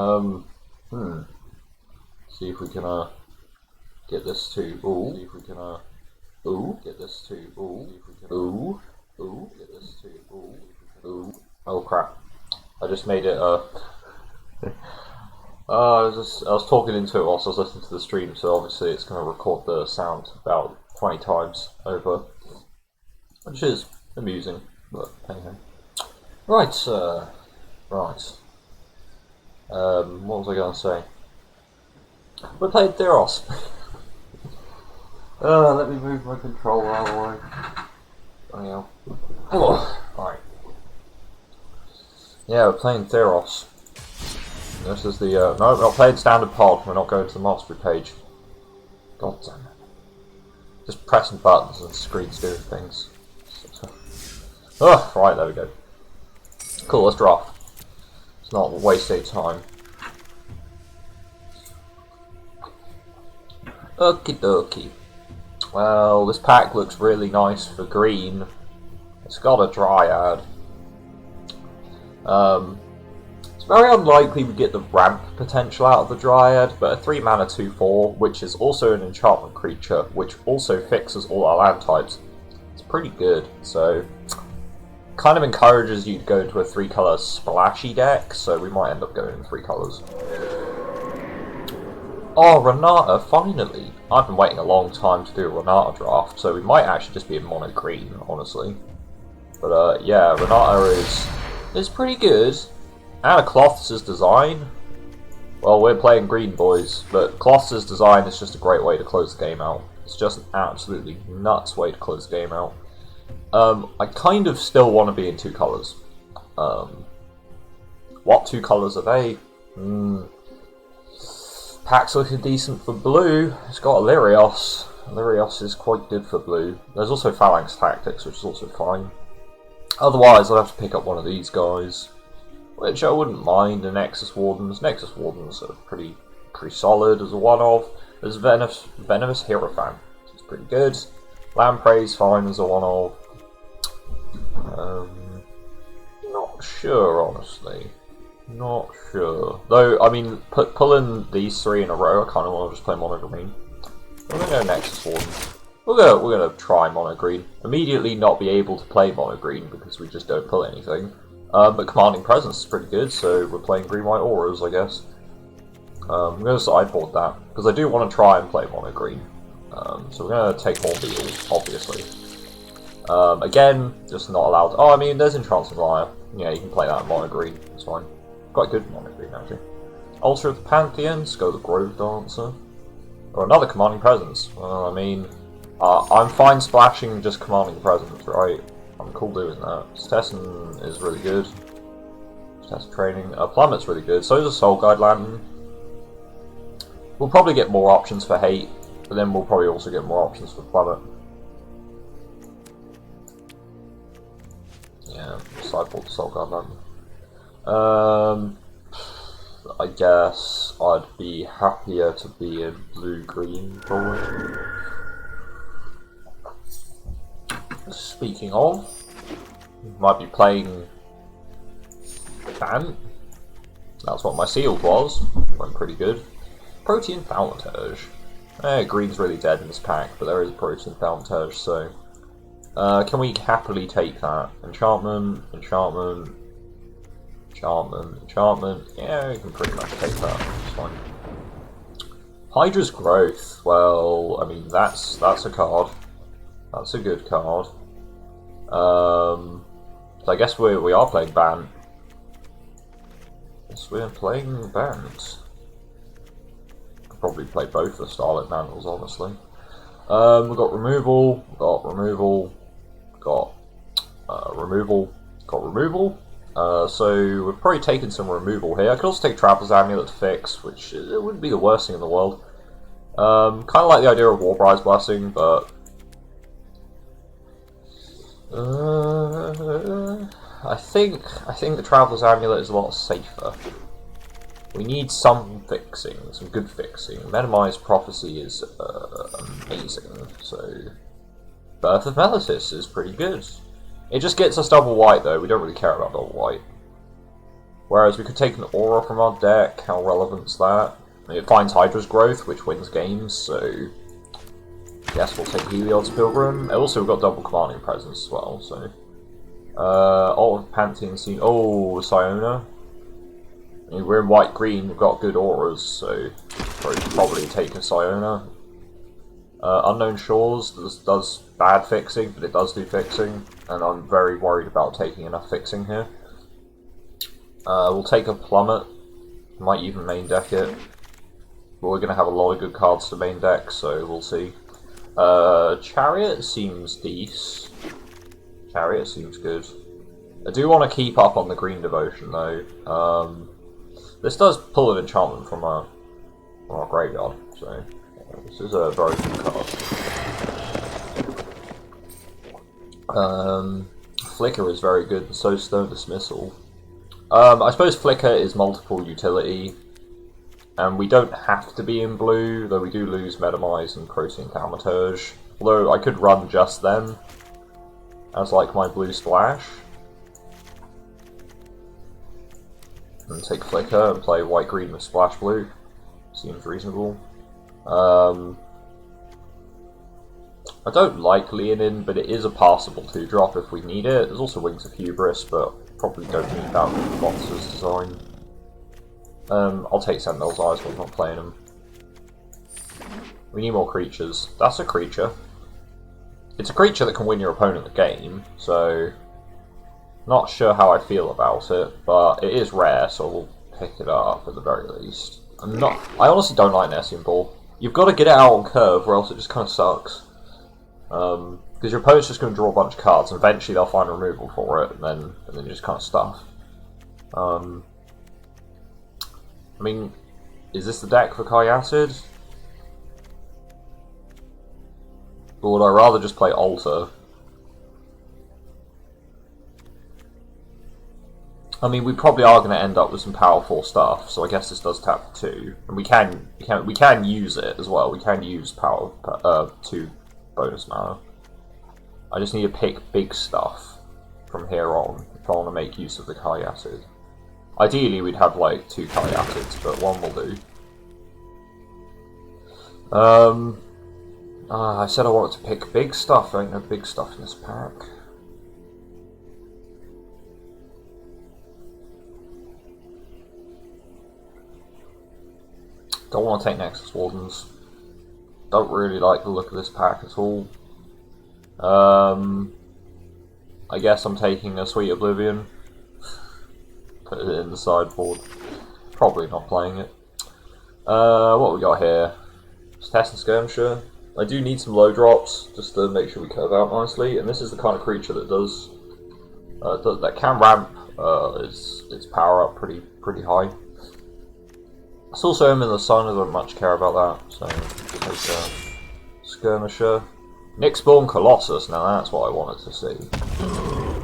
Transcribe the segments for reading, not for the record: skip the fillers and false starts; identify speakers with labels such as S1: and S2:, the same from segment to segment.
S1: Hmm. See if we can get this to see if we can get this to see if we can get this to oh crap. I just made it I was talking into it whilst I was listening to the stream, so obviously it's going to record the sound about 20 times over, which is amusing, but anyway. Right, right. What was I going to say? We played Theros. Let me move my controller out of the way. Oh, yeah. Oh, alright. Yeah, we're playing Theros. This is the, no, we're not playing standard pod, we're not going to the mastery page. God damn it. Just pressing buttons and screens doing things. Oh, right, there we go. Cool, let's draft. It's not wasting time. Okie dokie. Well, this pack looks really nice for green. It's got a Dryad. It's very unlikely we get the ramp potential out of the Dryad, but a 3 mana 2/4, which is also an enchantment creature, which also fixes all our land types. It's pretty good, so kind of encourages you to go into a 3-color splashy deck, so we might end up going in 3 colors. Oh, Renata, finally! I've been waiting a long time to do a Renata draft, so we might actually just be in mono green, honestly. But yeah, Renata is pretty good. And a Cloth's design. Well, we're playing green, boys, but Cloth's design is just a great way to close the game out. It's just an absolutely nuts way to close the game out. I kind of still want to be in 2 colors. What 2 colors are they? Pack's looking decent for blue. It's got Illyrios. Illyrios is quite good for blue. There's also Phalanx Tactics, which is also fine. Otherwise, I'd have to pick up one of these guys, which I wouldn't mind. The Nexus Wardens. Nexus Wardens are pretty solid as a one-off. There's Venomous Hierophant. It's pretty good. Lamprey's fine as a one-off. Not sure, honestly. Not sure. Though, I mean, pulling these 3 in a row, I kind of want to just play mono green. We're going to go Nexus Warden. We're gonna try mono green. Immediately not be able to play mono green because we just don't pull anything. But Commanding Presence is pretty good, so we're playing green-white auras, I guess. I'm going to sideboard that, because I do want to try and play mono green. So we're going to take Hornbeetles, obviously. Again, just not allowed. Oh, I mean, there's Entrancing Lyre. Yeah, you can play that in mono green, it's fine. Quite good mono green, actually. Altar of the Pantheon, let's go the Grove Dancer. Or another Commanding Presence. Well, I mean, I'm fine splashing just Commanding Presence, right? I'm cool doing that. Stesson is really good. Stesson Training. Plummet's really good. So is a Soul Guide Lantern. We'll probably get more options for Hate, but then we'll probably also get more options for Plummet. Yeah, sideboard the Soul Guide Lantern. I guess I'd be happier to be in blue-green, probably. Speaking of, might be playing Ban. That's what my sealed was. Went pretty good. Protean Thaumaturge. Green's really dead in this pack, but there is a Protean Thaumaturge, so can we happily take that? Enchantment, enchantment, enchantment, enchantment. Yeah, we can pretty much take that. It's fine. Hydra's Growth. Well, I mean that's a card. That's a good card. So I guess we are playing Ban. Yes, we're playing Bans. Could probably play both the Starlit Mantles, honestly. We've got removal, got removal, got removal, got removal. So we're probably taking some removal here. I could also take Traveler's Amulet to fix, which it wouldn't be the worst thing in the world. Kind of like the idea of Warbride's Blessing, but I think the Traveler's Amulet is a lot safer. We need some fixing, some good fixing. Metamized Prophecy is amazing, so Birth of Meletis is pretty good. It just gets us double white though, we don't really care about double white. Whereas we could take an aura from our deck. How relevant's that? It finds Hydra's Growth, which wins games, so yes, we'll take Heliod's Pilgrim. Also, we've got double Commanding Presence as well, so Alt of Pantheon Scene. Oh, Siona. I mean, we're in white-green, we've got good auras, so probably take a Siona. Unknown Shores does bad fixing, but it does do fixing, and I'm very worried about taking enough fixing here. We'll take a Plummet, might even main deck it, but we're going to have a lot of good cards to main deck, so we'll see. Chariot seems decent. Chariot seems good. I do want to keep up on the green devotion though. This does pull an enchantment from our graveyard, so this is a very good card. Flicker is very good, and so is Stone Dismissal. I suppose Flicker is multiple utility, and we don't have to be in blue, though we do lose Metamize and Crossing Thaumaturge. Although I could run just them as like my blue splash. And take Flicker and play white-green with Splash Blue. Seems reasonable. I don't like Leonin, but it is a passable 2-drop if we need it. There's also Wings of Hubris, but probably don't need that with the Monsters design. I'll take Sentinel's Eyes when I'm not playing them. We need more creatures. That's a creature. It's a creature that can win your opponent the game, so not sure how I feel about it, but it is rare, so we'll pick it up at the very least. I honestly don't like Nessian Ball. You've got to get it out on curve, or else it just kind of sucks. Because your opponent's just going to draw a bunch of cards, and eventually they'll find removal for it, and then you're just kind of stuff. I mean, is this the deck for Kayacid? Or would I rather just play Alter? I mean, we probably are going to end up with some powerful stuff, so I guess this does tap 2, and we can use it as well. We can use power 2 bonus mana. I just need to pick big stuff from here on if I want to make use of the Kayacid. Ideally, we'd have like 2 Kayacids, but 1 will do. I said I wanted to pick big stuff. There ain't no big stuff in this pack. Don't want to take Nexus Wardens. Don't really like the look of this pack at all. I guess I'm taking a Sweet Oblivion. Put it in the sideboard. Probably not playing it. What we got here? Just Test and Skirmisher. I do need some low drops just to make sure we curve out nicely, and this is the kind of creature that that can ramp its power up pretty high. It's also him in the sun. I don't much care about that, so take Skirmisher. Nyxborn Colossus. Now that's what I wanted to see.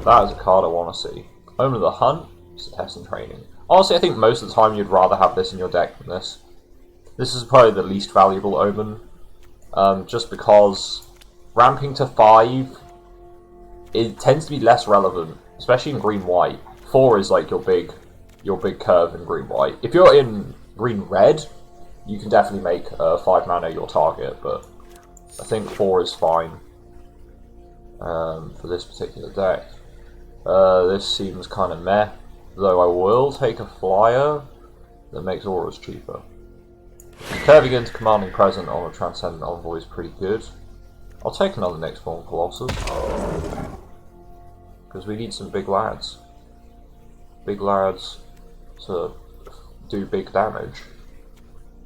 S1: That is a card I want to see. Omen of the Hunt. It's a test and training. Honestly, I think most of the time you'd rather have this in your deck than this. This is probably the least valuable Omen. Just because ramping to 5, it tends to be less relevant, especially in green-white. 4 is like your big curve in green-white. If you're in green-red, you can definitely make 5 mana your target, but I think 4 is fine for this particular deck. This seems kind of meh, though I will take a flyer that makes auras cheaper. Curving into Commanding Present on a Transcendent Envoy is pretty good. I'll take another Nyxborn Colossus. Because we need some big lads. Big lads to do big damage.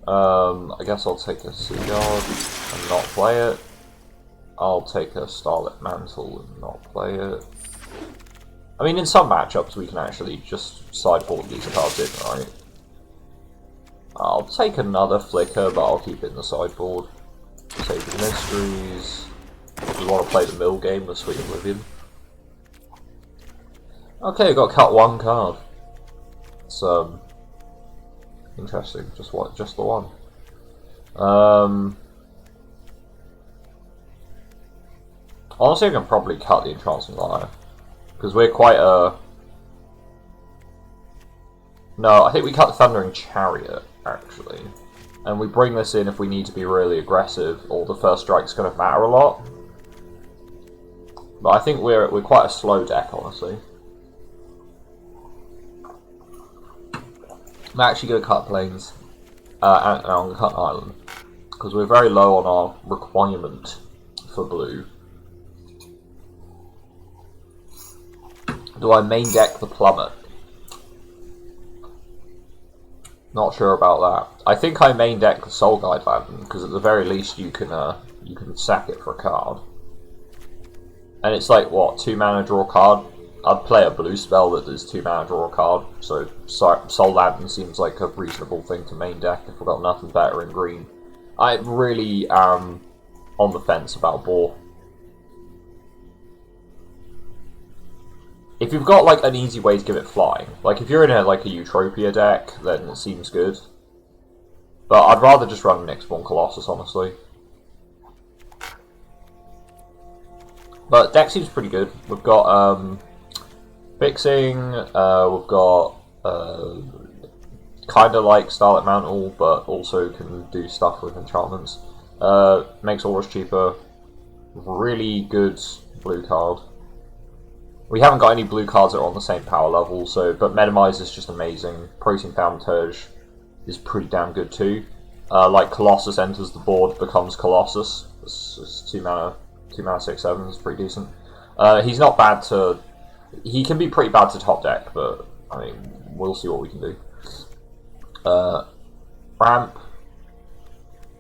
S1: I guess I'll take a Seaguard and not play it. I'll take a Starlit Mantle and not play it. I mean, in some matchups we can actually just sideboard these cards in, right? I'll take another Flicker, but I'll keep it in the sideboard. Save the Mysteries. We want to play the mill game with Sweet Oblivion. Okay, got to cut 1 card. It's interesting. Just the one. Honestly, I can probably cut the Entrancing Liar because we're quite a No, I think we cut the Thundering Chariot, actually. And we bring this in if we need to be really aggressive, or the first strike's going to matter a lot. But I think we're quite a slow deck, honestly. I'm actually going to cut Plains, and I'm going to cut Island, because we're very low on our requirement for blue. Do I main deck the Plummet? Not sure about that. I think I main deck the Soul Guide Lantern, because at the very least you can sack it for a card. And it's like, what, 2 mana draw a card? I'd play a blue spell that does 2 mana draw a card, so Soul Lantern seems like a reasonable thing to main deck if we've got nothing better in green. I really am on the fence about Boar. If you've got like an easy way to give it flying, like if you're in like a Eutropia deck, then it seems good. But I'd rather just run Nyxborn Colossus, honestly. But deck seems pretty good. We've got fixing, we've got kind of like Starlit Mantle, but also can do stuff with enchantments. Makes auras cheaper. Really good blue card. We haven't got any blue cards that are on the same power level, but Metamize is just amazing. Protein Thaumaturge is pretty damn good too. Like Colossus enters the board, becomes Colossus. It's 2 mana 6/7, it's pretty decent. He's not bad to... He can be pretty bad to top deck, but I mean, we'll see what we can do. Ramp.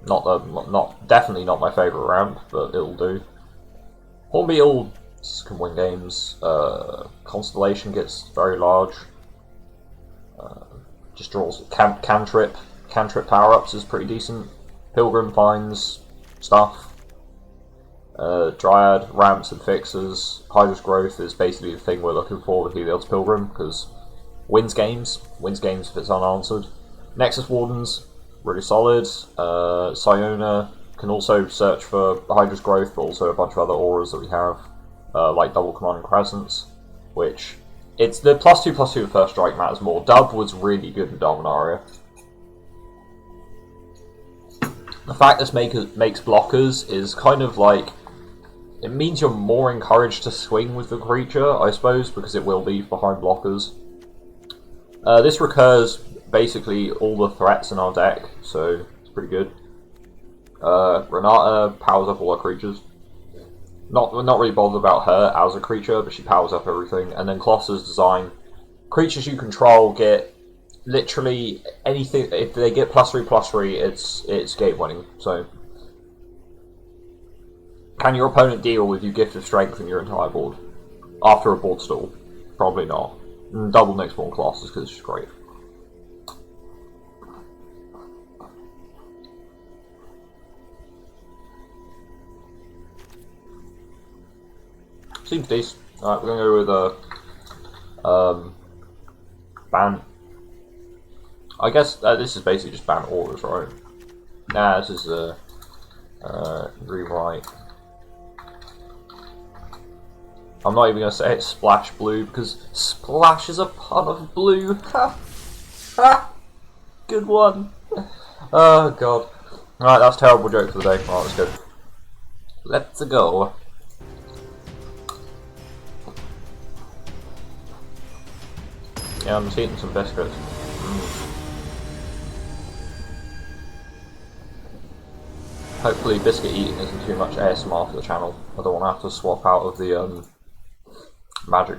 S1: Definitely not my favourite ramp, but it'll do. Hornbeetle can win games. Constellation gets very large. Just draws cantrip power ups is pretty decent. Pilgrim finds stuff. Dryad, ramps and fixes. Hydra's Growth is basically the thing we're looking for with Heliod's Pilgrim, because wins games if it's unanswered. Nexus Wardens, really solid. Siona can also search for Hydra's Growth, but also a bunch of other auras that we have. Like Double Commanding Crescents, which it's the +2/+2 first strike matters more. Dub was really good in Dominaria. The fact this makes blockers is kind of like, it means you're more encouraged to swing with the creature, I suppose, because it will leave behind blockers. This recurs basically all the threats in our deck, so it's pretty good. Renata powers up all our creatures. Not really bothered about her as a creature, but she powers up everything. And then Colossus Design. Creatures you control get literally anything. If they get +3/+3, it's game winning. So, can your opponent deal with you Gift of Strength in your entire board after a board stall? Probably not. And double Nyxborn Colossus because it's just great. Seems decent. Alright, we're going to go with ban. I guess this is basically just ban auras, right? Nah, this is rewrite. I'm not even going to say it's Splash Blue, because Splash is a pun of blue. Ha! Ha! Good one. Oh, God. Alright, that's a terrible joke for the day. Alright, let's go. Let's go. Yeah, I'm just eating some biscuits. Hopefully biscuit eating isn't too much ASMR for the channel. I don't want to have to swap out of the magic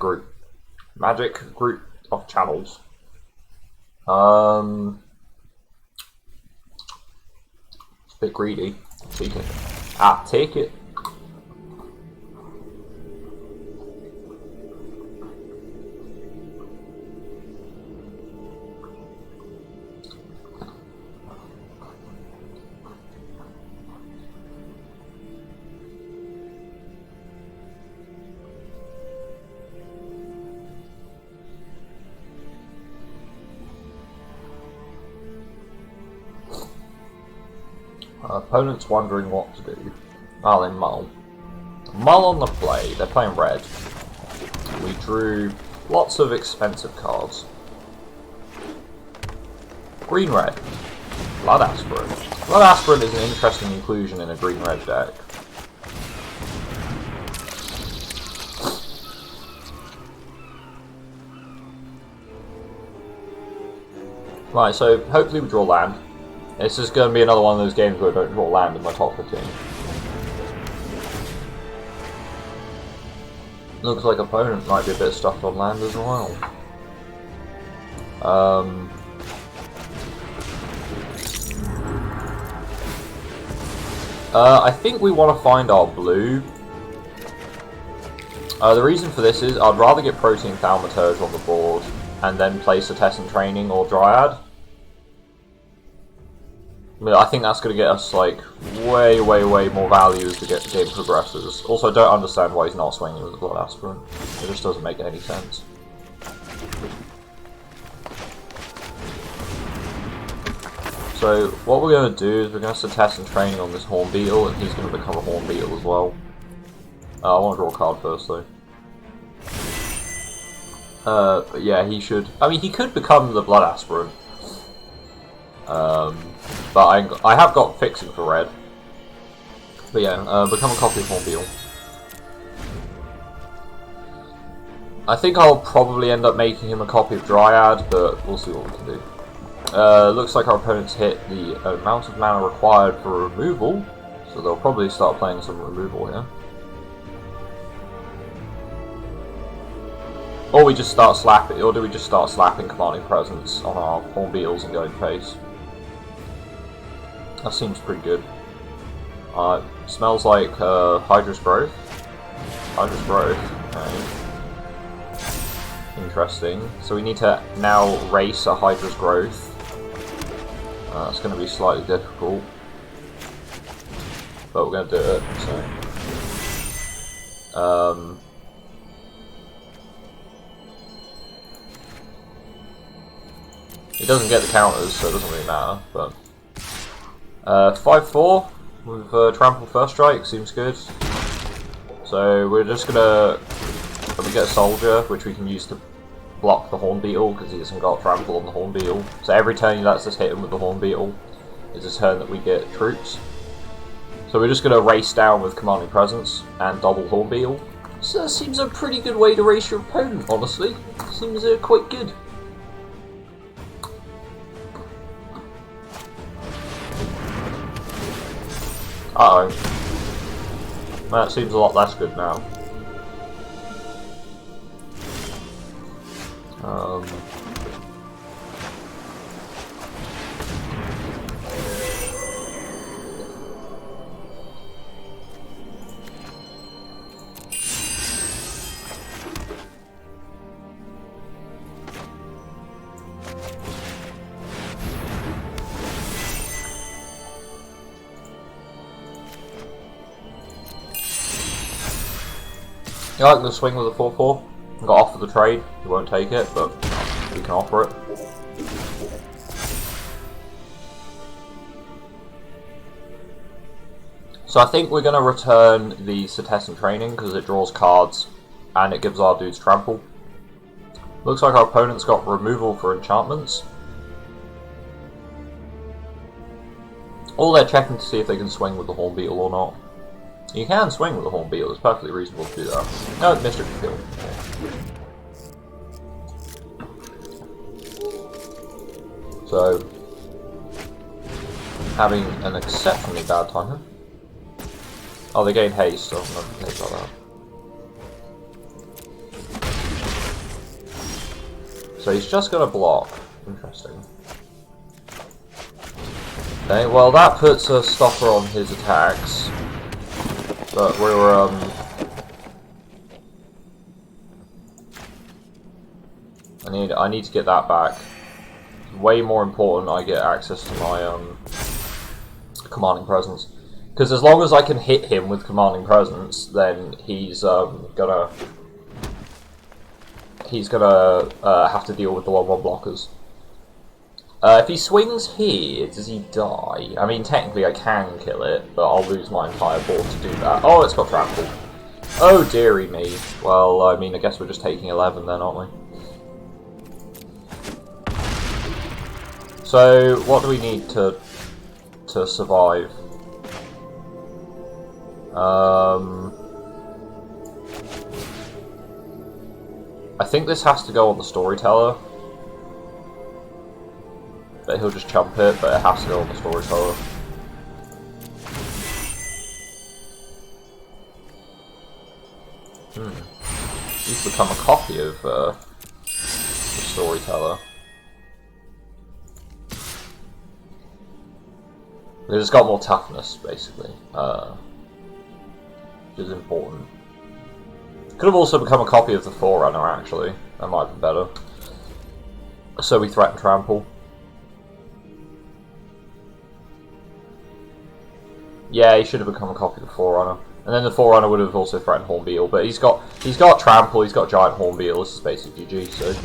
S1: group of channels. It's a bit greedy. Take it. Take it. Opponent's wondering what to do. Oh, they mull. Mull on the play. They're playing red. We drew lots of expensive cards. Green-red. Blood Aspirant. Blood Aspirant is an interesting inclusion in a green-red deck. Right, so hopefully we draw land. This is going to be another one of those games where I don't draw land in my top 15. Looks like opponent might be a bit stuffed on land as well. I think we want to find our blue. The reason for this is I'd rather get Protein Thaumaturge on the board and then place a Test and Training or Dryad. But I think that's going to get us like way more value as the game progresses. Also, I don't understand why he's not swinging with the Blood Aspirant. It just doesn't make any sense. So what we're going to do is we're going to Test and Training on this Horn Beetle, and he's going to become a Horn Beetle as well. I want to draw a card first though. But yeah, he should. I mean, he could become the Blood Aspirant. But I have got Fixing for red. But yeah, become a copy of Horn Beetle. I think I'll probably end up making him a copy of Dryad, but we'll see what we can do. Looks like our opponents hit the amount of mana required for removal, so they'll probably start playing some removal here. Or we just start slapping, or do we just start slapping Commanding Presence on our Horn Beetles and going face? That seems pretty good. Smells like Hydra's Growth. Hydra's Growth. Okay. Interesting. So we need to now race a Hydra's Growth. That's going to be slightly difficult. But we're going to do it, so... It doesn't get the counters, so it doesn't really matter, but... 5-4 with Trample First Strike seems good. So we're just gonna... We get a Soldier, which we can use to block the Horn Beetle, because he hasn't got Trample on the Horn Beetle. So every turn he lets us hit him with the Horn Beetle is a turn that we get troops. So we're just gonna race down with Commanding Presence and double Horn Beetle. So that seems a pretty good way to race your opponent, honestly. Seems quite good. Uh-oh. That seems a lot less good now. You like the swing with the 4-4? Got offer the trade. We won't take it, but we can offer it. So I think we're going to return the Test and Training because it draws cards and it gives our dudes trample. Looks like our opponent's got removal for enchantments. Or they're checking to see if they can swing with the Horn Beetle or not. You can swing with the Horn Beetle, it's perfectly reasonable to do that. No, Mischief Field. So, having an exceptionally bad timer. Oh, they gain haste, so I'm not going to think about that. So he's just going to block. Interesting. Okay, well that puts a stopper on his attacks. But we're, I need to get that back. It's way more important I get access to my, Commanding Presence. Because as long as I can hit him with Commanding Presence, then he's, gonna have to deal with the 1-1 blockers. If he swings here, does he die? I mean, technically I can kill it, but I'll lose my entire board to do that. Oh, it's got trampled. Oh, dearie me. Well, I mean, I guess we're just taking 11 then, aren't we? So, what do we need to survive? I think this has to go on the storyteller. But he'll just chump it, but it has to go on the storyteller. He's become a copy of the storyteller. It's got more toughness, basically, which is important. Could have also become a copy of the Forerunner, actually. That might have been better. So we threaten trample. Yeah, he should have become a copy of the Forerunner. And then the Forerunner would have also threatened Hornbeetle, but he's got trample, he's got giant Hornbeetle, this is basically GG,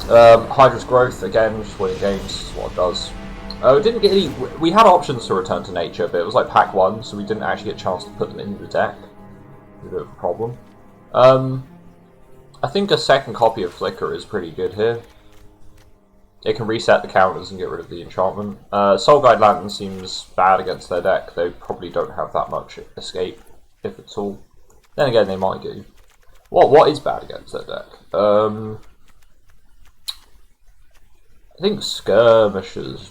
S1: so. Hydra's Growth, again, just winning games, is what it does. We didn't get any. We had options to return to nature, but it was like pack 1, so we didn't actually get a chance to put them into the deck. A bit of a problem. I think a second copy of Flicker is pretty good here. It can reset the counters and get rid of the enchantment. Soul Guide Lantern seems bad against their deck. They probably don't have that much escape, if at all. Then again, they might do. What is bad against their deck? I think Skirmishers.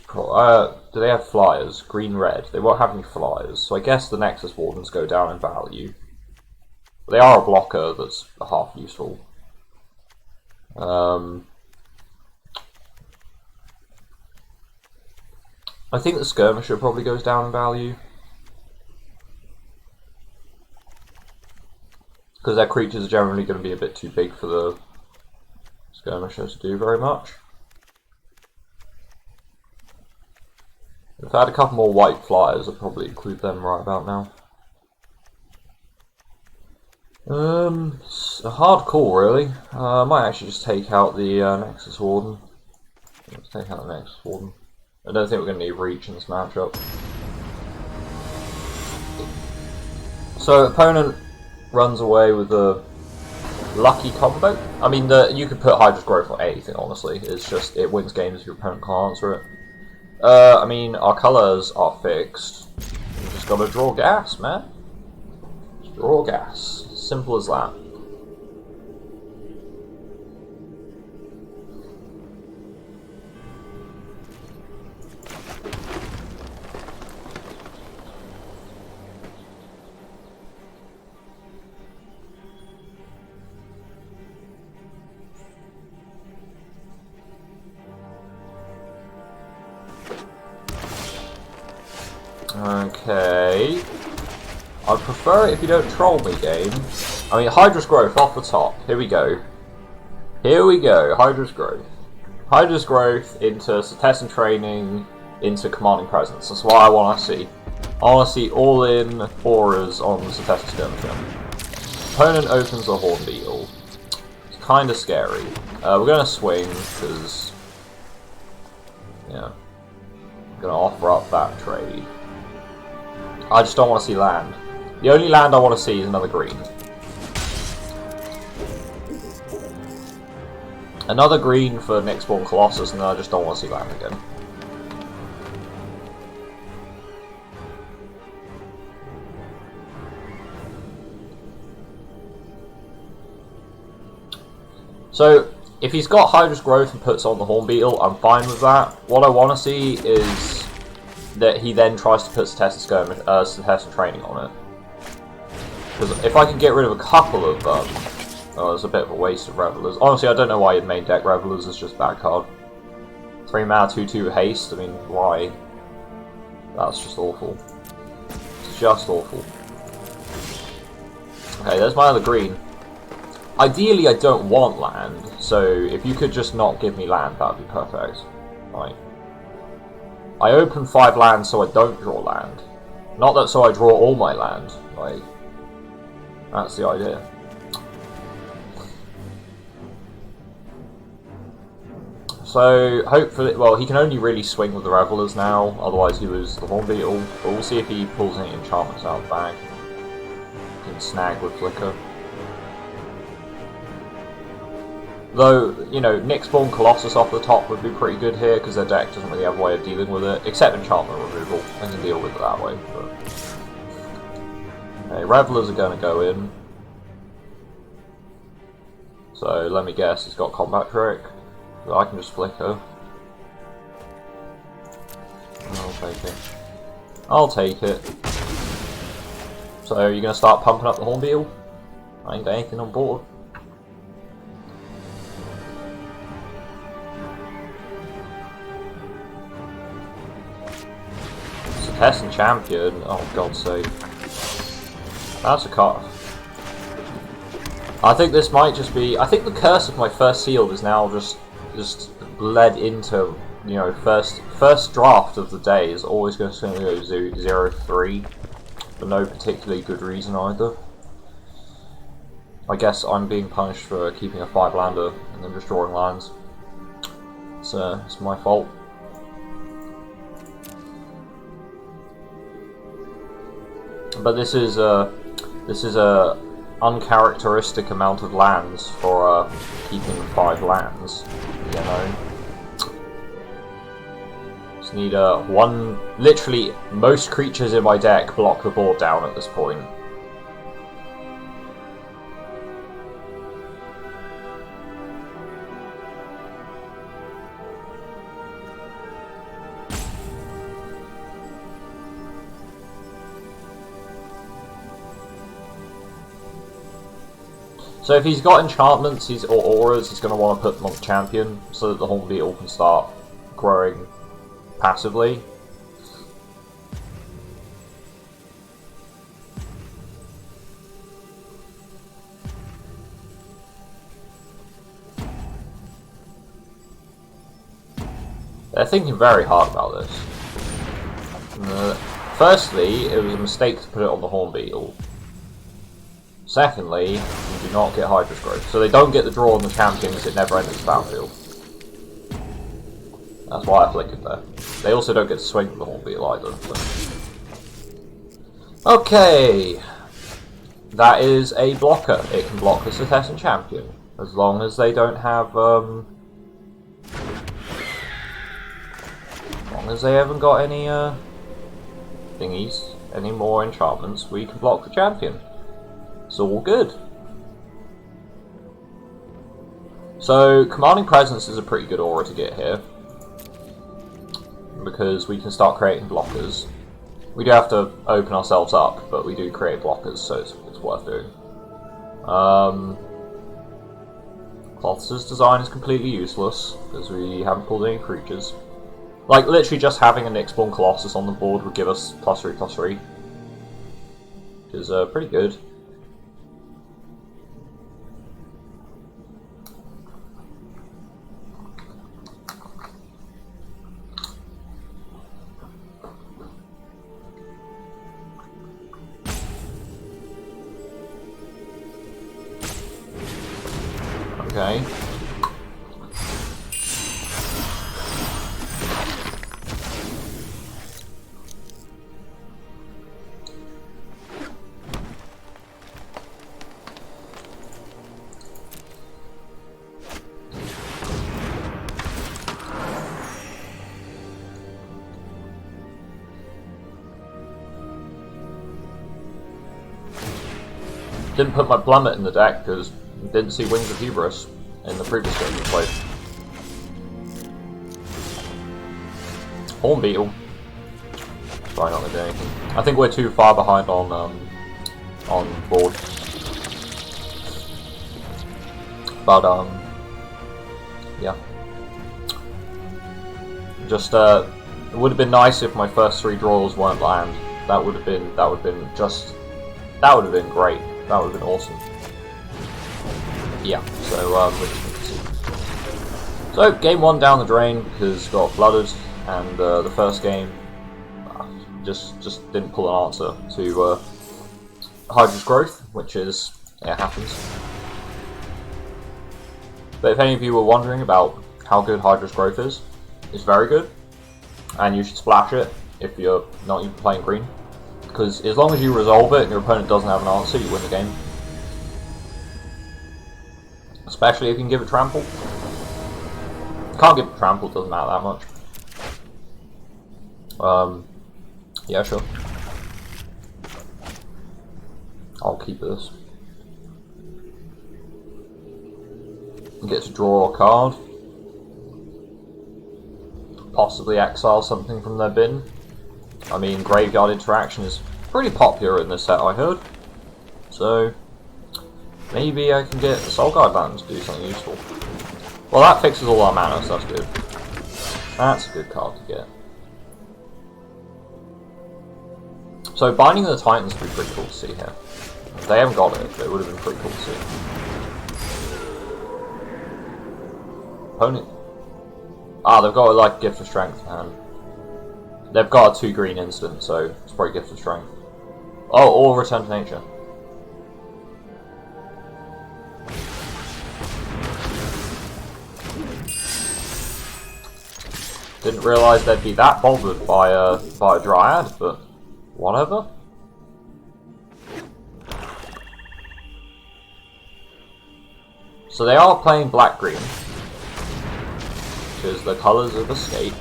S1: Do they have flyers? Green-red. They won't have any flyers, so I guess the Nexus Wardens go down in value. But they are a blocker that's half useful. I think the Skirmisher probably goes down in value. Because their creatures are generally going to be a bit too big for the Skirmisher to do very much. If I had a couple more white flyers, I'd probably include them right about now. It's a hard call, really. I might actually just take out the Nexus Warden. Let's take out the Nexus Warden. I don't think we're going to need Reach in this matchup. So, opponent runs away with a lucky combo. I mean, you could put Hydra's Growth on anything, honestly. It's just, it wins games if your opponent can't answer it. I mean, our colours are fixed. We just gotta draw gas, man. Just draw gas. Simple as that. Okay. I'd prefer it if you don't troll me, game. I mean, Hydra's Growth off the top. Here we go. Here we go. Hydra's Growth. Hydra's Growth into Cetessan Training, into Commanding Presence. That's what I want to see. I want to see all-in auras on the Cetessan Skirmisher. Opponent opens a Hornbeetle. It's kind of scary. We're going to swing, because... yeah. I'm going to offer up that trade. I just don't want to see land. The only land I want to see is another green. Another green for Nyxborn Colossus, and then I just don't want to see land again. So, if he's got Hydra's Growth and puts on the Hornbeetle, I'm fine with that. What I want to see is that he then tries to put Cetessan Training on it. Because if I can get rid of a couple of them, oh, it's a bit of a waste of Revelers. Honestly, I don't know why you'd main deck Revelers, it's just a bad card. 3 mana, 2/2 haste, I mean, why? That's just awful. It's just awful. Okay, there's my other green. Ideally, I don't want land, so if you could just not give me land, that would be perfect. Right. I open 5 lands so I don't draw land. Not that so I draw all my land. Like, that's the idea. So, hopefully, well, he can only really swing with the Revelers now, otherwise he loses the Hornbeetle. But we'll see if he pulls any enchantments out of the bag. He can snag with Flicker. Though, you know, Nyxborn Colossus off the top would be pretty good here, because their deck doesn't really have a way of dealing with it, except enchantment removal. They can deal with it that way. But... okay, Revelers are going to go in. So, let me guess, it's got Combat Trick. So I can just flicker. I'll take it. I'll take it. So, you're going to start pumping up the Hornbeetle? I ain't got anything on board. Testing Champion, oh God's sake. That's a card. I think this might just be, I think the curse of my first sealed is now just bled into, you know, first draft of the day is always going to go 0-3 for no particularly good reason either. I guess I'm being punished for keeping a 5-lander and then just drawing lands. So it's my fault. But this is a uncharacteristic amount of lands for keeping 5 lands, you know. Just need one. Literally, most creatures in my deck block the board down at this point. So if he's got enchantments or auras, he's going to want to put them on the champion so that the Hornbeetle can start growing passively. They're thinking very hard about this. Firstly, it was a mistake to put it on the Hornbeetle. Secondly, you do not get Hydra's Growth. So they don't get the draw on the champion because it never enters the battlefield. That's why I flickered there. They also don't get to swing with the Hornbeetle either. So. Okay. That is a blocker. It can block the Setessan champion. As long as they don't have, as long as they haven't got any, thingies, any more enchantments, we can block the champion. It's all good. So, Commanding Presence is a pretty good aura to get here. Because we can start creating blockers. We do have to open ourselves up, but we do create blockers, so it's worth doing. Colossus' design is completely useless, because we haven't pulled any creatures. Like, literally just having a Nyxborn Colossus on the board would give us +3/+3. Which is pretty good. Okay. Didn't put my Plummet in the deck because didn't see Wings of Hubris in the previous game we played. Hornbeetle. Probably not gonna do anything. I think we're too far behind on board. But yeah. Just it would have been nice if my first 3 draws weren't land. That would have been great. That would have been awesome. Yeah, so game 1 down the drain because got flooded, and the first game just didn't pull an answer to Hydra's Growth, which is, it happens. But if any of you were wondering about how good Hydra's Growth is, it's very good, and you should splash it if you're not even playing green, because as long as you resolve it and your opponent doesn't have an answer, you win the game. Especially if you can give it trample. Can't give it trample, doesn't matter that much. Yeah, sure. I'll keep this. Get to draw a card. Possibly exile something from their bin. I mean, graveyard interaction is pretty popular in this set, I heard. So, maybe I can get Soul Guide Land to do something useful. Well, that fixes all our mana, so that's good. That's a good card to get. So, Binding of the Titans would be pretty cool to see here. If they haven't got it, but it would have been pretty cool to see. Opponent. Ah, they've got like Gift of Strength in hand. They've got a 2 green instant, so it's probably Gift of Strength. Oh, or Return to Nature. Didn't realise they'd be that bothered by a Dryad, but whatever. So they are playing black-green, which is the colours of Escape.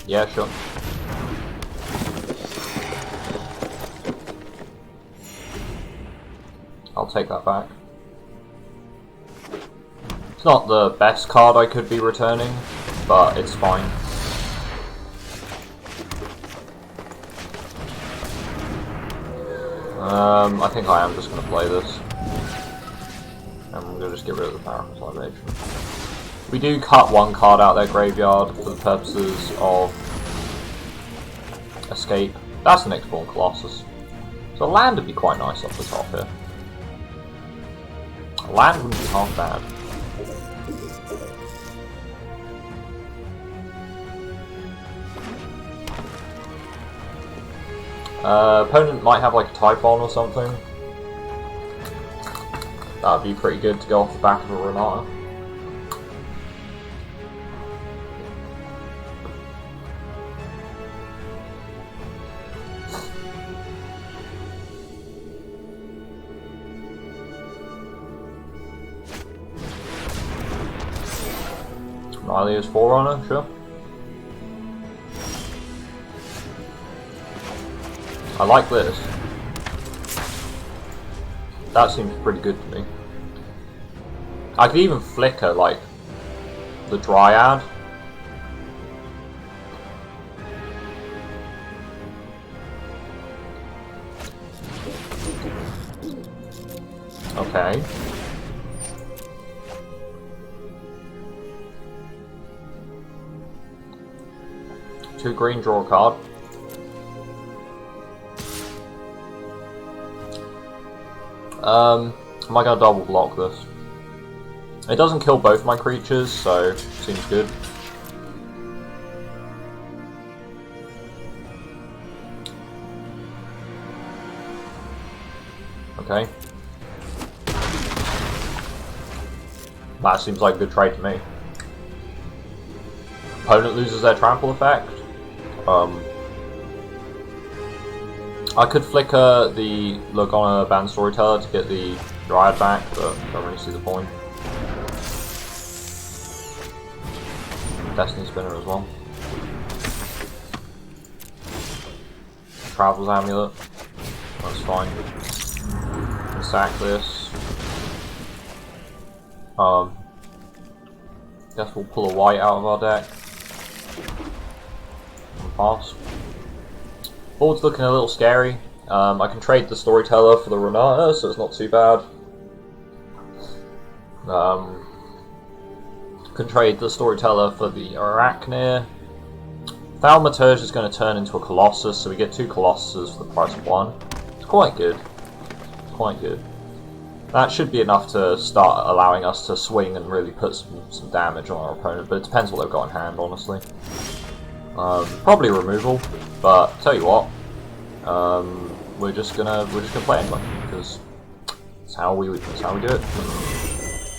S1: Yeah, sure. I'll take that back. It's not the best card I could be returning, but it's fine. I think I am just going to play this. And I'm going to just get rid of the Power Consolidation. We do cut one card out their graveyard for the purposes of Escape. That's an X-Born Colossus. So land would be quite nice off the top here. Land wouldn't be half bad. Opponent might have like a Typhon or something. That would be pretty good to go off the back of a Renata. Nylea's Forerunner, sure. I like this. That seems pretty good to me. I could even flicker, like, the Dryad. Okay. Two green, draw a card. Am I gonna double block this? It doesn't kill both my creatures, so seems good. Okay. That seems like a good trade to me. Opponent loses their trample effect. I could flicker the Logona Band Storyteller to get the Dryad back, but don't really see the point. Destiny Spinner as well. Travel's Amulet. That's fine. Sack this. Guess we'll pull a white out of our deck. And pass. Board's looking a little scary. I can trade the Storyteller for the Renata, so it's not too bad. Can trade the Storyteller for the Arachne. Thaumaturge is going to turn into a Colossus, so we get 2 Colossuses for the price of 1. It's quite good. It's quite good. That should be enough to start allowing us to swing and really put some damage on our opponent, but it depends what they've got in hand, honestly. Probably removal, but tell you what, we're just gonna play anyway because it's how we do it.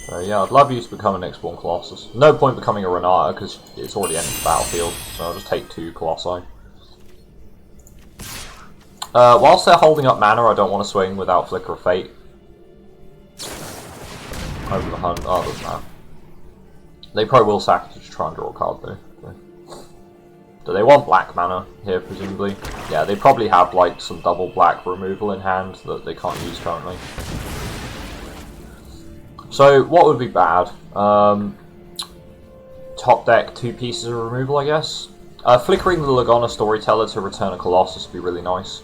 S1: So yeah, I'd love you to become an X-Born Colossus. No point becoming a Renata because it's already entered the battlefield, so I'll just take 2 Colossi. Whilst they're holding up mana, I don't want to swing without Flicker of Fate. Over the hunt. Oh, doesn't matter. They probably will sack it to try and draw a card, though. Okay. Do they want black mana here, presumably? Yeah, they probably have, like, some double black removal in hand that they can't use currently. So, what would be bad? Top deck, 2 pieces of removal, I guess. Flickering the Lagona Storyteller to return a Colossus would be really nice.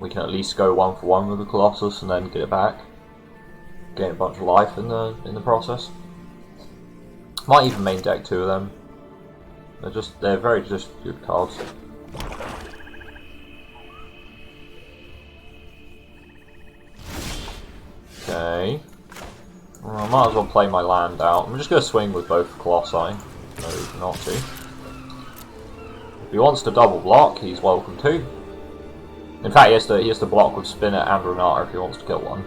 S1: We can at least go 1 for 1 with the Colossus and then get it back. Gain a bunch of life in the process. Might even main deck 2 of them. They're very just good cards. Okay. Well, I might as well play my land out. I'm just going to swing with both Colossi. No reason not to. If he wants to double block, he's welcome to. In fact, he has to block with Spinner and Renata if he wants to kill one.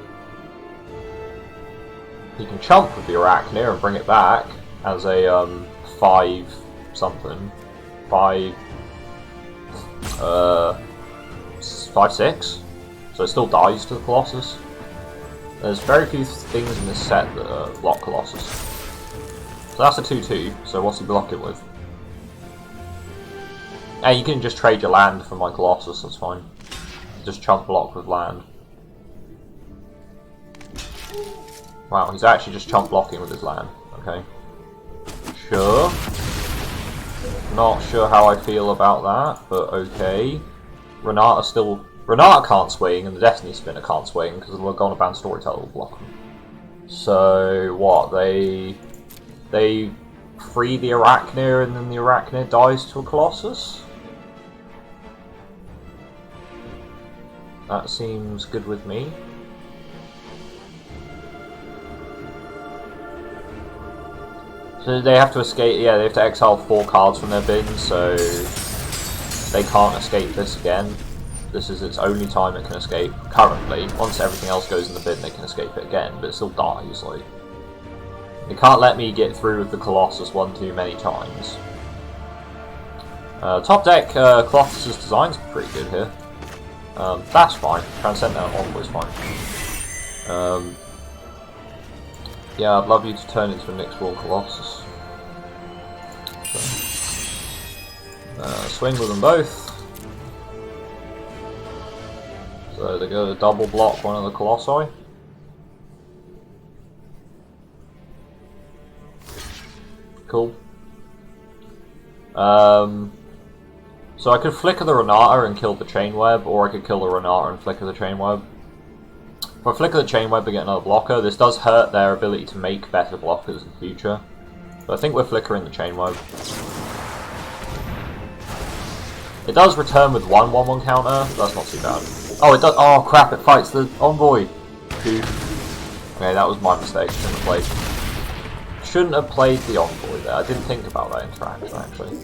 S1: He can chump with the Arachnia and bring it back as a 5 something. 5 6. So it still dies to the Colossus. There's very few things in this set that block Colossus. So that's a 2/2, so what's he blocking with? Hey, you can just trade your land for my Colossus, that's fine. Just chump block with land. Wow, he's actually just chump blocking with his land. Okay. Sure. Not sure how I feel about that, but okay. Renata can't swing, and the Destiny Spinner can't swing, because the Lagona Band Storyteller will block them. So, what? They free the Arachnia, and then the Arachnia dies to a Colossus? That seems good with me. So they have to escape, yeah, they have to exile 4 cards from their bin, so they can't escape this again. This is its only time it can escape, currently. Once everything else goes in the bin, they can escape it again, but it still dies, like. They can't let me get through with the Colossus one too many times. Top deck, Colossus' design's pretty good here. That's fine. Transcendent Envoy's fine. Yeah, I'd love you to turn into a Nyx-Born Colossus. So, swing with them both. So they go to double block one of the Colossi. Cool. So I could flicker the Renata and kill the Chain Web, or I could kill the Renata and flicker the Chain Web. If I flicker the Chain Web and get another blocker, this does hurt their ability to make better blockers in the future. But I think we're flickering the Chain Web. It does return with 1/1/1 counter, but that's not too bad. Oh, it does. Oh crap! It fights the Envoy. Okay, that was my mistake. Shouldn't have played the Envoy there. I didn't think about that interaction actually.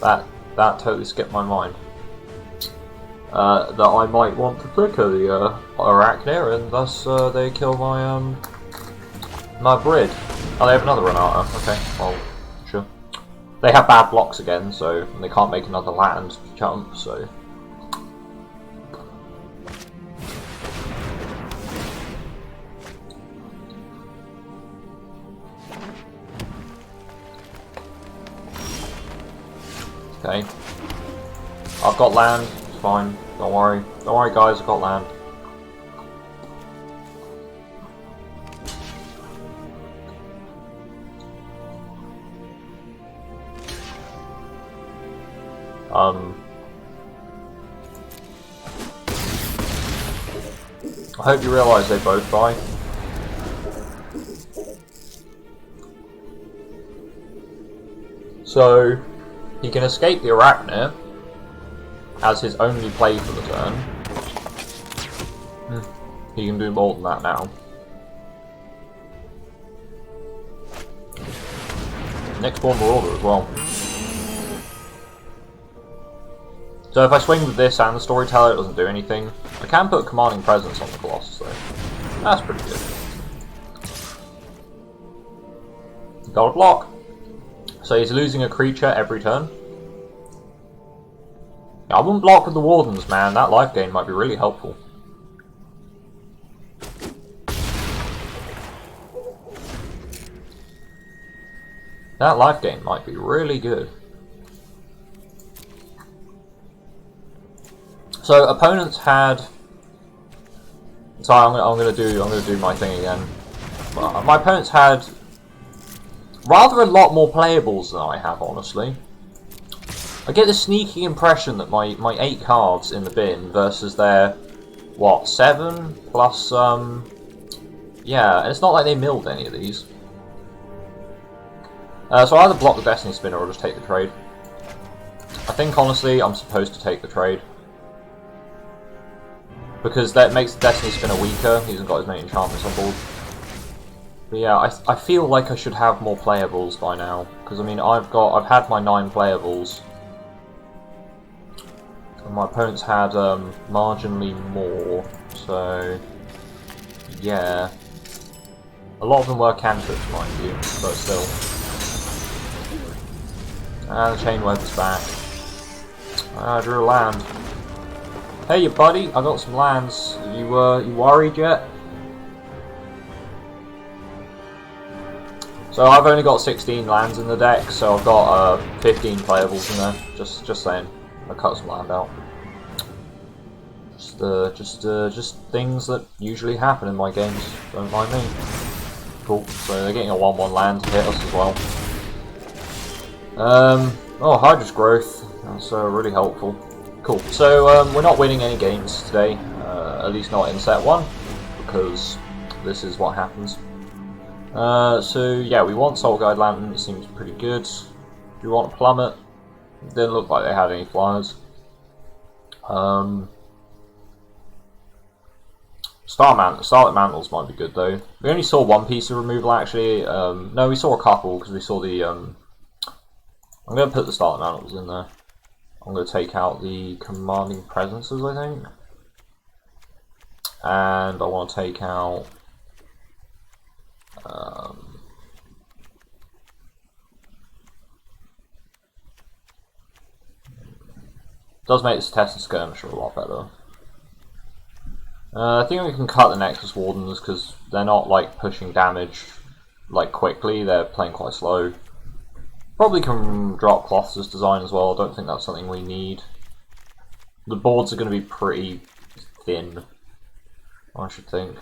S1: That totally skipped my mind. That I might want to flicker the Arachnia, and thus they kill my my Brid. Oh, they have another Renata. Okay, well, sure. They have bad blocks again, so they can't make another land to jump. So. Okay. I've got land, it's fine, don't worry. Don't worry guys, I've got land. I hope you realise they both die. So, he can escape the Arachnia as his only play for the turn. He can do more than that now. Nyx-Born Marauder as well. So if I swing with this and the Storyteller, it doesn't do anything. I can put Commanding Presence on the Colossus though. That's pretty good. Got a block. So he's losing a creature every turn. I wouldn't block with the Wardens, man. That life gain might be really helpful. That life gain might be really good. So opponents had. Sorry, I'm gonna do my thing again. My opponents had rather a lot more playables than I have, honestly. I get the sneaky impression that my 8 cards in the bin versus their, what, 7 plus, yeah, and it's not like they milled any of these. So I either block the Destiny Spinner or just take the trade. I think, honestly, I'm supposed to take the trade. Because that makes the Destiny Spinner weaker, he hasn't got as many enchantments on board. But yeah, I feel like I should have more playables by now. Because, I mean, I've had my 9 playables. And my opponents had marginally more, so yeah. A lot of them were cantrips, mind you, but still. And the Chain Web is back. I drew a land. Hey, you buddy, I got some lands. You worried yet? So I've only got 16 lands in the deck, so I've got 15 playables in there. Just saying. I cut some land out. Just things that usually happen in my games. Don't mind me. Cool. So they're getting a 1/1 land to hit us as well. Oh, Hydra's Growth. That's really helpful. Cool. So we're not winning any games today. At least not in set 1, because this is what happens. So yeah, we want Soul Guide Lantern. It seems pretty good. Do we want a Plummet? Didn't look like they had any flyers. Starlit Mantles might be good though. We only saw one piece of removal actually. No, we saw a couple because we saw the. I'm going to put the Starlit Mantles in there. I'm going to take out the Commanding Presences, I think. And I want to take out. Does make this Test and Skirmisher a lot better. I think we can cut the Nexus Wardens because they're not like pushing damage like quickly, they're playing quite slow. Probably can drop Cloth's design as well, I don't think that's something we need. The boards are going to be pretty thin, I should think.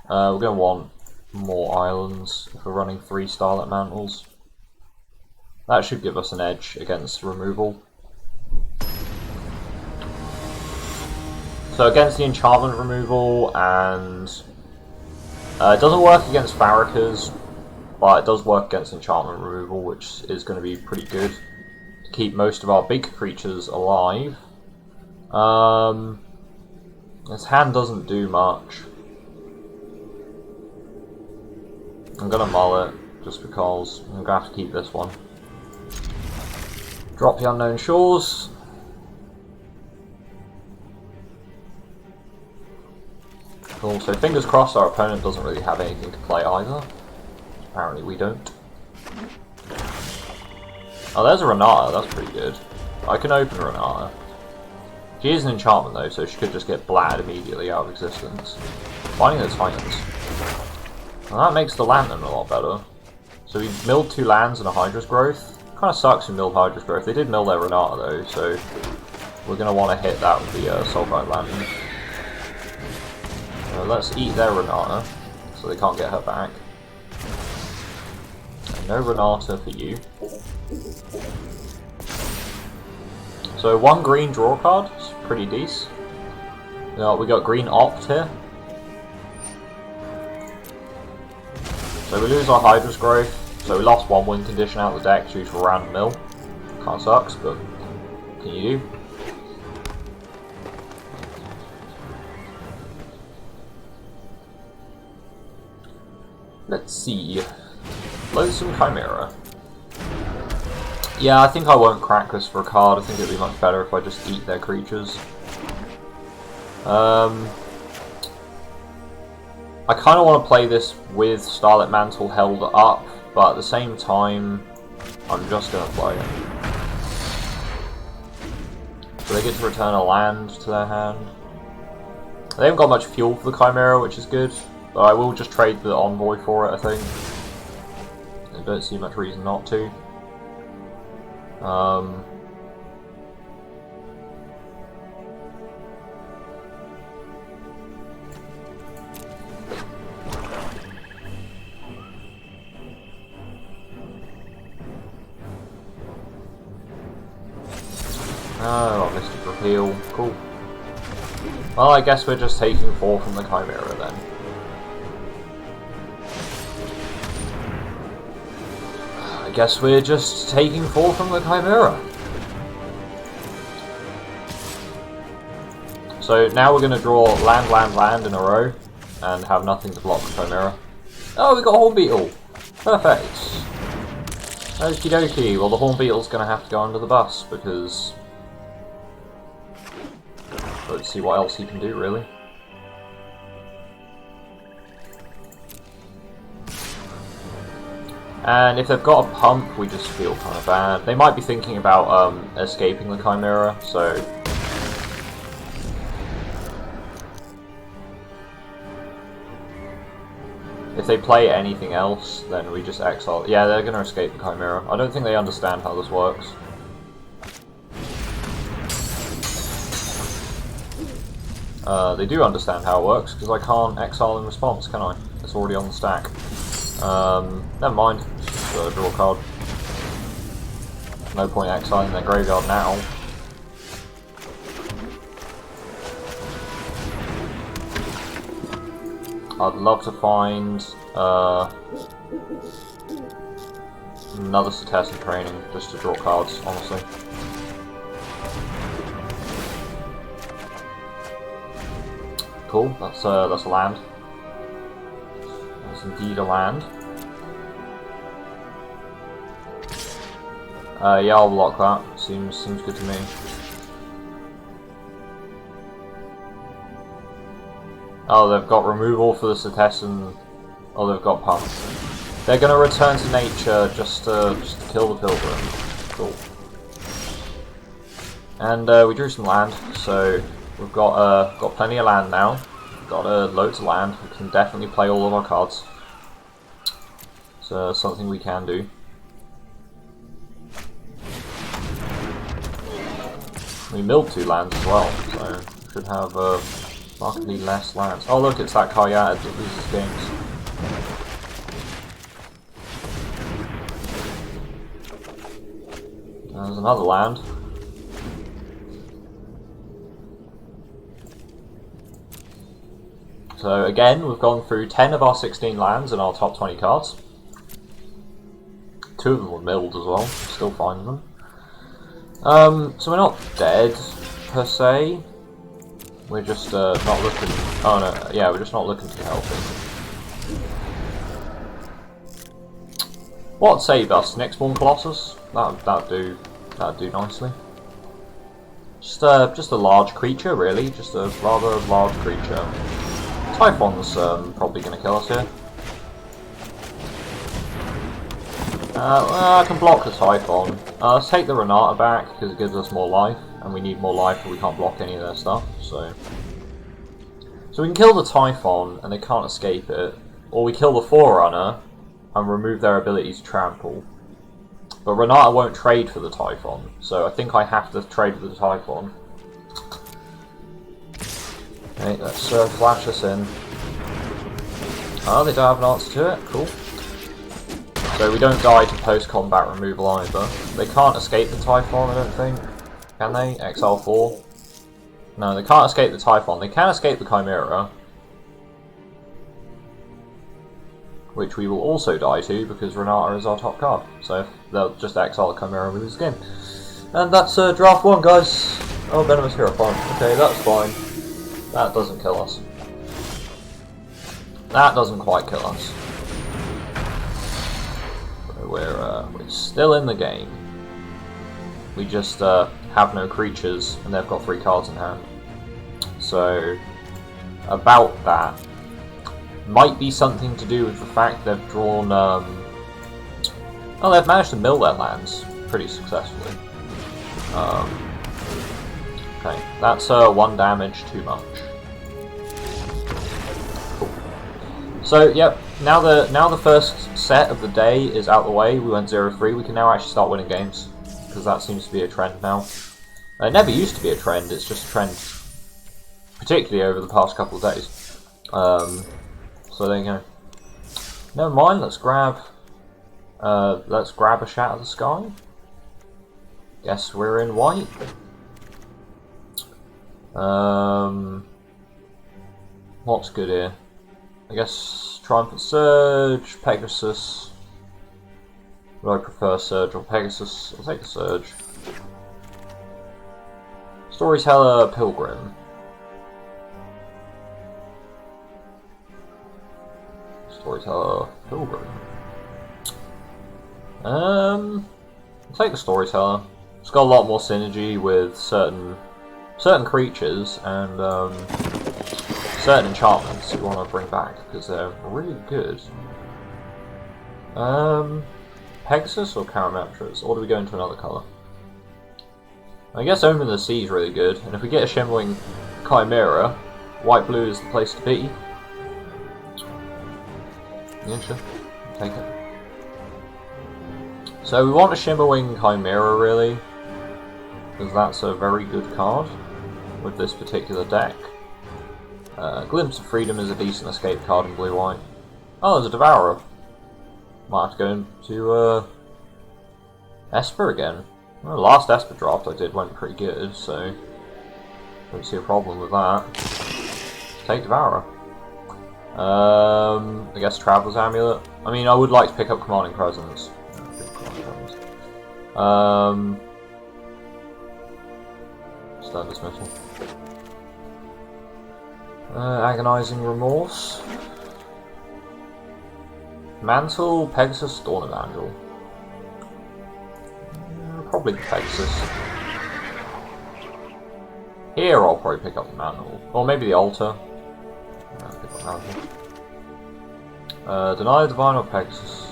S1: We're going to want more islands if we're running 3 Starlit Mantles. That should give us an edge against removal. So against the enchantment removal, and it doesn't work against Farrakers, but it does work against enchantment removal, which is going to be pretty good to keep most of our big creatures alive. This hand doesn't do much. I'm going to mull it, just because I'm going to have to keep this one. Drop the Unknown Shores. Cool, so fingers crossed our opponent doesn't really have anything to play either. Apparently we don't. Oh, there's a Renata, that's pretty good. I can open Renata. She is an enchantment though, so she could just get blatted immediately out of existence. Finding the Titans. And that makes the Lantern a lot better. So we milled 2 lands and a Hydra's Growth. Kind of sucks we milled Hydra's Growth. They did mill their Renata though, so we're going to want to hit that with the Soul Guide Lantern. Let's eat their Renata, so they can't get her back. No Renata for you. So 1 green draw card, it's pretty decent. We got green Opt here. So we lose our Hydra's Growth, so we lost 1 win condition out of the deck due to a random mill. Kinda sucks, but what can you do? Let's see. Loathsome Chimera. Yeah, I think I won't crack this for a card. I think it'd be much better if I just eat their creatures. I kind of want to play this with Starlit Mantle held up, but at the same time, I'm just going to play it. So they get to return a land to their hand. They haven't got much fuel for the Chimera, which is good. But I will just trade the Envoy for it, I think. I don't see much reason not to. Oh, Mystic Repeal. Cool. Well, I guess we're just taking 4 from the Chimera then. I guess we're just taking 4 from the Chimera. So now we're going to draw land, land, land in a row and have nothing to block the Chimera. Oh, we got Horn Beetle! Perfect! Okie dokie. Well, the Horn Beetle's going to have to go under the bus because... let's see what else he can do, really. And if they've got a pump, we just feel kind of bad. They might be thinking about escaping the Chimera, so... if they play anything else, then we just exile. Yeah, they're going to escape the Chimera. I don't think they understand how this works. They do understand how it works, because I can't exile in response, can I? It's already on the stack. Never mind. Just draw a card. No point exiling their graveyard now. I'd love to find another Cetessan training just to draw cards, honestly. Cool, that's a land. That's indeed a land. Yeah, I'll block that. Seems good to me. Oh, they've got removal for the Cetessan. Oh, they've got pump. They're going to return to nature just to kill the Pilgrim. Cool. And we drew some land, so we've got plenty of land now. We've got loads of land. We can definitely play all of our cards. So something we can do. We milled 2 lands as well, so we should have markedly less lands. Oh look, it's that Kayad that loses games. There's another land. So again, we've gone through 10 of our 16 lands in our top 20 cards. 2 of them were milled as well, still finding them. So we're not dead, per se. We're just not looking... oh no, yeah, we're just not looking too healthy. What save us? Nextborn Colossus? That'd do nicely. Just a large creature, really. Just a rather large creature. Typhon's probably going to kill us here. I can block the Typhon. Let's take the Renata back, because it gives us more life, and we need more life, but we can't block any of their stuff, so we can kill the Typhon, and they can't escape it, or we kill the Forerunner, and remove their ability to trample. But Renata won't trade for the Typhon, so I think I have to trade with the Typhon. Okay, let's flash us in. Oh, they don't have an answer to it, cool. So we don't die to post-combat removal either. They can't escape the Typhon, I don't think. Can they? Exile 4? No, they can't escape the Typhon. They can escape the Chimera. Which we will also die to, because Renata is our top card. So they'll just exile the Chimera with his game. And that's draft 1, guys. Oh, Venomous Hierophant. Okay, that's fine. That doesn't kill us. That doesn't quite kill us. We're still in the game. We just have no creatures, and they've got 3 cards in hand. So, about that. Might be something to do with the fact they've drawn... well, they've managed to mill their lands pretty successfully. Okay, that's 1 damage too much. Cool. So, yep, now the first set of the day is out of the way. We went 0-3. We can now actually start winning games, because that seems to be a trend now. It never used to be a trend. It's just a trend, particularly over the past couple of days. So there you go. Never mind. Let's grab a Shatter the Sky. Guess we're in white. What's good here? I guess Triumphant Surge, Pegasus. Would I prefer Surge or Pegasus? I'll take the Surge. Storyteller, Pilgrim. Storyteller, Pilgrim. I'll take the Storyteller. It's got a lot more synergy with certain creatures and certain enchantments you want to bring back because they're really good. Pegasus or Carametras, or do we go into another colour? I guess Omen of the Sea is really good, and if we get a Shimmering Chimera, white-blue is the place to be. Yeah, sure. Take it. So we want a Shimmering Chimera, really, because that's a very good card with this particular deck. Glimpse of Freedom is a decent escape card in blue-white. Oh, there's a Devourer. Might have to go into Esper again. Well, the last Esper draft I did went pretty good, so don't see a problem with that. Let's take Devourer. I guess Traveler's Amulet. I mean, I would like to pick up Commanding Presence. Stun Dismissal. Agonizing Remorse. Mantle, Pegasus, Dawn Evangel. Probably the Pegasus. Here I'll probably pick up the Mantle. Or maybe the Altar. Pick up Mantle. Deny the Divine or Pegasus.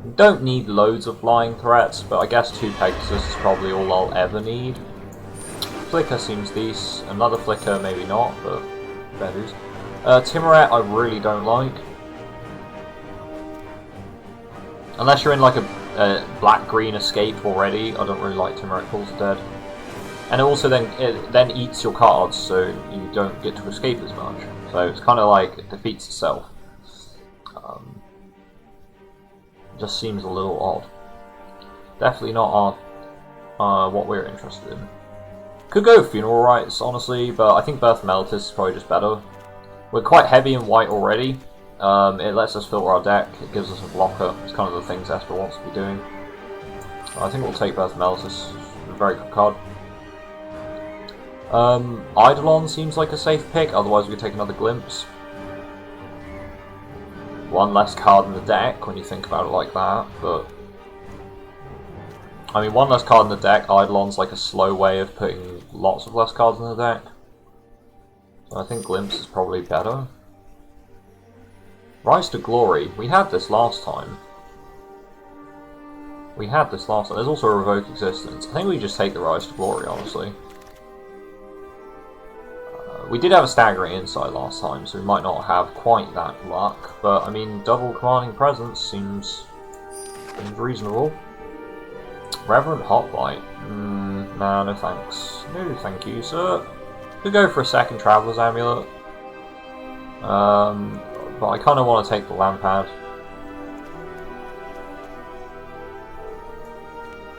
S1: We don't need loads of flying threats, but I guess 2 Pegasus is probably all I'll ever need. Flicker seems decent. Another Flicker, maybe not, but better. Timoret I really don't like. Unless you're in like a black-green escape already, I don't really like Timoret Calls the Dead. And it also then eats your cards, so you don't get to escape as much. So it's kind of like it defeats itself. Just seems a little odd. Definitely not what we're interested in. Could go Funeral Rites, honestly, but I think Birth Meltis is probably just better. We're quite heavy in white already. It lets us filter our deck, it gives us a blocker. It's kind of the things Esper wants to be doing. I think we'll take Birth Meltis. A very good card. Eidolon seems like a safe pick, otherwise we could take another Glimpse. One less card in the deck when you think about it like that, but I mean, one less card in the deck, Eidolon's like a slow way of putting lots of less cards in the deck. So I think Glimpse is probably better. Rise to Glory. We had this last time. There's also a Revoke Existence. I think we just take the Rise to Glory, honestly. We did have a Staggering Insight last time, so we might not have quite that luck. But, I mean, double Commanding Presence seems reasonable. Reverent Hotbite. Nah, no thanks. No thank you, sir. Could go for a second Traveler's Amulet. But I kind of want to take the Lampad.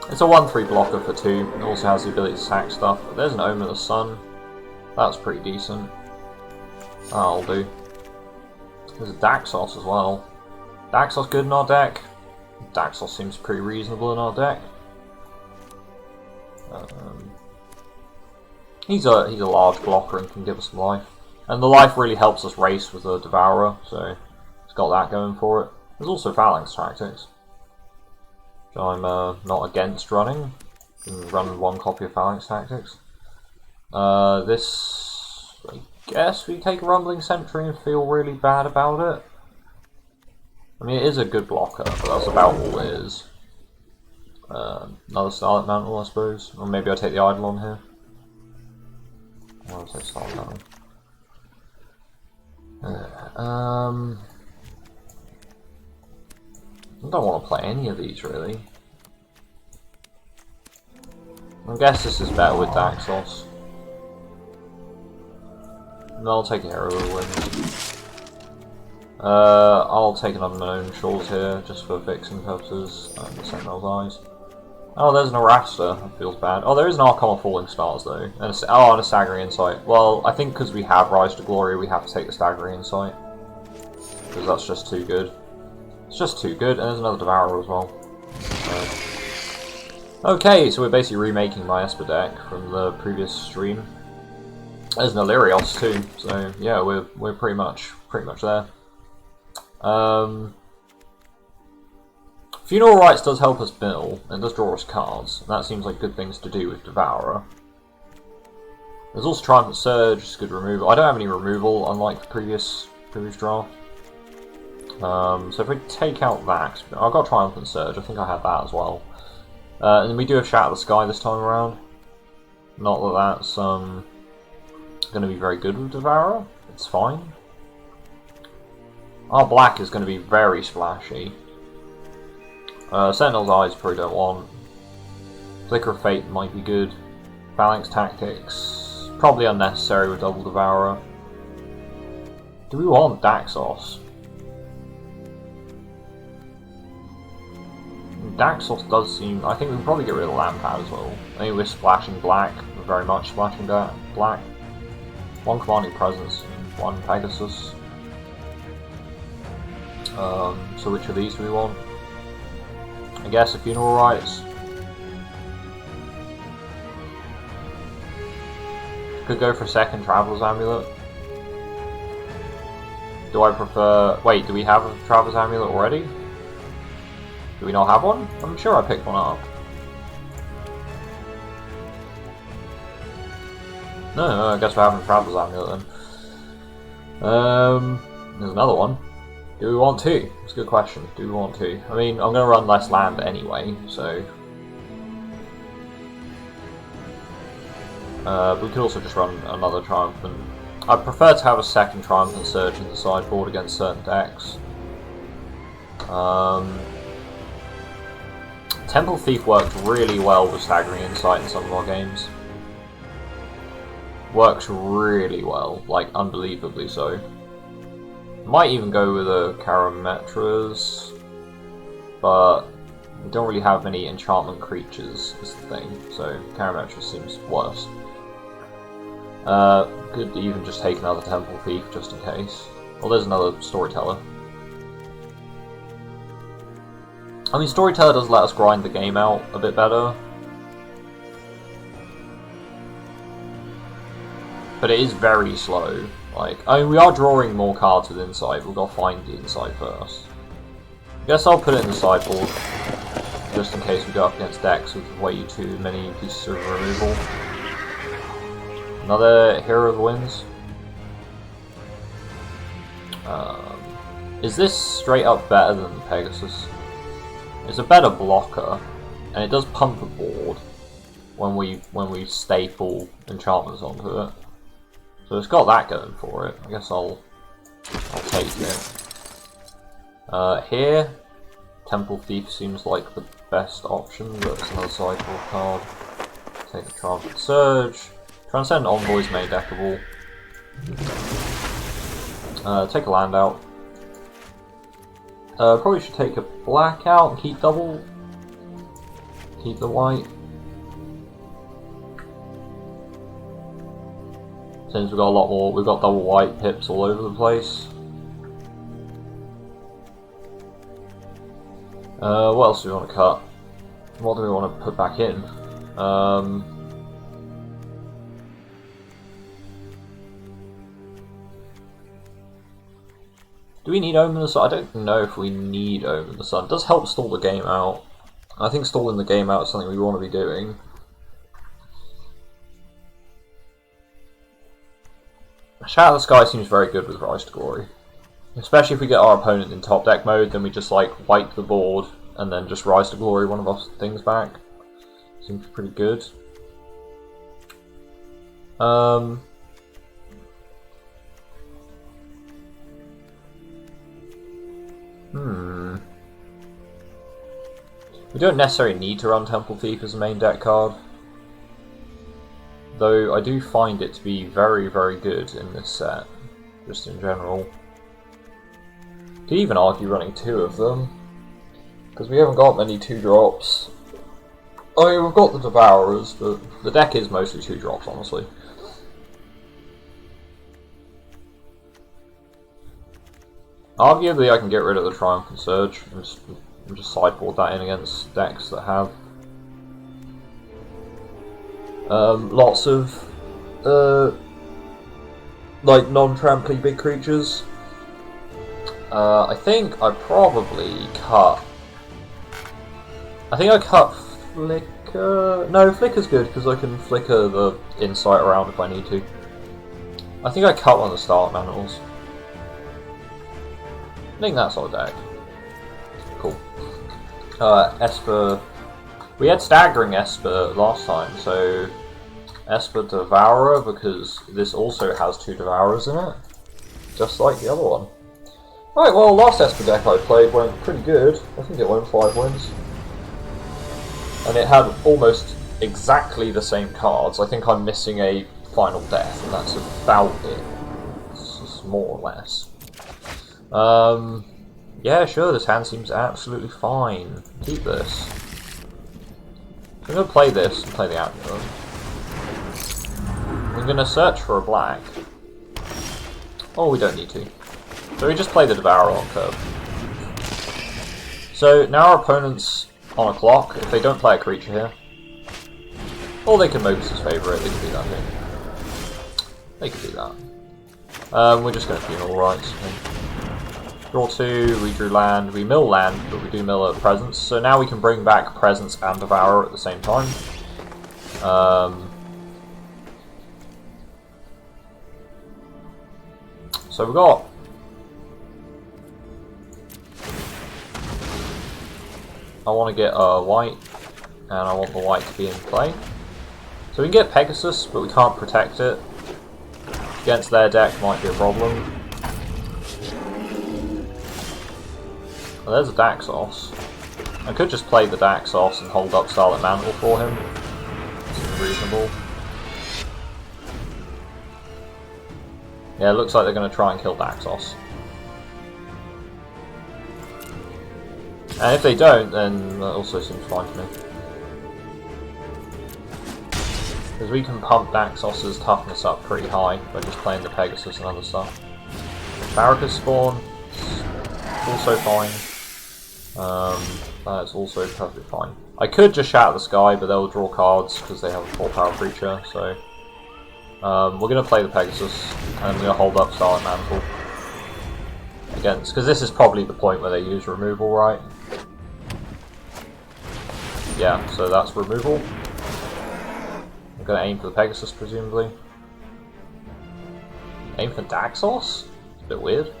S1: It's a 1/3 blocker for 2. It also has the ability to sack stuff. But there's an Omen of the Sun. That's pretty decent. That'll do. There's a Daxos as well. Daxos good in our deck. Daxos seems pretty reasonable in our deck. He's a large blocker and can give us some life. And the life really helps us race with the Devourer, so it's got that going for it. There's also Phalanx Tactics, which I'm not against running. You can run 1 copy of Phalanx Tactics. This, I guess we take Rumbling Sentry and feel really bad about it. I mean, it is a good blocker, but that's about all it is. Another Starlight Mantle, I suppose. Or maybe I'll take the Idol on here. I'll take Starlight Mantle. I don't want to play any of these, really. I guess this is better with Daxos. No, I'll take a Hero of the Winds. I'll take an Unknown Shores here, just for fixing purposes, and the Sentinel's Eyes. Oh, there's an Arasta. That feels bad. Oh, there is an Archon of Falling Stars, though. And and a Staggering Insight. Well, I think because we have Rise to Glory, we have to take the Staggering Insight. Because that's just too good. It's just too good, and there's another Devourer as well. Okay, so we're basically remaking my Esper deck from the previous stream. There's an Illyrios too, so yeah, we're pretty much there. Funeral Rites does help us mill, and does draw us cards, and that seems like good things to do with Devourer. There's also Triumphant Surge, it's good removal. I don't have any removal, unlike the previous draft. So if we take out that, I've got Triumphant Surge, I think I had that as well. And then we do have Shatter the Sky this time around. Not that that's going to be very good with Devourer, it's fine. Our black is going to be very splashy. Sentinel's Eyes probably don't want. Flicker of Fate might be good. Phalanx Tactics, probably unnecessary with Double Devourer. Do we want Daxos? Daxos does seem... I think we can probably get rid of Lampad as well. I think we're splashing black, we're very much splashing black. One Commanding Presence and one Pegasus. So which of these do we want? I guess a Funeral Rites. Could go for a second Traveler's Amulet. Do I prefer... Wait, do we have a Traveler's Amulet already? Do we not have one? I'm sure I picked one up. No, I guess we're having a Traveler's Amulet then. There's another one. Do we want to? It's a good question. Do we want to? I mean, I'm going to run less land anyway, so... we could also just run another Triumphant. I'd prefer to have a second Triumphant Surge in the sideboard against certain decks. Temple Thief works really well with Staggering Insight in some of our games. Works really well, like unbelievably so. Might even go with a Karametras, but we don't really have many enchantment creatures, is the thing, so Karametras seems worse. Could even just take another Temple Thief just in case. Well, there's another Storyteller. I mean, Storyteller does let us grind the game out a bit better. But it is very slow. Like, I mean, we are drawing more cards with Insight, we've got to find the Insight first. I guess I'll put it in the sideboard, just in case we go up against decks with way too many pieces of removal. Another Hero of the Winds. Is this straight up better than the Pegasus? It's a better blocker, and it does pump the board when we staple enchantments onto it. So it's got that going for it. I guess I'll take it. Here, Temple Thief seems like the best option, but it's another sideboard card. Take the Triumphant Surge. Transcendent Envoy's made deckable. Take a land out. Probably should take a black out and keep double. Keep the white. Since we've got a lot more, we've got double white pips all over the place. What else do we want to cut? What do we want to put back in? Do we need Omen of the Sun? I don't know if we need Omen of the Sun. It does help stall the game out. I think stalling the game out is something we want to be doing. Shatter the Sky seems very good with Rise to Glory. Especially if we get our opponent in top deck mode, then we just like wipe the board and then just Rise to Glory one of our things back. Seems pretty good. We don't necessarily need to run Temple Thief as a main deck card, though I do find it to be very, very good in this set, just in general. Could even argue running 2 of them, because we haven't got many 2-drops. I mean, we've got the Devourers, but the deck is mostly 2-drops, honestly. Arguably, I can get rid of the Triumphant Surge and just sideboard that in against decks that have lots of like non-tramply big creatures. I think I probably cut. I think I cut Flicker. No, Flicker's good because I can flicker the Insight around if I need to. I think I cut one of the Starlight Mantles. I think that's our deck. Cool. Esper. We had Staggering Esper last time, so Esper Devourer, because this also has 2 Devourers in it, just like the other one. Right, well, last Esper deck I played went pretty good. I think it went 5 wins. And it had almost exactly the same cards. I think I'm missing a Final Death, and that's about it. It's just more or less. Yeah, sure, this hand seems absolutely fine. Keep this. I'm going to play this and play the Amulet. I'm going to search for a black. Oh, we don't need to. So we just play the Devourer on curve. So now our opponent's on a clock. If they don't play a creature here, or they can Mogus' Favourite, they can do that here. They can do that. We're just going to Funeral Rites. Draw 2, we drew land, we mill land, but we do mill a Presence. So now we can bring back Presence and Devourer at the same time. So we've got... I want to get white, and I want the white to be in play. So we can get Pegasus, but we can't protect it. Against their deck might be a problem. Well, there's a Daxos. I could just play the Daxos and hold up Starlit Mantle for him. Seems reasonable. Yeah, it looks like they're going to try and kill Daxos. And if they don't, then that also seems fine to me. Because we can pump Daxos' toughness up pretty high by just playing the Pegasus and other stuff. Barracus spawn, also fine. That's also perfectly fine. I could just Shatter the Sky, but they'll draw cards because they have a 4-power creature, so... we're going to play the Pegasus, and we're going to hold up Starlight Mantle. Against, because this is probably the point where they use removal, right? Yeah, so that's removal. I'm going to aim for the Pegasus, presumably. Aim for Daxos? It's a bit weird.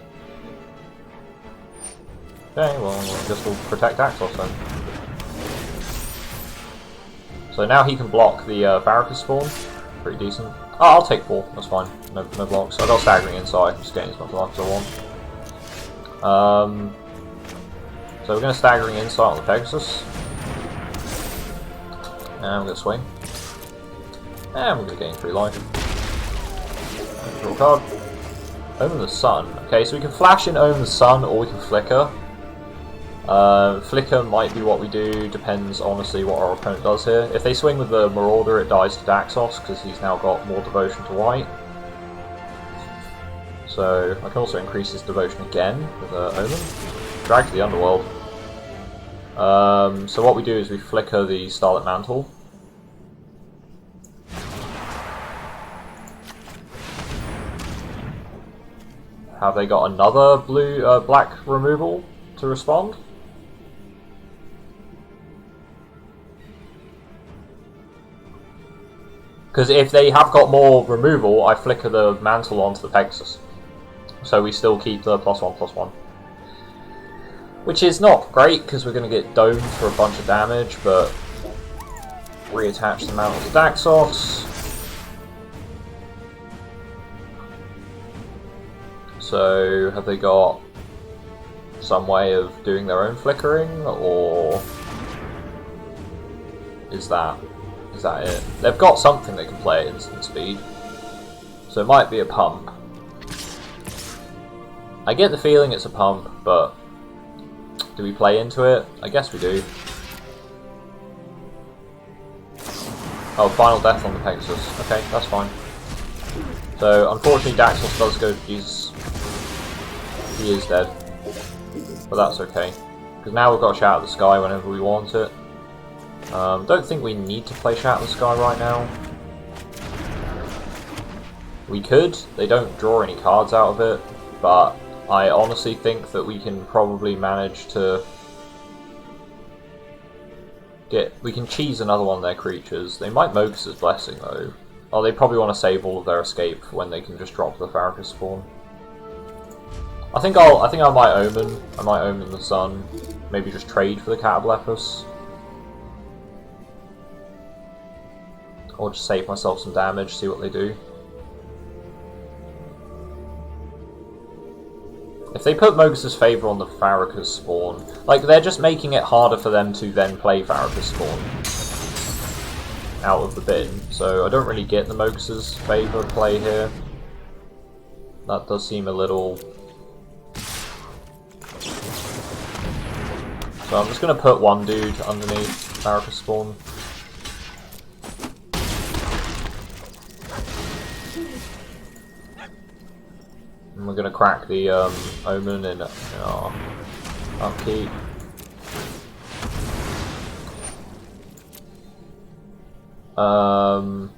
S1: Okay, well, I guess we'll protect Daxos then. So now he can block the Barracus spawn. Pretty decent. Oh, I'll take 4, that's fine. No blocks. I've got Staggering Inside, I'm just getting as much life as I want. So we're going to Staggering Insight on the Pegasus. And we're going to swing. And we're going to gain 3 life. Draw a card. Omen the Sun. Okay, so we can flash in Omen the Sun, or we can Flicker. Flicker might be what we do, depends honestly what our opponent does here. If they swing with the Marauder, it dies to Daxos, because he's now got more devotion to white. So I can also increase his devotion again with Omen. Drag to the Underworld. So what we do is we flicker the Starlit Mantle. Have they got another black removal to respond? Because if they have got more removal, I flicker the Mantle onto the Pegasus. So we still keep the +1/+1. Which is not great, because we're going to get domed for a bunch of damage, but reattach the mantle to Daxos. So, have they got some way of doing their own flickering, or is that it? They've got something that can play at instant speed, so it might be a pump. I get the feeling it's a pump, but do we play into it? I guess we do. Oh, final death on the Pegasus. Okay, that's fine. So, unfortunately, Daxos does go to Jesus. He is dead. But that's okay. Because now we've got Shout of the Sky whenever we want it. Don't think we need to play Shout of the Sky right now. We could. They don't draw any cards out of it. But I honestly think that we can probably manage to we can cheese another one of their creatures. They might Mogus's Blessing though. Oh, they probably want to save all of their escape when they can just drop the Farrakis spawn. I think I might Omen. I might Omen the Sun. Maybe just trade for the Catablephus. Or just save myself some damage, see what they do. If they put Mogus's Favor on the Farrakis spawn, like, they're just making it harder for them to then play Farrakis spawn out of the bin. So I don't really get the Mogus's Favor play here. That does seem a little... So I'm just going to put one dude underneath Farrakis spawn. And we're going to crack the Omen in our upkeep. I'll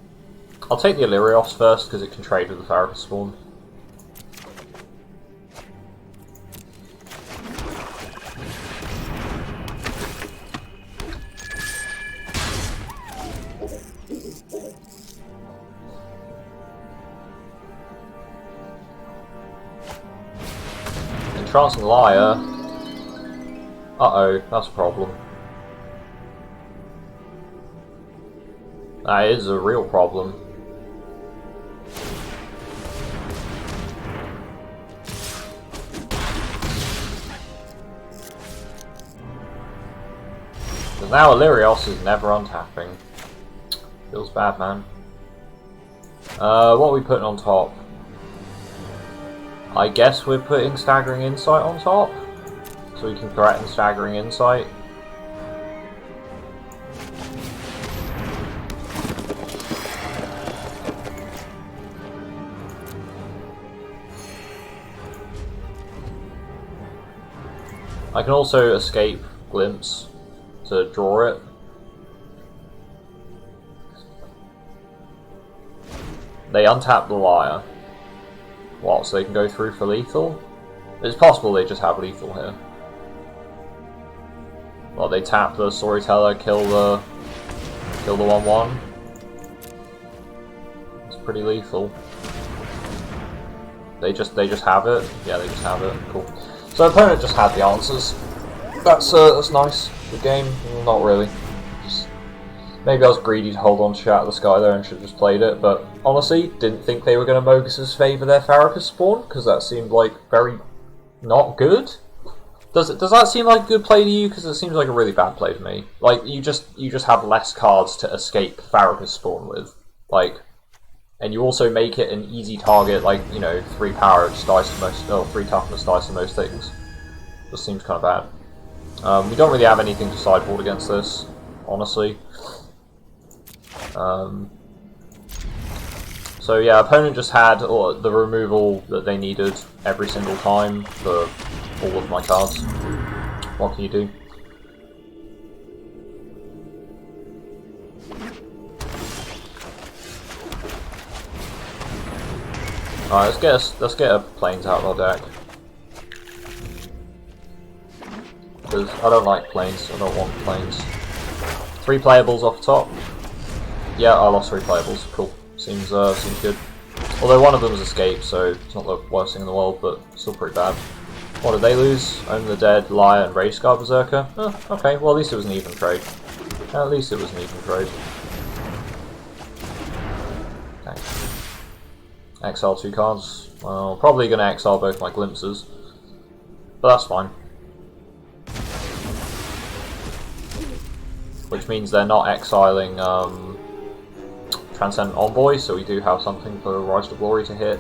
S1: take the Illyrios first because it can trade with the Farrakis spawn. Entrancing Liar. Uh-oh, that's a problem. That is a real problem. Because now Illyrios is never untapping. Feels bad, man. What are we putting on top? I guess we're putting Staggering Insight on top, so we can threaten Staggering Insight. I can also escape Glimpse to draw it. They untap the Liar. What, so they can go through for lethal? It's possible they just have lethal here. Well, they tap the Storyteller, kill the 1/1. It's pretty lethal. They just have it. Yeah, they just have it. Cool. So opponent just had the answers. That's nice. Good game. Not really. Maybe I was greedy to hold on to Shout of the Sky there and should have just played it, but honestly, didn't think they were going to Mogus's Favor their Farrakis spawn, because that seemed like very not good. Does that seem like a good play to you? Because it seems like a really bad play to me. Like, you just have less cards to escape Farrakis spawn with. Like, and you also make it an easy target, like, you know, 3 power just dies to most, or 3 toughness dies to most things. Just seems kind of bad. We don't really have anything to sideboard against this, honestly. So yeah, opponent just had the removal that they needed every single time for all of my cards. What can you do? Alright, let's get a Plains out of our deck. Because I don't like Plains, I don't want Plains. 3 playables off top. Yeah, I lost 3 playables. Cool. Seems good. Although one of them is escape, so it's not the worst thing in the world, but still pretty bad. What did they lose? Own the Dead, Liar, and Rage Scar Berserker? Oh, okay, well at least it was an even trade. At least it was an even trade. Okay. Exile 2 cards. Well, probably going to exile both my Glimpses. But that's fine. Which means they're not exiling Transcendent Envoy, so we do have something for Rise to Glory to hit.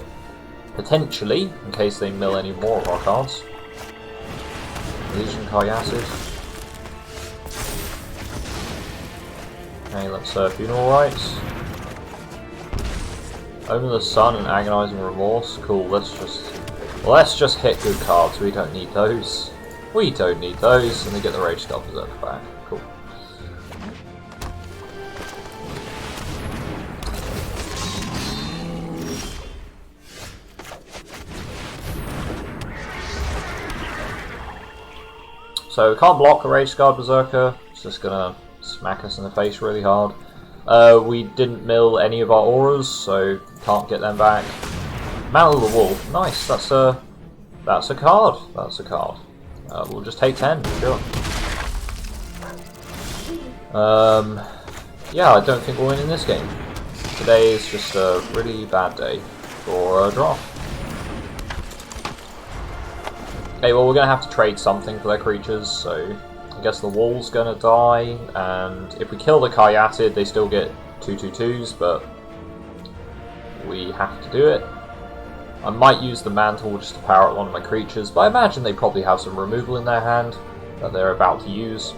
S1: Potentially, in case they mill any more of our cards. Legion Karyatid. Okay, let's Funeral Rites. Omen of the Sun and Agonizing Remorse. Cool, let's just hit good cards. We don't need those. We don't need those, and they get the Rage Scar Berserker back. Cool. So we can't block a Rage Scar Berserker. It's just gonna smack us in the face really hard. We didn't mill any of our auras, so can't get them back. Mantle of the Wolf, nice. That's a card. That's a card. We'll just take 10, sure. Yeah, I don't think we'll win in this game. Today is just a really bad day for a draw. Okay, well we're gonna have to trade something for their creatures, so I guess the wall's gonna die, and if we kill the Karyatid, they still get 2/2/2s, but we have to do it. I might use the mantle just to power up one of my creatures, but I imagine they probably have some removal in their hand that they're about to use.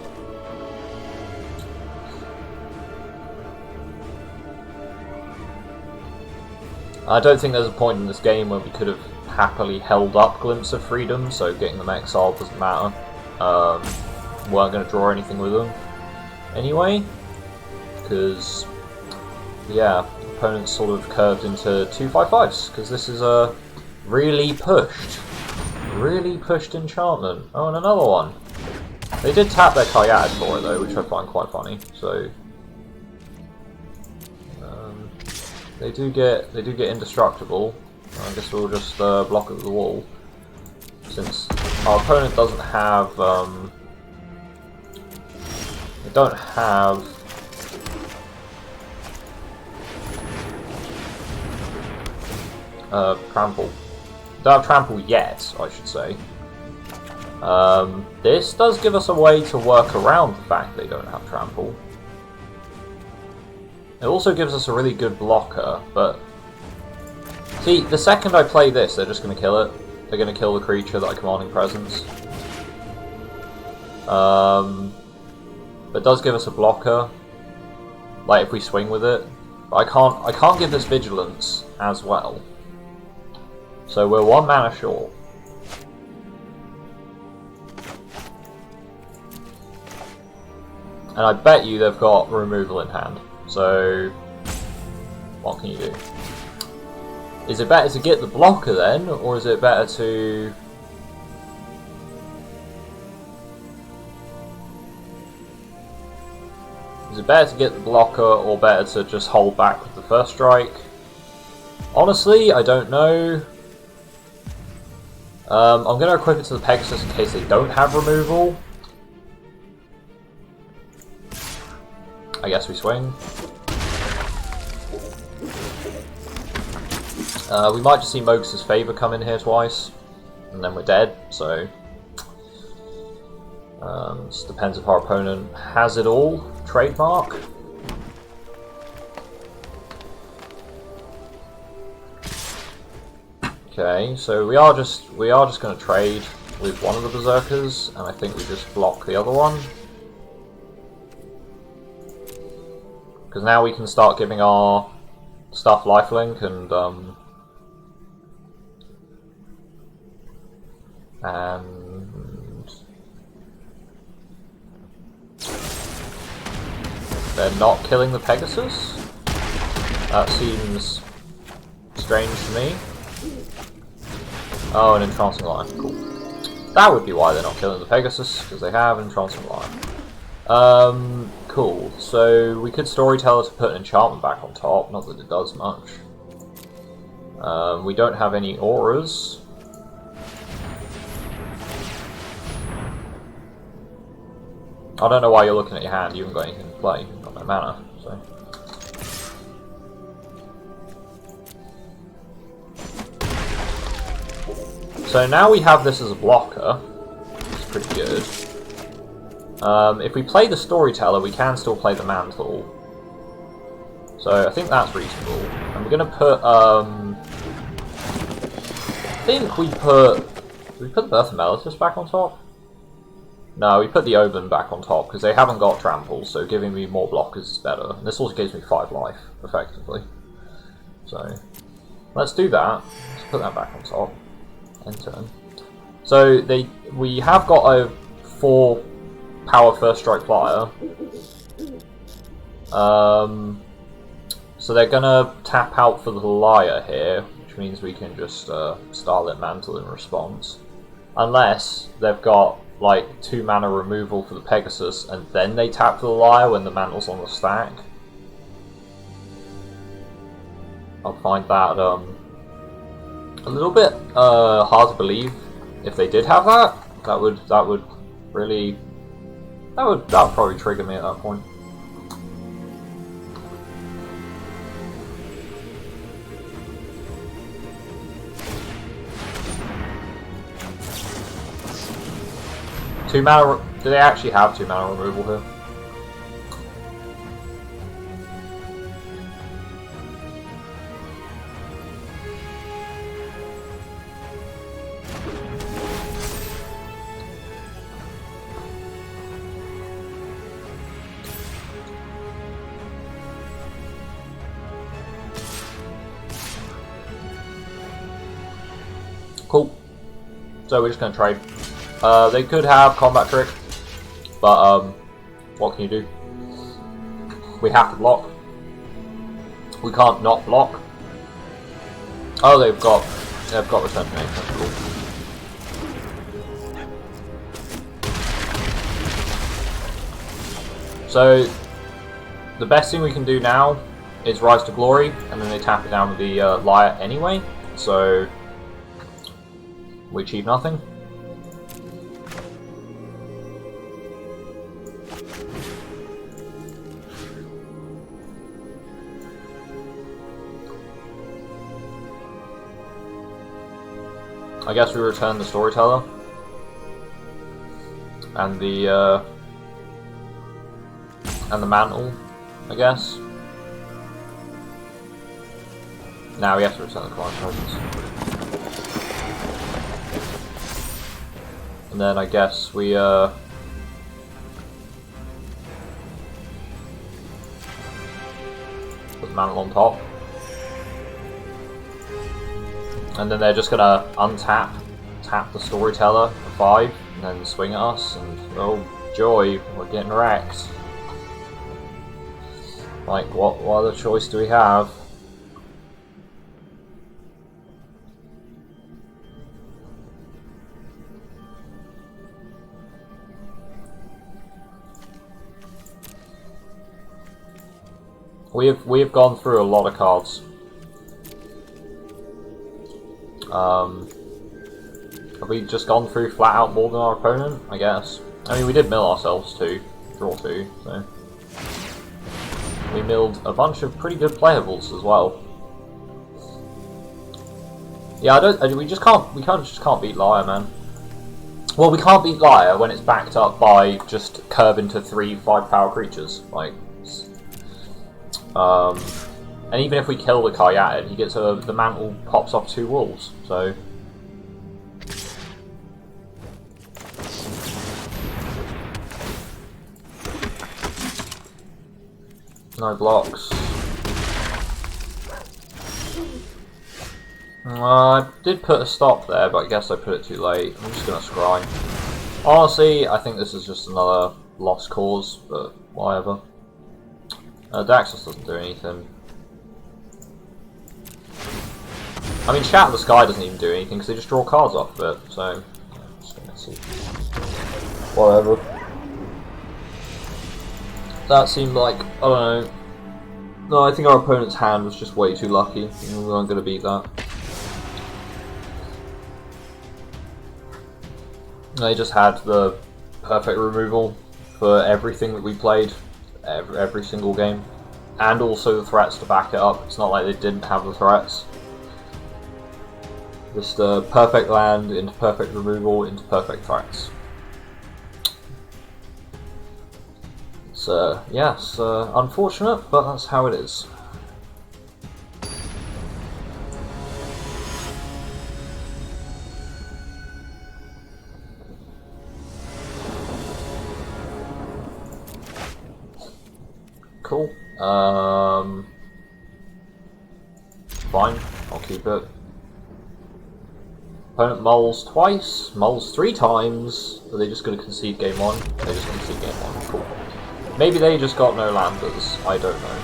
S1: I don't think there's a point in this game where we could have happily held up Glimpse of Freedom, so getting them exiled doesn't matter. Weren't going to draw anything with them anyway, because yeah, opponents sort of curved into 2/5/5s, because this is a really pushed enchantment. Oh, and another one. They did tap their Karyatid for it though, which I find quite funny. So they do get indestructible. I guess we'll just block it with the wall, since our opponent doesn't have they don't have trample. They don't have trample yet, I should say. This does give us a way to work around the fact they don't have trample. It also gives us a really good blocker, but see, the second I play this, they're just going to kill it. They're going to kill the creature that I command in presence. It does give us a blocker, like if we swing with it. But I can't give this vigilance as well. So we're 1 mana short. And I bet you they've got removal in hand. So what can you do? Is it better to get the blocker then, or is it better to... Is it better to get the blocker, or better to just hold back with the first strike? Honestly, I don't know. I'm going to equip it to the Pegasus in case they don't have removal. I guess we swing. We might just see Mogus's Favor come in here twice, and then we're dead, so... just depends if our opponent has it all. Trademark. Okay, so we are just going to trade with one of the Berserkers, and I think we just block the other one. Because now we can start giving our stuff lifelink and they're not killing the Pegasus? That seems strange to me. Oh, an Entrancing Lion. Cool. That would be why they're not killing the Pegasus, because they have Entrancing Lion. Cool. So we could Storyteller to put an enchantment back on top, not that it does much. We don't have any auras. I don't know why you're looking at your hand, you haven't got anything to play, you've got no mana, so... So now we have this as a blocker, which is pretty good. If we play the Storyteller, we can still play the Mantle. So I think that's reasonable. And we're gonna put, I think we put... Did we put the Birth of Meletis back on top? No, we put the Omen back on top, because they haven't got Trample, so giving me more blockers is better. And this also gives me 5 life, effectively. So, let's do that. Let's put that back on top. End turn. So, we have got a 4 power first strike flyer. So they're gonna tap out for the Liar here, which means we can just Starlit Mantle in response. Unless they've got like 2 mana removal for the Pegasus and then they tap for the Liar when the Mantle's on the stack. I'll find that a little bit hard to believe if they did have that. That would really that would probably trigger me at that point. Do they actually have 2 mana removal here? Cool. So we're just gonna trade. They could have Combat Trick, but what can you do? We have to block. We can't not block. Oh, they've got Return to Nature. That's cool. So the best thing we can do now is Rise to Glory, and then they tap it down with the Liar anyway. So we achieve nothing. I guess we return the Storyteller and the Mantle, I guess. Now we have to return the Command Tokens. And then I guess we put the Mantle on top. And then they're just gonna tap the Storyteller for 5, and then swing at us, and oh joy, we're getting wrecked. Like, what other choice do we have? We have gone through a lot of cards. Have we just gone through flat out more than our opponent? I guess. I mean, we did mill ourselves too, draw 2, so we milled a bunch of pretty good playables as well. Yeah, we just can't beat Liar, man. Well, we can't beat Liar when it's backed up by just curve into 3 5-power creatures, like. And even if we kill the Kayatid, he gets the Mantle pops off 2 wolves, so. No blocks. I did put a stop there, but I guess I put it too late. I'm just gonna scry. Honestly, I think this is just another lost cause, but whatever. Daxos doesn't do anything. I mean, Shatter the Sky doesn't even do anything because they just draw cards off of it, so I'm just gonna see. Whatever. That seemed like, I don't know. No, I think our opponent's hand was just way too lucky, and we weren't gonna beat that. They just had the perfect removal for everything that we played, every single game, and also the threats to back it up. It's not like they didn't have the threats. Just perfect land into perfect removal into perfect threats. So yeah, it's unfortunate, but that's how it is. Cool. Fine, I'll keep it. Opponent mulls twice, mulls 3 times. Are they just going to concede game 1? They just concede game 1. Cool. Maybe they just got no landers. I don't know.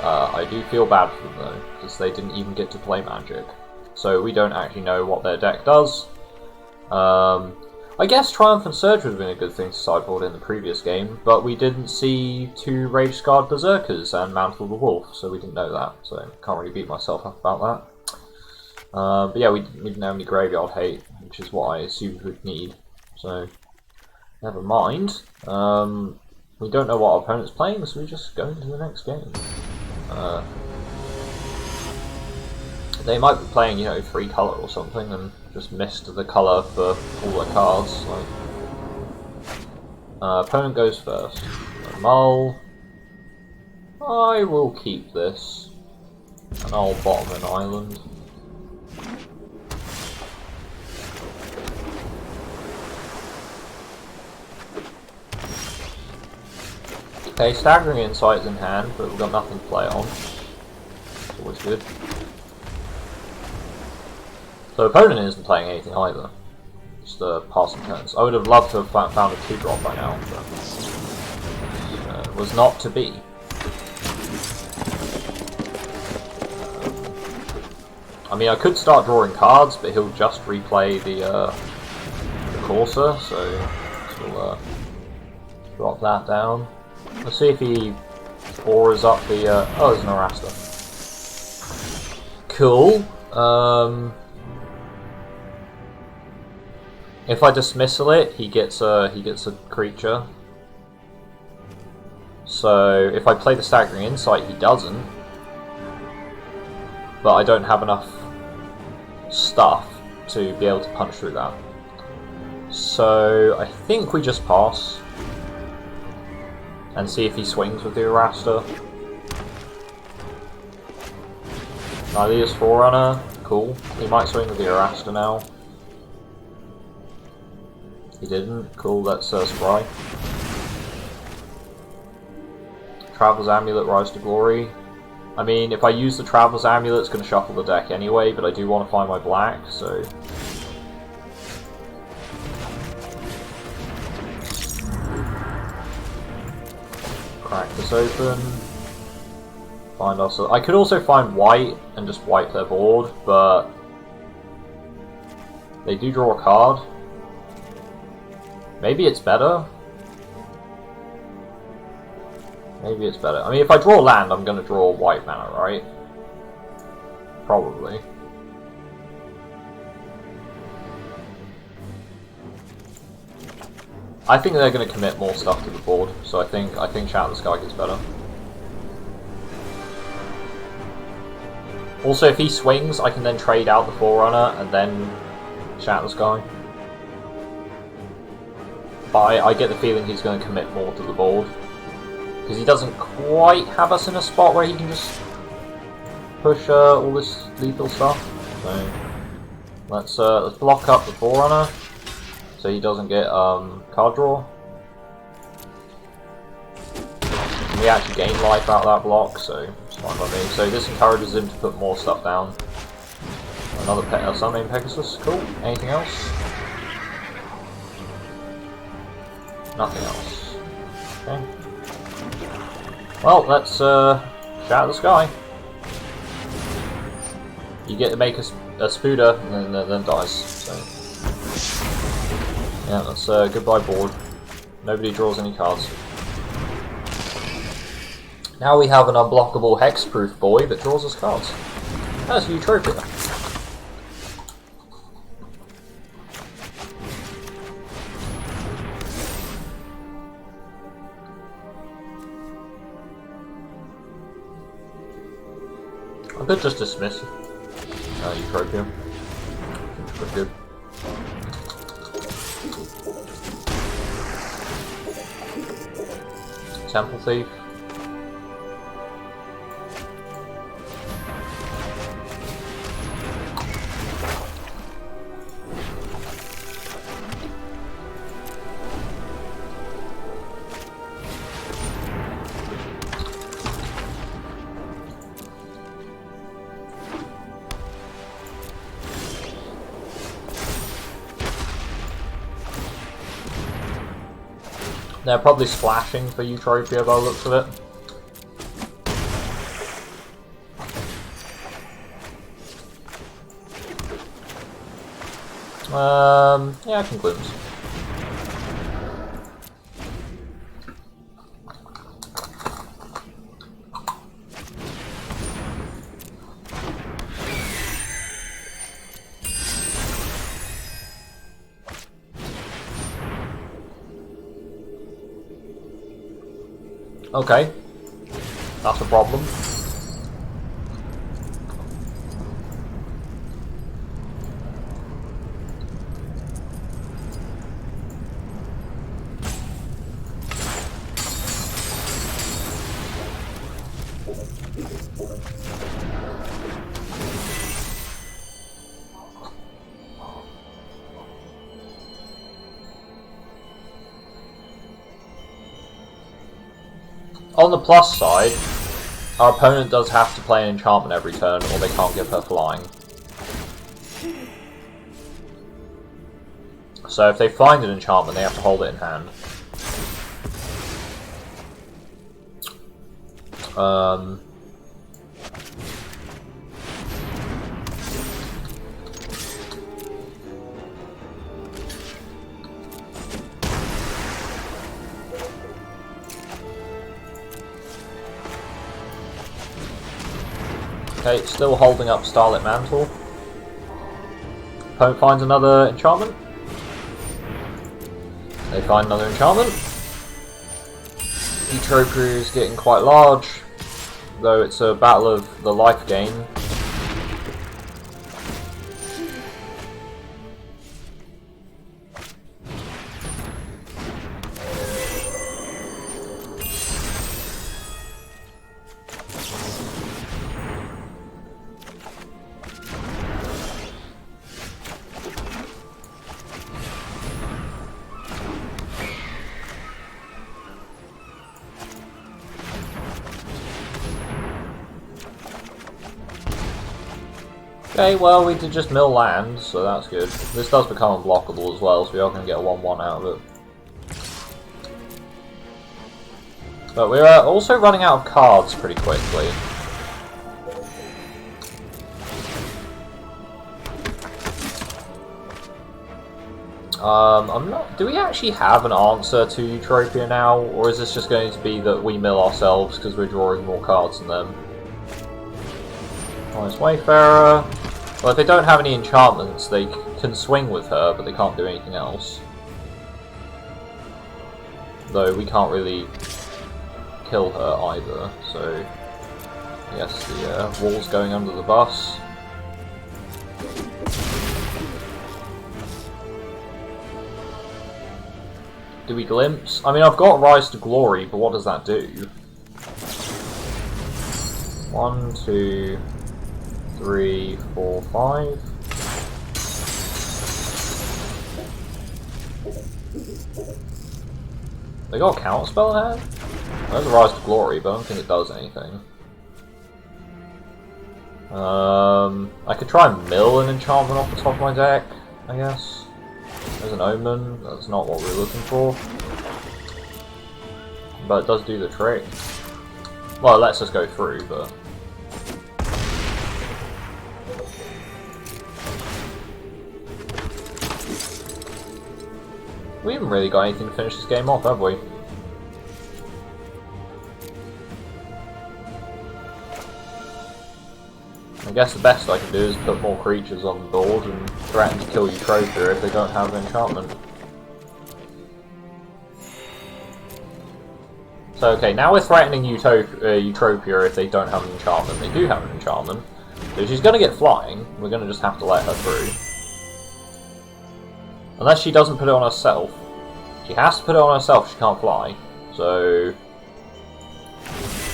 S1: I do feel bad for them though, because they didn't even get to play Magic. So we don't actually know what their deck does. I guess Triumphant Surge would have been a good thing to sideboard in the previous game, but we didn't see 2 Rage Scarred Berserkers and Mantle of the Wolf, so we didn't know that. So can't really beat myself up about that. But yeah, we didn't have any Graveyard Hate, which is what I assumed we'd need. So never mind. We don't know what our opponent's playing, so we just go into the next game. They might be playing, you know, 3 colour or something, and just missed the colour for all their cards. Like, opponent goes first. Mull. I will keep this, and I'll bottom an island. Okay, Staggering Insight's in hand, but we've got nothing to play on. It's always good. So opponent isn't playing anything either. Just passing turns. I would have loved to have found a 2-drop by now, but it was not to be. I mean, I could start drawing cards, but he'll just replay the Corsair, so we'll drop that down. Let's see if he auras up the. Oh, there's an Arasta. Cool. If I dismissal it, he gets a creature. So if I play the Staggering Insight, he doesn't. But I don't have enough stuff to be able to punch through that. So I think we just pass and see if he swings with the Arasta. Nylea's Forerunner, cool. He might swing with the Arasta now. He didn't. Cool, that's Spry. Traveler's Amulet, Rise to Glory. I mean, if I use the Traveler's Amulet, it's going to shuffle the deck anyway, but I do want to find my black, so... Crack this open. Find ourselves... I could also find white and just wipe their board, but... They do draw a card. Maybe it's better. Maybe it's better. I mean, if I draw land, I'm going to draw white mana, right? Probably. I think they're going to commit more stuff to the board, so I think Shatter the Sky gets better. Also, if he swings, I can then trade out the Forerunner and then Shatter the Sky. But I get the feeling he's going to commit more to the board. Because he doesn't quite have us in a spot where he can just push all this lethal stuff. So let's block up the Forerunner so he doesn't get card draw. And we actually gain life out of that block, so it's fine by me. So this encourages him to put more stuff down. Another Sunbeam Pegasus, cool. Anything else? Nothing else. Okay. Well, let's Shatter the Sky. You get to make a Spuda and then dies. So yeah, that's goodbye board. Nobody draws any cards. Now we have an unblockable hexproof boy that draws us cards. That's Eutropia. I could just dismiss Utopia. Seems pretty good. Temple Thief. They're probably splashing for Utopia by the looks of it. Yeah, I can glimpse. Okay, that's a problem. On the plus side, our opponent does have to play an enchantment every turn or they can't give her flying. So if they find an enchantment, they have to hold it in hand. Okay, still holding up Starlit Mantle. Opponent finds another enchantment. They find another enchantment. Utopia is getting quite large, though it's a battle of the life gain. Okay, well, we did just mill land, so that's good. This does become unblockable as well, so we are going to get a 1-1 out of it. But we're also running out of cards pretty quickly. I'm not. Do we actually have an answer to Utopia now, or is this just going to be that we mill ourselves because we're drawing more cards than them? Honest Wayfarer. Well, if they don't have any enchantments, they can swing with her, but they can't do anything else. Though we can't really kill her either, so yes, the wall's going under the bus. Do we glimpse? I mean, I've got Rise to Glory, but what does that do? 1, 2, 3, 4, 5. They got a counter spell in hand? There's a Rise to Glory, but I don't think it does anything. I could try and mill an enchantment off the top of my deck, I guess. There's an Omen, that's not what we're looking for. But it does do the trick. Well, it lets us go through, but... we haven't really got anything to finish this game off, have we? I guess the best I can do is put more creatures on the board and threaten to kill Utopia if they don't have an enchantment. So okay, now we're threatening Utopia if they don't have an enchantment. They do have an enchantment. So she's going to get flying. We're going to just have to let her through. Unless she doesn't put it on herself. She has to put it on herself, she can't fly. So...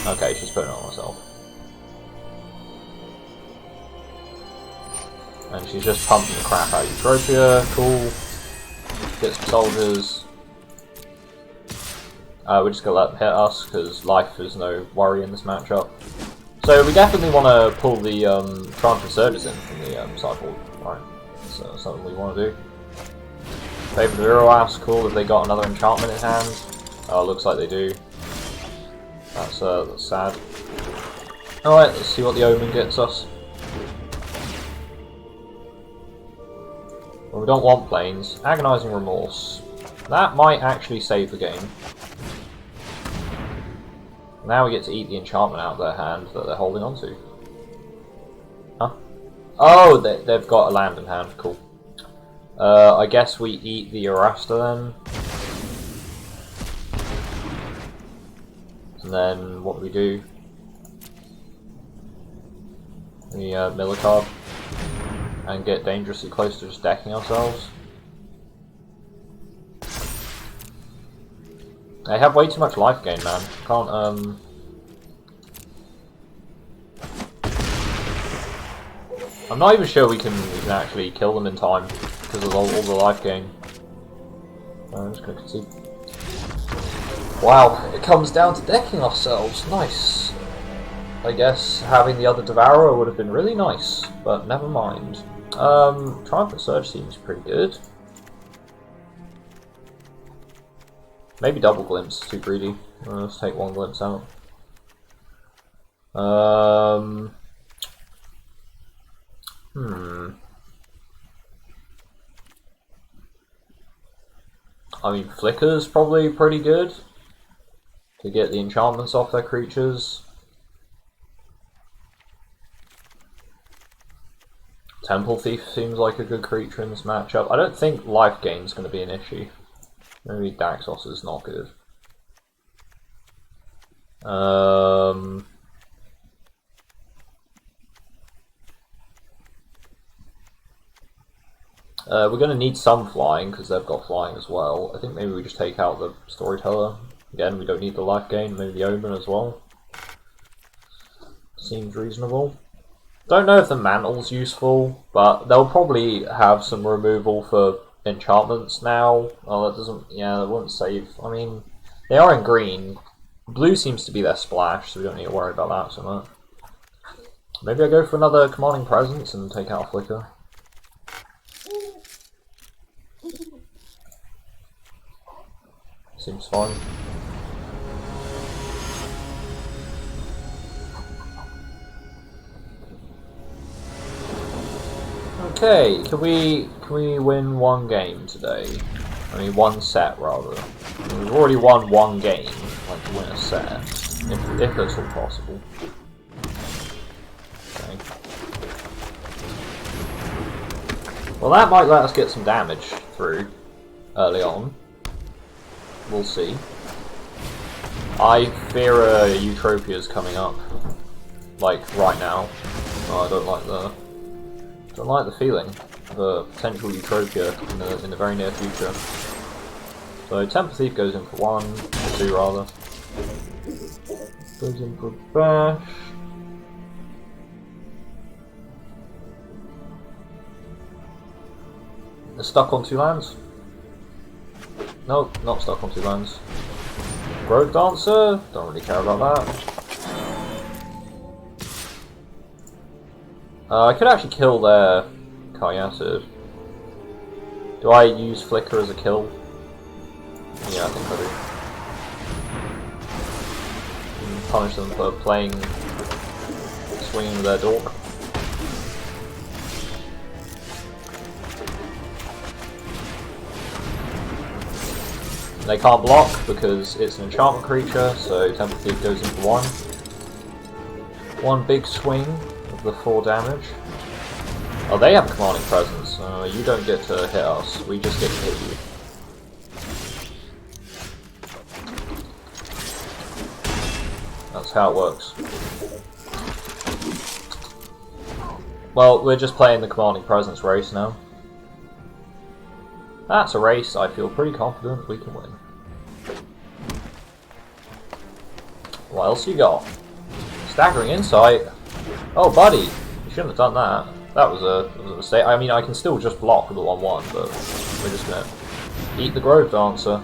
S1: okay, she's putting it on herself. And she's just pumping the crap out of Utopia. Cool. Get some soldiers. We're just going to let them hit us, because life is no worry in this matchup. So we definitely want to pull the Triumphant Surges in from the sideboard. Right, so that's something we want to do. Favourite Hero asks, cool, if they got another enchantment in hand. Oh, looks like they do. That's sad. Alright, let's see what the Omen gets us. Well, we don't want planes. Agonizing Remorse. That might actually save the game. Now we get to eat the enchantment out of their hand that they're holding on to. Huh? Oh, they've got a land in hand. Cool. I guess we eat the Arasta then. And then what do we do? We mill a card and get dangerously close to just decking ourselves. They have way too much life gain, man. Can't, I'm not even sure we can actually kill them in time because of all the life gain. I'm just gonna concede. Wow, it comes down to decking ourselves. Nice. I guess having the other Devourer would have been really nice, but never mind. Triumphant Surge seems pretty good. Maybe double glimpse, too greedy. Let's take one glimpse out. I mean, Flicker's probably pretty good to get the enchantments off their creatures. Temple Thief seems like a good creature in this matchup. I don't think life gain is going to be an issue. Maybe Daxos is not good. We're going to need some flying because they've got flying as well. I think maybe we just take out the Storyteller. Again, we don't need the life gain. Maybe the Omen as well. Seems reasonable. Don't know if the Mantle's useful, but they'll probably have some removal for enchantments now. Oh, that doesn't... yeah, that wouldn't save... I mean, they are in green. Blue seems to be their splash, so we don't need to worry about that so much. Maybe I go for another Commanding Presence and take out Flicker. Seems fine. Okay, can we win one game today? I mean, one set rather. We've already won one game. I'd like to win a set, if that's all possible. Okay. Well, that might let us get some damage through early on. We'll see. I fear Utopia's coming up, like right now. Oh, I don't like the feeling of a potential Utopia in the very near future. So Temple Thief goes in for 1, or 2 rather. Goes in for bash. They're stuck on 2 lands. Nope, not stuck on 2 lands. Rogue Dancer, don't really care about that. I could actually kill their Kayasud. Do I use Flicker as a kill? Yeah, I think I do. Punish them for playing, swinging with their Dork. They can't block because it's an enchantment creature, so Temple Thief goes in for 1. One big swing of the 4 damage. Oh, they have a Commanding Presence. You don't get to hit us, we just get to hit you. That's how it works. Well, we're just playing the Commanding Presence race now. That's a race I feel pretty confident we can win. What else you got? Staggering Insight. Oh, buddy, you shouldn't have done that. That was a mistake. I mean, I can still just block with the 1/1, but we're just gonna eat the Grove Dancer.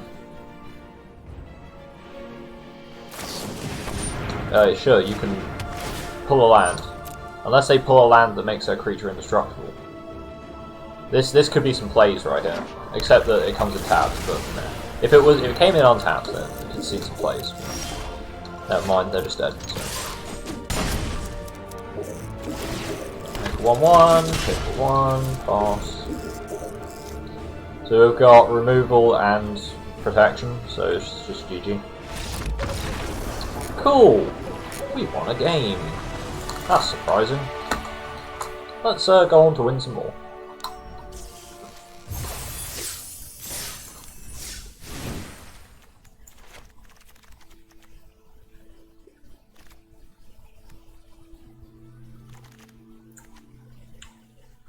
S1: Sure, you can pull a land. Unless they pull a land that makes their creature indestructible. This could be some plays right here. Except that it comes in tapped, but nah. If it came in untapped, then you could see some plays. Never mind, they're just dead. So. 1/1, pick 1, pass. So we've got removal and protection, so it's just GG. Cool! We won a game. That's surprising. Let's go on to win some more.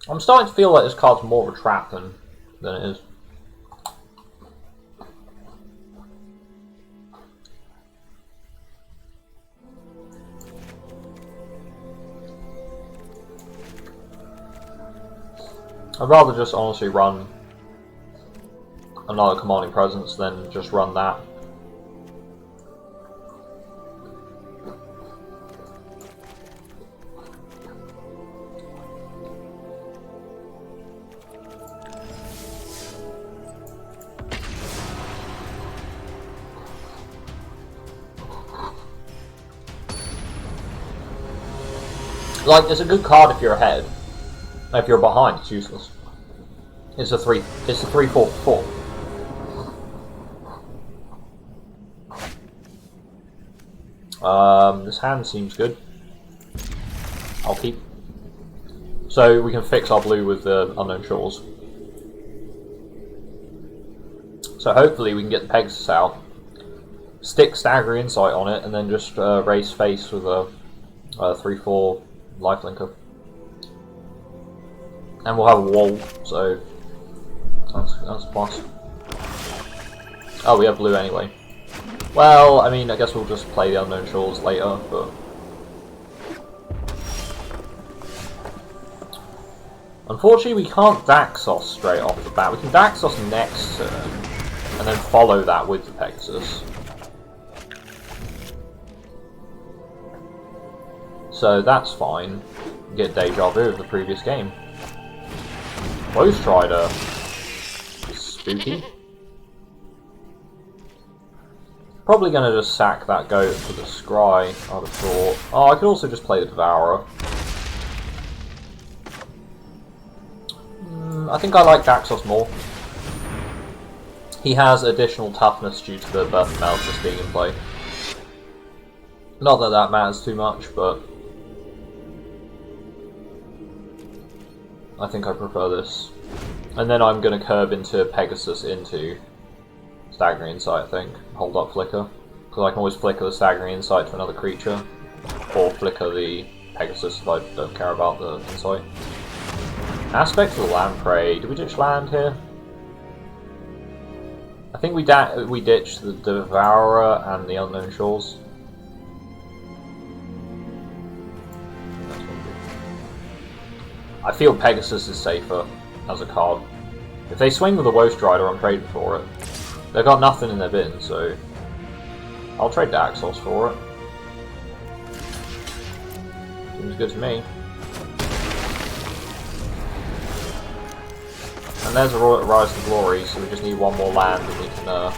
S1: I'm starting to feel like this card's more of a trap than it is. I'd rather just honestly run another Commanding Presence than just run that. Like, it's a good card if you're ahead. If you're behind, it's useless. It's a 3/4/4. This hand seems good. I'll keep. So we can fix our blue with the Unknown Shores. So hopefully we can get the Pegasus out, stick Stagger Insight on it, and then just race face with a 3/4 lifelinker. And we'll have a wall, so that's a plus. Oh, we have blue anyway. Well, I mean, I guess we'll just play the Unknown Shores later, but... Unfortunately, we can't Daxos straight off the bat. We can Daxos next turn, and then follow that with the Pegasus. So that's fine. Get deja vu of the previous game. Ghost Strider. Spooky. Probably going to just sack that goat for the Scry, I'd have thought. Oh, I could also just play the Devourer. I think I like Daxos more. He has additional toughness due to the Birth Analysis being in play. Not that that matters too much, but... I think I prefer this. And then I'm going to curb into Pegasus into Staggering Insight, I think. Hold up Flicker. Because I can always flicker the Staggering Insight to another creature. Or flicker the Pegasus if I don't care about the Insight. Aspect of the Lamprey. Did we ditch land here? I think we ditched the Devourer and the Unknown Shores. I feel Pegasus is safer as a card. If they swing with a Woe Strider, I'm trading for it. They've got nothing in their bin, so I'll trade Daxos for it. Seems good to me. And there's a Rise to Glory, so we just need one more land and we can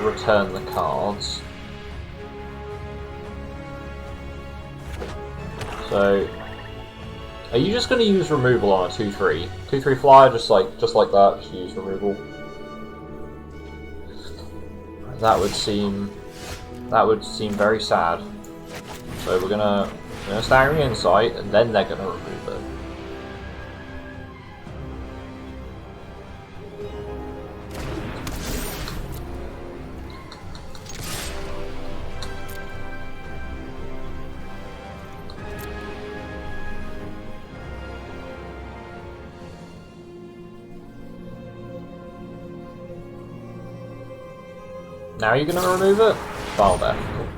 S1: return the cards. So, are you just going to use removal on a 2/3? 2/3 flyer, just like that, just use removal. That would seem very sad. So we're gonna Staggering Insight, and then they're gonna remove it. Now you're gonna remove it? Final death. Cool.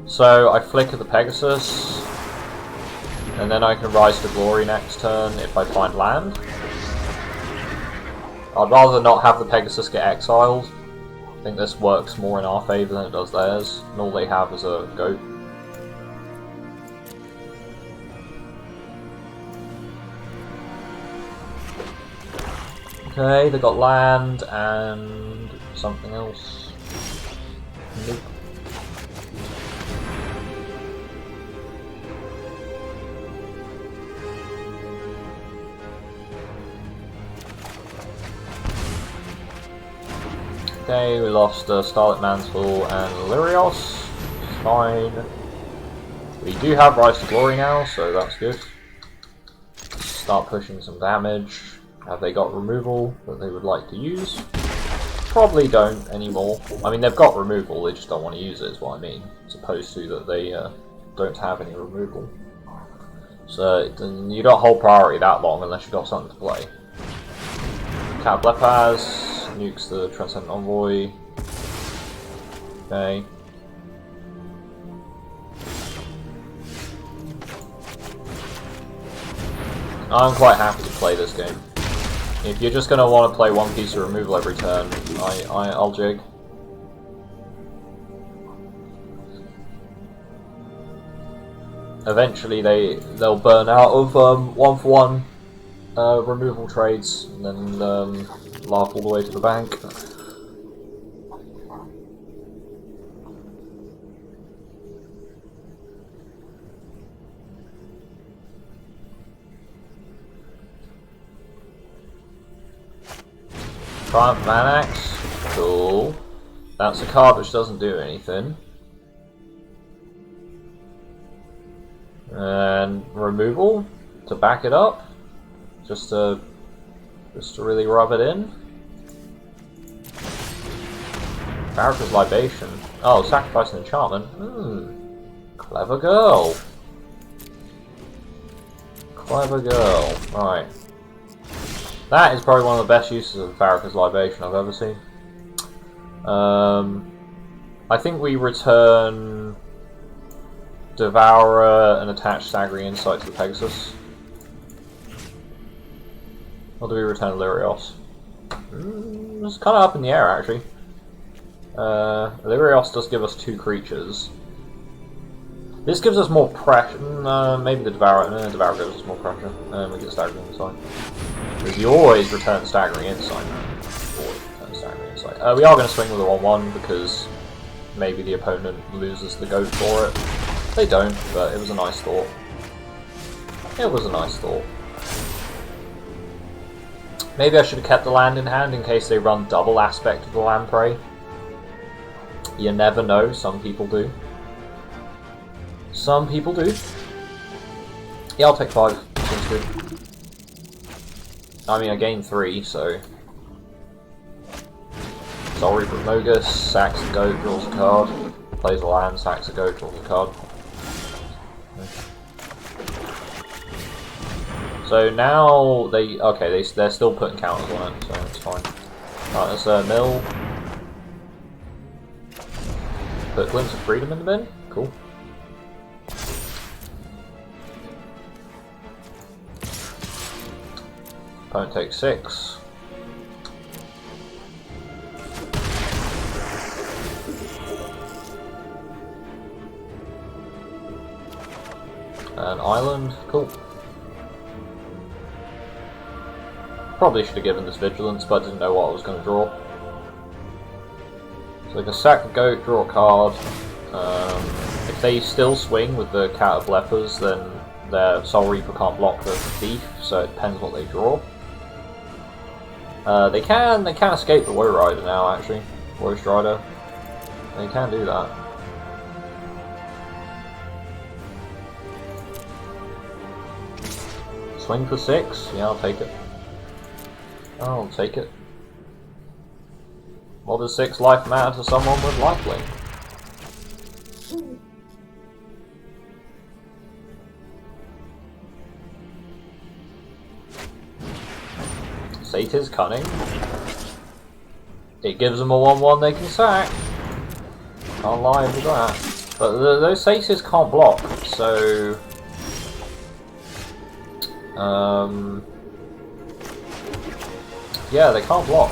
S1: So I flicker the Pegasus, and then I can Rise to Glory next turn if I find land. I'd rather not have the Pegasus get exiled. I think this works more in our favour than it does theirs, and all they have is a goat. Okay, they got land and something else. Nope. Okay, we lost Starlit Mantle and Lyrios. Fine. We do have Rise to Glory now, so that's good. Start pushing some damage. Have they got removal that they would like to use? Probably don't anymore. I mean, they've got removal, they just don't want to use it, is what I mean. As opposed to that they don't have any removal. So you don't hold priority that long unless you've got something to play. Cat Blepaz nukes the Transcendent Envoy. Okay. I'm quite happy to play this game. If you're just going to want to play one piece of removal every turn, I'll jig. Eventually they'll burn out of 1-for-1 removal trades, and then laugh all the way to the bank. Triumph Manax, cool. That's a card which doesn't do anything. And removal to back it up, just to really rub it in. Farrakhan's Libation. Oh, sacrifice an enchantment. Clever girl. Clever girl. Right. That is probably one of the best uses of Farrakhan's Libation I've ever seen. I think we return Devourer and attach Staggering Insight to the Pegasus. Or do we return Lyrios? It's kind of up in the air, actually. Lyrios does give us 2 creatures. This gives us more pressure. Maybe the Devourer. No, the Devourer gives us more pressure. And we get Staggering Insight. Because you always return Staggering Insight. Always return Staggering Insight. We are going to swing with a 1-1 because maybe the opponent loses the goat for it. They don't, but it was a nice thought. It was a nice thought. Maybe I should have kept the land in hand in case they run double aspect of the land prey. You never know, some people do. Some people do. Yeah, I'll take 5. Seems good. I mean, I gained 3, so... Soul Reaper Mogus, sacks a goat, draws a card. Plays a land, sacks a goat, draws a card. So now they're still putting counters on it, so it's fine. Alright, let's mill. Put Glimpse of Freedom in the bin. Cool. Opponent takes 6. An island. Cool. Probably should have given this Vigilance, but I didn't know what I was going to draw. So I can sack the goat, draw a card. If they still swing with the Cat of Lepers, then their Soul Reaper can't block the thief, so it depends what they draw. They can escape the Woe Rider now, actually. Woe Strider. They can do that. Swing for 6? Yeah, I'll take it. I'll take it. What does 6 life matter to someone with lifelink? Sate is cunning. It gives them a 1/1 they can sack. Can't lie with that. But those Saces can't block, so... yeah, they can't block.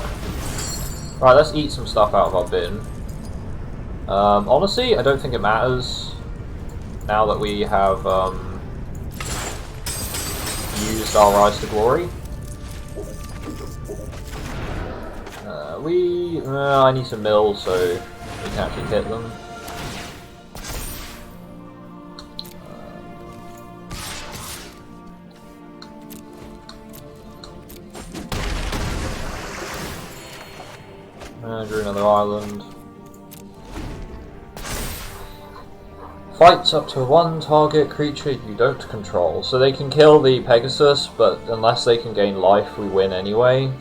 S1: Right, let's eat some stuff out of our bin. Honestly, I don't think it matters now that we have used our Rise to Glory. I need some mills so we can actually hit them. Drew another island. Fights up to one target creature you don't control. So they can kill the Pegasus, but unless they can gain life, we win anyway.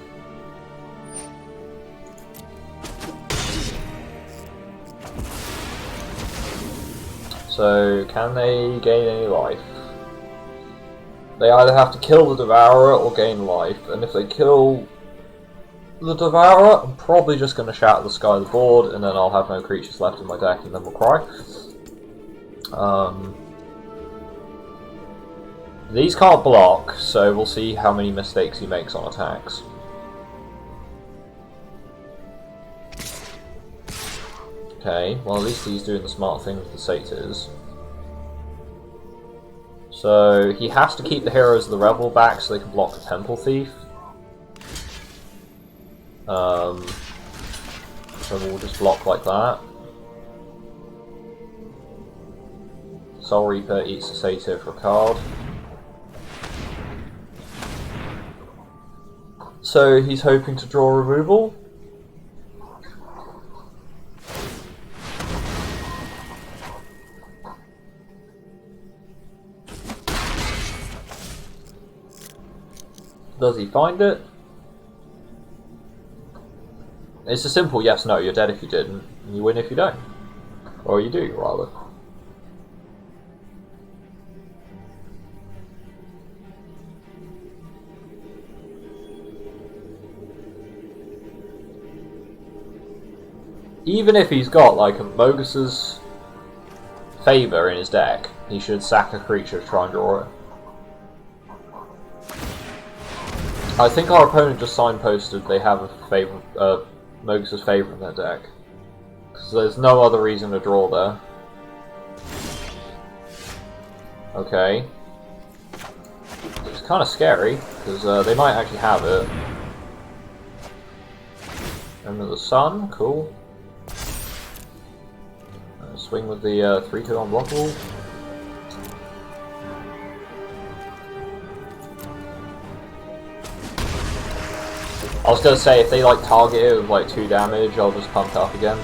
S1: So, can they gain any life? They either have to kill the Devourer or gain life, and if they kill the Devourer, I'm probably just going to shatter the sky of the board, and then I'll have no creatures left in my deck, and then we'll cry. These can't block, so we'll see how many mistakes he makes on attacks. Okay, well at least he's doing the smart thing with the Satyrs. So he has to keep the Heroes of the Revel back so they can block the Temple Thief. So we'll just block like that. Soul Reaper eats the Satyr for a card. So he's hoping to draw removal. Does he find it? It's a simple yes/no. You're dead if you didn't. You win if you don't. Or you do, rather. Even if he's got like a Mogus's Favor in his deck, he should sack a creature to try and draw it. I think our opponent just signposted they have a favor, Mogus's Favor in their deck. Because there's no other reason to draw there. Okay. It's kind of scary, because they might actually have it. Under the Sun, cool. Swing with the 3/2 unblockable. I was gonna say, if they like target it with like 2 damage, I'll just pump it up again.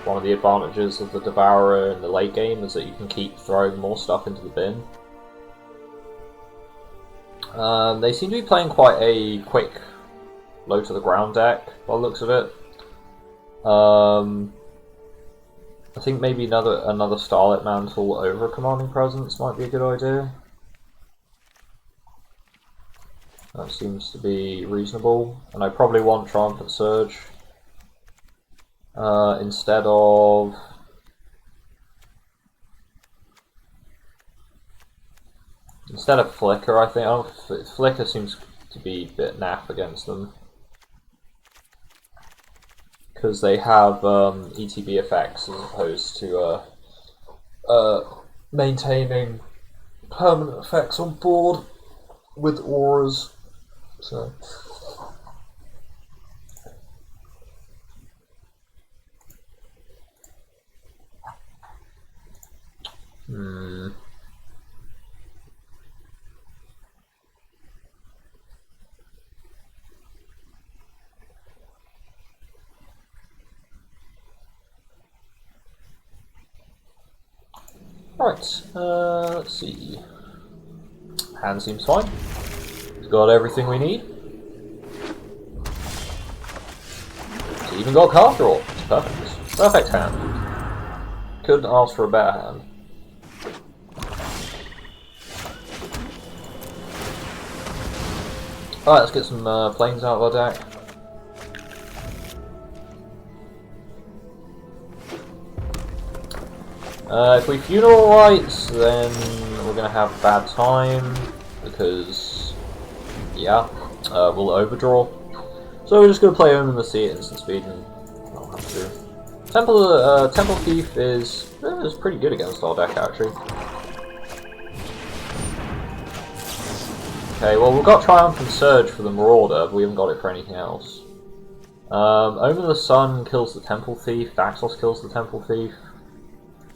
S1: One of the advantages of the Devourer in the late game is that you can keep throwing more stuff into the bin. They seem to be playing quite a quick, low to the ground deck, by the looks of it. I think maybe another Starlit Mantle over a Commanding Presence might be a good idea. That seems to be reasonable, and I probably want Triumphant Surge instead of Flicker. I think Flicker seems to be a bit naff against them because they have ETB effects as opposed to maintaining permanent effects on board with auras. So right, let's see. Hand seems fine. He's got everything we need. He's even got card draw. It's perfect. Perfect hand. Couldn't ask for a better hand. Alright, let's get some planes out of our deck. If we funeral rites, then we're gonna have a bad time because, yeah, we'll overdraw. So we're just gonna play Omen the Sea at instant speed, and I'll have to. Temple Thief is pretty good against our deck actually. Okay, well we've got Triumphant Surge for the Marauder, but we haven't got it for anything else. Omen the Sun kills the Temple Thief. Daxos kills the Temple Thief.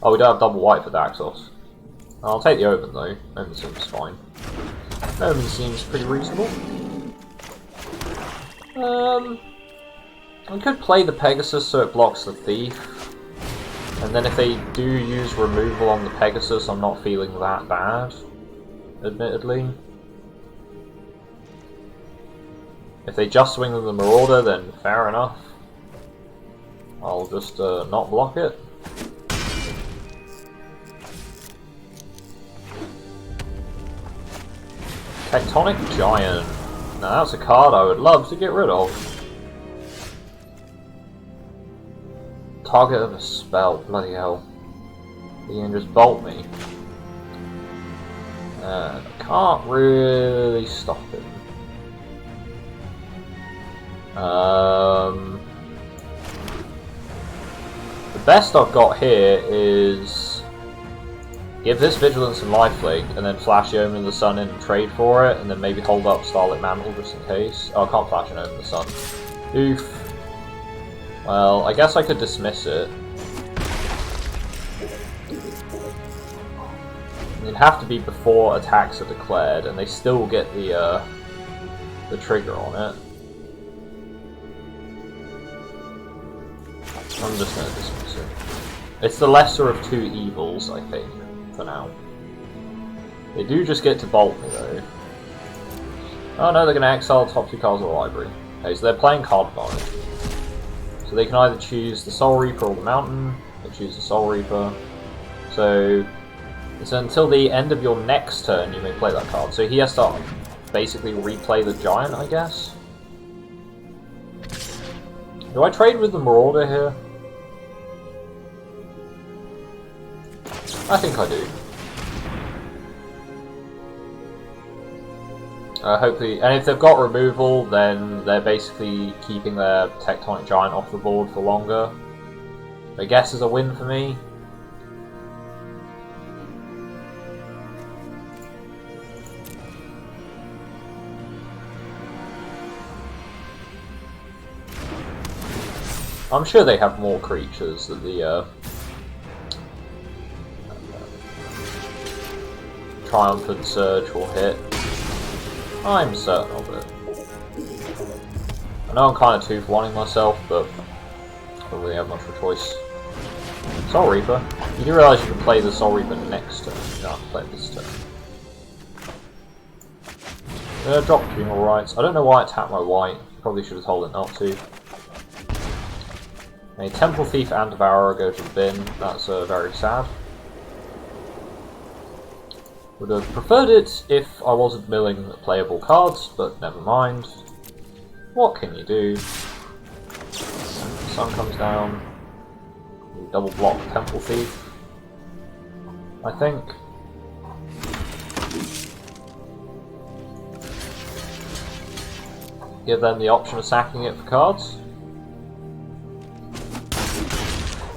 S1: Oh, we don't have double white for Daxos. I'll take the Omen though. Omen seems fine. Omen seems pretty reasonable. I could play the Pegasus so it blocks the Thief. And then if they do use removal on the Pegasus, I'm not feeling that bad, admittedly. If they just swing with the Marauder, then fair enough. I'll just not block it. Tectonic Giant. Now that's a card I would love to get rid of. Target of a spell, bloody hell. He can just bolt me. Can't really stop him. The best I've got here is give this Vigilance and Lifelink, and then flash the Omen of the Sun in and trade for it, and then maybe hold up Starlit Mantle just in case. Oh, I can't flash an Omen of the Sun. Oof. Well, I guess I could dismiss it. It'd have to be before attacks are declared, and they still get the trigger on it. I'm just going to dismiss it. It's the lesser of two evils, I think, for now. They do just get to bolt me, though. Oh no, they're going to exile the top two cards of the library. Okay, so they're playing card advantage. So they can either choose the Soul Reaper or the Mountain. They choose the Soul Reaper. So until the end of your next turn, you may play that card. So he has to basically replay the Giant, I guess. Do I trade with the Marauder here? I think I do. Hopefully, and if they've got removal, then they're basically keeping their Tectonic Giant off the board for longer. I guess is a win for me. I'm sure they have more creatures that the Triumphant Surge will hit. I'm certain of it. I know I'm kind of 2-for-1ing myself, but I don't really have much of a choice. Soul Reaper. You do realise you can play the Soul Reaper next turn. You don't have to play it this turn. Drop Funeral Rites. I don't know why I tapped my white. Probably should have told it not to. A Temple Thief and Devourer go to the bin. That's very sad. Would have preferred it if I wasn't milling playable cards, but never mind. What can you do? The sun comes down. You double block Temple Thief, I think. Give them the option of sacking it for cards.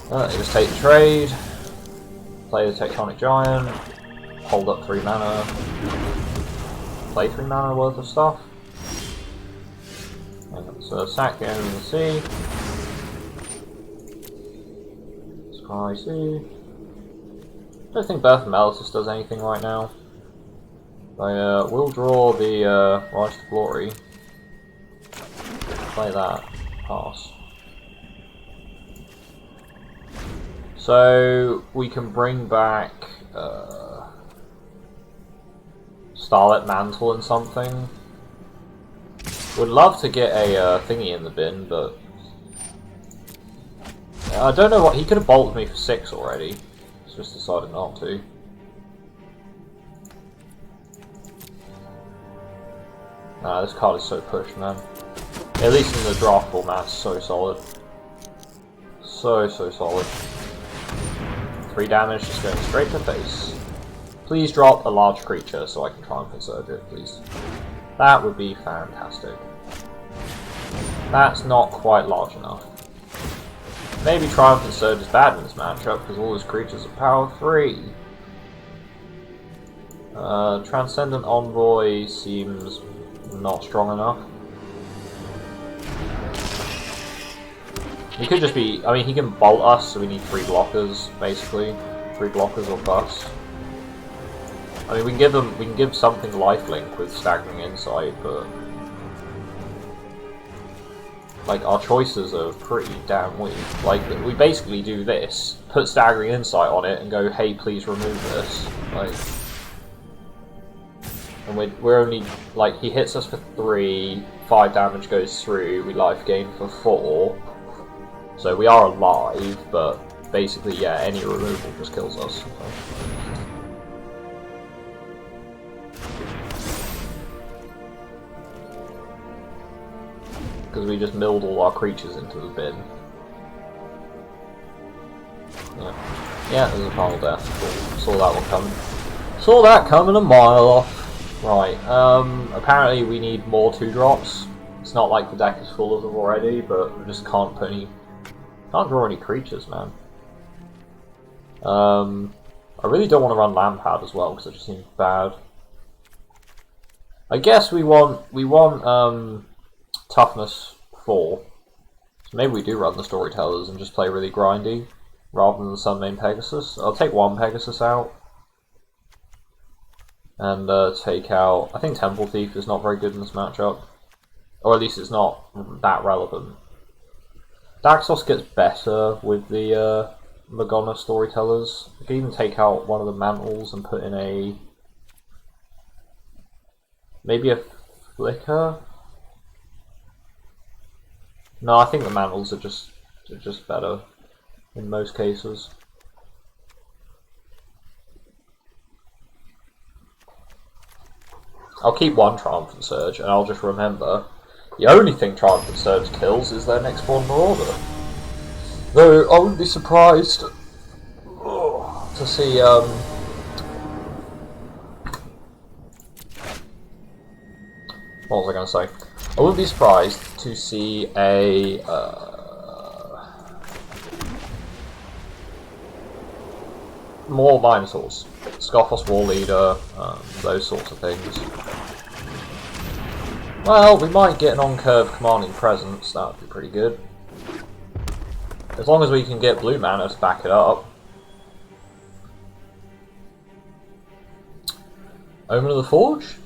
S1: They just take the trade, play the Tectonic Giant, hold up 3 mana, play 3 mana worth of stuff. So sack the Omen of the Sea. Sky Sea. I don't think Birth of Meletis does anything right now. I will draw the Rise to Glory. Play that. Pass. So we can bring back Starlit Mantle and something. Would love to get a thingy in the bin, but I don't know what he could have bolted me for 6 already. He's just decided not to. Nah, this card is so pushed, man. At least in the draft format, it's so solid. So solid. 3 damage just going straight to face. Please drop a large creature so I can try and conserve it, please. That would be fantastic. That's not quite large enough. Maybe Triumphant Surge is bad in this matchup because all his creatures are power 3. Transcendent Envoy seems not strong enough. He could just be, I mean, he can bolt us, so we need 3 blockers, basically. 3 blockers or bust. I mean, we can give something lifelink with Staggering Insight, but like, our choices are pretty damn weak. Like, we basically do this, put Staggering Insight on it, and go, hey, please remove this. Like, and we're only, like, he hits us for 3, 5 damage goes through, we life gain for 4. So we are alive, but basically, yeah, any removal just kills us. So. Because we just milled all our creatures into the bin. Yeah, there's a final death. Cool. Saw that one coming. Saw that coming a mile off. Right, apparently we need more 2-drops. It's not like the deck is full of them already, but we just can't put any... Can't draw any creatures, man. I really don't want to run Lampad as well, because it just seems bad. I guess we want toughness 4. So maybe we do run the Storytellers and just play really grindy, rather than the Sunmane Pegasus. I'll take 1 Pegasus out. And take out... I think Temple Thief is not very good in this matchup. Or at least it's not that relevant. Daxos gets better with the Magona Storytellers. I can even take out one of the Mantles and put in a... maybe a Flicker? No, I think the Mantles are just better in most cases. I'll keep 1 Triumphant Surge, and I'll just remember the only thing Triumphant Surge kills is their next Spawn Marauder. Though I wouldn't be surprised to see what was I going to say? I wouldn't be surprised to see a more Minotaurs, Scoffos War Leader, those sorts of things. Well, we might get an on-curve Commanding Presence, that would be pretty good. As long as we can get blue mana to back it up. Omen of the Forge?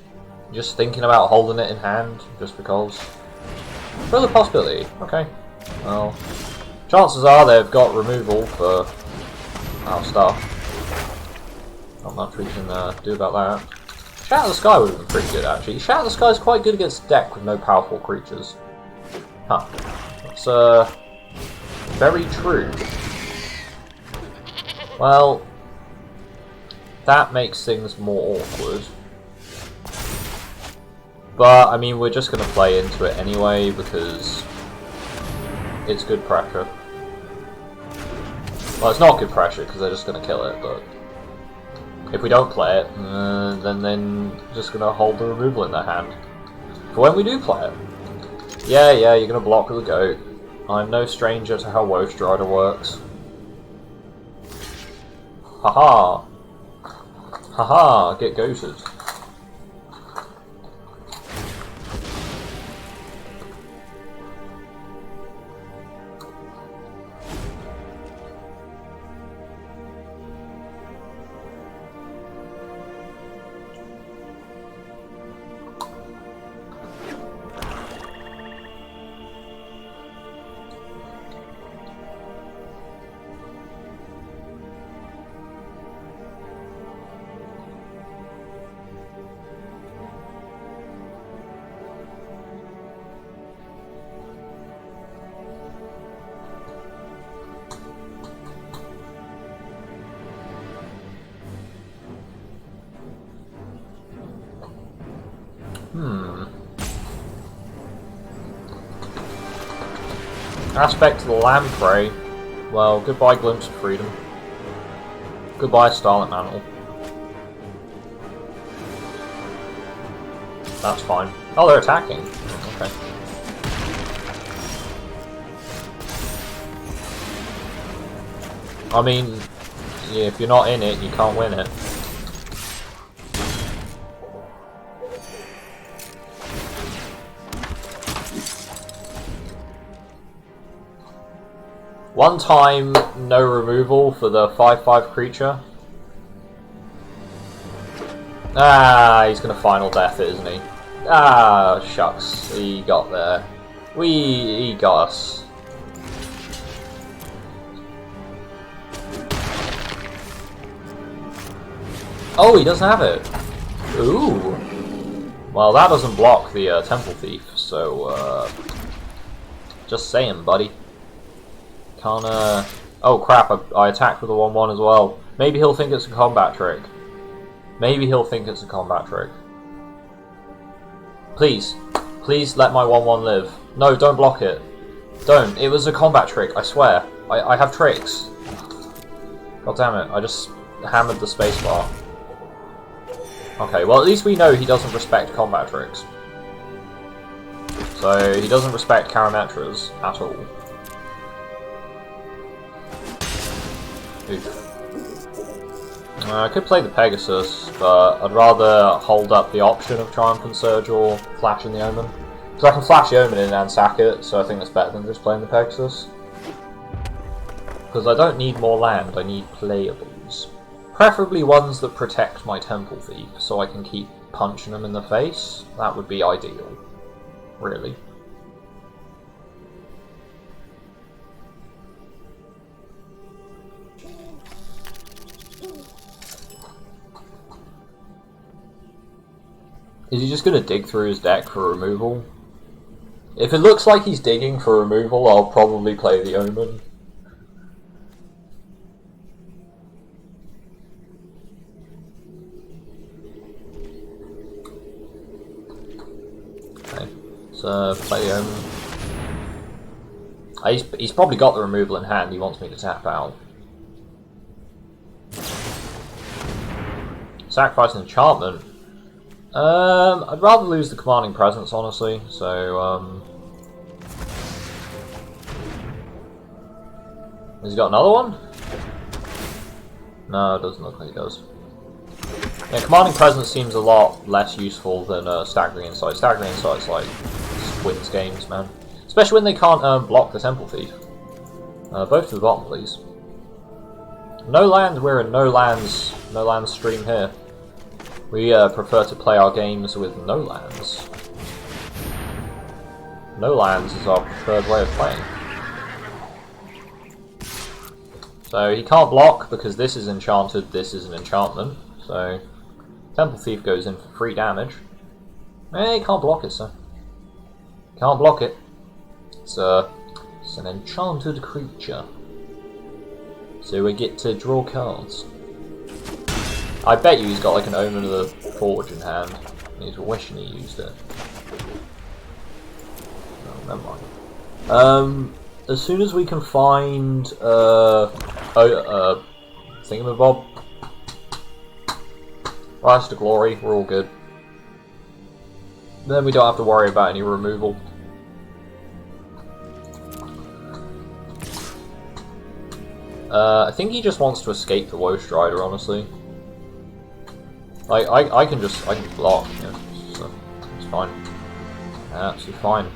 S1: Just thinking about holding it in hand, just because. Further possibility, okay. Well, chances are they've got removal for our stuff. Not much we can do about that. Shatter the Sky would have been pretty good, actually. Shatter the Sky is quite good against a deck with no powerful creatures. Huh. That's, very true. Well, that makes things more awkward. But, I mean, we're just going to play into it anyway, because it's good pressure. Well, it's not good pressure, because they're just going to kill it, but... if we don't play it, then they're just going to hold the removal in their hand. For when we do play it. Yeah, you're going to block with the goat. I'm no stranger to how Woe Strider works. Haha! Haha, get goated. Aspect to the Lamprey. Well, goodbye Glimpse of Freedom. Goodbye, Starlit Mantle. That's fine. Oh, they're attacking. Okay. I mean, yeah, if you're not in it, you can't win it. One time, no removal for the 5/5 creature. Ah, he's gonna final death it, isn't he? Ah, shucks. He got there. He got us. Oh, he doesn't have it. Ooh. Well, that doesn't block the Temple Thief, so, just saying, buddy. Can't, oh crap, I attacked with a 1/1 as well. Maybe he'll think it's a combat trick. Maybe he'll think it's a combat trick. Please. Please let my 1/1 live. No, don't block it. Don't. It was a combat trick, I swear. I have tricks. God damn it, I just hammered the spacebar. Okay, well at least we know he doesn't respect combat tricks. So, he doesn't respect Karametras at all. Oof. I could play the Pegasus, but I'd rather hold up the option of Triumphant Surge or Flash in the Omen. Because I can Flash the Omen in and sack it, so I think that's better than just playing the Pegasus. Because I don't need more land, I need playables. Preferably ones that protect my Temple Thief, so I can keep punching them in the face. That would be ideal. Really. Is he just going to dig through his deck for removal? If it looks like he's digging for removal, I'll probably play the Omen. Okay, so play the Omen. He's probably got the removal in hand, he wants me to tap out. Sacrifice an enchantment. I'd rather lose the Commanding Presence, honestly, so, has he got another one? No, it doesn't look like he does. Yeah, Commanding Presence seems a lot less useful than Staggering Insight. Staggering Insight's like, wins games, man. Especially when they can't block the Temple Thief. Both to the bottom, please. No land, we're a no lands stream here. We prefer to play our games with no lands. No lands is our preferred way of playing. So he can't block because this is enchanted, this is an enchantment. So Temple Thief goes in for free damage. Eh, he can't block it, sir. Can't block it. It's an enchanted creature. So we get to draw cards. I bet you he's got like an Omen of the Forge in hand. He's wishing he used it. Oh, never mind. As soon as we can find thingamabob, Rise to Glory, we're all good. Then we don't have to worry about any removal. I think he just wants to escape the Woe Strider, honestly. I can block, yeah, so it's fine. Absolutely fine.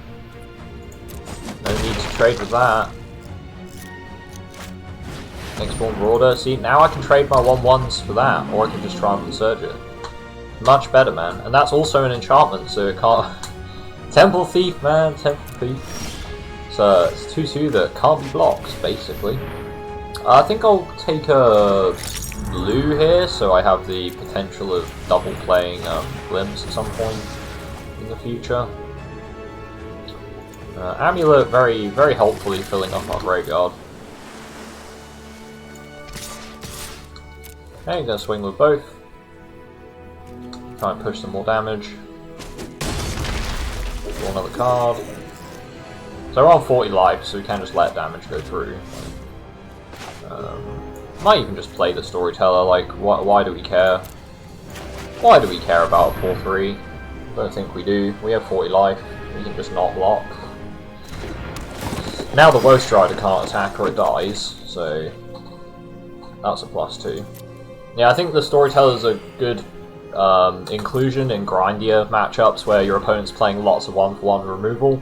S1: No need to trade with that. Export Marauder. See, now I can trade my 1/1s for that, or I can just try and Surge it. Much better, man. And that's also an enchantment, so it can't... Temple Thief, man, Temple Thief. So it's 2/2 that can't be blocked, basically. I think I'll take a blue here, so I have the potential of double playing Glimpse at some point in the future. Amulet very, very helpfully filling up our graveyard. Okay, gonna swing with both. Try and push some more damage. Draw another card. So we're on 40 life, so we can just let damage go through. Might even just play the Storyteller, like, why do we care? Why do we care about a 4-3? Don't think we do. We have 40 life, we can just not block. Now the Woe Strider can't attack or it dies, so that's a +2. Yeah, I think the Storyteller's a good inclusion in grindier matchups where your opponent's playing lots of 1-for-1 removal.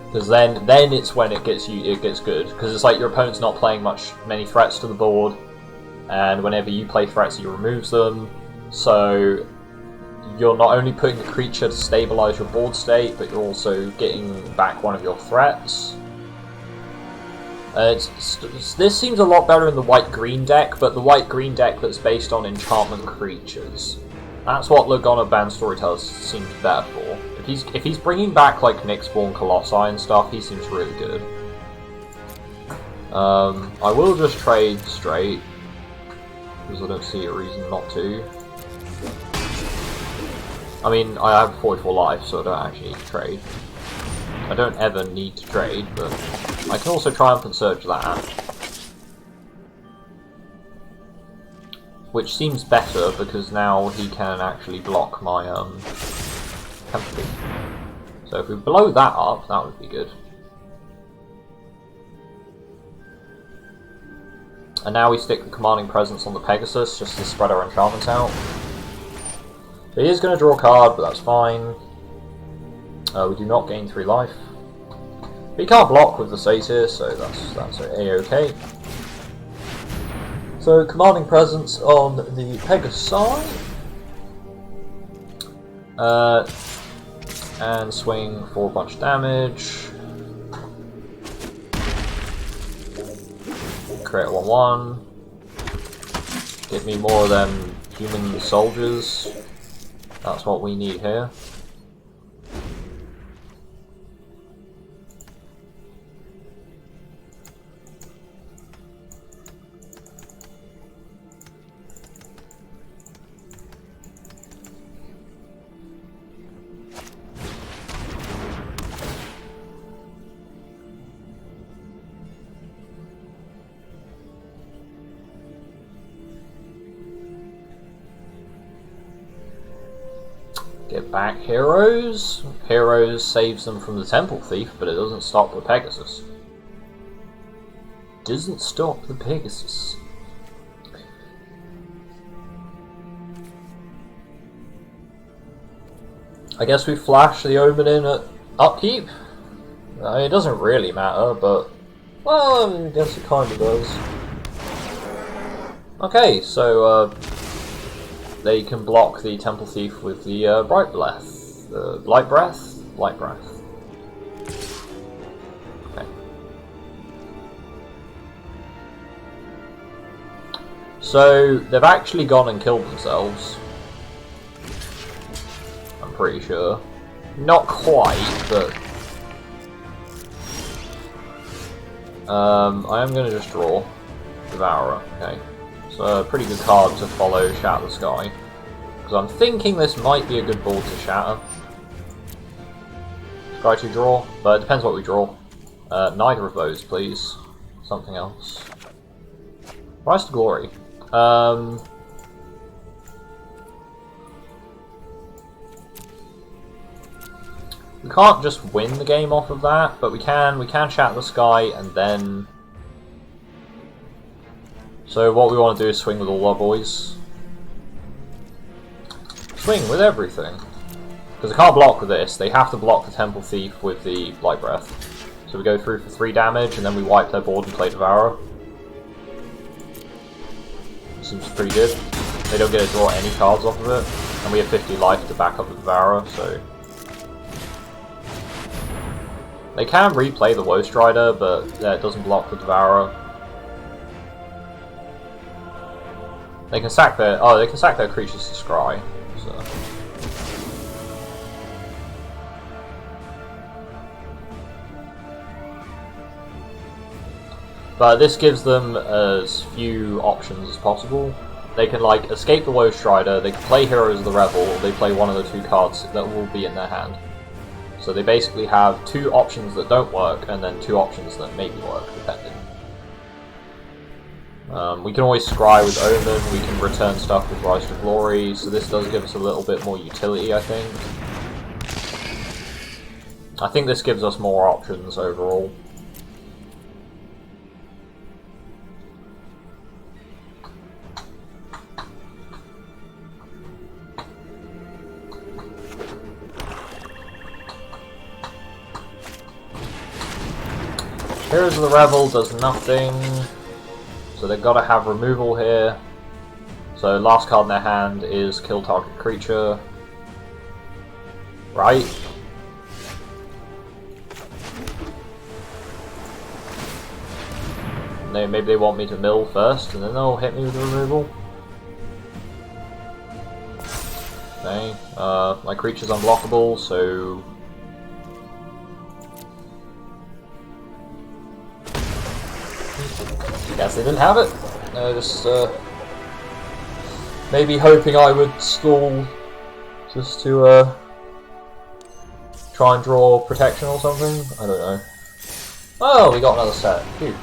S1: Because then it's when it gets good. Because it's like your opponent's not playing many threats to the board, and whenever you play threats, he removes them. So you're not only putting the creature to stabilize your board state, but you're also getting back one of your threats. This seems a lot better in the white-green deck, but the white-green deck that's based on enchantment creatures. That's what Lagona Band Storyteller seems better for. If he's bringing back like Nyxborn Colossi and stuff, he seems really good. I will just trade straight, because I don't see a reason not to. I mean, I have 44 life, so I don't actually need to trade. I don't ever need to trade, but I can also Triumphant Surge that. Which seems better, because now he can actually block my empathy. So if we blow that up, that would be good. And now we stick the Commanding Presence on the Pegasus, just to spread our enchantments out. So he is going to draw a card, but that's fine. We do not gain 3 life. But he can't block with the Satyr, so that's a-okay. So Commanding Presence on the Pegasus. And swing for a bunch of damage. Create a 1-1. Get me more of them human soldiers. That's what we need here. Get back Heroes. Heroes saves them from the Temple Thief, but it doesn't stop the Pegasus. Doesn't stop the Pegasus. I guess we flash the Omen in at upkeep. I mean, it doesn't really matter, but well, I guess it kind of does. Okay, so they can block the Temple Thief with the Bright Breath. Light Breath? Light Breath. Okay. So, they've actually gone and killed themselves. I'm pretty sure. Not quite, but... I am going to just draw Devourer. Okay. So a pretty good card to follow Shatter the Sky. Because I'm thinking this might be a good board to shatter. Try to draw, but it depends what we draw. Neither of those, please. Something else. Rise to Glory. We can't just win the game off of that, but we can Shatter the Sky and then... So what we want to do is swing with all our boys. Swing with everything. Because they can't block with this, they have to block the Temple Thief with the Light Breath. So we go through for 3 damage and then we wipe their board and play Devourer. Seems pretty good. They don't get to draw any cards off of it. And we have 50 life to back up the Devourer, so... They can replay the Woe Strider, but it doesn't block the Devourer. They can sack their creatures to scry. So. But this gives them as few options as possible. They can like escape the Woe Strider, they can play Heroes of the Revel, or they play one of the 2 cards that will be in their hand. So they basically have 2 options that don't work, and then 2 options that maybe work, depending. We can always scry with Omen, we can return stuff with Rise to Glory, so this does give us a little bit more utility, I think. I think this gives us more options overall. Heroes of the Revel does nothing, so they've got to have removal here. So last card in their hand is kill target creature. Right? Maybe they want me to mill first, and then they'll hit me with the removal. Okay, my creature's unblockable, so... Guess they didn't have it. Just maybe hoping I would stall just to try and draw protection or something. I don't know. Oh, we got another set. Phew.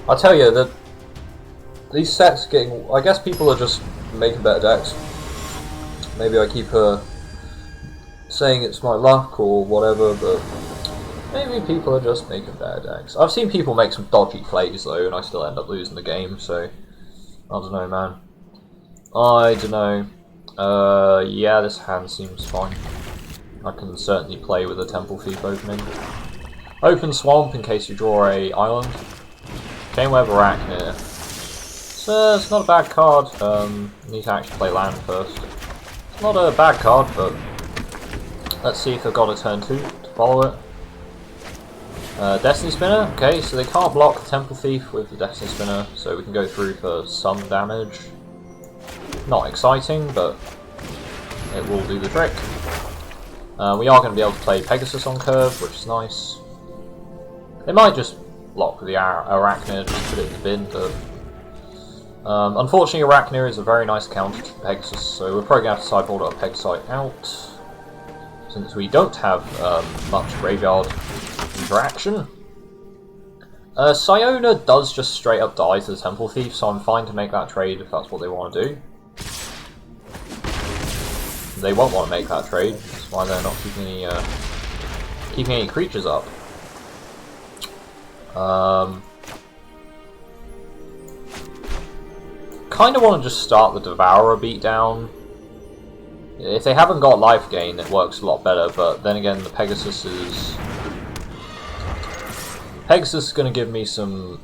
S1: I'll tell you that these sets getting. I guess people are just making better decks. Maybe I keep saying it's my luck or whatever, but. Maybe people are just making better decks. I've seen people make some dodgy plays though, and I still end up losing the game, so... I don't know, man. I don't know. Yeah, this hand seems fine. I can certainly play with a Temple Thief opening. Open Swamp in case you draw a island. Chainweb Arachnir. So, it's not a bad card. Need to actually play land first. It's not a bad card, but... Let's see if they've got a turn 2 to follow it. Destiny Spinner, okay, so they can't block the Temple Thief with the Destiny Spinner, so we can go through for some damage. Not exciting, but it will do the trick. We are going to be able to play Pegasus on curve, which is nice. They might just block the Arachnir, just put it in the bin, but... unfortunately, Arachnir is a very nice counter to Pegasus, so we're probably going to have to sideboard our Pegasite out, since we don't have much graveyard interaction. Siona does just straight up die to the Temple Thief, so I'm fine to make that trade if that's what they want to do. They won't want to make that trade, that's why they're not keeping any creatures up. Kind of want to just start the Devourer beatdown. If they haven't got life gain, it works a lot better, but then again, the Pegasus is going to give me some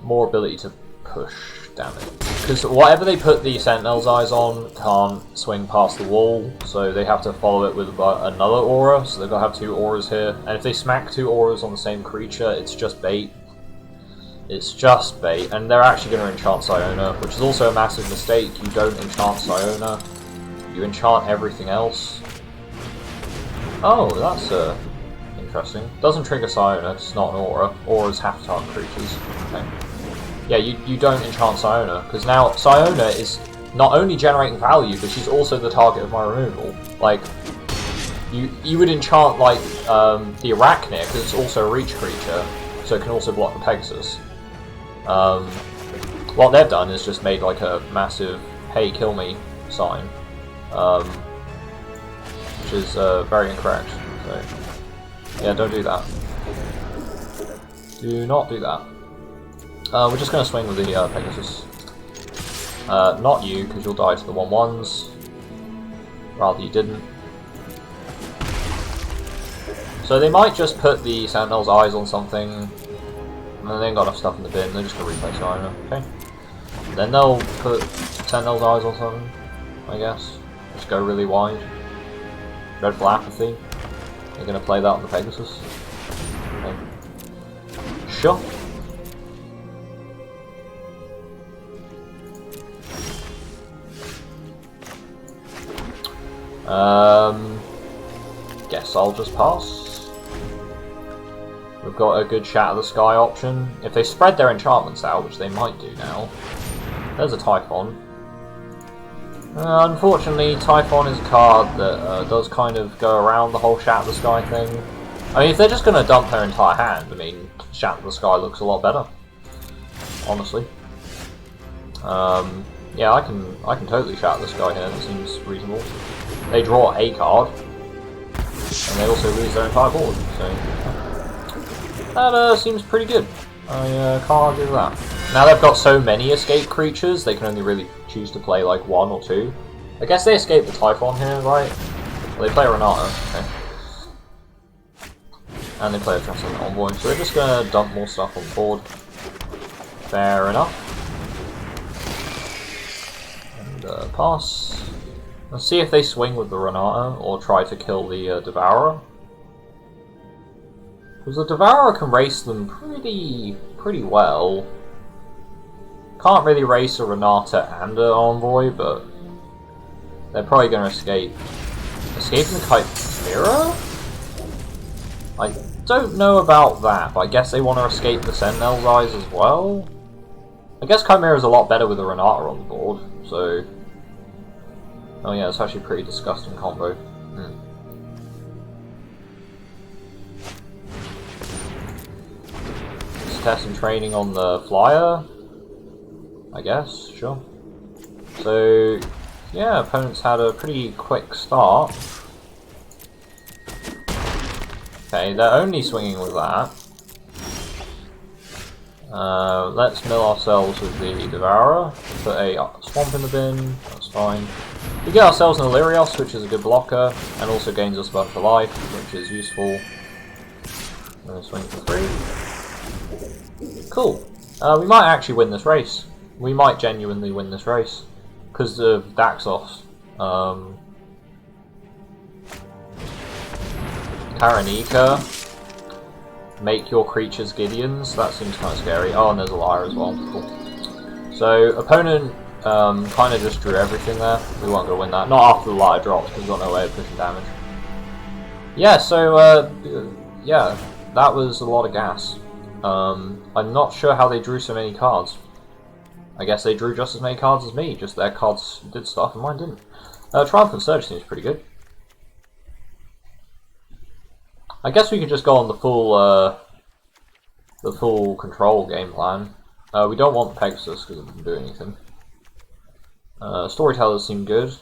S1: more ability to push damage. Because whatever they put the Sentinel's Eyes on can't swing past the wall, so they have to follow it with another aura, so they've got to have 2 auras here. And if they smack 2 auras on the same creature, it's just bait. It's just bait, and they're actually going to enchant Siona, which is also a massive mistake. You don't enchant Siona. You enchant everything else. Oh, that's interesting. Doesn't trigger Siona, it's not an aura. Auras have to target creatures. Okay. Yeah, you don't enchant Siona, because now Siona is not only generating value, but she's also the target of my removal. Like, you would enchant, like, the Arachnir, because it's also a reach creature, so it can also block the Pegasus. What they've done is just made, like, a massive, hey, kill me sign. Which is very incorrect. So, yeah, don't do that. Do not do that. We're just going to swing with the Pegasus. Not you, because you'll die to the 1/1s. Rather you didn't. So they might just put the Sentinel's Eyes on something, and then they ain't got enough stuff in the bin, they're just going to replace Siona, okay? Then they'll put Sentinel's Eyes on something, I guess. Just go really wide. Dreadful Apathy. They're going to play that on the Pegasus. Okay. Sure. Guess I'll just pass. We've got a good Shatter the Sky option. If they spread their enchantments out, which they might do now. There's a Typhon. Unfortunately, Typhon is a card that does kind of go around the whole Shatter the Sky thing. I mean, if they're just going to dump their entire hand, I mean, Shatter the Sky looks a lot better. Honestly. Yeah, I can totally shout this guy here. That seems reasonable. They draw a card, and they also lose their entire board. So that seems pretty good. I can't argue with that. Now they've got so many escape creatures, they can only really choose to play like 1 or 2. I guess they escape the Typhon here, right? Well, they play Renata, okay. And they play a Transcendent Envoy, so they're just gonna dump more stuff on the board. Fair enough. And pass. Let's see if they swing with the Renata, or try to kill the Devourer. Because the Devourer can race them pretty well. Can't really race a Renata and an Envoy, but they're probably going to escape. Escaping the Chimera? I don't know about that, but I guess they want to escape the Sentinel's Eyes as well. I guess Chimera's a lot better with a Renata on the board, so... Oh yeah, it's actually a pretty disgusting combo. Just testing training on the Flyer. I guess, sure. So, yeah, opponents had a pretty quick start. Okay, they're only swinging with that. Let's mill ourselves with the Devourer. Put a Swamp in the bin, that's fine. We get ourselves an Illyrios, which is a good blocker, and also gains us a bunch of life, which is useful. I'm going to swing for 3. Cool. We might actually win this race. We might genuinely win this race. Because of Daxos. Karanika. Make your creatures Gideons. That seems kind of scary. Oh, and there's a Lyre as well. Cool. So, opponent kind of just drew everything there. We weren't going to win that. Not after the Lyre drops, because we've got no way of pushing damage. Yeah, so, yeah, that was a lot of gas. I'm not sure how they drew so many cards. I guess they drew just as many cards as me, just their cards did stuff and mine didn't. Triumphant Surge seems pretty good. I guess we could just go on the full control game plan. We don't want Pegasus because it doesn't do anything. Storytellers seem good.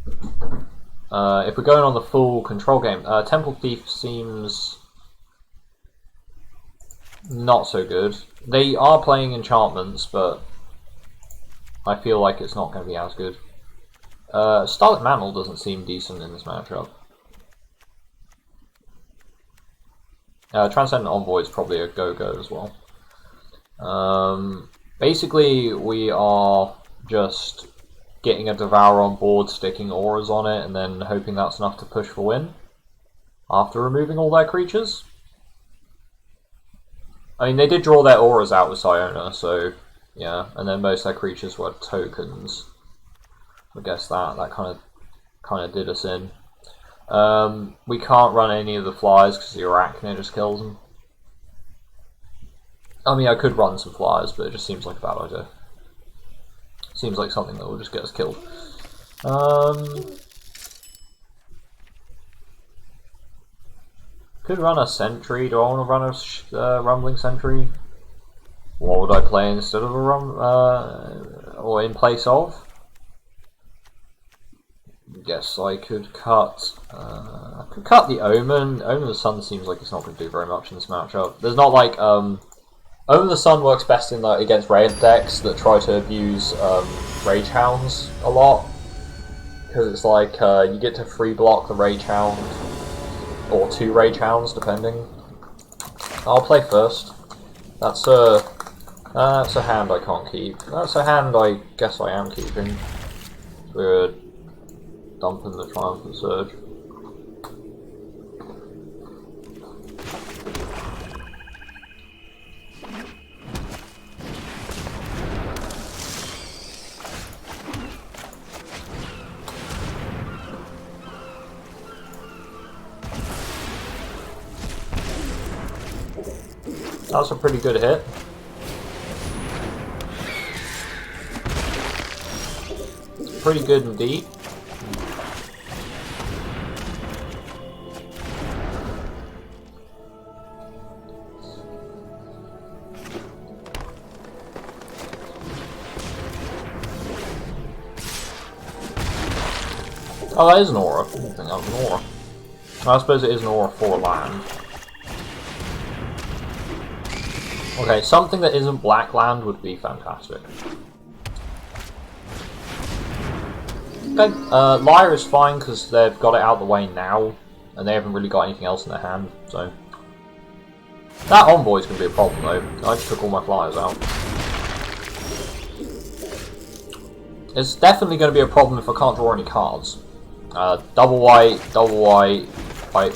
S1: If we're going on the full control game, Temple Thief seems not so good. They are playing enchantments, but I feel like it's not going to be as good. Starlit Mantle doesn't seem decent in this matchup. Transcendent Envoy is probably a go-go as well. Basically, we are just getting a Devourer on board, sticking auras on it, and then hoping that's enough to push for win. After removing all their creatures. I mean, they did draw their auras out with Siona, so yeah, and then most of their creatures were tokens. I guess that kind of did us in. We can't run any of the flyers because the Arachne just kills them. I mean, I could run some flyers, but it just seems like a bad idea. Seems like something that will just get us killed. Could run a Sentry. Do I want to run a Rumbling Sentry? What would I play instead of a or in place of? Guess I could cut. I could cut the Omen. Omen of the Sun seems like it's not going to do very much in this matchup. There's not like Omen of the Sun works best in against raid decks that try to abuse Rage Hounds a lot, because it's like you get to free block the Rage Hound or 2 Rage Hounds depending. I'll play first. That's a hand I can't keep. That's a hand I guess I am keeping. We're dumping the Triumphant Surge. That's a pretty good hit. Pretty good indeed. Oh, that is an aura. I didn't think that was an aura. I suppose it is an aura for land. Okay, something that isn't black land would be fantastic. Okay, Lyre is fine because they've got it out of the way now, and they haven't really got anything else in their hand, so... That Envoy is going to be a problem though. I just took all my flyers out. It's definitely going to be a problem if I can't draw any cards. Double white, white,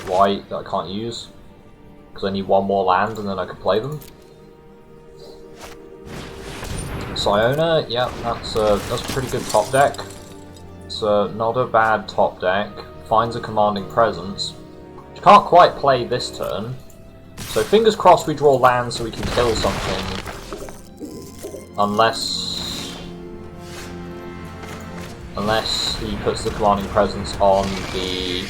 S1: white that I can't use. Because I need one more land and then I can play them. Siona, yeah, that's a pretty good top deck. It's not a bad top deck. Finds a commanding presence. Which you can't quite play this turn. So fingers crossed we draw land so we can kill something. Unless he puts the commanding presence on the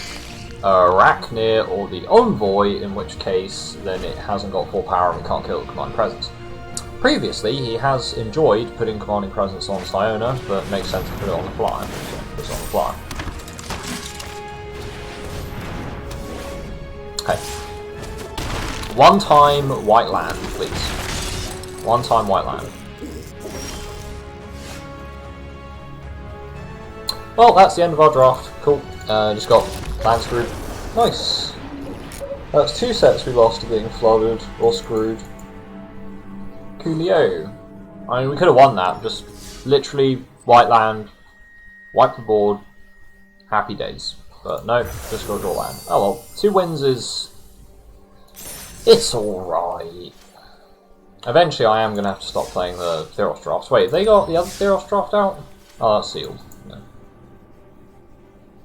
S1: Arachnir or the Envoy, in which case then it hasn't got full power and we can't kill the commanding presence. Previously, he has enjoyed putting commanding presence on Siona, but it makes sense to put it on the flyer. So put it on the flyer. Okay. One time white land, please. One time white land. Well, that's the end of our draft. Cool. Just got land screwed. Nice. That's 2 sets we lost to being flooded or screwed. Coolio. I mean, we could have won that. Just literally white land, wipe the board, happy days. But no, just go draw land. Oh well, 2 wins is... It's alright. Eventually I am going to have to stop playing the Theros drafts. Wait, have they got the other Theros draft out? Oh, that's sealed. No.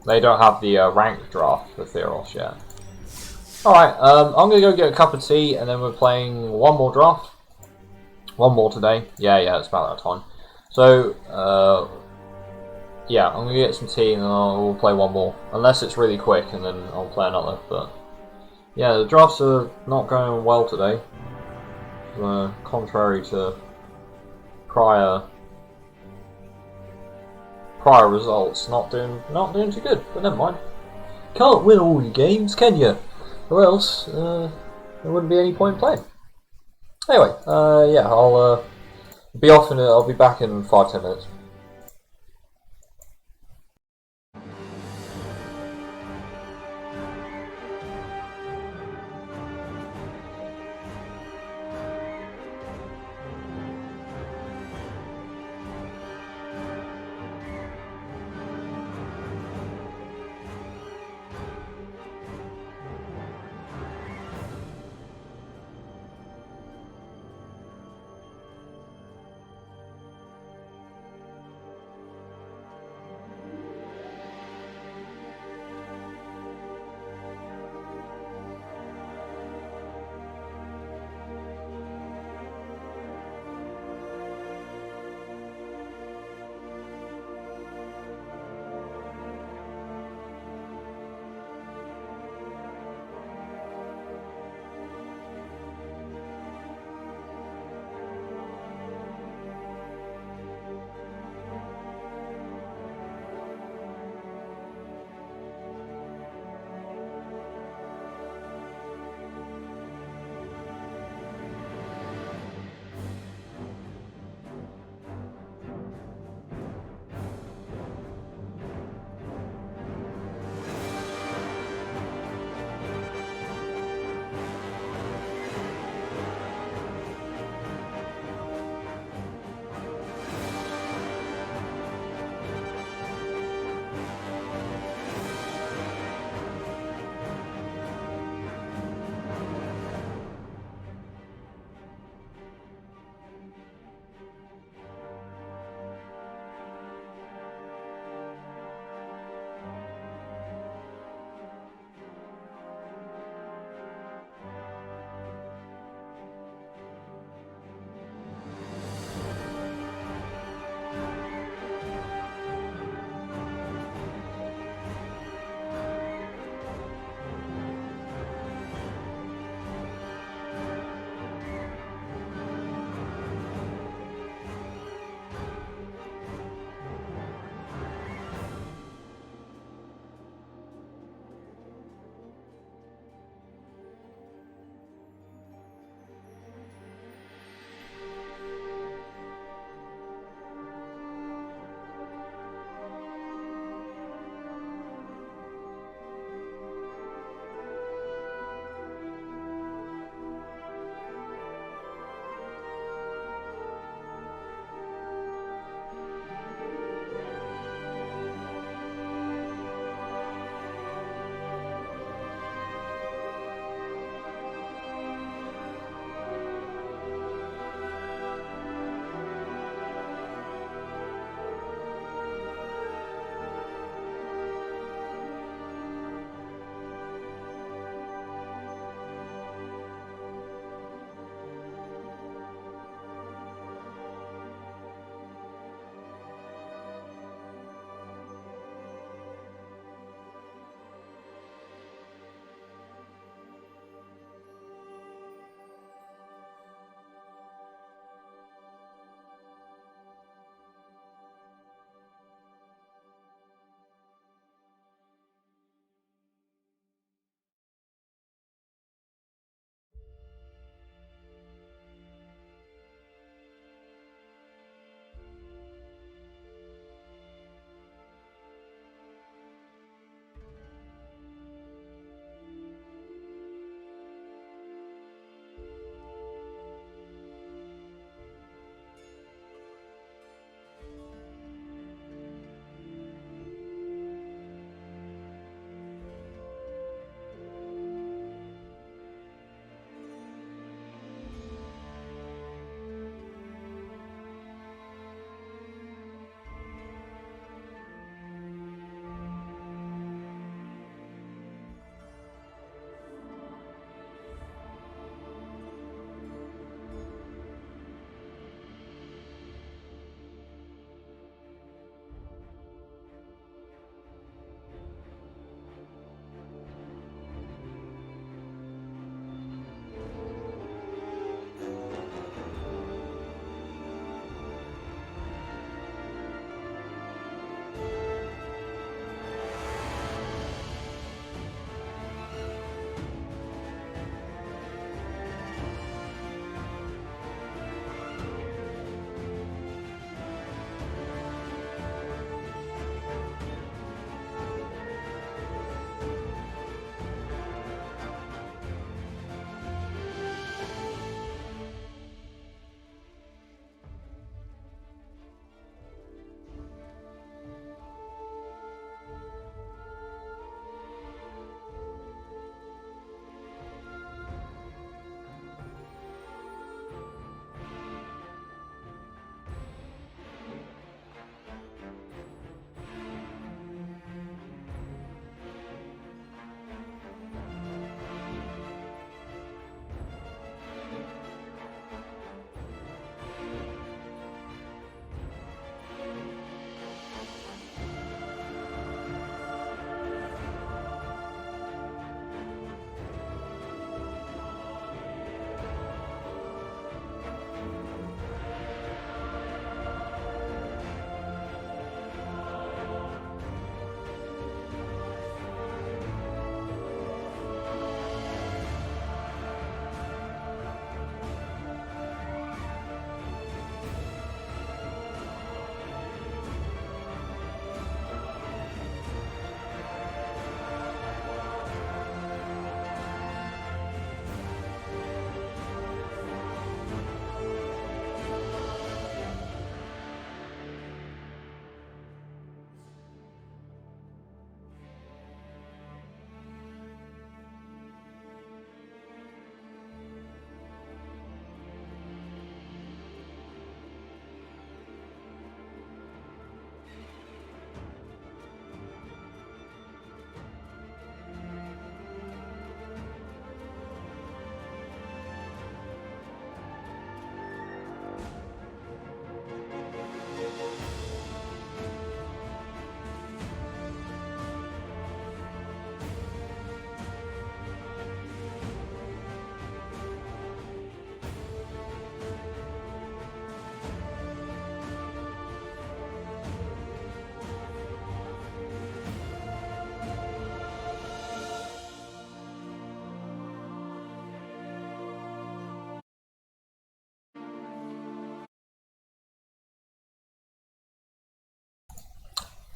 S1: They don't have the ranked draft for Theros yet. Alright, I'm going to go get a cup of tea and then we're playing one more draft. One more today. Yeah, it's about that time. So, yeah, I'm going to get some tea and then we'll play one more. Unless it's really quick and then I'll play another, but... Yeah, the drafts are not going well today. Contrary to prior results, not doing too good. But never mind. Can't win all your games, can you? Or else there wouldn't be any point in playing. Anyway, yeah, I'll be off in. I'll be back in 5-10 minutes.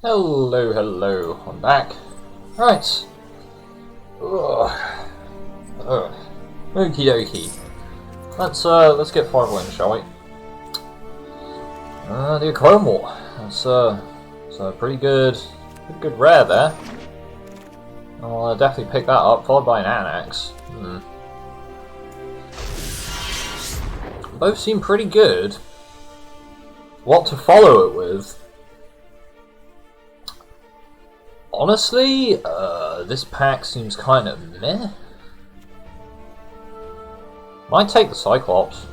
S1: Hello, hello, I'm back. Right. Okie dokie. Let's get 5 wins, shall we? The Acromor. That's a pretty good rare there. I'll definitely pick that up, followed by an Annex. Both seem pretty good. What to follow it with? Honestly, this pack seems kind of meh. Might take the Cyclops.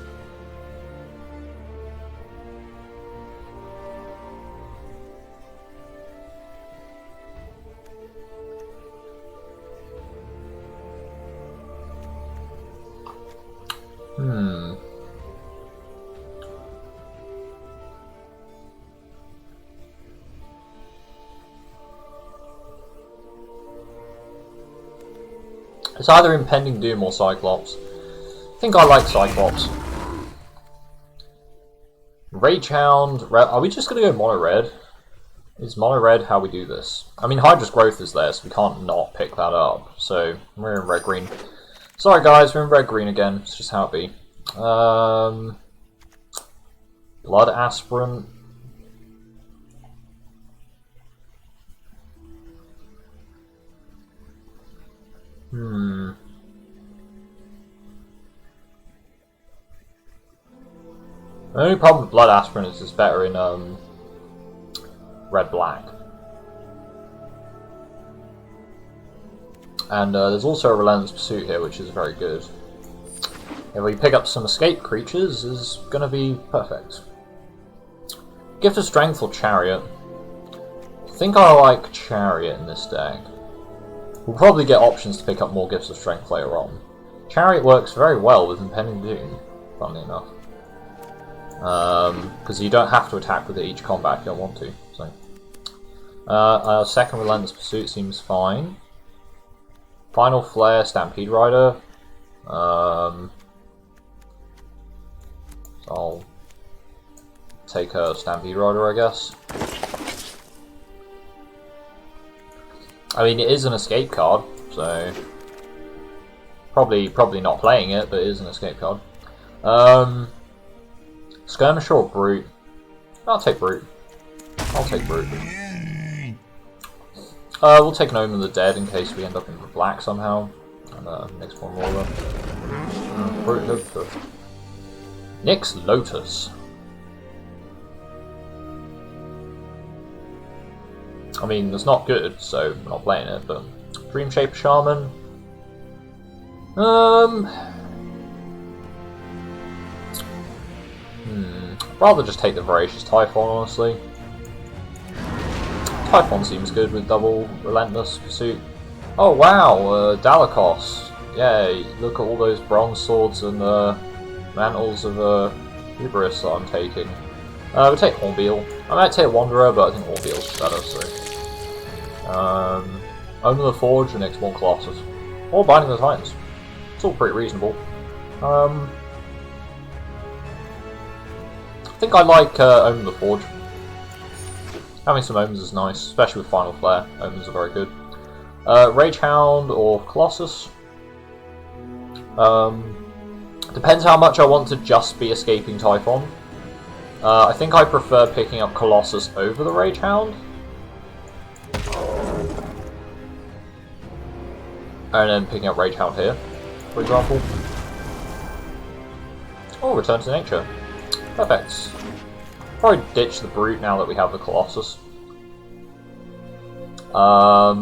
S1: It's either Impending Doom or Cyclops. I think I like Cyclops. Rage Hound. Are we just going to go mono red? Is mono red how we do this? I mean, Hydra's Growth is there, so we can't not pick that up. So we're in red green. Sorry guys, we're in red green again. It's just how it be. Blood Aspirant. The only problem with Blood Aspirant is it's better in red-black. And there's also a Relentless Pursuit here, which is very good. If we pick up some escape creatures, is going to be perfect. Gift of Strength or Chariot? I think I like Chariot in this deck. We'll probably get options to pick up more Gifts of Strength later on. Chariot works very well with Impending Doom, funnily enough. Because you don't have to attack with it each combat if you don't want to. So, second Relentless Pursuit seems fine. Final Flare, Stampede Rider. So I'll take a Stampede Rider, I guess. I mean, it is an escape card, so probably not playing it, but it is an escape card. Skirmisher or Brute? I'll take Brute. We'll take an Omen of the Dead in case we end up in the black somehow. And next one more. Brute. Nyx Lotus. I mean, it's not good, so we're not playing it, but Dream Shaper Shaman. Rather just take the Voracious Typhon, honestly. Typhon seems good with double Relentless Pursuit. Oh wow, Dalakos. Yay, look at all those bronze swords and mantles of Hubris that I'm taking. We'll take Hornbeal. I might take Wanderer, but I think Hornbeal's better, so... Omen of the Forge and next one Colossus. Or Binding the Titans. It's all pretty reasonable. I think I like Omen of the Forge. Having some Omens is nice, especially with Final Flare. Omens are very good. Rage Hound or Colossus. Depends how much I want to just be escaping Typhon. I think I prefer picking up Colossus over the Rage Hound. And then picking up Rage Hound here, for example. Oh, Return to Nature. Perfect. Probably ditch the Brute now that we have the Colossus. I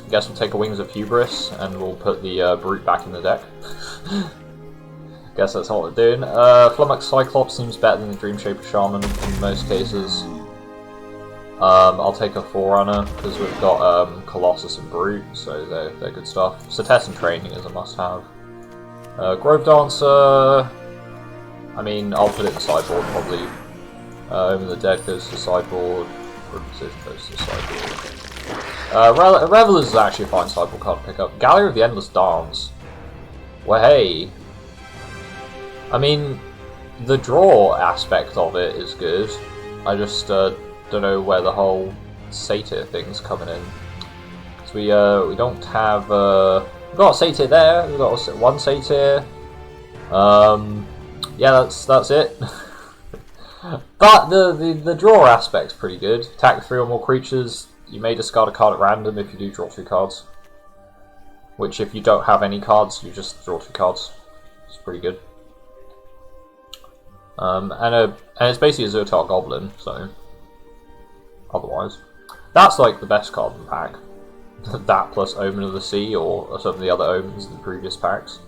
S1: guess we'll take a Wings of Hubris and we'll put the Brute back in the deck. Guess that's what we're doing. Flummox Cyclops seems better than the Dream Shaper Shaman in most cases. I'll take a Forerunner because we've got Colossus and Brute, so they're good stuff. Setest and Training is a must-have. Grove Dancer. I mean, I'll put it in the sideboard probably. Omen of the Dead goes to the sideboard. Precision goes to the sideboard. Revelers is actually a fine sideboard card to pick up. Gallery of the Endless Dance. Well, hey. I mean, the draw aspect of it is good. I just don't know where the whole satyr things coming in. So we don't have we've got a satyr there. We've got one satyr. Yeah, that's it. But the draw aspect's pretty good. Attack 3 or more creatures. You may discard a card at random if you do draw 2 cards. Which, if you don't have any cards, you just draw 2 cards. It's pretty good. And it's basically a Zertal Goblin, so otherwise. That's like the best card in the pack. That plus Omen of the Sea or some of the other Omens in the previous packs.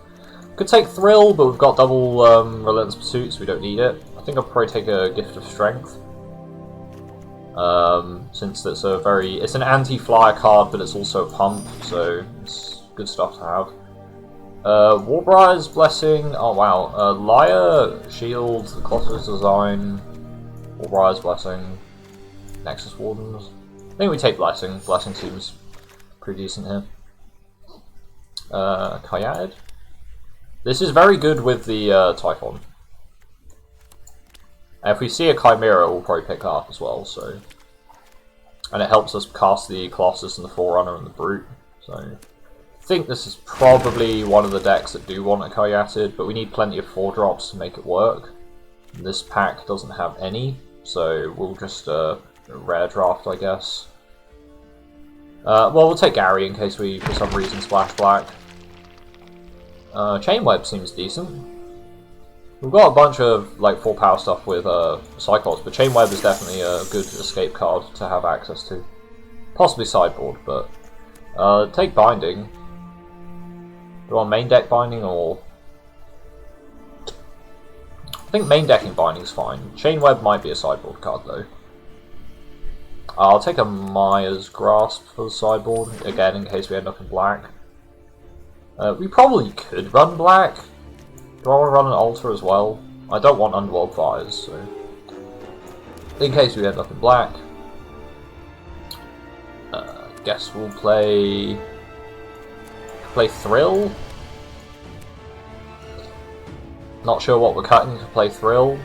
S1: Could take Thrill, but we've got double Relentless Pursuit, so we don't need it. I think I'll probably take a Gift of Strength. Since it's it's an anti-flyer card, but it's also a pump, so it's good stuff to have. Warbriar's Blessing, oh wow, Lyre, Shield, the Colossus Design, Warbriar's Blessing, Nexus Wardens. I think we take Blessing. Blessing seems pretty decent here. Kayad. This is very good with the Typhon. And if we see a Chimera, we'll probably pick that up as well, so. And it helps us cast the Colossus and the Forerunner and the Brute, so. I think this is probably one of the decks that do want a Kayatid, but we need plenty of 4-drops to make it work. And this pack doesn't have any, so we'll just rare draft, I guess. Well, we'll take Gary in case we, for some reason, splash black. Chainweb seems decent. We've got a bunch of like 4 power stuff with Cyclops, but Chainweb is definitely a good escape card to have access to. Possibly sideboard, but take Binding. Do I want main deck Binding or? I think main decking Binding's fine. Chainweb might be a sideboard card though. I'll take a Maya's Grasp for the sideboard again in case we end up in black. We probably could run black. Do I want to run an altar as well? I don't want Underworld Fires, so in case we end up in black. Guess we'll play Thrill. Not sure what we're cutting to play Thrill.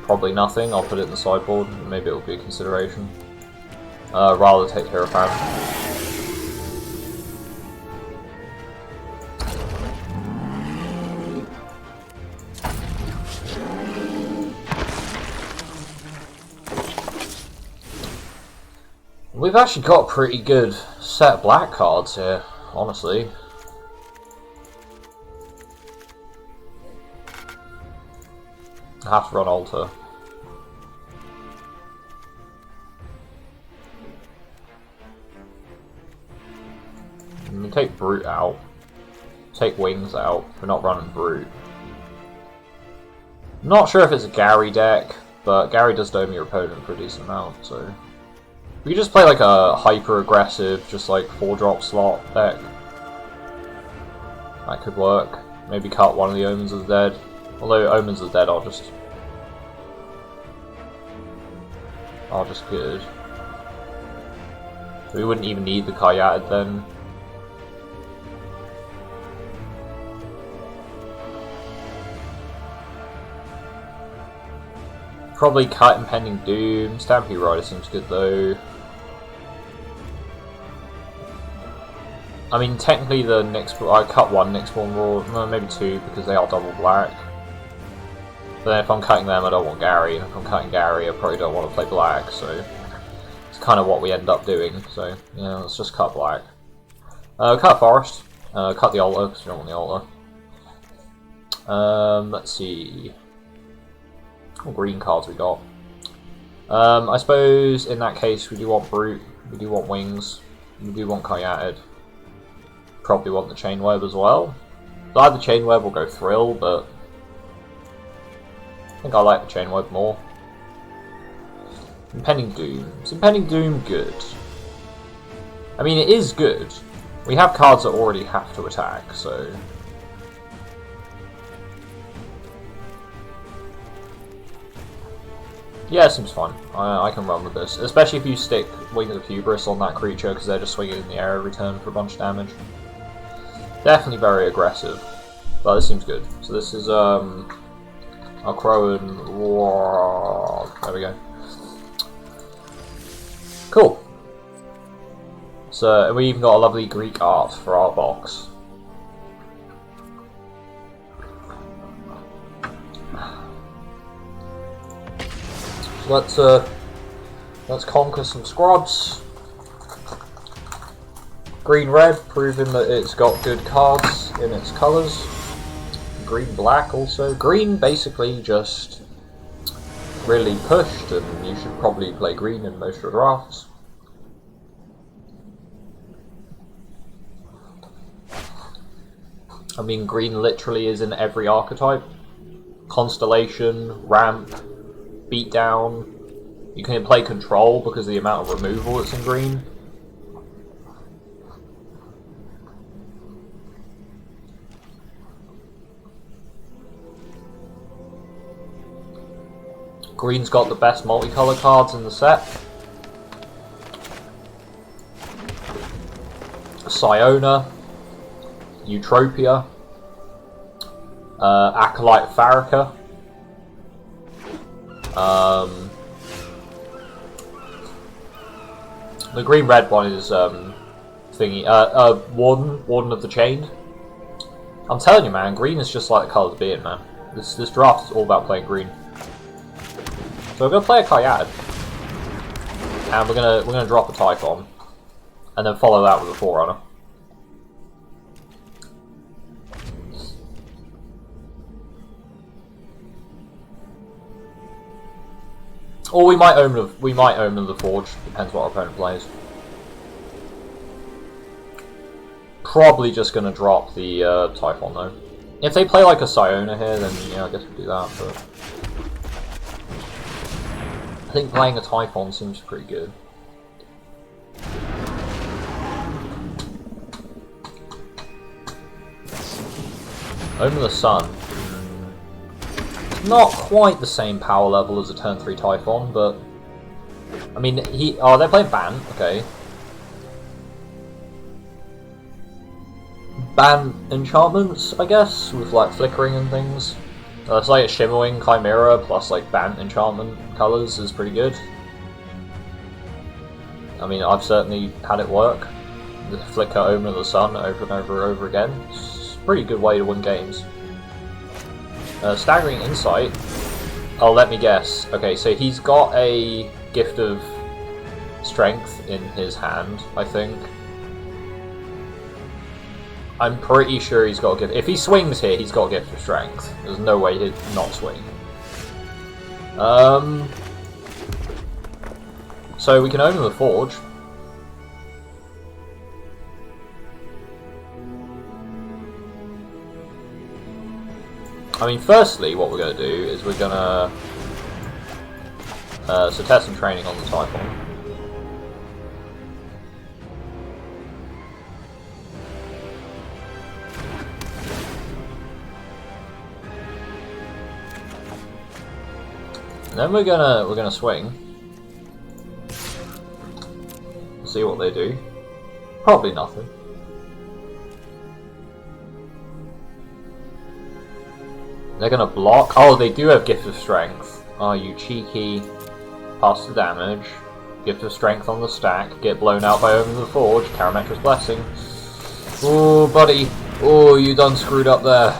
S1: Probably nothing. I'll put it in the sideboard. Maybe it'll be a consideration. Rather take Hierophant. We've actually got a pretty good set of black cards here, honestly. I have to run Altar. I'm gonna take Brute out. Take Wings out for not running Brute. Not sure if it's a Gary deck, but Gary does dome your opponent for a decent amount, so. We could just play like a hyper-aggressive, just like 4-drop slot deck. That could work. Maybe cut one of the Omens of the Dead. Although Omens of the Dead are just good. We wouldn't even need the Kayatid then. Probably cut Impending Doom. Stampede Rider seems good though. I mean, technically the I cut one Nyxborn Roar, no, maybe 2 because they are double black. But then if I'm cutting them, I don't want Gary, and if I'm cutting Gary, I probably don't want to play black, so it's kind of what we end up doing. So yeah, let's just cut black. Cut Forest, cut the altar because we don't want the altar. Let's see. What green cards we got? I suppose in that case we do want Brute, we do want Wings, we do want Kayatid. Probably want the Chainweb as well. Either Chainweb or go Thrill, but I think I like the Chainweb more. Impending Doom. Is Impending Doom good? I mean, it is good. We have cards that already have to attack, so. Yeah, it seems fun. I can run with this. Especially if you stick Wings of Hubris on that creature, because they're just swinging in the air every turn for a bunch of damage. Definitely very aggressive, but this seems good. So this is our Crow and there we go. Cool. So we even got a lovely Greek art for our box. So let's conquer some squads. Green-red, proving that it's got good cards in its colours. Green-black also. Green basically just really pushed, and you should probably play green in most of your drafts. I mean, green literally is in every archetype. Constellation, ramp, beatdown. You can play control because of the amount of removal that's in green. Green's got the best multicolour cards in the set. Siona, Eutropia, Acolyte Faraka. The green-red one is Warden of the Chained. I'm telling you, man, green is just like the colour of being, man. This draft is all about playing green. So we're gonna play a Kayad, and we're gonna drop a Typhon, and then follow that with a Forerunner. Or we might own the Forge. Depends what our opponent plays. Probably just gonna drop the Typhon though. If they play like a Siona here, then yeah, I guess we'll do that. But I think playing a Typhon seems pretty good. Omen of the Sun. Not quite the same power level as a turn 3 Typhon, but I mean, they're playing Ban, okay. Ban enchantments, I guess, with like flickering and things. It's like a Shimmering Chimera plus like Ban enchantment colours is pretty good. I mean, I've certainly had it work. The flicker Omen of the Sun over and over and over again. It's a pretty good way to win games. Staggering Insight. Oh, let me guess. Okay, so he's got a Gift of Strength in his hand, I think. I'm pretty sure he's got a gift. If he swings here, he's got a Gift of Strength. There's no way he'd not swing. So we can own the Forge. I mean, firstly, what we're going to do is we're going to so test some training on the Typhon. And then we're gonna swing. See what they do. Probably nothing. They're gonna block. Oh, they do have Gift of Strength. Oh, you cheeky. Pass the damage. Gift of Strength on the stack. Get blown out by Omen of the Forge. Karametra's Blessing. Oh, buddy. Oh, you done screwed up there.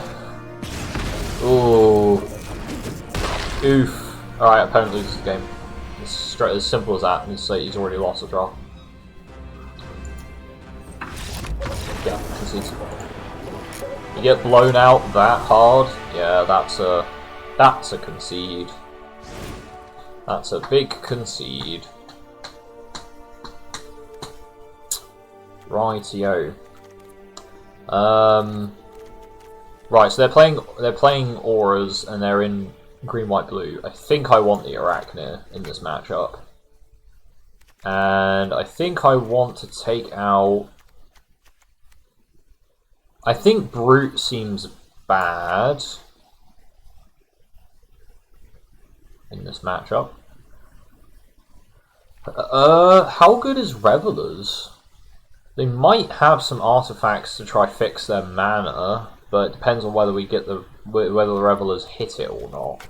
S1: Oh. Oof. Alright, opponent loses the game. It's straight as simple as that. He's already lost the draw. Yeah, concedes. You get blown out that hard. Yeah, that's a concede. That's a big concede. Rightio. Right, so they're playing auras and they're in green, white, blue. I think I want the Arachnir in this matchup. And I think I want to take out... I think Brute seems bad in this matchup. How good is Revelers? They might have some artifacts to try fix their mana, but it depends on whether we get whether the Revelers hit it or not.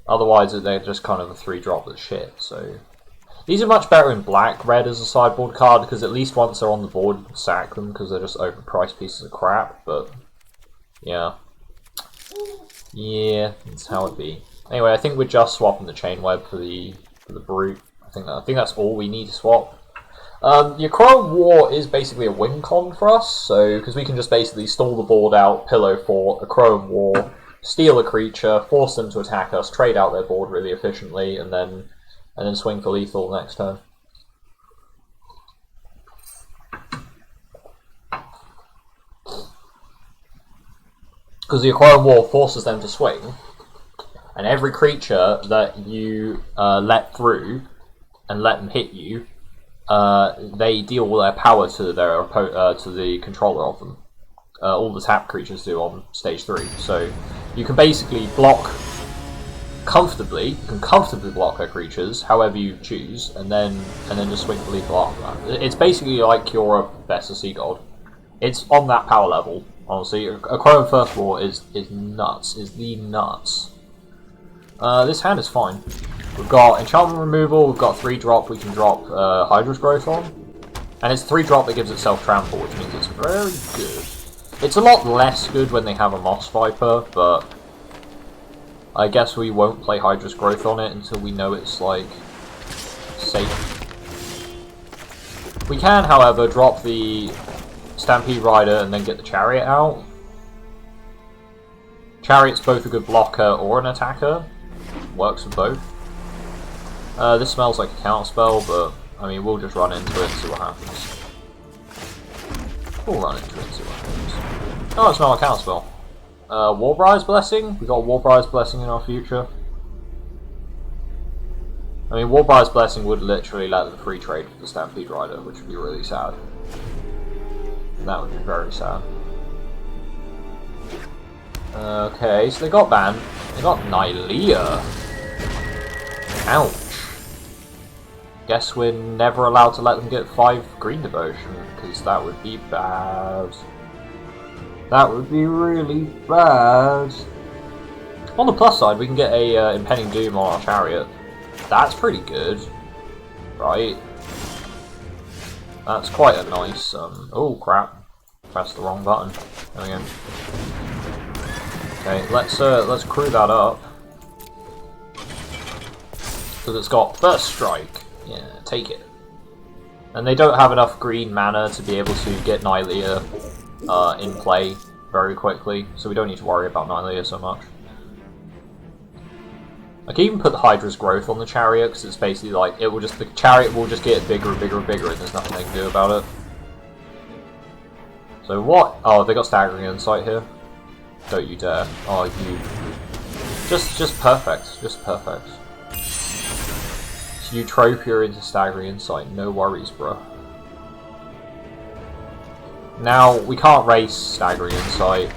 S1: Otherwise, they're just kind of a 3-drop that's shit. So These are much better in black-red as a sideboard card, because at least once they're on the board, you can sack them, because they're just overpriced pieces of crap, but yeah. Yeah, that's how it be. Anyway, I think we're just swapping the chain web for the brute. I think that's all we need to swap. Your Chrome War is basically a win con for us, so because we can just basically stall the board out, pillow fort, a Chrome War, steal a creature, force them to attack us, trade out their board really efficiently, and then swing for lethal next turn. Because the Chrome War forces them to swing, and every creature that you let through and let them hit you, they deal all their power to the controller of them. All the tap creatures do on stage 3. So you can basically block comfortably. You can comfortably block their creatures, however you choose, and then just swing for lethal after that. It's basically like you're a Besta Sea God. It's on that power level. Honestly, a Chrome First War is nuts. Is the nuts. This hand is fine. We've got enchantment removal. We've got 3-drop. We can drop Hydra's Growth on, and it's 3-drop that gives itself trample, which means it's very good. It's a lot less good when they have a Moss Viper, but I guess we won't play Hydra's Growth on it until we know it's like safe. We can, however, drop the Stampede Rider and then get the Chariot out. Chariot's both a good blocker or an attacker. Works with both. This smells like a counter spell, but I mean we'll just run into it and see what happens. We'll run into it and see what happens. Oh, it smells like a counter spell. Warbriar's Blessing? We got Warbriar's Blessing in our future. I mean, Warbriar's Blessing would literally let them free trade for the Stampede Rider, which would be really sad. That would be very sad. Okay, so they got banned. They got Nylea. Ouch. Guess we're never allowed to let them get 5 Green Devotion, because that would be bad. That would be really bad. On the plus side, we can get a Impending Doom on our Chariot. That's pretty good. Right. That's quite a nice, oh crap. Pressed the wrong button. There we go. Okay, let's crew that up. Because it's got First Strike. Yeah, take it. And they don't have enough green mana to be able to get Nylea in play very quickly, so we don't need to worry about Nylea so much. I can even put the Hydra's Growth on the Chariot, because it's basically like, the Chariot will just get bigger and bigger and bigger, and there's nothing they can do about it. So what? Oh, they got Staggering Insight here. Don't you dare. Oh, you... Just perfect. Just perfect. Utropia into Staggering Insight. No worries, bro. Now, we can't race Staggering Insight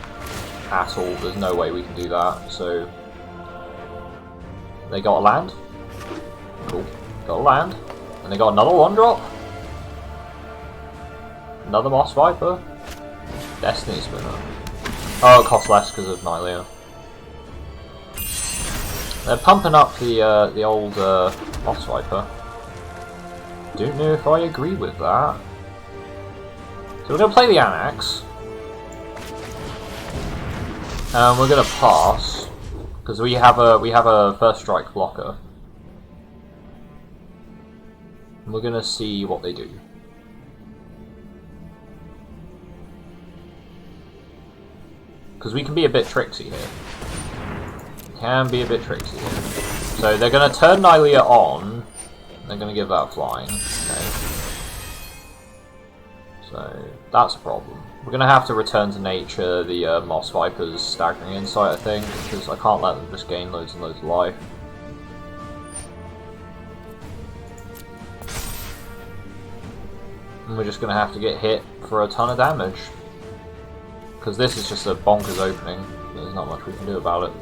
S1: at all. There's no way we can do that, so... They got a land. Cool. Got a land. And they got another 1-drop. Another Moss Viper. Destiny Spinner. Oh, it costs less because of Nylea. They're pumping up the old Moss Viper. Don't know if I agree with that. So we're gonna play the Anax. And we're gonna pass because we have a First Strike blocker. And we're gonna see what they do. Because we can be a bit tricksy here. Can be a bit tricksy here. So they're going to turn Nylea on. They're going to give that flying. Okay. So that's a problem. We're going to have to return to nature the Moss Viper's Staggering Insight, I think, because I can't let them just gain loads and loads of life. And we're just going to have to get hit for a ton of damage. Because this is just a bonkers opening. There's not much we can do about it.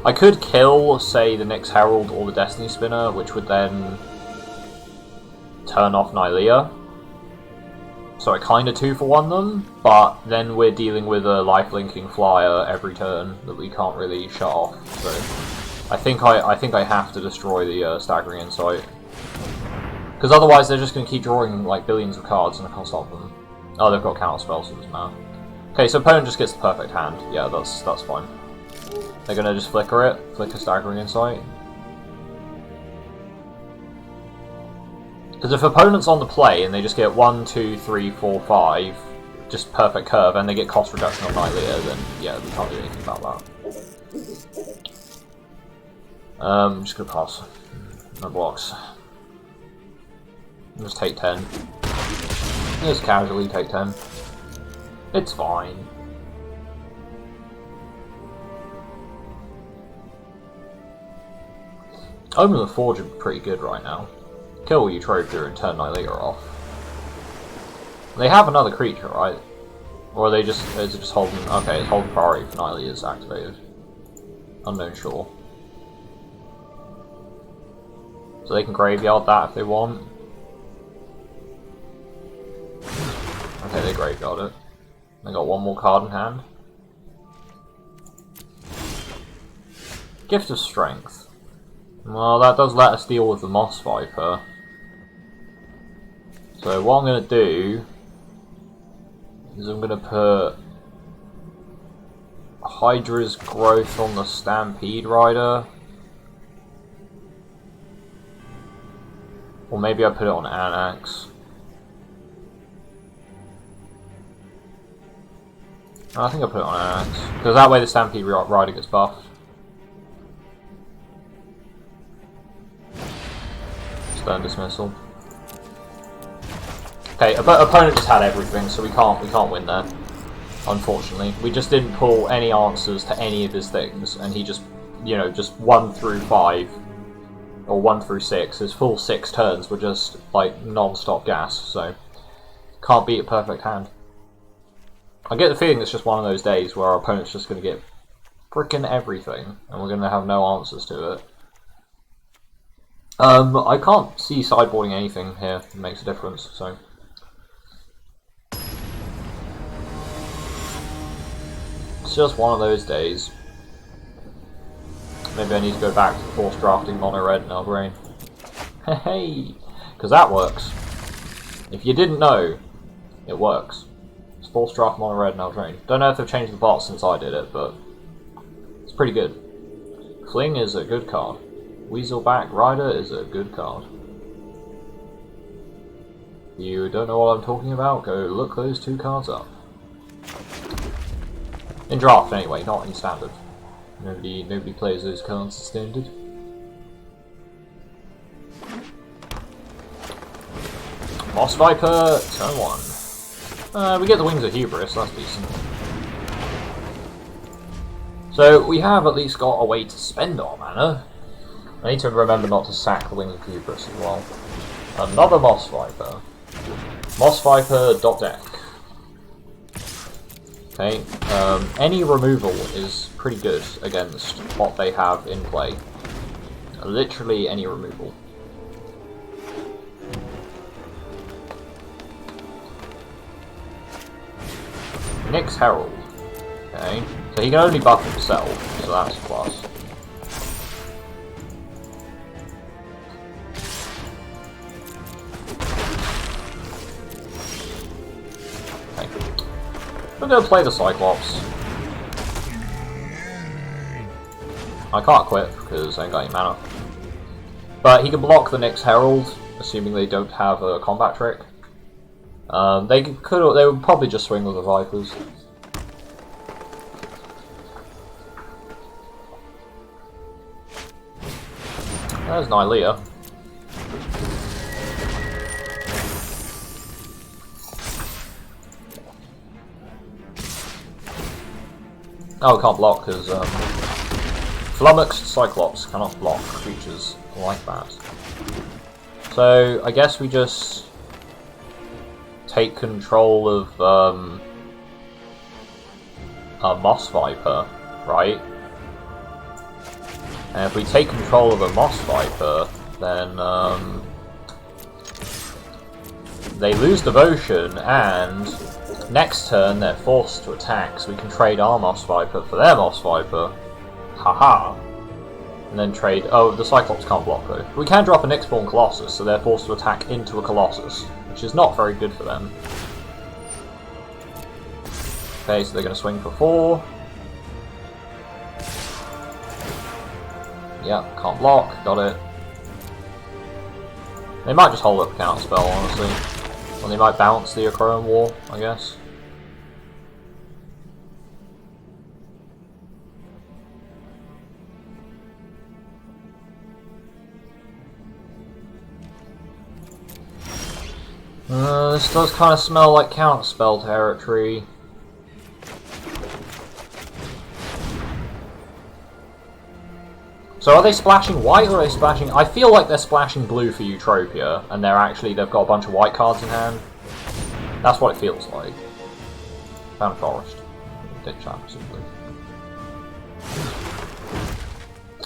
S1: I could kill, say, the Nyx Herald or the Destiny Spinner, which would then turn off Nylea. So I kind of 2-for-1 them, but then we're dealing with a life-linking flyer every turn that we can't really shut off. So I think I have to destroy the Staggering Insight. Because otherwise they're just going to keep drawing like billions of cards and I can't stop them. Oh, they've got counter spells, so it doesn't matter. Okay, so opponent just gets the perfect hand. Yeah, that's fine. They're going to just flicker it. Flicker Staggering Insight. Because if opponent's on the play and they just get 1, 2, 3, 4, 5, just perfect curve, and they get cost reduction on Night Leader, then yeah, we can't do anything about that. I'm just going to pass. No blocks. Just take 10. Just casually take 10. It's fine. Omen of the Forge would be pretty good right now. Kill what you trade through and turn Night Leader off. They have another creature, right? Or are they just is it just holding okay, it's holding priority for Night Leader is activated. Unknown Shore. So they can graveyard that if they want. Okay, they graveyard it. They got one more card in hand. Gift of Strength. Well, that does let us deal with the Moss Viper. So what I'm going to do is I'm going to put Hydra's Growth on the Stampede Rider. Or maybe I put it on Anax. I think I put it on Anax, because that way the Stampede Rider gets buffed. Stern Dismissal. Okay, opponent just had everything, so we can't win there. Unfortunately, we just didn't pull any answers to any of his things, and he just, you know, just 1 through 5 or 1 through 6. His full 6 turns were just like non-stop gas, so can't beat a perfect hand. I get the feeling it's just one of those days where our opponent's just going to get frickin' everything, and we're going to have no answers to it. I can't see sideboarding anything here that makes a difference, so... It's just one of those days. Maybe I need to go back to force drafting mono red in our brain. Hey! Because that works. If you didn't know, it works. Force draft mono red now drain. Don't know if they've changed the bot since I did it, but it's pretty good. Fling is a good card. Weaselback Rider is a good card. You don't know what I'm talking about? Go look those 2 cards up. In draft anyway, not in standard. Nobody plays those cards in standard. Moss Viper, turn 1. We get the Wings of Hubris, that's decent. So, we have at least got a way to spend our mana. I need to remember not to sack the Wings of Hubris as well. Another Moss Viper. Moss Viper, dot deck. Okay, any removal is pretty good against what they have in play. Literally any removal. Nyx Herald. Okay, so he can only buff himself, so that's a plus. Okay. We're gonna play the Cyclops. I can't quit because I ain't got any mana. But he can block the Nyx Herald, assuming they don't have a combat trick. They would probably just swing with the Vipers. There's Nylea. Oh, can't block because Flummoxed Cyclops cannot block creatures like that. So I guess we just take control of a Moss Viper, right? And if we take control of a Moss Viper, then they lose Devotion, and next turn they're forced to attack, so we can trade our Moss Viper for their Moss Viper. Haha. And then trade... Oh, the Cyclops can't block though. We can drop a Nyx-born Colossus, so they're forced to attack into a Colossus, which is not very good for them. Okay, so they're going to swing for 4. Yeah, can't block, got it. They might just hold up a counter spell, honestly. Or they might bounce the Acroan War, I guess. This does kind of smell like counterspell territory. So are they splashing white or are they splashing... I feel like they're splashing blue for Eutropia, and they've got a bunch of white cards in hand. That's what it feels like. Found a forest. Ditch that, simply.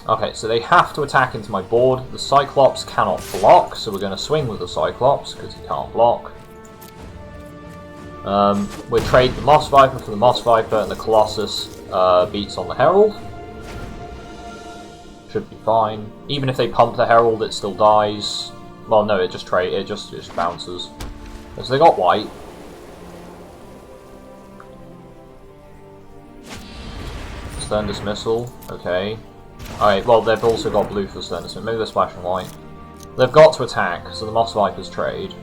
S1: Okay, so they have to attack into my board. The Cyclops cannot block, so we're going to swing with the Cyclops, because he can't block. We'll trade the Moss Viper for the Moss Viper, and the Colossus beats on the Herald. Should be fine. Even if they pump the Herald, it still dies. Well, no, it just bounces. So they got white. Stern Dismissal, okay. Alright, well, they've also got blue for Stern Dismissal. Maybe they're splashing white. They've got to attack, so the Moss Vipers trade.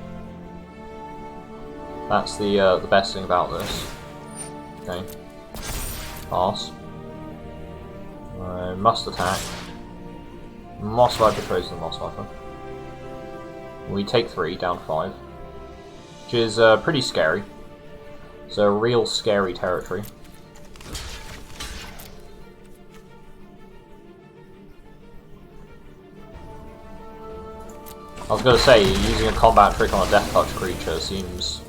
S1: That's the best thing about this. Okay. Pass. Must attack. Moss Viper trades the Moss Viper. We take 3, down 5. Which is pretty scary. So real scary territory. I was going to say, using a combat trick on a Death Touch creature seems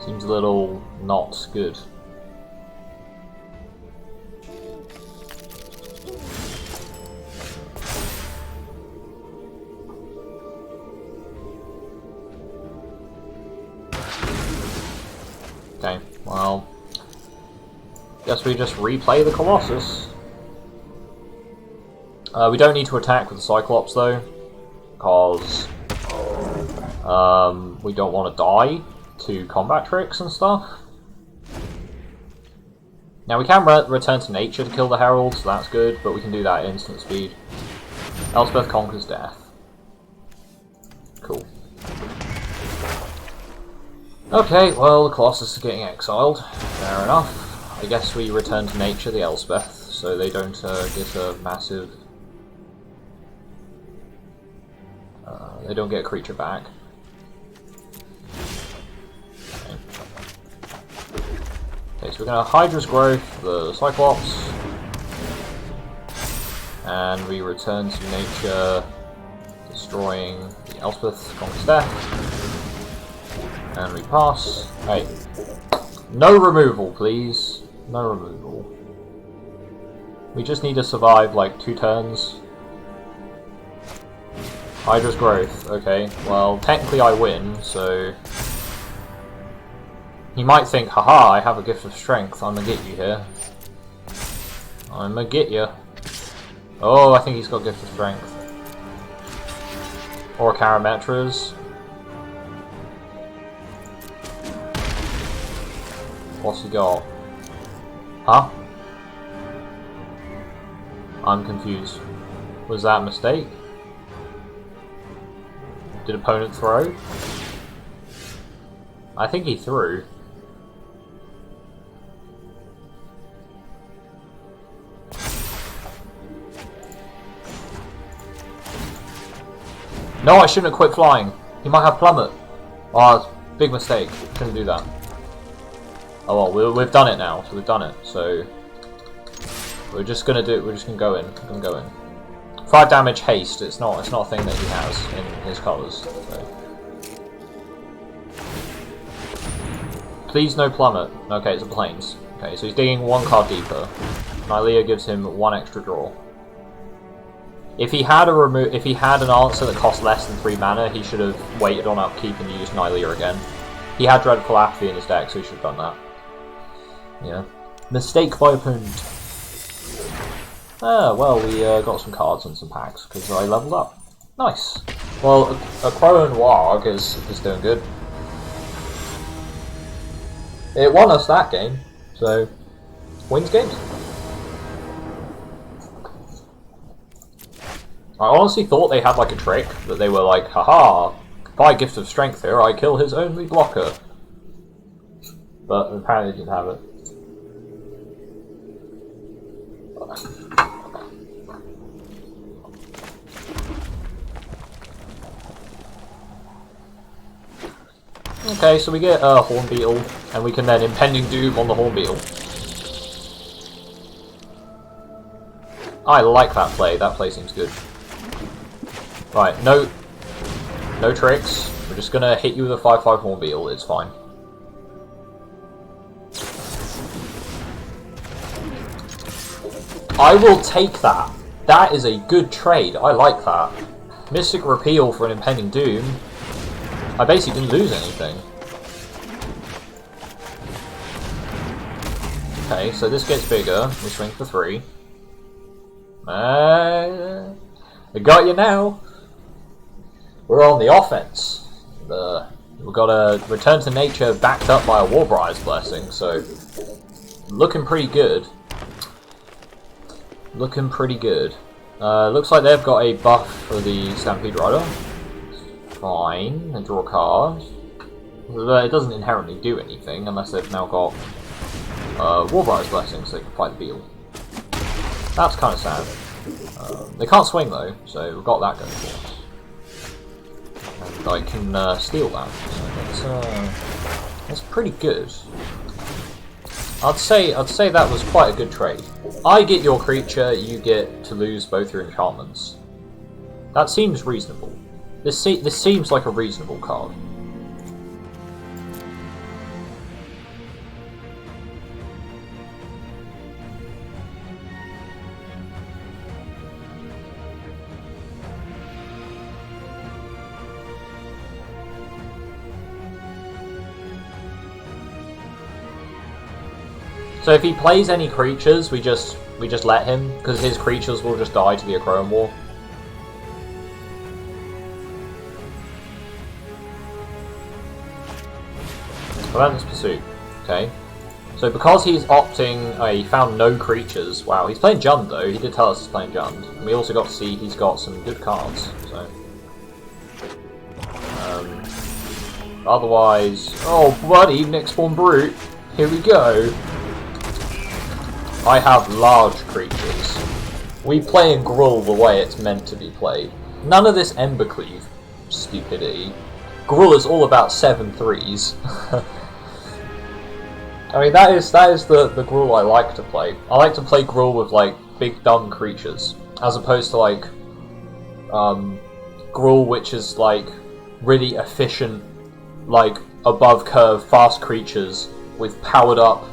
S1: a little not good. Okay, well, guess we just replay the Colossus. We don't need to attack with the Cyclops though, because we don't want to die to combat tricks and stuff. Now we can return to nature to kill the Herald, so that's good, but we can do that at instant speed. Elspeth conquers death. Cool. Okay, well, the Colossus is getting exiled. Fair enough. I guess we return to nature the Elspeth, so they don't get a massive... they don't get a creature back. Okay, so we're going to Hydra's Growth, the Cyclops, and we return to nature, destroying the Elspeth, conquers death. And we pass. Hey, no removal, please. No removal. We just need to survive like 2 turns. Hydra's Growth. Okay, well, technically I win, so... He might think, haha, I have a gift of strength, I'm gonna get you here. I'm gonna get you. Oh, I think he's got gift of strength. Or Karametra's. What's he got? Huh? I'm confused. Was that a mistake? Did opponent throw? I think he threw. No, I shouldn't have quit flying. He might have plummet. Oh, big mistake. Shouldn't do that. Oh well, we've done it now, so we've done it, so... We're just gonna do it, we're just gonna go in. We're gonna go in. 5 damage haste, it's not a thing that he has in his colours, so... Please no plummet. Okay, it's a plains. Okay, so he's digging 1 card deeper. Nylea gives him 1 extra draw. If he had an answer that cost less than 3 mana, he should have waited on upkeep and used Nylea again. He had Dreadful Apathy in his deck, so he should have done that. Yeah. Mistake by opponent. Ah, well, we got some cards and some packs because I leveled up. Nice. Well, a Crow and Warg is doing good. It won us that game, so wins games. I honestly thought they had like a trick that they were like, haha, by Gift of Strength here, I kill his only blocker. But apparently they didn't have it. Okay, so we get a Horn Beetle, and we can then Impending Doom on the Horn Beetle. I like that play seems good. Right, no tricks, we're just gonna hit you with a 5/5 Horn Beetle, it's fine. I will take that. That is a good trade, I like that. Mystic Repeal for an Impending Doom. I basically didn't lose anything. Okay, so this gets bigger. We swing for 3. I got you now. We're on the offense. We've got a Return to Nature backed up by a Warbriar's Blessing, so looking pretty good. Looking pretty good. Looks like they've got a buff for the Stampede Rider. Fine, and draw a card. It doesn't inherently do anything unless they've now got Warbriar's Blessing so they can fight the Beetle. That's kind of sad. They can't swing though, so we've got that going for us. And I can steal that. So that's pretty good. I'd say that was quite a good trade. I get your creature, you get to lose both your enchantments. That seems reasonable. This seems like a reasonable card. So if he plays any creatures, we just let him, because his creatures will just die to the Acroan War. Relentless Pursuit. Okay. So because he's opting, he found no creatures. Wow, he's playing Jund though. He did tell us he's playing Jund. And we also got to see he's got some good cards. So. Otherwise, oh buddy, next Spawn Brute. Here we go. I have large creatures. We play in Gruul the way it's meant to be played. None of this Embercleave stupidity. Gruul is all about 7/3s. I mean, that is the Gruul I like to play. I like to play Gruul with, like, big dumb creatures, as opposed to, like, Gruul which is, like, really efficient, like, above curve, fast creatures with powered up,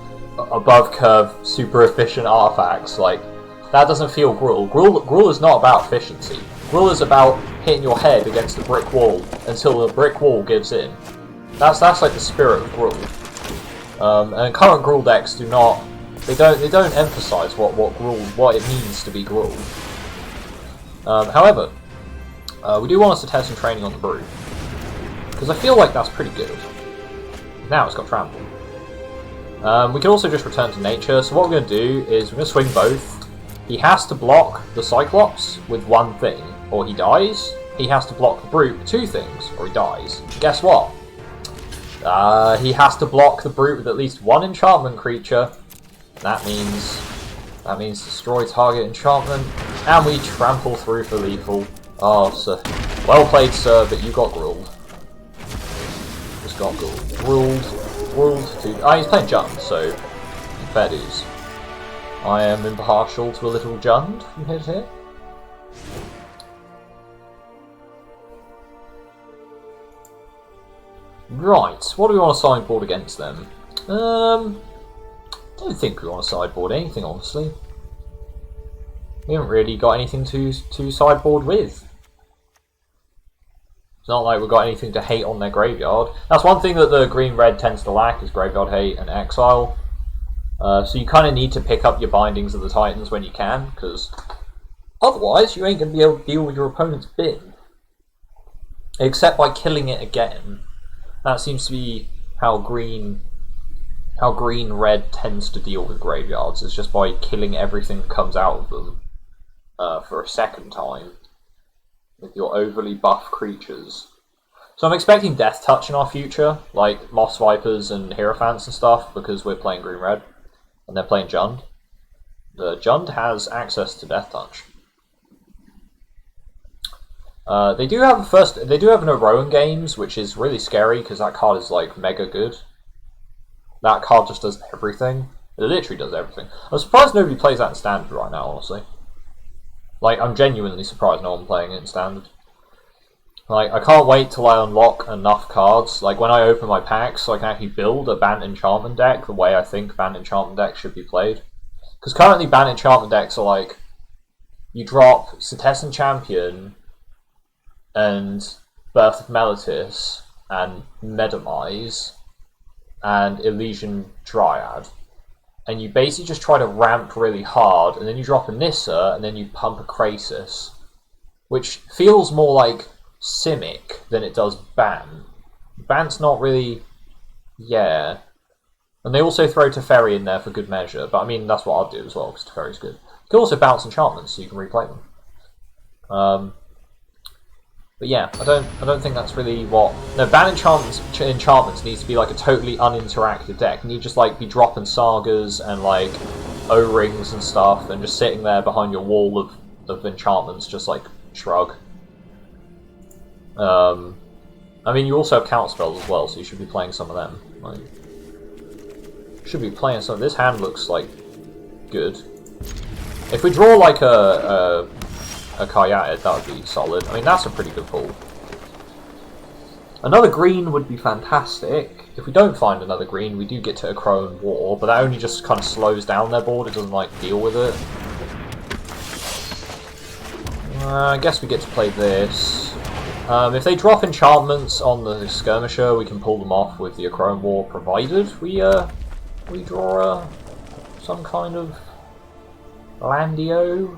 S1: above curve, super efficient artifacts. Like, that doesn't feel Gruul. Gruul is not about efficiency. Gruul is about hitting your head against the brick wall until the brick wall gives in. That's like the spirit of Gruul. And current Gruul decks do not. They don't emphasize what it means to be Gruul. However, we do want us to test some training on the Brute, because I feel like that's pretty good. Now it's got Trample. We can also just return to nature. So what we're going to do is we're going to swing both. He has to block the Cyclops with one thing, or he dies. He has to block the Brute with 2 things, or he dies. Guess what? He has to block the Brute with at least 1 enchantment creature. That means destroy target enchantment, and we trample through for lethal. Oh, sir. Well played, sir, but you got grilled. Just got grilled. He's playing Jund, so fair dues. I am impartial to a little Jund from here to here. Right, what do we want to sideboard against them? I don't think we want to sideboard anything, honestly. We haven't really got anything to sideboard with. It's not like we've got anything to hate on their graveyard. That's one thing that the green-red tends to lack, is graveyard hate and exile. So you kind of need to pick up your Bindings of the Titans when you can, because otherwise you ain't going to be able to deal with your opponent's bin. Except by killing it again. That seems to be how green-red tends to deal with graveyards. It's just by killing everything that comes out of them for a second time with your overly buff creatures. So I'm expecting Death Touch in our future, like Moss Vipers and Hierophants and stuff, because we're playing green-red. And they're playing Jund. The Jund has access to Death Touch. They do have an Aroan Games, which is really scary because that card is like mega good. That card just does everything. It literally does everything. I'm surprised nobody plays that in Standard right now, honestly. Like, I'm genuinely surprised no one playing it in Standard. Like, I can't wait till I unlock enough cards. Like, when I open my packs, so I can actually build a Bant Enchantment deck the way I think Bant Enchantment decks should be played. Because currently Bant Enchantment decks are like, you drop Cetessan Champion and Birth of Meletis and Medomize and Elysian Dryad. And you basically just try to ramp really hard, and then you drop a Nissa, and then you pump a Krasis. Which feels more like Simic than it does Ban. Ban's not really... yeah. And they also throw Teferi in there for good measure, but I mean, that's what I'll do as well, because Teferi's good. You can also bounce enchantments, so you can replay them. But yeah, I don't think that's really what... No, Ban enchantments needs to be like a totally uninteractive deck, and you just like be dropping Sagas and like O-rings and stuff, and just sitting there behind your wall of enchantments, just like shrug. I mean, you also have counter spells as well, so you should be playing some of them. Like, should be playing some. This hand looks like good. If we draw like a Kayatid, that would be solid. I mean, that's a pretty good pull. Another green would be fantastic. If we don't find another green, we do get to a Crone War, but that only just kind of slows down their board. It doesn't like deal with it. I guess we get to play this. If they drop enchantments on the Skirmisher, we can pull them off with the Achrome War, provided we draw some kind of Landiozo.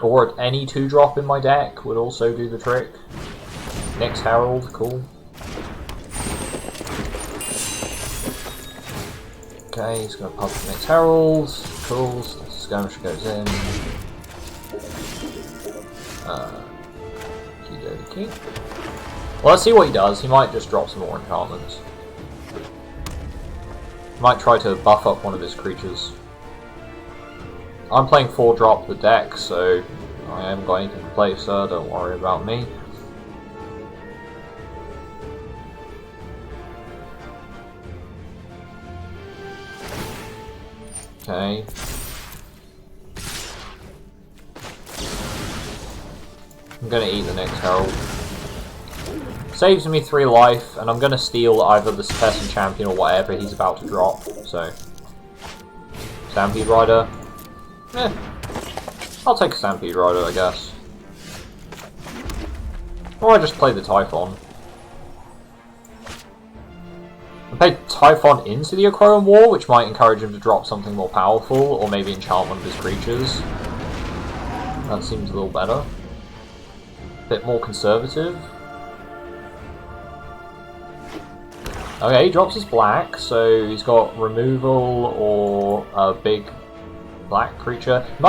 S1: Or any 2-drop in my deck would also do the trick. Nyx Herald, cool. Okay, he's going to pump the Nyx Herald, cool, so the Skirmisher goes in. Well, let's see what he does. He might just drop some more enchantments. Might try to buff up one of his creatures. I'm playing 4-drop the deck, so I am going to play, sir. Don't worry about me. Okay. I'm gonna eat the Nyx Herald. Saves me 3 life, and I'm gonna steal either the Cetessan Champion or whatever he's about to drop, so... Stampede Rider. Eh. I'll take a Stampede Rider, I guess. Or I just play the Typhon. I play Typhon into the Achrome War, which might encourage him to drop something more powerful, or maybe enchant one of his creatures. That seems a little better. A bit more conservative. Okay, he drops his black, so he's got removal or a big black creature. He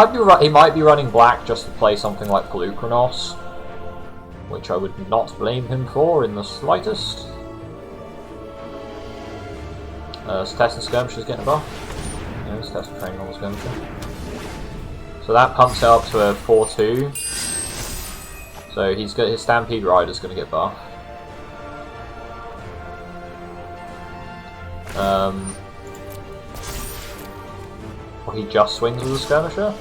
S1: might be running black just to play something like Pelucranos, which I would not blame him for in the slightest. Cetessan Skirmisher's getting a buff. Yeah, Cetessan training on the Skirmisher. So that pumps it up to a 4-2. So he's got his Stampede Rider's going to get buffed. Or he just swings with a Skirmisher.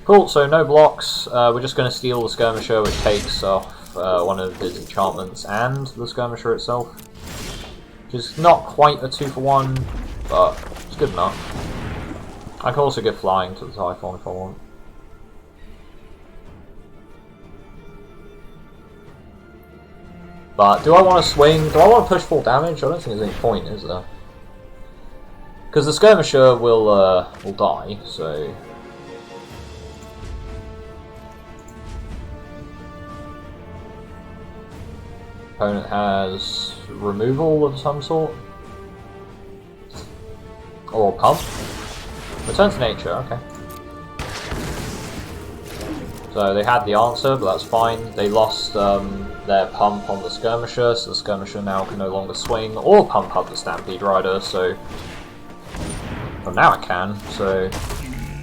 S1: Cool, so no blocks. We're just going to steal the Skirmisher, which takes off one of his enchantments and the Skirmisher itself. Which is not quite a 2-for-1, but it's good enough. I can also get flying to the Typhon if I want. But do I want to swing? Do I want to push full damage? I don't think there's any point, is there? Because the skirmisher will die, so. Opponent has removal of some sort. Or pump. Return to nature, okay. So they had the answer, but that's fine. They lost their pump on the skirmisher, so the skirmisher now can no longer swing or pump up the Stampede Rider, so... Well, now it can, so...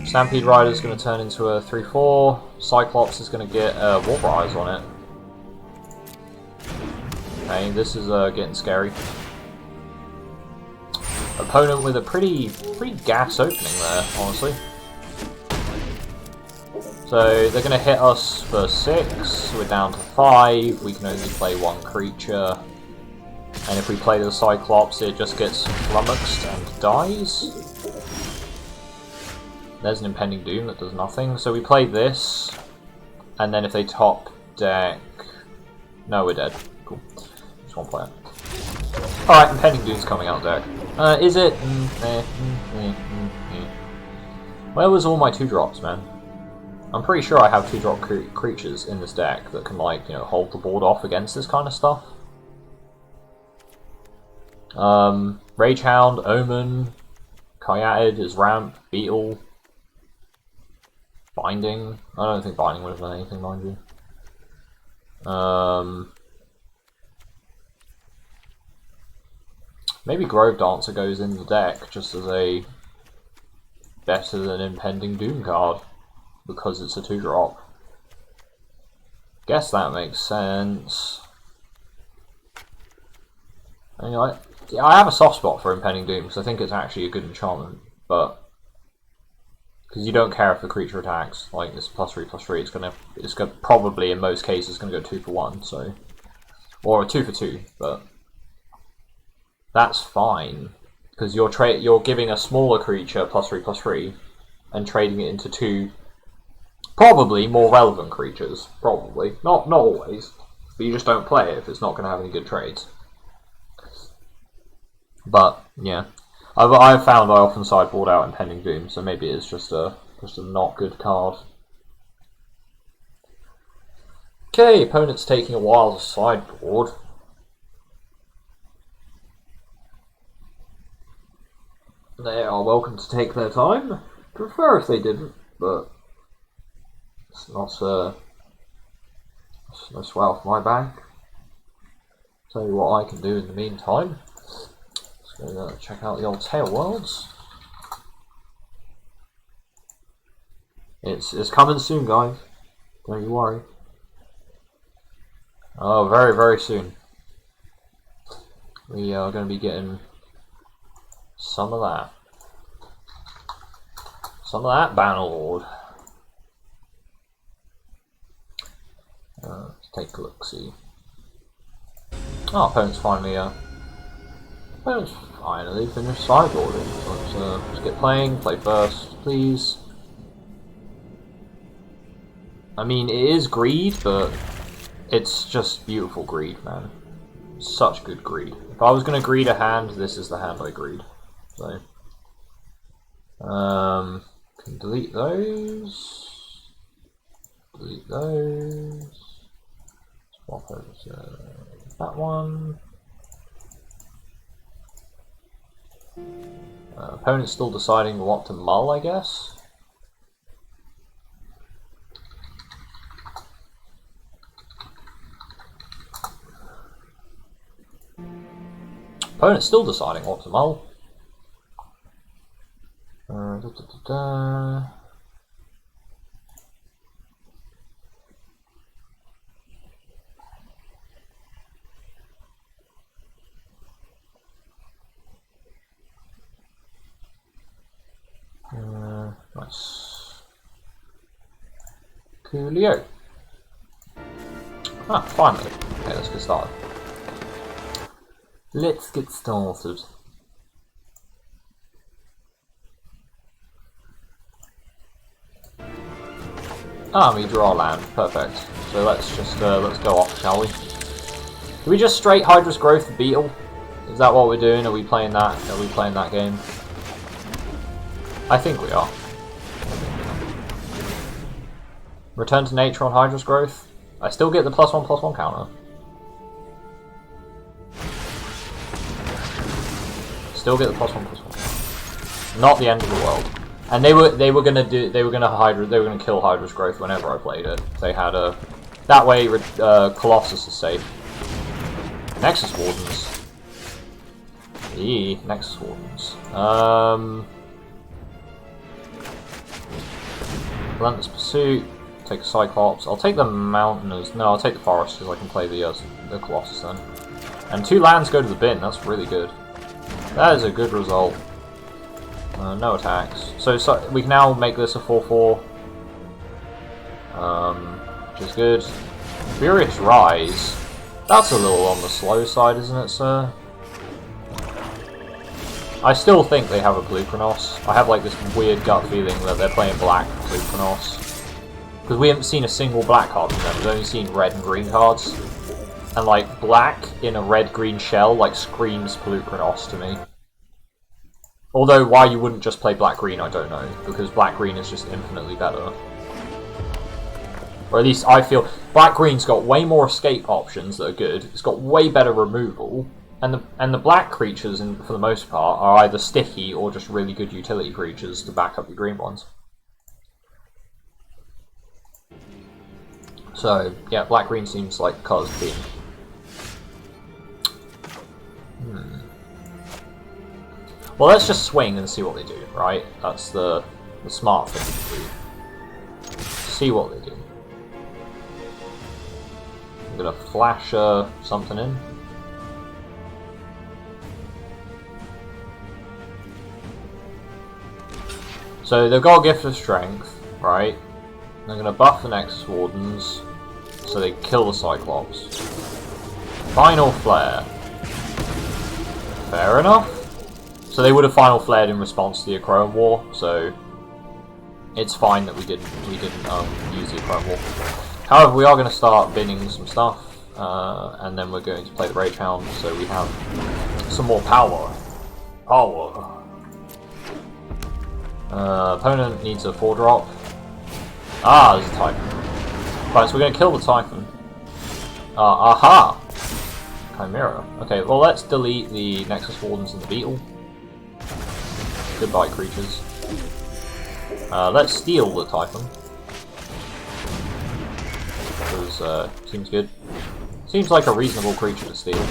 S1: Stampede Rider is going to turn into a 3-4, Cyclops is going to get Warp Rise on it. Okay, this is getting scary. Opponent with a pretty gas opening there, honestly. So they're going to hit us for 6, we're down to 5, we can only play 1 creature. And if we play the Cyclops, it just gets flummoxed and dies. There's an Impending Doom that does nothing. So we play this, and then if they top deck... No, we're dead. Cool. Just one player. Alright, Impending Doom's coming out deck. Is it? Where was all my 2-drops, man? I'm pretty sure I have 2-drop creatures in this deck that can, like, you know, hold the board off against this kind of stuff. Ragehound, Omen, Kayatid is ramp, Beetle, Binding. I don't think Binding would have done anything, mind you. Maybe Grove Dancer goes in the deck just as a better than Impending Doom card because it's a 2-drop. Guess that makes sense. And, you know, I have a soft spot for Impending Doom because I think it's actually a good enchantment, but because you don't care if the creature attacks, like this +3/+3, it's gonna probably in most cases gonna go 2 for 1, so or a 2 for 2, but that's fine because you're giving a smaller creature +3/+3 and trading it into 2 probably more relevant creatures, probably not always, but you just don't play it if it's not gonna have any good trades. But yeah, I've found I often sideboard out Impending Doom, so maybe it's just a not good card. Okay, opponent's taking a while to sideboard. They are welcome to take their time. Prefer if they didn't, but it's not it's no sweat off my back. Tell you what I can do in the meantime. Let's check out the old Tail Worlds. It's coming soon, guys. Don't you worry. Oh, very, very soon. We are going to be getting some of that. Some of that Bannerlord. Let's take a look, see. Oh, opponent's finally finished sideboarding. So let's get playing. Play first, please. I mean, it is greed, but it's just beautiful greed, man. Such good greed. If I was going to greed a hand, this is the hand I greed. So, can delete those. Delete those. Swap over to that one. Opponent's still deciding what to mull, I guess. Opponent's still deciding what to mull. Nice. Coolio. Ah, finally. Okay, let's get started. Let's get started. Ah, we draw land. Perfect. So let's just let's go off, shall we? Do we just straight Hydra's Growth the Beetle? Is that what we're doing? Are we playing that? Are we playing that game? I think we are. Return to nature on Hydra's Growth. I still get the +1/+1 counter. Still get the +1/+1. Not the end of the world. And they were gonna kill Hydra's Growth whenever I played it. They had a that way Colossus is safe. Nexus Wardens. Nexus Wardens. Relentless Pursuit. Take a Cyclops. I'll take the Mountainers. No, I'll take the Forest because I can play the Colossus then. And 2 lands go to the bin. That's really good. That is a good result. No attacks. So we can now make this a 4/4. Which is good. Furious Rise. That's a little on the slow side, isn't it, sir? I still think they have a Blue Chronos. I have like this weird gut feeling that they're playing black Blue Chronos. Because we haven't seen a single black card from them, we've only seen red and green cards. And like, black in a red-green shell like screams Blue Chronos to me. Although why you wouldn't just play black-green, I don't know. Because black-green is just infinitely better. Or at least I feel black-green's got way more escape options that are good, it's got way better removal. And the black creatures, for the most part, are either sticky or just really good utility creatures to back up your green ones. So, yeah, black-green seems like colours to be. Well, let's just swing and see what they do, right? That's the smart thing to do. See what they do. I'm gonna flash something in. So they've got a Gift of Strength, right? They're going to buff the Nexus Wardens, so they kill the Cyclops. Final Flare. Fair enough. So they would have Final Flared in response to the Acroan War, so it's fine that we didn't use the Acroan War. However, we are going to start binning some stuff, and then we're going to play the Rage Hound, so we have some more power. Opponent needs a 4-drop. Ah, there's a Typhon. Right, so we're going to kill the Typhon. Aha! Chimera. Okay, well let's delete the Nexus Wardens and the Beetle. Goodbye, creatures. Let's steal the Typhon. Because, seems good. Seems like a reasonable creature to steal.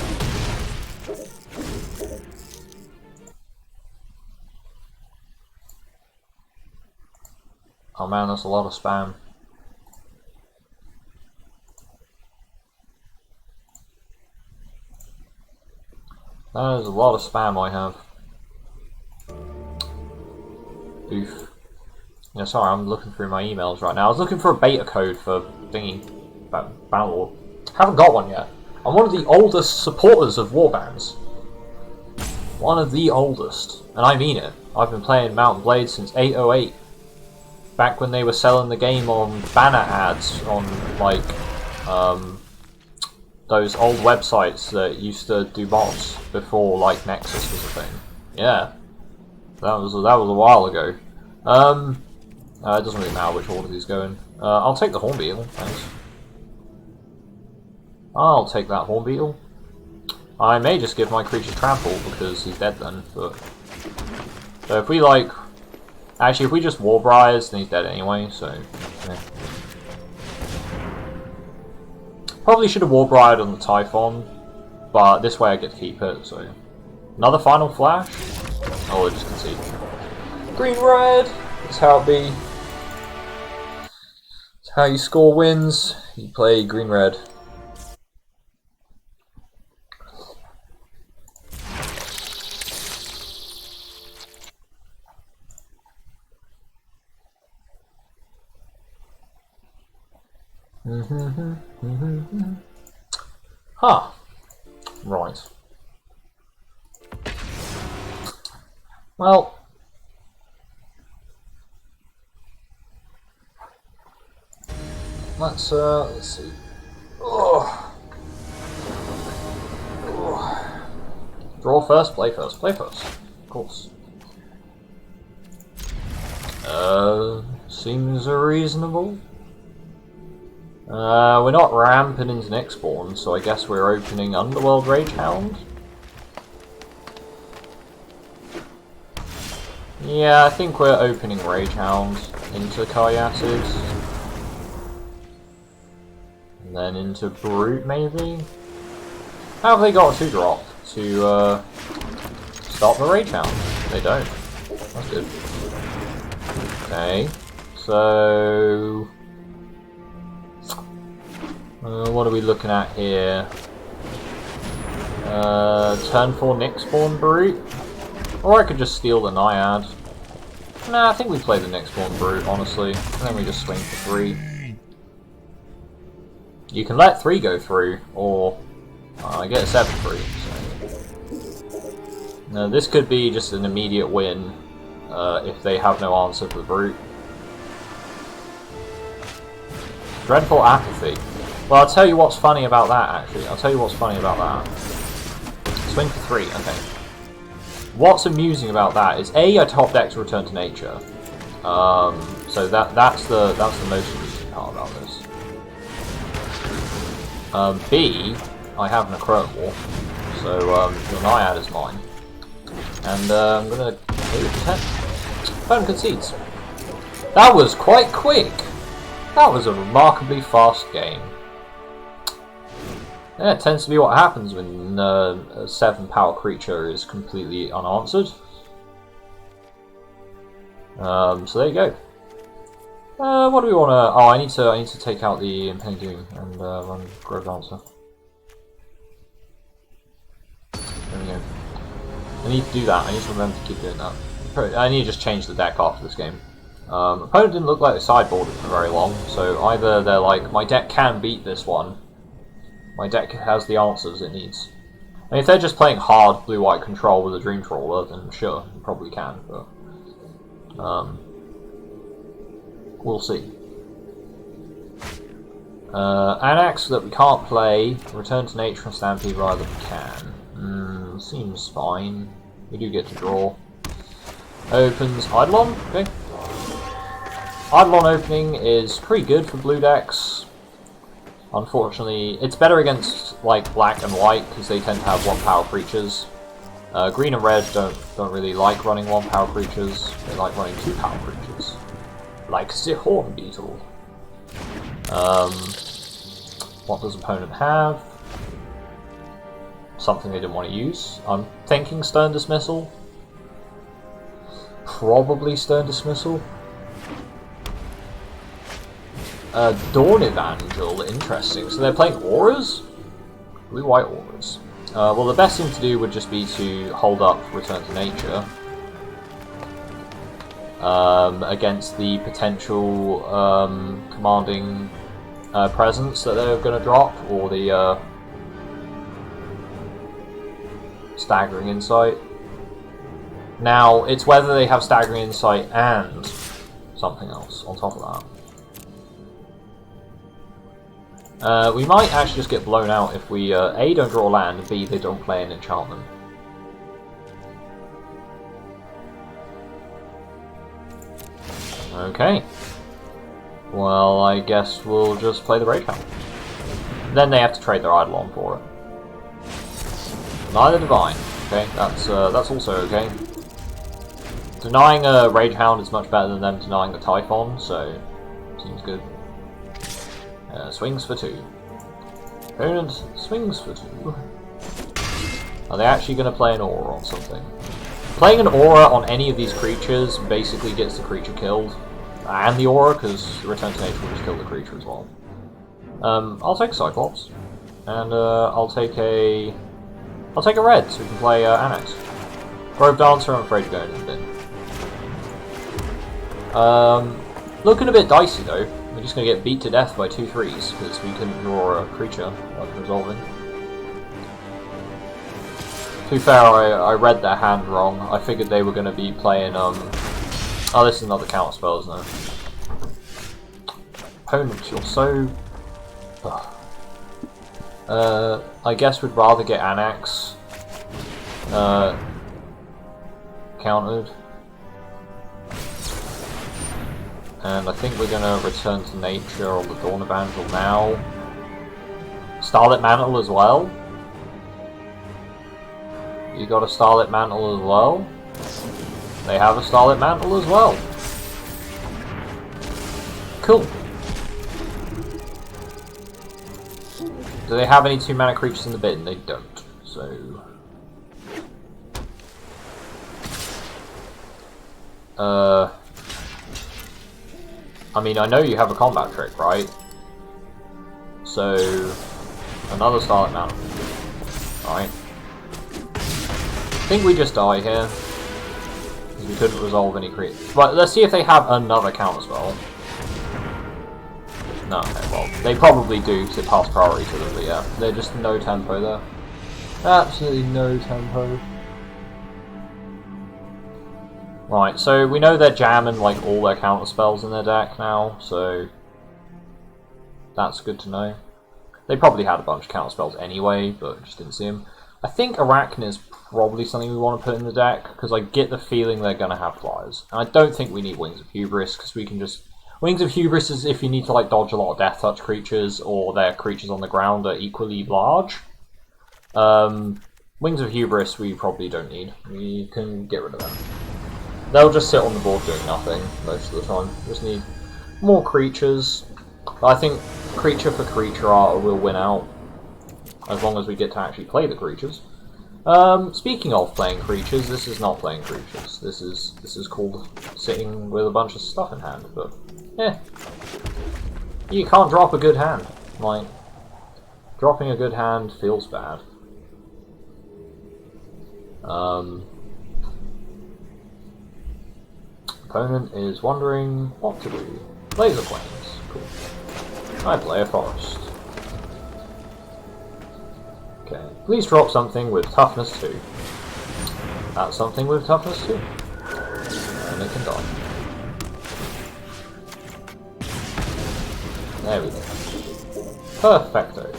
S1: Oh man, that's a lot of spam. That is a lot of spam I have. Oof. Yeah, sorry, I'm looking through my emails right now. I was looking for a beta code for thingy, Bannerlord. Haven't got one yet. I'm one of the oldest supporters of warbands. One of the oldest. And I mean it. I've been playing Mount & Blade since 808. Back when they were selling the game on banner ads on, like, those old websites that used to do bots before, like, Nexus was a thing. Yeah. That was a while ago. It doesn't really matter which order these go in. I'll take the Horn Beetle, thanks. I'll take that Horn Beetle. I may just give my creature trample because he's dead then, but... So if we, like... Actually, if we just Warbriars, then he's dead anyway, so... Yeah. Probably should have Warbriared on the Typhon, but this way I get to keep it, so... Another Final Flash? Oh, I just concede. Green-red! That's how it be. That's how you score wins. You play green-red. Huh. Right. Well. Let's see. Oh. Draw first, play first, play first. Of course. Seems reasonable. We're not ramping into next spawn, so I guess we're opening Underworld Ragehound. Yeah, I think we're opening Ragehound into Kayatid. And then into Brute, maybe? How have they got a 2-drop to stop the Ragehound? They don't. That's good. Okay, so... what are we looking at here? Turn 4 Nyx Spawn Brute? Or I could just steal the Naiad. Nah, I think we play the Nyx Spawn Brute, honestly. And then we just swing for 3. You can let 3 go through, or I get a 7-3. So. Now, this could be just an immediate win if they have no answer for the Brute. Dreadful Apathy. Well, I'll tell you what's funny about that, actually. I'll tell you what's funny about that. Swing for 3, okay. What's amusing about that is A, I top deck to Return to Nature. So that's the most amusing part about this. B, I have an Necrotal, so your Naiad is mine. And I'm gonna hit it for 10. Opponent concedes. That was quite quick! That was a remarkably fast game. Yeah, it tends to be what happens when a 7-power creature is completely unanswered. So there you go. What do we want to? Oh, I need to take out the Impending Doom and run Grove Dancer. There we go. I need to do that. I need to remember to keep doing that. I need to just change the deck after this game. Opponent didn't look like they sideboarded for very long, so either they're like, my deck can beat this one. My deck has the answers it needs. I mean, if they're just playing hard blue-white control with a Dream Trawler, then sure, you probably can, but... we'll see. Anax that we can't play, Return to Nature and Stampede rather than we can. Seems fine. We do get to draw. Opens Eidolon, okay. Eidolon opening is pretty good for blue decks. Unfortunately, it's better against like black and white because they tend to have 1-power creatures. Green and red don't really like running 1-power creatures. They like running 2-power creatures, like the Horn Beetle. What does opponent have? Something they didn't want to use. I'm thinking Stern Dismissal. Probably Stern Dismissal. Dawn Evangel, interesting. So they're playing auras? Blue-white auras. Well, the best thing to do would just be to hold up Return to Nature against the potential commanding presence that they're going to drop, or the Staggering Insight. Now, it's whether they have Staggering Insight and something else on top of that. We might actually just get blown out if we A, don't draw land, and B, they don't play an enchantment. Okay. Well, I guess we'll just play the Ragehound. Then they have to trade their Eidolon for it. Neither Divine. Okay, that's also okay. Denying a Ragehound is much better than them denying the Typhon, so seems good. Swings for 2. Opponent swings for 2. Are they actually going to play an aura on something? Playing an aura on any of these creatures basically gets the creature killed. And the aura, because Return to Nature will just kill the creature as well. I'll take a Cyclops. And I'll take a red, so we can play Annex. Grove Dancer, I'm afraid to go into the bin. Looking a bit dicey though. We're just going to get beat to death by 2 3s, because we couldn't draw a creature like resolving. To be fair, I read their hand wrong. I figured they were going to be playing, oh, this is another counter spell, isn't it? Opponent, you're so... I guess we'd rather get Anax. countered. And I think we're gonna return to nature on the Dawn Evangel now. Starlit Mantle as well. You got a Starlit Mantle as well. They have a Starlit Mantle as well. Cool. Do they have any 2-mana creatures in the bin? They don't. So... I mean, I know you have a combat trick, right? So... Another Starlit Mantle. Alright. I think we just die here. Because we couldn't resolve any creatures. But let's see if they have another counterspell. No, okay, well, they probably do to pass priority to them, but yeah, they're just no tempo there. Absolutely no tempo. Right, so we know they're jamming like all their counter spells in their deck now, so that's good to know. They probably had a bunch of counter spells anyway, but just didn't see them. I think Arachne is probably something we want to put in the deck, because I get the feeling they're going to have flyers. And I don't think we need Wings of Hubris, because we can just... Wings of Hubris is if you need to like dodge a lot of Death Touch creatures, or their creatures on the ground are equally large. Wings of Hubris we probably don't need. We can get rid of them. They'll just sit on the board doing nothing most of the time. Just need more creatures. I think creature for creature art will win out, as long as we get to actually play the creatures. Speaking of playing creatures, this is not playing creatures. This is called sitting with a bunch of stuff in hand, but yeah. You can't drop a good hand. Like, dropping a good hand feels bad. Opponent is wondering what to do. Laser Plains. Cool. I play a forest. Okay. Please drop something with toughness 2. That's something with toughness 2. And it can die. There we go. Perfecto.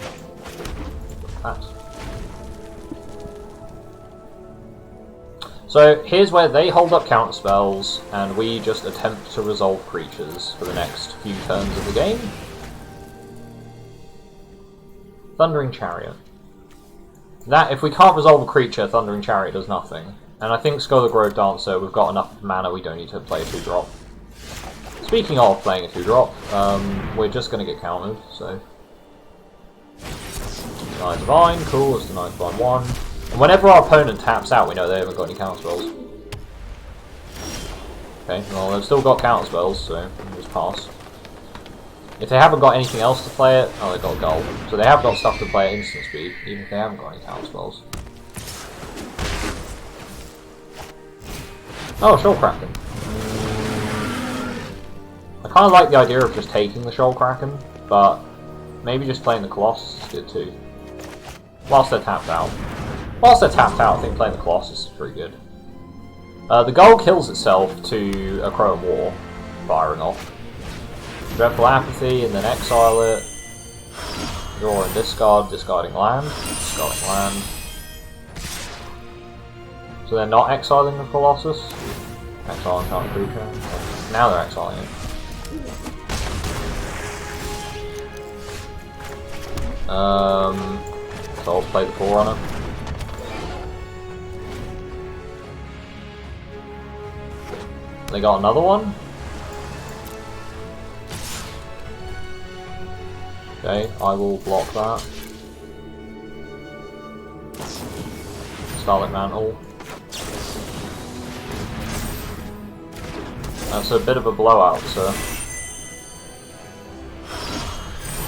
S1: That. So here's where they hold up counter spells, and we just attempt to resolve creatures for the next few turns of the game. Thundering Chariot. That, if we can't resolve a creature, Thundering Chariot does nothing. And I think Skull the Grove Dancer, we've got enough mana, we don't need to play a 2-drop. Speaking of playing a 2-drop, we're just going to get countered, so... Deny Divine, cool, it's Deny Divine 1. And whenever our opponent taps out, we know they haven't got any counter spells. Okay, well, they've still got counter spells, so we'll just pass. If they haven't got anything else to play it, oh, they've got Gull. So they have got stuff to play at instant speed, even if they haven't got any counter spells. Oh, Shoal Kraken. I kind of like the idea of just taking the Shoal Kraken, but maybe just playing the Colossus is good too. Whilst they're tapped out. Whilst they're tapped out, I think playing the Colossus is pretty good. The Gull kills itself to a Crow of War, firing off. Dreadful Apathy, and then exile it. Draw and discard, discarding land. Discarding land. So they're not exiling the Colossus? Exiling target creature. Now they're exiling it. So I'll play the Forerunner. They got another one? Okay, I will block that. Starlit Mantle. That's a bit of a blowout, sir.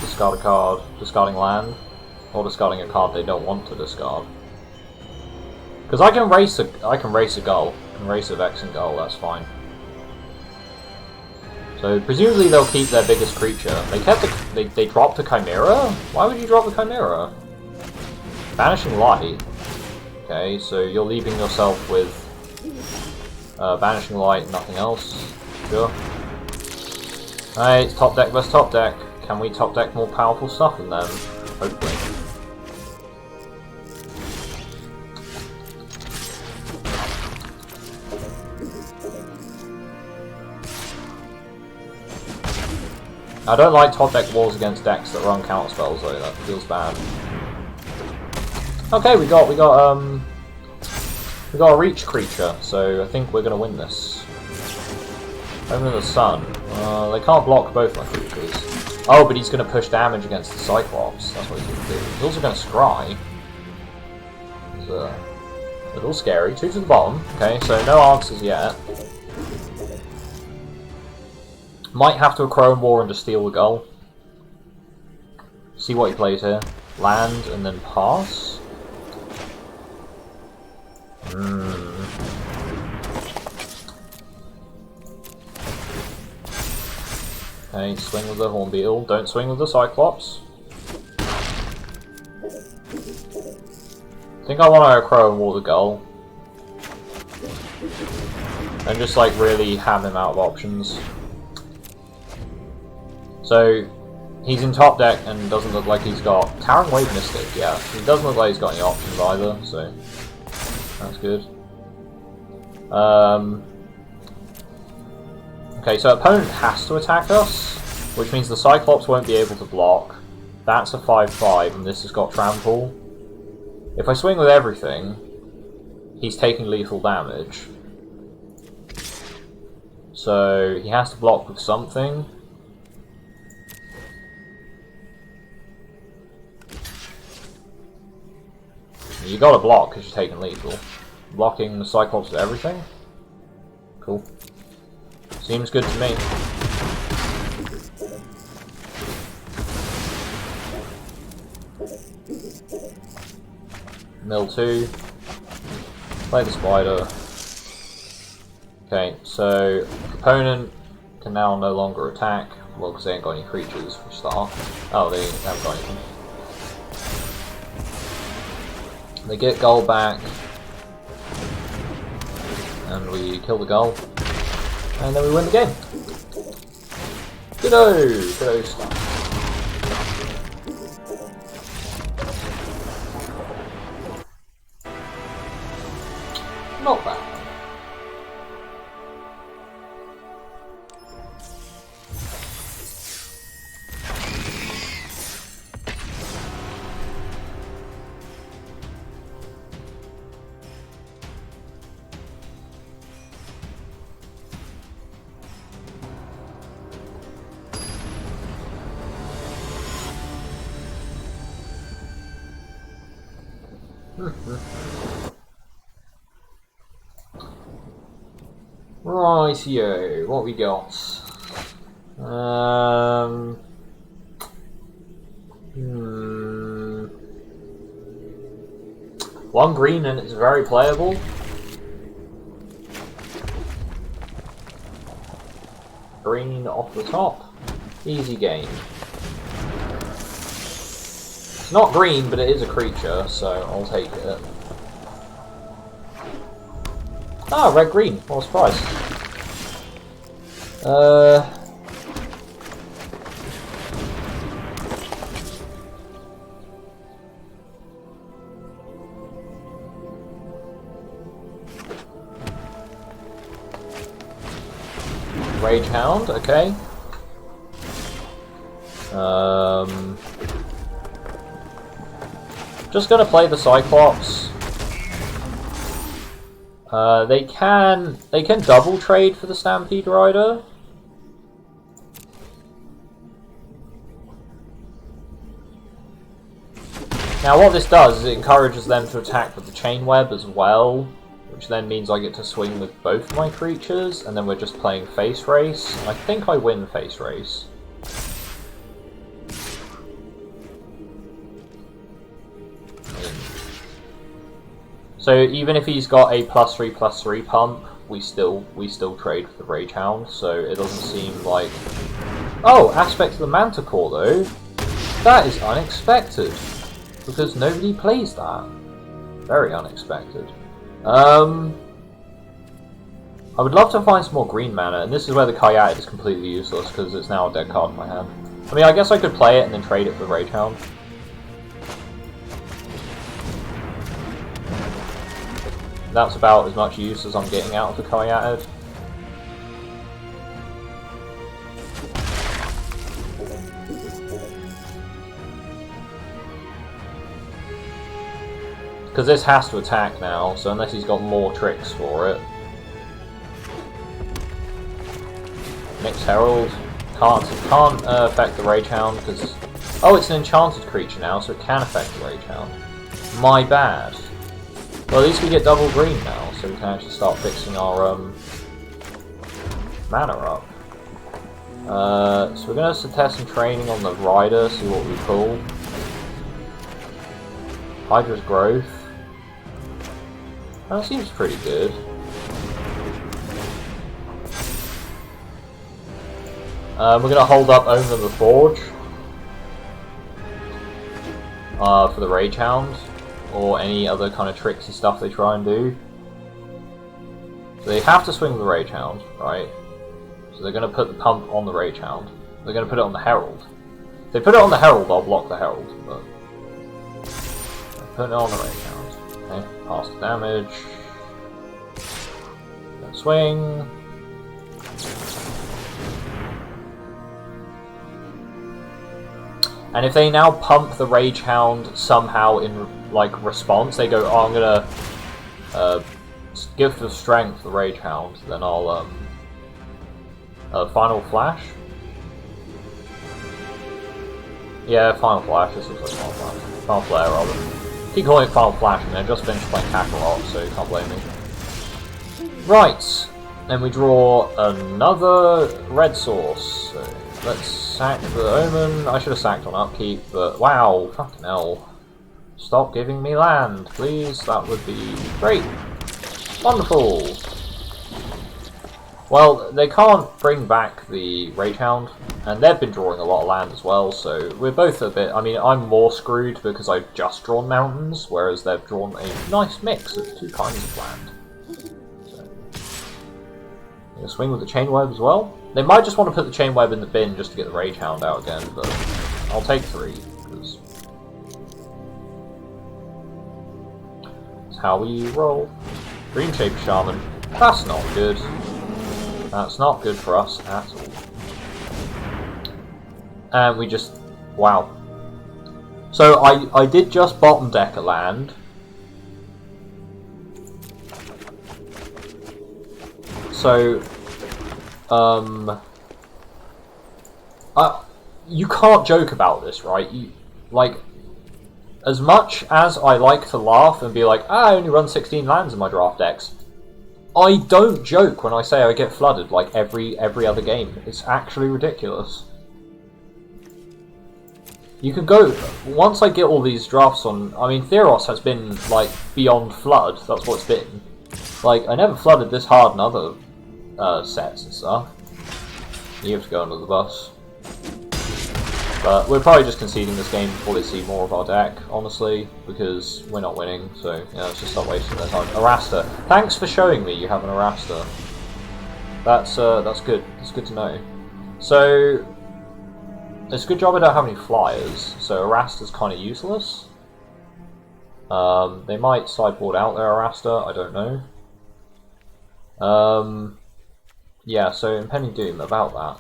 S1: Discard a card, discarding land, or discarding a card they don't want to discard. Because I can race a Gull, I can race a Vex and Gull, that's fine. So presumably they'll keep their biggest creature. They dropped a Chimera? Why would you drop a Chimera? Banishing Light. Okay, so you're leaving yourself with Banishing Light, nothing else. Sure. Alright, it's top deck versus top deck. Can we top deck more powerful stuff than them? Hopefully. I don't like top deck wars against decks that run counter spells though. That feels bad. Okay, we got a reach creature, so I think we're gonna win this. Omen of the Sun. They can't block both my creatures. Oh, but he's gonna push damage against the Cyclops. That's what he's gonna do. He's also gonna scry. It's a little scary. 2 to the bottom. Okay, so no answers yet. Might have to Chrome War and just steal the goal. See what he plays here. Land and then pass. Okay, swing with the Hornbeetle. Don't swing with the Cyclops. I think I want to Crow and War the Gull. And just like really ham him out of options. So, he's in top deck and doesn't look like he's got Towering Wave Mystic, yeah. He doesn't look like he's got any options either, so that's good. Okay, so opponent has to attack us, which means the Cyclops won't be able to block. That's a 5/5 and this has got Trample. If I swing with everything, he's taking lethal damage. So he has to block with something. You gotta block because you're taking lethal. Blocking the Cyclops with everything? Cool. Seems good to me. Mill 2. Play the spider. Okay, so opponent can now no longer attack. Well, because they ain't got any creatures for start. Oh, they haven't got anything. They get Gull back. And we kill the Gull. And then we win the game. Good-o stuff. Not bad. Rightio, what we got? One green and it's very playable. Green off the top. Easy game. It's not green, but it is a creature, so I'll take it. Ah, red-green. What a surprise. Rage Hound, okay. Just gonna play the Cyclops. They can double trade for the Stampede Rider. Now what this does is it encourages them to attack with the Chain Web as well, which then means I get to swing with both my creatures, and then we're just playing Face Race. I think I win Face Race. So even if he's got a +3/+3 pump, we still trade for the Rage Hound, so it doesn't seem like... Oh, Aspect of the Manticore though. That is unexpected. Because nobody plays that. Very unexpected. I would love to find some more green mana, and this is where the Kayat is completely useless because it's now a dead card in my hand. I mean, I guess I could play it and then trade it for the Rage Hound. That's about as much use as I'm getting out of the Kayat. Because this has to attack now, so unless he's got more tricks for it. Mixed Herald. Can't affect the Rage Hound, because... Oh, it's an enchanted creature now, so it can affect the Rage Hound. My bad. Well, at least we get double green now, so we can actually start fixing our mana up. So we're going to test some training on the Rider, see what we pull. Hydra's Growth. That seems pretty good. We're going to hold up Omen of the Forge for the Rage Hound, or any other kind of tricksy stuff they try and do. So they have to swing with the Rage Hound, right? So they're going to put the pump on the Rage Hound. They're going to put it on the Herald. If they put it on the Herald, I'll block the Herald, but... Put it on the Rage Hound. Okay, pass the damage. Then swing. And if they now pump the Rage Hound somehow in, like, response, they go, oh, I'm gonna give the strength the Rage Hound, then I'll, Final Flash? Yeah, Final Flash, this looks like Final Flash. Final Flare, rather. Keep calling it Final Flash, and I just finished playing Kakarot, so you can't blame me. Right, then we draw another red source. So let's sack the Omen. I should have sacked on upkeep, but wow, fucking hell. Stop giving me land, please. That would be great. Wonderful. Well, they can't bring back the Rage Hound, and they've been drawing a lot of land as well, so we're both a bit... I mean, I'm more screwed because I've just drawn mountains, whereas they've drawn a nice mix of two kinds of land. So, I'm going to swing with the Chain Web as well. They might just want to put the Chain Web in the bin just to get the Rage Hound out again, but I'll take 3, because that's how we roll. Dream Shape Shaman. That's not good. That's not good for us at all. And we just... wow. So I did just bottom deck a land. So... you can't joke about this, right? You, like, as much as I like to laugh and be like, I only run 16 lands in my draft decks, I don't joke when I say I get flooded like every other game. It's actually ridiculous. You can go... once I get all these drafts on... I mean, Theros has been, like, beyond flood. That's what it's been. Like, I never flooded this hard in other sets and stuff. You have to go under the bus. But we're probably just conceding this game before they see more of our deck, honestly, because we're not winning, so yeah, let's just stop wasting their time. Arasta. Thanks for showing me you have an Arasta. That's good. That's good to know. So, it's a good job I don't have any flyers, so Arasta's kind of useless. They might sideboard out their Arasta, I don't know. Yeah, so Impending Doom, about that.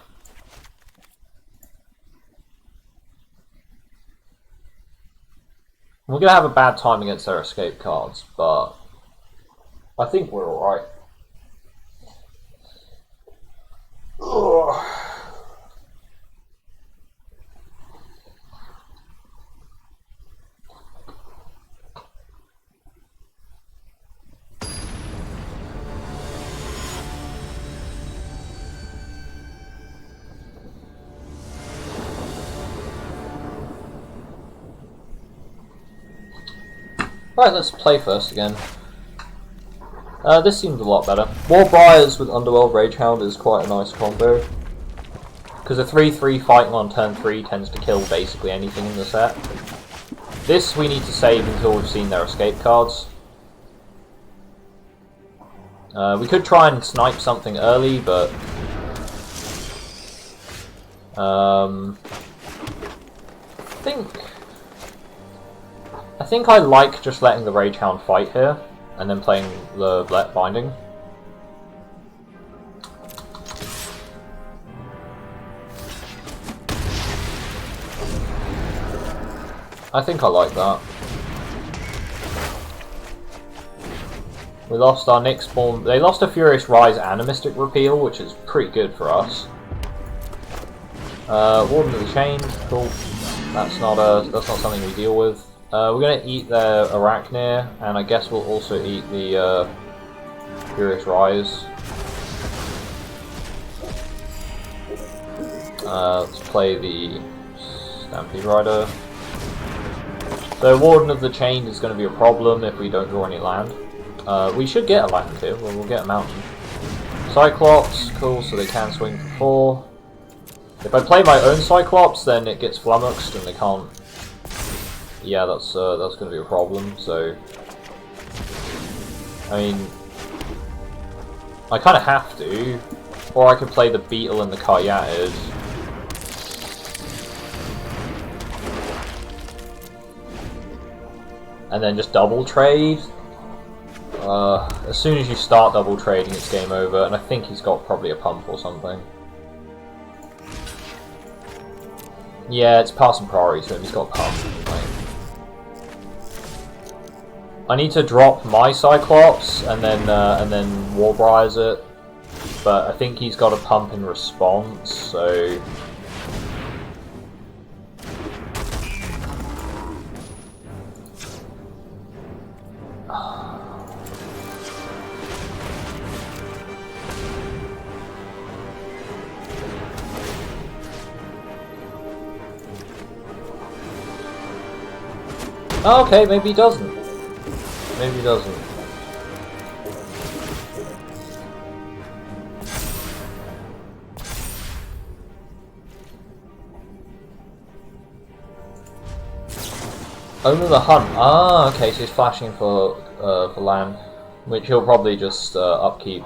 S1: We're going to have a bad time against their escape cards, but I think we're alright. Right, let's play first again. This seems a lot better. Warbriars with Underworld Ragehound is quite a nice combo. Because a 3-3 fighting on turn 3 tends to kill basically anything in the set. This we need to save until we've seen their escape cards. We could try and snipe something early, but... I think I like just letting the Ragehound fight here, and then playing the Binding. I think I like that. We lost our Nyx Spawn. They lost a Furious Rise and a Mystic Repeal, which is pretty good for us. Warden of the Chain, cool. That's not something we deal with. We're gonna eat the Arachnir, and I guess we'll also eat the Furious Rise. Let's play the Stampede Rider. So Warden of the Chain is going to be a problem if we don't draw any land. We should get a land here, well, we'll get a mountain. Cyclops, cool, so they can swing for 4. If I play my own Cyclops, then it gets flummoxed and they can't... Yeah, that's going to be a problem, so... I mean... I kind of have to, or I could play the Beetle and the Karyatid. And then just double trade. As soon as you start double trading, it's game over, and I think he's got probably a pump or something. Yeah, it's passing priority to him, he's got a pump. Right. I need to drop my Cyclops and then Warbriars it, but I think he's got a pump in response, so... Oh, okay, maybe he doesn't. Maybe he doesn't. Owner the Hunt. Ah, okay, so he's flashing for land, which he'll probably just upkeep.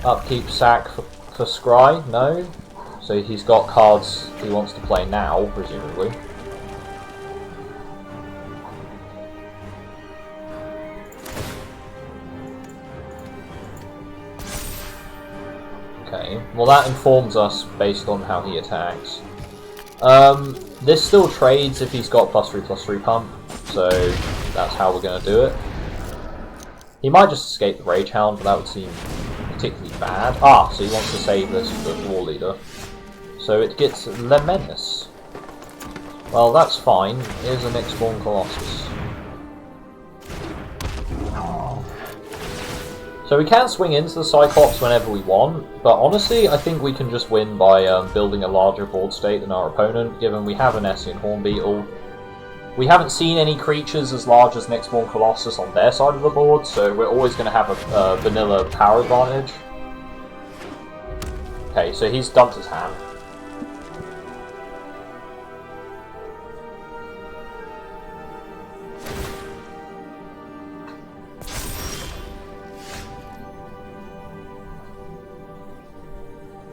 S1: Upkeep sack for Scry? No? So he's got cards he wants to play now, presumably. Okay, well that informs us based on how he attacks. This still trades if he's got +3/+3 pump, so that's how we're going to do it. He might just escape the Rage Hound, but that would seem particularly bad. Ah, so he wants to save this for the War Leader. So it gets Le Menace. Well, that's fine. Here's a Nyx Spawn Colossus. So we can swing into the Cyclops whenever we want, but honestly I think we can just win by building a larger board state than our opponent, given we have an Essian Horn Beetle. We haven't seen any creatures as large as Nyx Spawn Colossus on their side of the board, so we're always going to have a vanilla power advantage. Okay, so he's dumped his hand.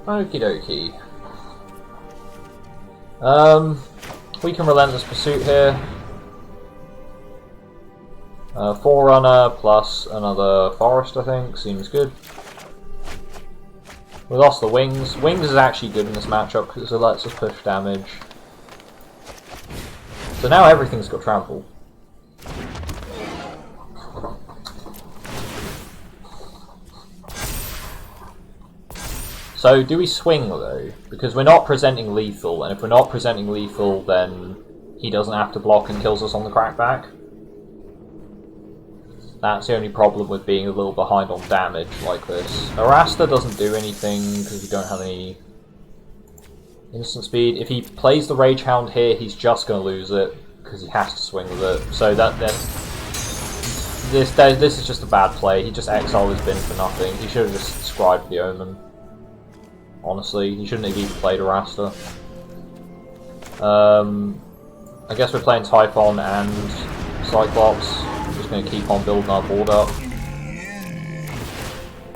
S1: Okie dokie. We can Relentless Pursuit here. Forerunner plus another Forest, I think. Seems good. We lost the Wings. Wings is actually good in this matchup because it lets us push damage. So now everything's got trample. So, do we swing though? Because we're not presenting lethal, and if we're not presenting lethal, then he doesn't have to block and kills us on the crackback. That's the only problem with being a little behind on damage like this. Arasta doesn't do anything because we don't have any instant speed. If he plays the Rage Hound here, he's just going to lose it because he has to swing with it. So this is just a bad play. He just exiled his bin for nothing. He should have just scribed the Omen. Honestly, he shouldn't have even played Arasta. I guess we're playing Typhon and Cyclops. Just going to keep on building our board up.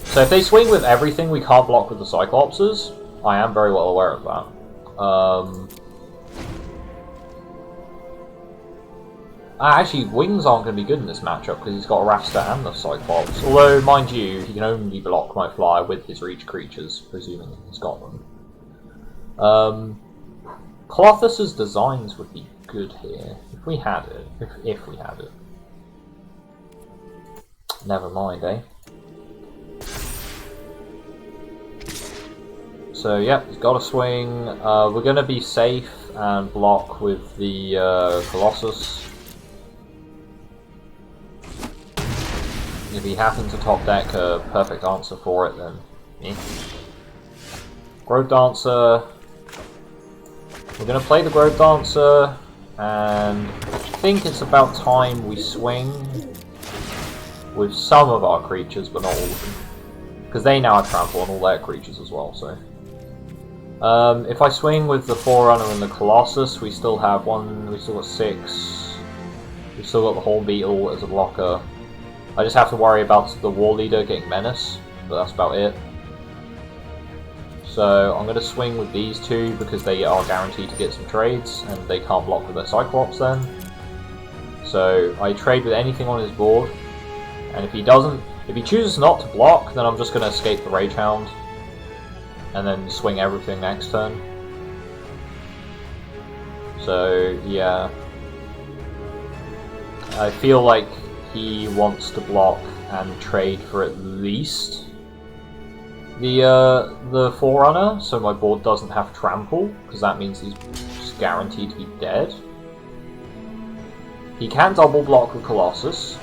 S1: So if they swing with everything, we can't block with the Cyclopses. I am very well aware of that. Actually, Wings aren't going to be good in this matchup because he's got Arasta and the Cyclops. Although, mind you, he can only block my Flyer with his reach creatures, presuming he's got them. Colossus's designs would be good here if we had it. If we had it. Never mind, eh? So, yep, he's got a swing. We're going to be safe and block with the Colossus. If he happens to top deck a perfect answer for it, then me. Grove Dancer. We're going to play the Grove Dancer, and I think it's about time we swing with some of our creatures, but not all of them. Because they now have trample on all their creatures as well, so. If I swing with the Forerunner and the Colossus, we still have we still got 6. We've still got the Horn Beetle as a blocker. I just have to worry about the War Leader getting Menace, but that's about it. So I'm going to swing with these two because they are guaranteed to get some trades, and they can't block with their Cyclops then. So I trade with anything on his board, and if he chooses not to block, then I'm just going to escape the Rage Hound, and then swing everything next turn. So yeah, I feel like he wants to block and trade for at least the Forerunner, so my board doesn't have trample, because that means he's just guaranteed to be dead. He can double block with Colossus.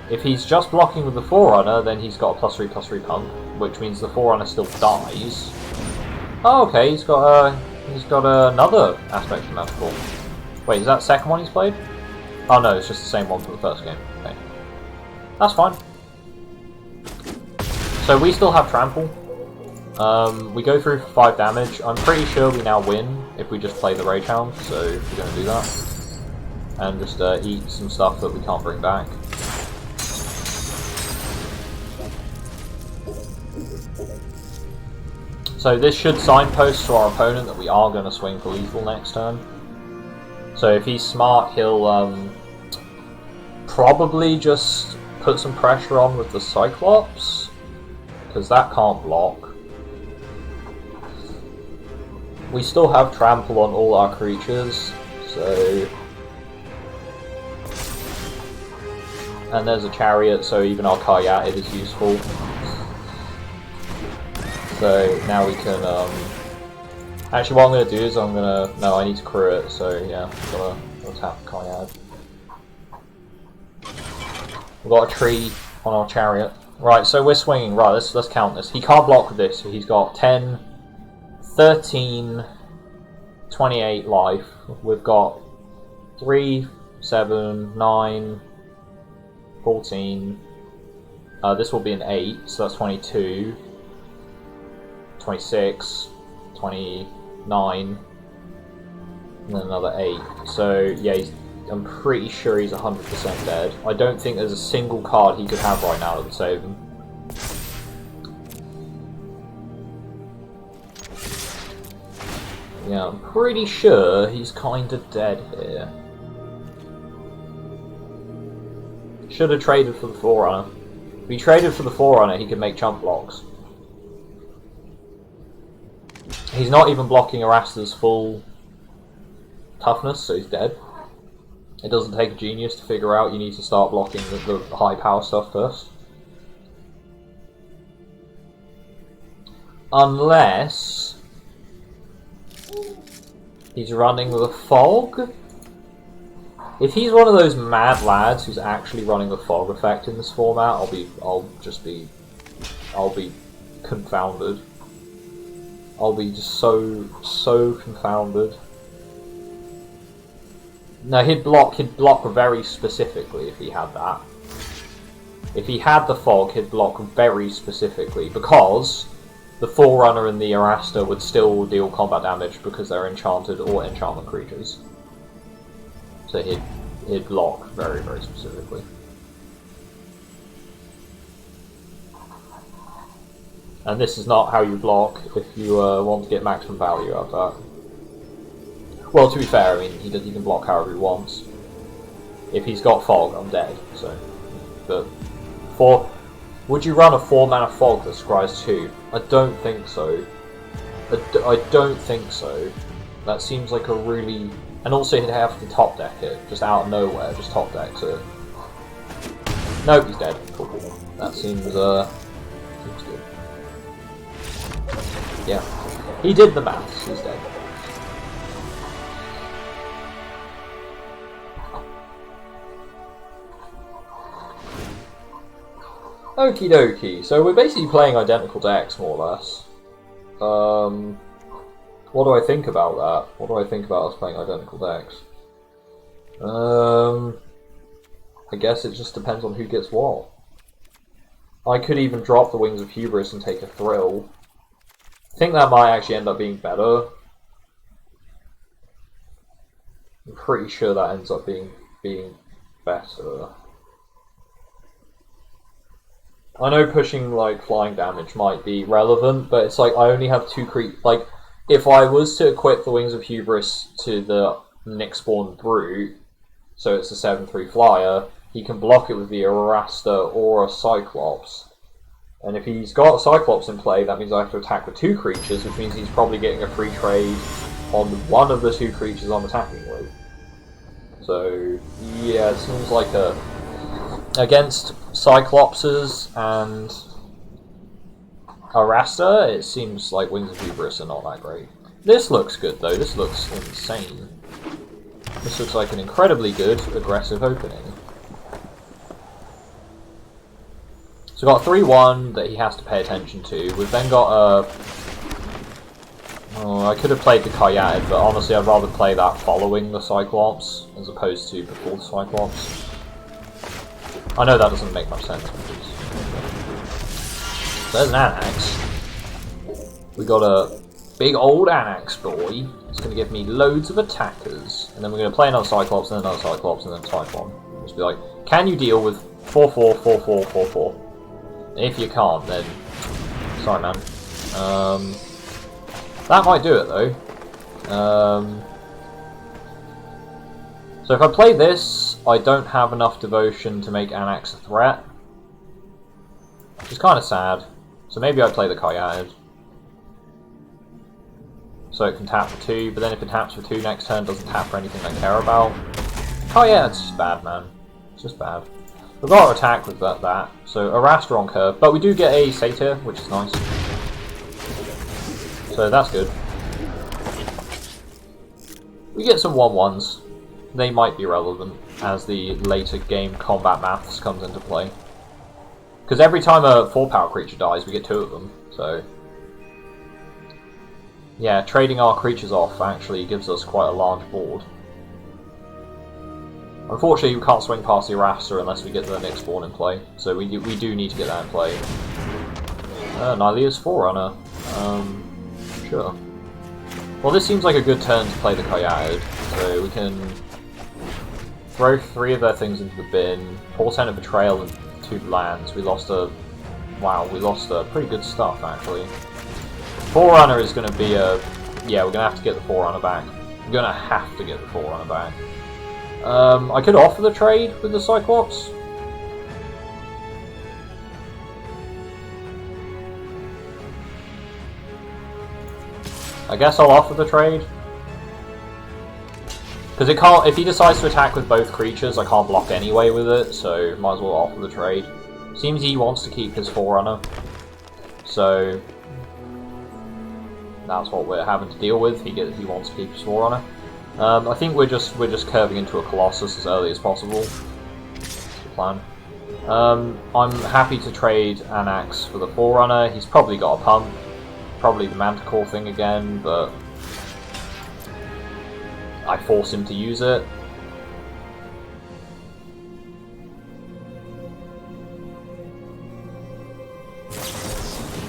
S1: If he's just blocking with the Forerunner, then he's got a +3/+3 pump, which means the Forerunner still dies. Oh, okay, he's got another aspect of magical. Wait, is that the second one he's played? Oh no, it's just the same one from the first game. Okay, that's fine. So we still have trample. We go through for 5 damage. I'm pretty sure we now win if we just play the Rage Hound, so we're going to do that. And just eat some stuff that we can't bring back. So this should signpost to our opponent that we are going to swing for lethal next turn. So if he's smart, he'll probably just put some pressure on with the Cyclops, because that can't block. We still have trample on all our creatures, so... And there's a Chariot, so even our Karyatid is useful. So now we can, actually what I'm going to do is no, I need to crew it, so yeah, I've got to tap Karyatid. We've got a tree on our Chariot. Right, so we're swinging. Right, let's count this. He can't block with this, so he's got 10, 13, 28 life. We've got 3, 7, 9, 14. This will be an 8, so that's 22. 26, 29, and then another 8. So yeah, I'm pretty sure he's 100% dead. I don't think there's a single card he could have right now that would save him. Yeah, I'm pretty sure he's kinda dead here. Should have traded for the Forerunner. If he traded for the Forerunner, he could make chump blocks. He's not even blocking Arasta's full toughness, so he's dead. It doesn't take a genius to figure out you need to start blocking the high power stuff first. Unless he's running with a fog. If he's one of those mad lads who's actually running the fog effect in this format, I'll be confounded. I'll be just so confounded. No, he'd block very specifically if he had that. If he had the fog, he'd block very specifically, because the Forerunner and the Arasta would still deal combat damage because they're enchanted or enchantment creatures. So he'd block very, very specifically. And this is not how you block if you want to get maximum value out of that. Well, to be fair, I mean, he can block however he wants. If he's got fog, I'm dead, so... But... Would you run a 4-mana fog that scries 2? I don't think so. I don't think so. That seems like a really... And also he'd have to top deck it, just out of nowhere, just top decks it. Nope, he's dead. Cool. That seems good. Yeah. He did the maths, he's dead. Okie dokie, so we're basically playing identical decks, more or less. What do I think about that? What do I think about us playing identical decks? I guess it just depends on who gets what. I could even drop the Wings of Hubris and take a Thrill. I think that might actually end up being better. I'm pretty sure that ends up being better. I know pushing like flying damage might be relevant, but it's like I only have 2 creatures. Like, if I was to equip the Wings of Hubris to the Nyx-Spawn Brute, so it's a 7/3 flyer, he can block it with the Arasta or a Cyclops. And if he's got a Cyclops in play, that means I have to attack with 2 creatures, which means he's probably getting a free trade on one of the 2 creatures I'm attacking with. So, yeah, it seems like against Cyclopses and Arasta, it seems like Wings of Hubris are not that great. This looks good though, this looks insane. This looks like an incredibly good, aggressive opening. So we've got 3-1 that he has to pay attention to. We've then got a... Oh, I could have played the Kayad, but honestly I'd rather play that following the Cyclops, as opposed to before the Cyclops. I know that doesn't make much sense. So there's an Anax. We got a big old Anax boy. It's going to give me loads of attackers. And then we're going to play another Cyclops, and another Cyclops, and then Typhon. Just be like, can you deal with 4/4, 4/4, 4/4? If you can't, then... Sorry, man. That might do it, though. So if I play this, I don't have enough devotion to make Anax a threat. Which is kind of sad. So maybe I play the Kayad. So it can tap for 2, but then if it taps for 2 next turn, it doesn't tap for anything I care about. Kayad's just bad, man. It's just bad. We've got to attack with that. So Arasta on curve, but we do get a Satyr, which is nice. So that's good. We get some 1/1s. They might be relevant as the later game combat maths comes into play. Because every time a 4-power creature dies, we get 2 of them, so... Yeah, trading our creatures off actually gives us quite a large board. Unfortunately, we can't swing past the Arasta unless we get the Nyx-Spawn in play, so we do need to get that in play. Nylea's Forerunner. Sure. Well, this seems like a good turn to play the Kayad, so we can... throw 3 of their things into the bin, Portent of Betrayal and 2 lands. We lost a... Wow, we lost pretty good stuff, actually. Forerunner is going to be a... Yeah, we're going to have to get the Forerunner back. We're going to have to get the Forerunner back. I could offer the trade with the Cyclops. I guess I'll offer the trade. Because it can't, if he decides to attack with both creatures, I can't block anyway with it, so might as well offer the trade. Seems he wants to keep his Forerunner, so that's what we're having to deal with. He wants to keep his Forerunner. I think we're just curving into a Colossus as early as possible. That's the plan. I'm happy to trade Anax for the Forerunner. He's probably got a pump, probably the Manticore thing again, but I force him to use it.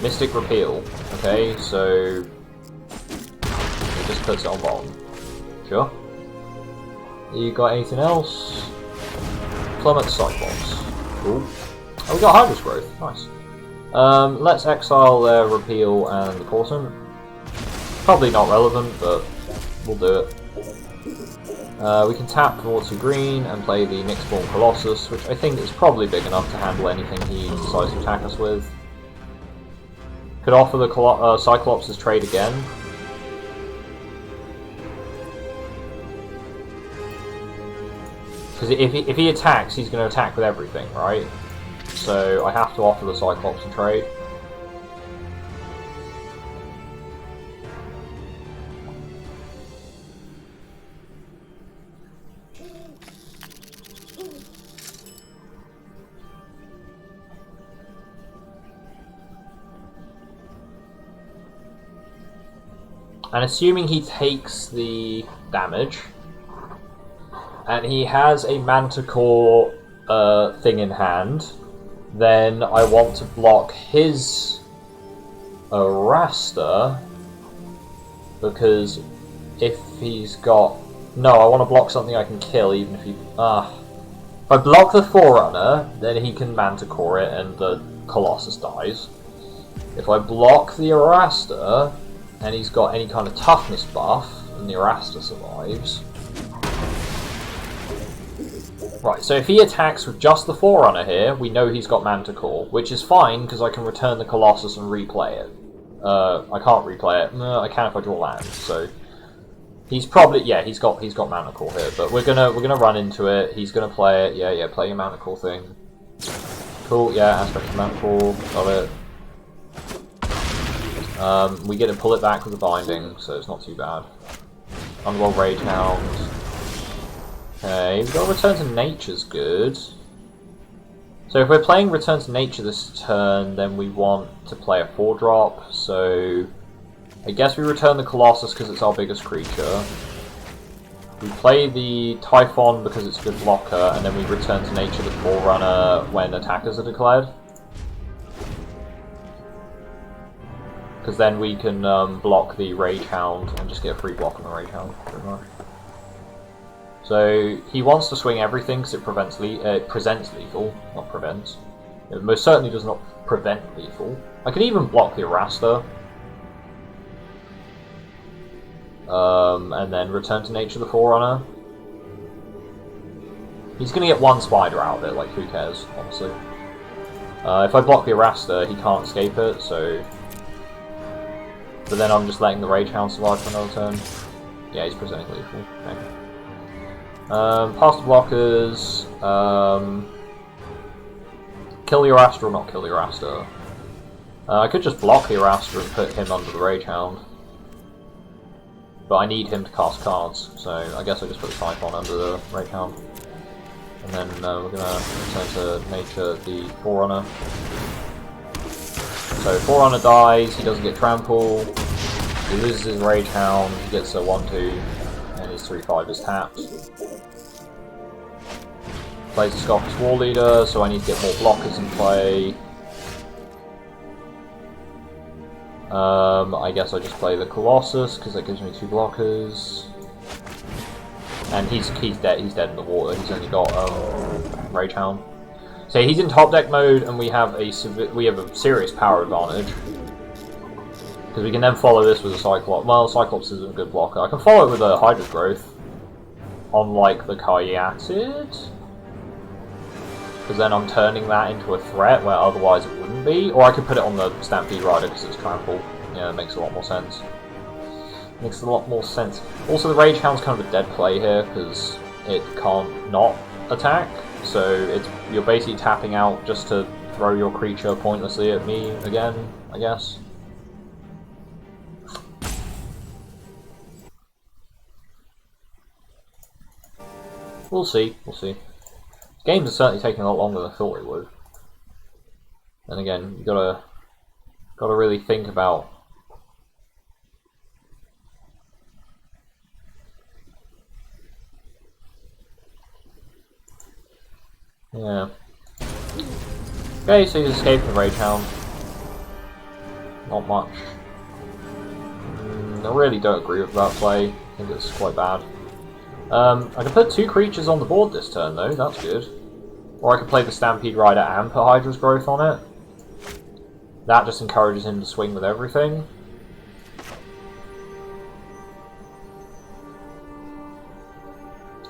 S1: Mystic Repeal. Okay, so it just puts it on bottom. Sure. You got anything else? Plummet Cyclops. Cool. Oh, we got Hydra's Growth. Nice. Let's exile their Repeal and the Portent. Probably not relevant, but we'll do it. We can tap towards the green and play the Nyx-Spawn Colossus, which I think is probably big enough to handle anything he decides to attack us with. Could offer the Cyclops' trade again. Because if he attacks, he's going to attack with everything, right? so I have to offer the Cyclops and trade. And assuming he takes the damage, and he has a Manticore thing in hand, then I want to block his Arasta, because if he's got... No, I want to block something I can kill, even if he... If I block the Forerunner, then he can Manticore it and the Colossus dies. If I block the Arasta, and he's got any kind of toughness buff, and the Arasta survives. Right, so if he attacks with just the Forerunner here, we know he's got Manticore, which is fine, because I can return the Colossus and replay it. I can't replay it. No, I can if I draw land, so... He's probably... Yeah, he's got Manticore here, but we're gonna run into it. He's gonna play it. Yeah, play your Manticore thing. Cool, yeah, aspect of Manticore, got it. We get to pull it back with the binding, so it's not too bad. Underworld Rage Hound. Okay, we've got Return to Nature's good. So if we're playing Return to Nature this turn, then we want to play a 4-drop, so... I guess we return the Colossus because it's our biggest creature. We play the Typhon because it's a good blocker, and then we return to Nature the Forerunner when attackers are declared. Because then we can block the Rage Hound and just get a free block on the Rage Hound, pretty much. So he wants to swing everything because it presents lethal, not prevents. It most certainly does not prevent lethal. I could even block the Arasta. And then return to Nature the Forerunner. He's going to get one spider out of it, like who cares, honestly. If I block the Arasta, he can't escape it, so... But then I'm just letting the Rage Hound survive for another turn. Yeah, he's presenting lethal. Okay. Past the blockers. Kill the Arasta or not kill the Arasta? I could just block the Arasta and put him under the Rage Hound. But I need him to cast cards, so I guess I just put the Typhon under the Rage Hound. And then we're going to return to Nature the Forerunner. So Forerunner dies, he doesn't get trample, he loses his Rage Hound, he gets a 1-2, and his 3-5 is tapped. Plays the Scoff's War Leader, so I need to get more blockers in play. I guess I just play the Colossus, because that gives me 2 blockers. And he's dead in the water, he's only got Rage Hound. So he's in top deck mode, and we have a serious power advantage. Because we can then follow this with a Cyclops. Well, Cyclops isn't a good blocker. I can follow it with a Hydra's Growth. Unlike the Karyatid. Because then I'm turning that into a threat where otherwise it wouldn't be. Or I could put it on the Stampede Rider because it's trample. Yeah, it makes a lot more sense. Makes a lot more sense. Also, the Rage Hound's kind of a dead play here because it can't not attack. So you're basically tapping out just to throw your creature pointlessly at me again, I guess. We'll see, we'll see. Games are certainly taking a lot longer than I thought it would. And again, you gotta really think about. Yeah. Okay, so he's escaped the Rage Hound. Not much. I really don't agree with that play. I think it's quite bad. I can put 2 creatures on the board this turn though, that's good. Or I could play the Stampede Rider and put Hydra's Growth on it. That just encourages him to swing with everything.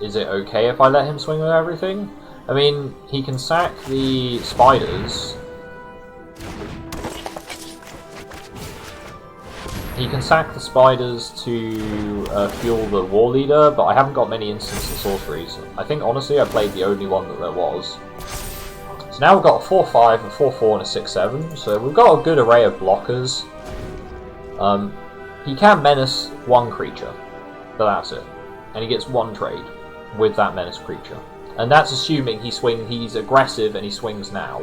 S1: Is it okay if I let him swing with everything? I mean, he can sack the spiders. He can sack the spiders to fuel the War Leader, but I haven't got many instants and sorceries. I think, honestly, I played the only one that there was. So now we've got a 4-5, a 4-4, and a 6-7. So we've got a good array of blockers. He can menace one creature, but that's it. And he gets one trade with that menace creature. And that's assuming he's aggressive and he swings now.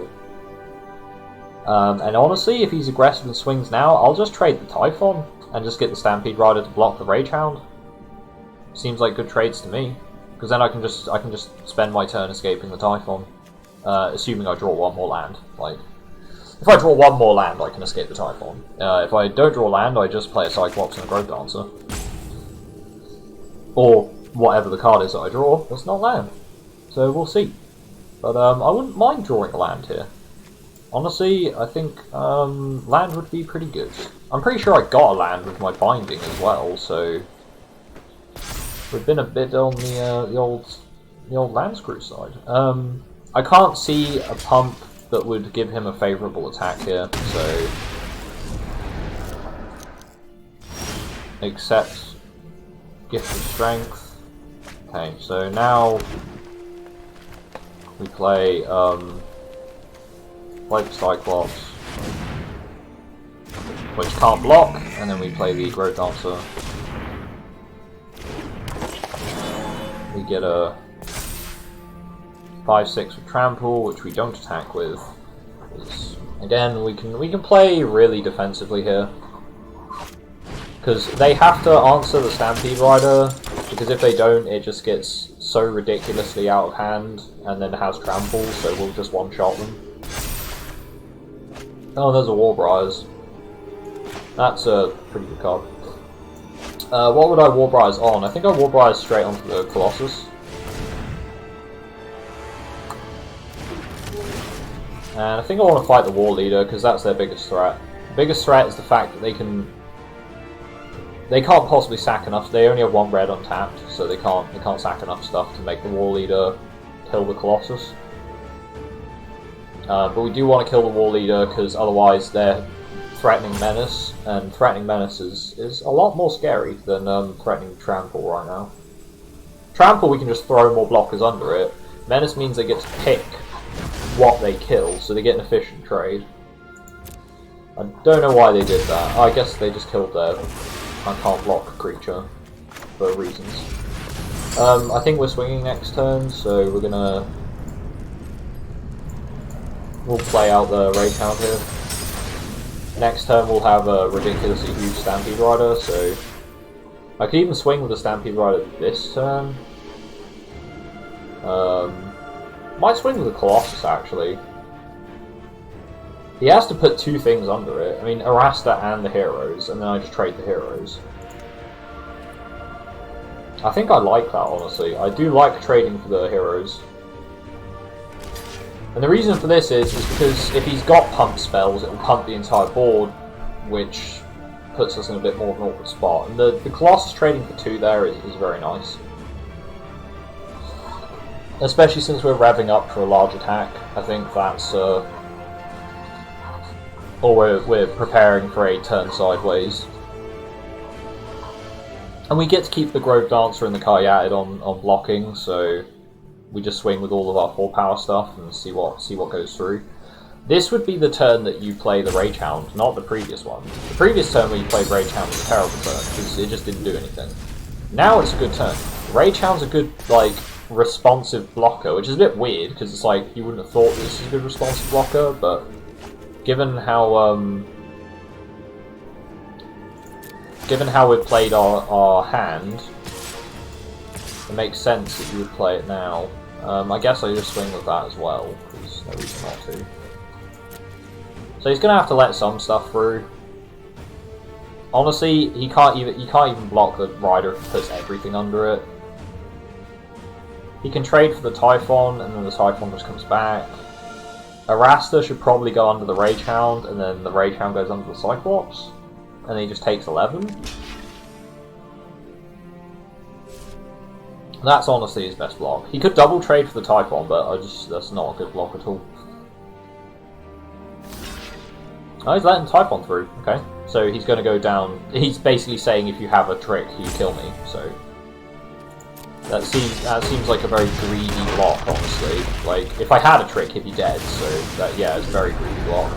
S1: And honestly, if he's aggressive and swings now, I'll just trade the Typhon and just get the Stampede Rider to block the Rage Hound. Seems like good trades to me, because then I can just spend my turn escaping the Typhon, assuming I draw one more land. Like, if I draw one more land, I can escape the Typhon. If I don't draw land, I just play a Cyclops and a Grove Dancer, or whatever the card is that I draw. That's not land, so we'll see. But I wouldn't mind drawing a land here. Honestly, I think land would be pretty good. I'm pretty sure I got a land with my binding as well, so we've been a bit on the old land screw side. I can't see a pump that would give him a favourable attack here, so except Gift of Strength. Okay, so now we play the Cyclops, which can't block, and then we play the Grove Dancer. We get a 5-6 with Trample, which we don't attack with. Again, we can play really defensively here, because they have to answer the Stampede Rider, because if they don't, it just gets so ridiculously out of hand, and then has Trample, so we'll just one-shot them. Oh, there's a Warbriars. That's a pretty good card. What would I Warbriars on? I think I Warbriars straight onto the Colossus. And I think I want to fight the War Leader, because that's their biggest threat. The biggest threat is the fact that they can't possibly sack enough. They only have one red untapped, so they can't sack enough stuff to make the War Leader kill the Colossus. But we do want to kill the War Leader, because otherwise they're threatening Menace, and threatening Menace is a lot more scary than threatening Trample right now. Trample, we can just throw more blockers under it. Menace means they get to pick what they kill, so they get an efficient trade. I don't know why they did that. I guess they just killed their I can't block creature for reasons. I think we're swinging next turn, so we'll play out the Rage Hound here. Next turn we'll have a ridiculously huge Stampede Rider, so I could even swing with the Stampede Rider this turn. Might swing with the Colossus actually. He has to put two things under it. I mean, Arasta and the Heroes, and then I just trade the Heroes. I think I like that, honestly. I do like trading for the Heroes. And the reason for this is because if he's got pump spells, it will pump the entire board, which puts us in a bit more of an awkward spot. And the Colossus trading for 2 there is very nice. Especially since we're revving up for a large attack. I think that's... or we're preparing for a turn sideways. And we get to keep the Grove Dancer and the Caryatid on blocking, so we just swing with all of our 4-power stuff and see what goes through. This would be the turn that you play the Rage Hound, not the previous one. The previous turn where you played Rage Hound was a terrible turn, because it just didn't do anything. Now it's a good turn. Rage Hound's a good, like, responsive blocker, which is a bit weird, because it's like, you wouldn't have thought this is a good responsive blocker, but given how we've played our hand, it makes sense that you would play it now. I guess I just swing with that as well, because there's no reason not to. So he's gonna have to let some stuff through. Honestly, he can't even block the Rider if he puts everything under it. He can trade for the Typhon, and then the Typhon just comes back. Arasta should probably go under the Rage Hound, and then the Rage Hound goes under the Cyclops, and then he just takes 11. That's honestly his best block. He could double trade for the Typhon, but that's not a good block at all. Oh, he's letting Typhon through. Okay, so he's going to go down. He's basically saying if you have a trick, you kill me. So That seems like a very greedy block, honestly. Like, if I had a trick, he'd be dead, so that, yeah, it's a very greedy block.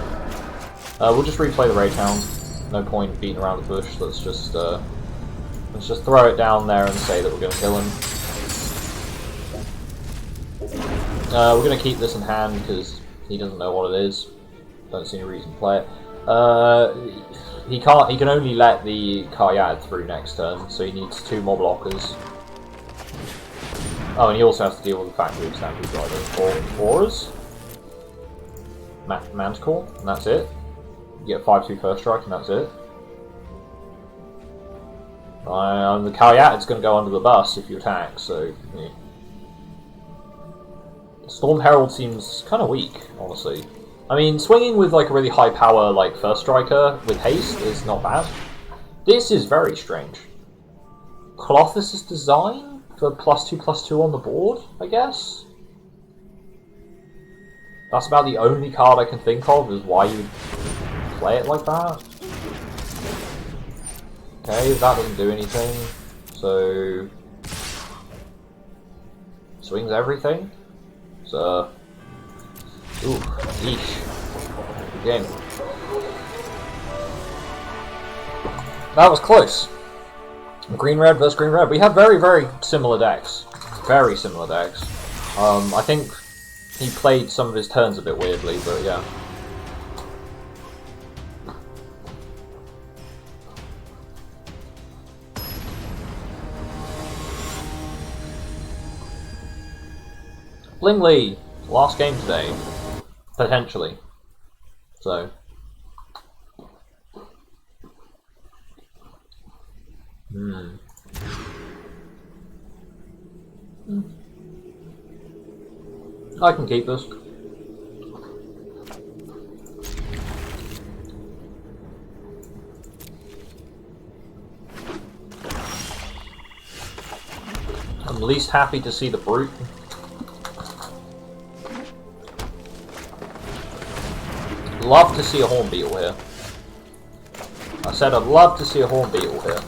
S1: We'll just replay the Rage Hound. No point beating around the bush, let's just throw it down there and say that we're going to kill him. We're going to keep this in hand, because he doesn't know what it is. Don't see any reason to play it. He can only let the Karyad through next turn, so he needs 2 more blockers. Oh, and he also has to deal with the fact that we've Stampede Rider. Auras? Manticore, and that's it. You get 5/2 first strike, and that's it. The Karyad's going to go under the bus if you attack, so... Yeah. Storm Herald seems kind of weak, honestly. I mean, swinging with like a really high power like first striker with haste is not bad. This is very strange. Colossus's Design for +2/+2 on the board, I guess? That's about the only card I can think of is why you would play it like that. Okay, that doesn't do anything, so... Swings everything? So... Ooh, yeesh. Good game. That was close. Green-red versus green-red. We have very, very similar decks. Very similar decks. I think he played some of his turns a bit weirdly, but yeah. Blingley! Last game today. Potentially. So. I can keep this. I'm least happy to see the Brute. Love to see a Horn Beetle here. I said I'd love to see a Horn Beetle here.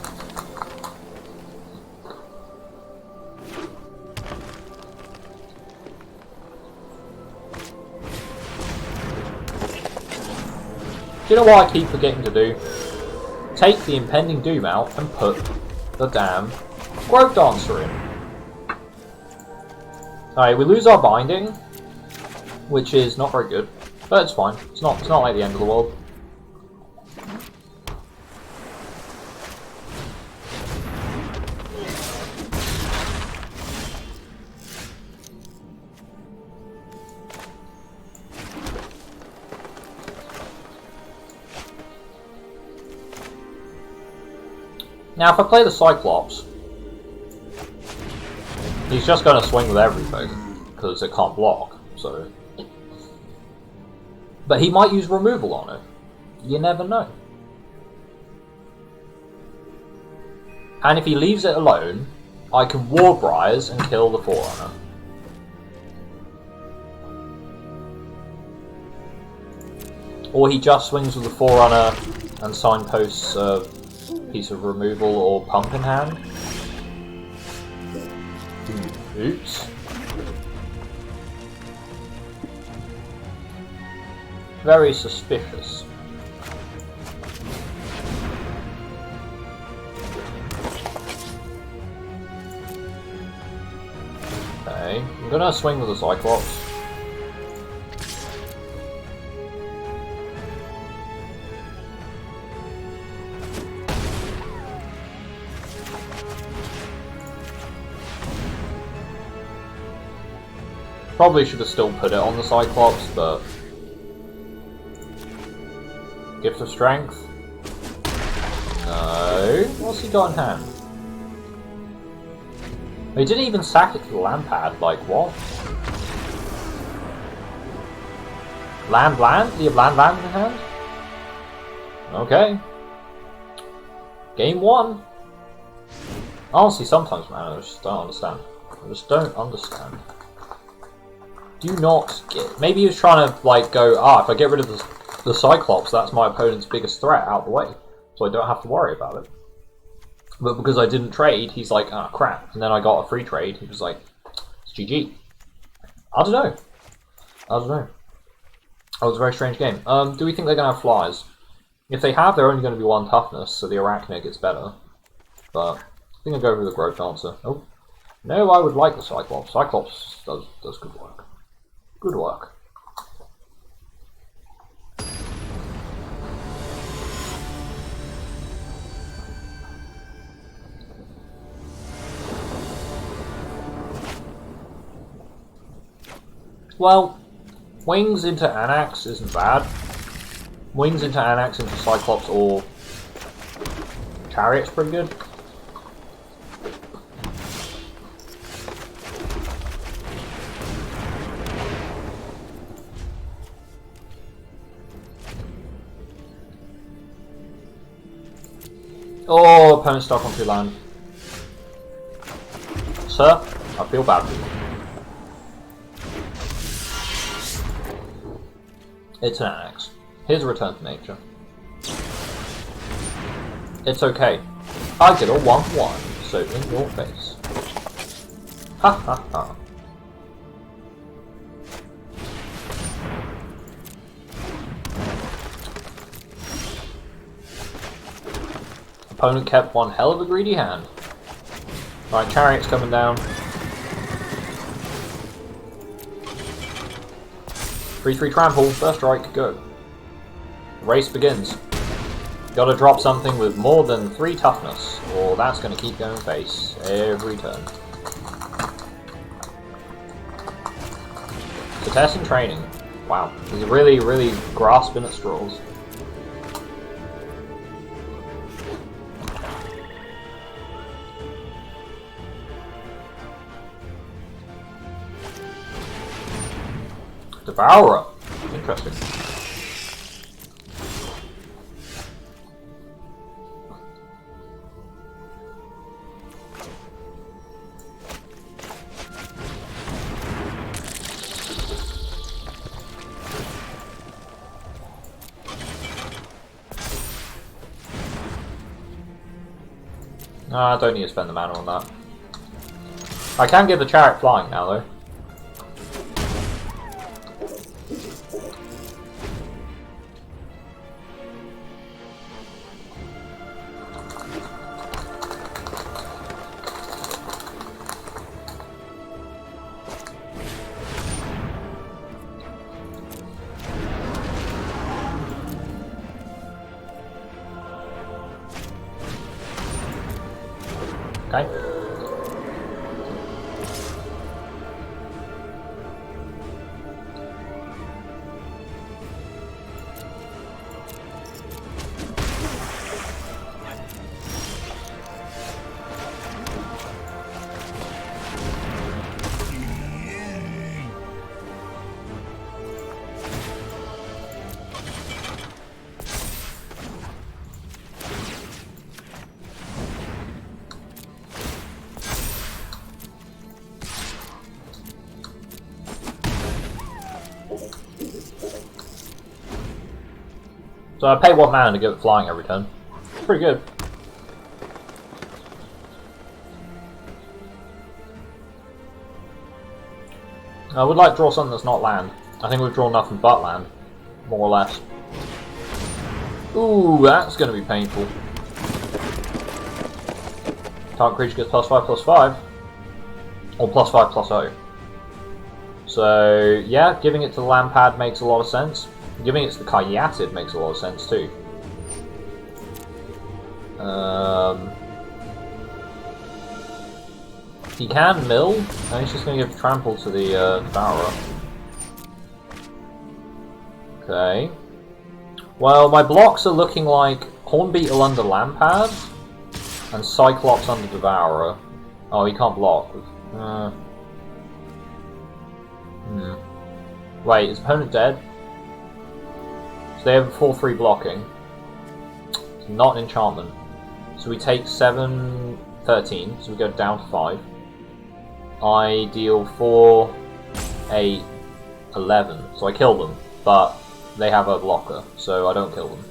S1: Do you know what I keep forgetting to do? Take the Impending Doom out and put the damn Grove Dancer in. Alright, we lose our binding, which is not very good. But it's fine. It's not like the end of the world. Now, if I play the Cyclops, he's just going to swing with everything, because it can't block, so... But he might use removal on it. You never know. And if he leaves it alone, I can Warbriars and kill the Forerunner. Or he just swings with the Forerunner and signposts a piece of removal or pump in hand. Oops. Very suspicious. Okay, I'm gonna swing with the Cyclops. Probably should have still put it on the Cyclops, but... Gift of Strength? No. What's he got in hand? He didn't even sack it to the land pad, like what? Land? Do you have land in hand? Okay. Game 1. Honestly, sometimes, man, I just don't understand. I just don't understand. Do not get... Maybe he was trying to, like, go, if I get rid of the Cyclops, that's my opponent's biggest threat out of the way. So I don't have to worry about it. But because I didn't trade, he's like, ah, crap. And then I got a free trade. He was like, it's GG. I don't know. That was a very strange game. Do we think they're going to have flies? If they have, they're only going to be 1 toughness, so the Arachnid gets better. But I think I'll go with the Growth Dancer. Oh. No, I would like the Cyclops. Cyclops does good work. Good work. Well, Wings into Anax isn't bad. Wings into Anax into Cyclops or Chariot's pretty good. Oh, opponent stuck onto land. Sir, I feel bad for you. It's an Anax. Here's a return to nature. It's okay. I get a 1-1, so in your face. Ha ha ha. Opponent kept one hell of a greedy hand. Right, Chariot's coming down. 3-3 trample, first strike, go. The race begins. Gotta drop something with more than 3 toughness, or that's gonna keep going face every turn. So test and training. Wow, he's really, really grasping at straws. Devourer. Interesting. I don't need to spend the mana on that. I can get the Chariot flying now though. Okay. So I pay 1 mana to get it flying every turn. Pretty good. I would like to draw something that's not land. I think we've drawn nothing but land, more or less. Ooh, that's going to be painful. Target creature gets +5/+5. Or +5/+0. So, yeah, giving it to the land pad makes a lot of sense. Giving it to the Kayatid makes a lot of sense too. He can mill, and he's just going to give trample to the Devourer. Okay. Well, my blocks are looking like Hornbeetle under Lampad and Cyclops under Devourer. Oh, he can't block. Wait, is opponent dead? So they have a 4/3 blocking. It's not an enchantment. So we take 7, 13, so we go down to 5. I deal 4, 8, 11. So I kill them, but they have a blocker, so I don't kill them.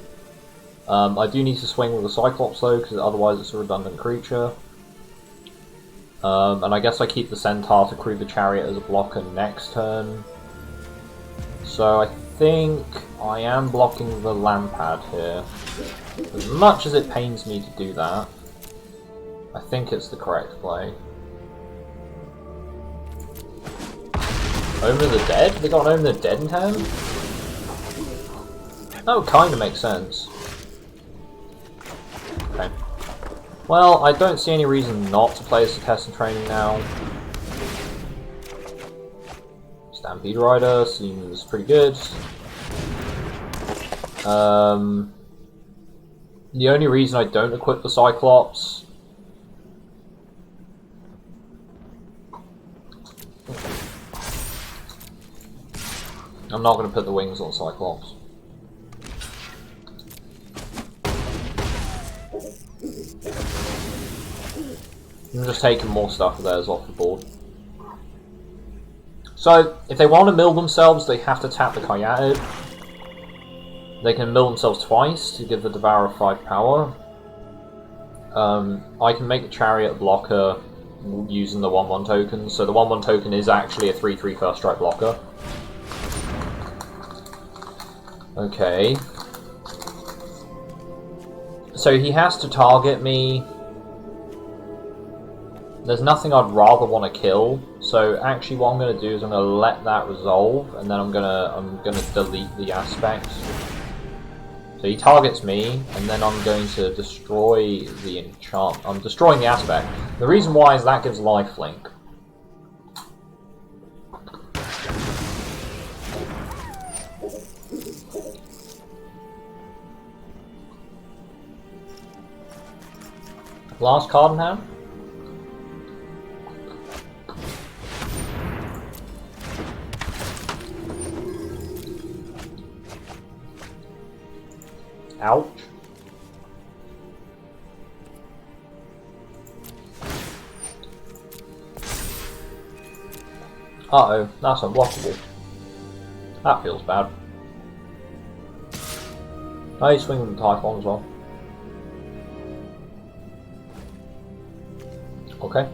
S1: I do need to swing with the Cyclops though, because otherwise it's a redundant creature. And I guess I keep the Centaur to crew the Chariot as a blocker next turn. So I think I am blocking the Lampad here. As much as it pains me to do that, I think it's the correct play. Omen of the Dead? They got an Omen of the Dead in hand? That would kind of make sense. Okay. Well, I don't see any reason not to play as a test and training now. Stampede Rider seems pretty good. The only reason I don't equip the Cyclops... I'm not going to put the wings on Cyclops. I'm just taking more stuff of theirs off the board. So, if they want to mill themselves, they have to tap the Kayatid. They can mill themselves twice to give the Devourer 5 power. I can make the Chariot blocker using the 1/1 token. So the 1/1 token is actually a 3/3 first strike blocker. Okay. So he has to target me. There's nothing I'd rather want to kill. So actually what I'm going to do is I'm going to let that resolve, and then I'm going to delete the aspect. So he targets me, and then I'm going to destroy the enchant. I'm destroying the aspect. The reason why is that gives lifelink. Last card in hand. Ouch. Uh-oh, that's unblockable. That feels bad. Oh, he's swinging the Typhon as well. Okay.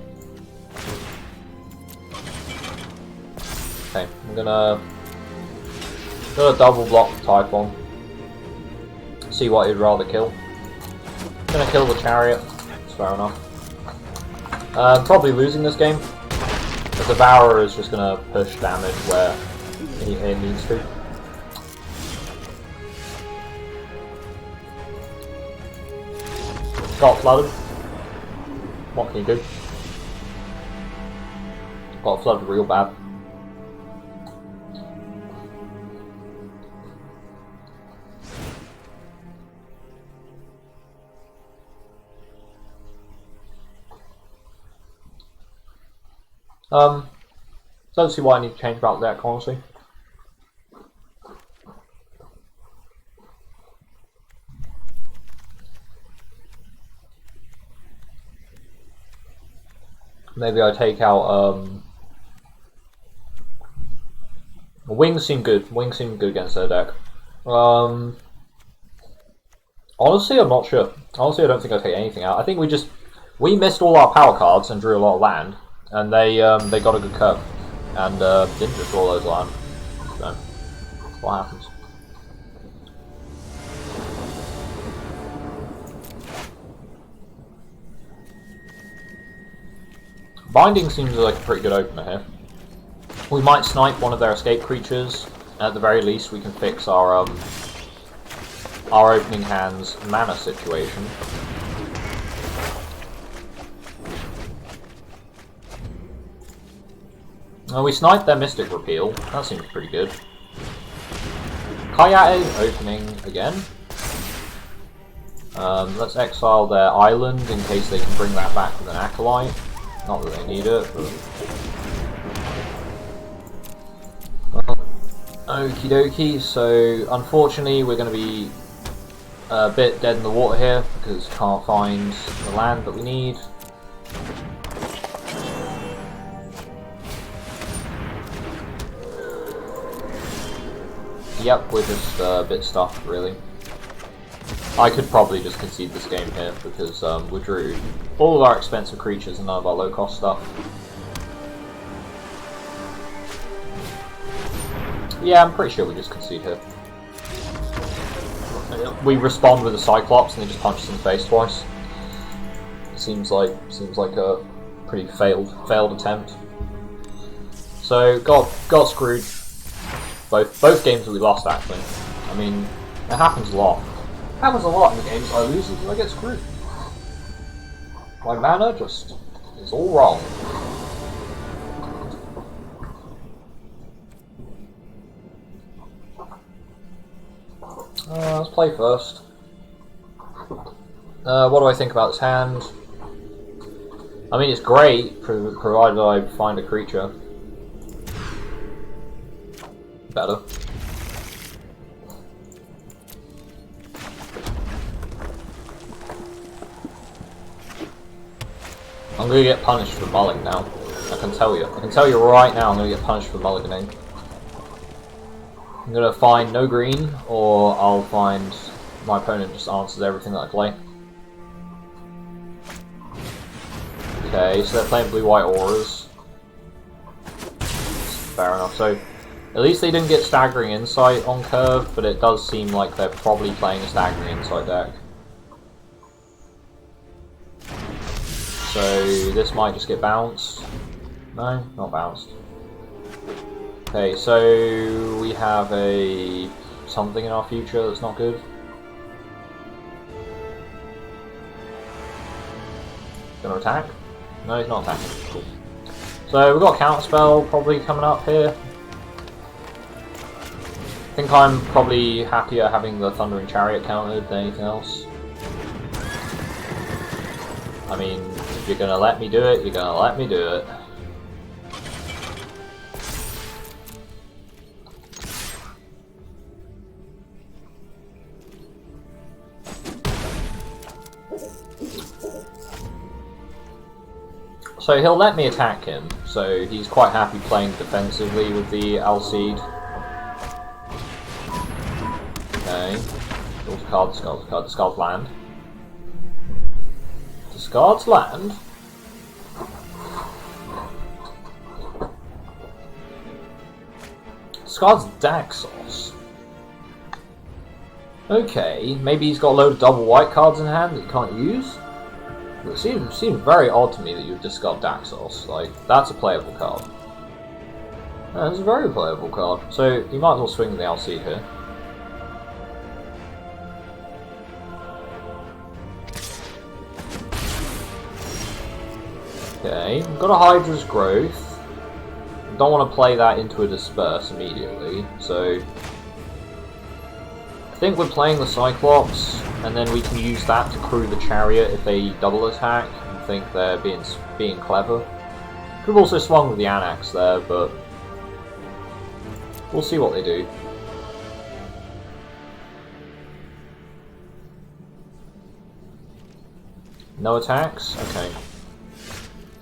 S1: Okay, I'm gonna double block the Typhon. See what he'd rather kill. I'm gonna kill the Chariot. That's fair enough. Probably losing this game. The Devourer is just gonna push damage where it needs to. Got flooded. What can you do? Got flooded real bad. Don't see why I need to change about the deck, honestly. Maybe I take out, Wings seem good. Wings seem good against their deck. Honestly, I'm not sure. Honestly, I don't think I take anything out. I think we missed all our power cards and drew a lot of land. And they got a good curve, and didn't just draw those land. So, what happens? Binding seems like a pretty good opener here. We might snipe one of their escape creatures. At the very least, we can fix our opening hand's mana situation. We sniped their Mystic Repeal. That seems pretty good. Kayatid opening again. Let's exile their island in case they can bring that back with an Acolyte. Not that they need it, but... Well, okie dokie, so unfortunately we're going to be a bit dead in the water here because can't find the land that we need. Yep, we're just a bit stuffed, really. I could probably just concede this game here because we drew all of our expensive creatures and none of our low-cost stuff. Yeah, I'm pretty sure we just concede here. We respond with a Cyclops and they just punch us in the face twice. Seems like a pretty failed attempt. So got screwed. Both games that we lost actually. I mean, it happens a lot. It happens a lot in the games I lose because I get screwed. My mana just is all wrong. Let's play first. What do I think about this hand? I mean, it's great, provided I find a creature. Better. I'm gonna get punished for mulling now. I can tell you. I can tell you right now I'm gonna get punished for mulliganing. I'm gonna find no green, or I'll find my opponent just answers everything that I play. Okay, so they're playing blue-white auras. Fair enough. So, at least they didn't get Staggering Insight on curve, but it does seem like they're probably playing a Staggering Insight deck. So, this might just get bounced. No, not bounced. Okay, so we have a something in our future that's not good. Gonna attack? No, he's not attacking. Cool. So we've got a counterspell probably coming up here. I think I'm probably happier having the Thundering Chariot countered than anything else. I mean, if you're gonna let me do it, you're gonna let me do it. So he'll let me attack him, so he's quite happy playing defensively with the Alseid. Okay. Discards land. Discards land? Discards Daxos. Okay, maybe he's got a load of double white cards in hand that he can't use? It seems very odd to me that you would discard Daxos. Like, that's a playable card. Yeah, it's a very playable card. So, you might as well swing the Alseid here. Okay, we've got a Hydra's Growth. Don't want to play that into a Disperse immediately, so I think we're playing the Cyclops, and then we can use that to crew the Chariot if they double attack and think they're being clever. Could have also swung with the Anax there, but we'll see what they do. No attacks? Okay.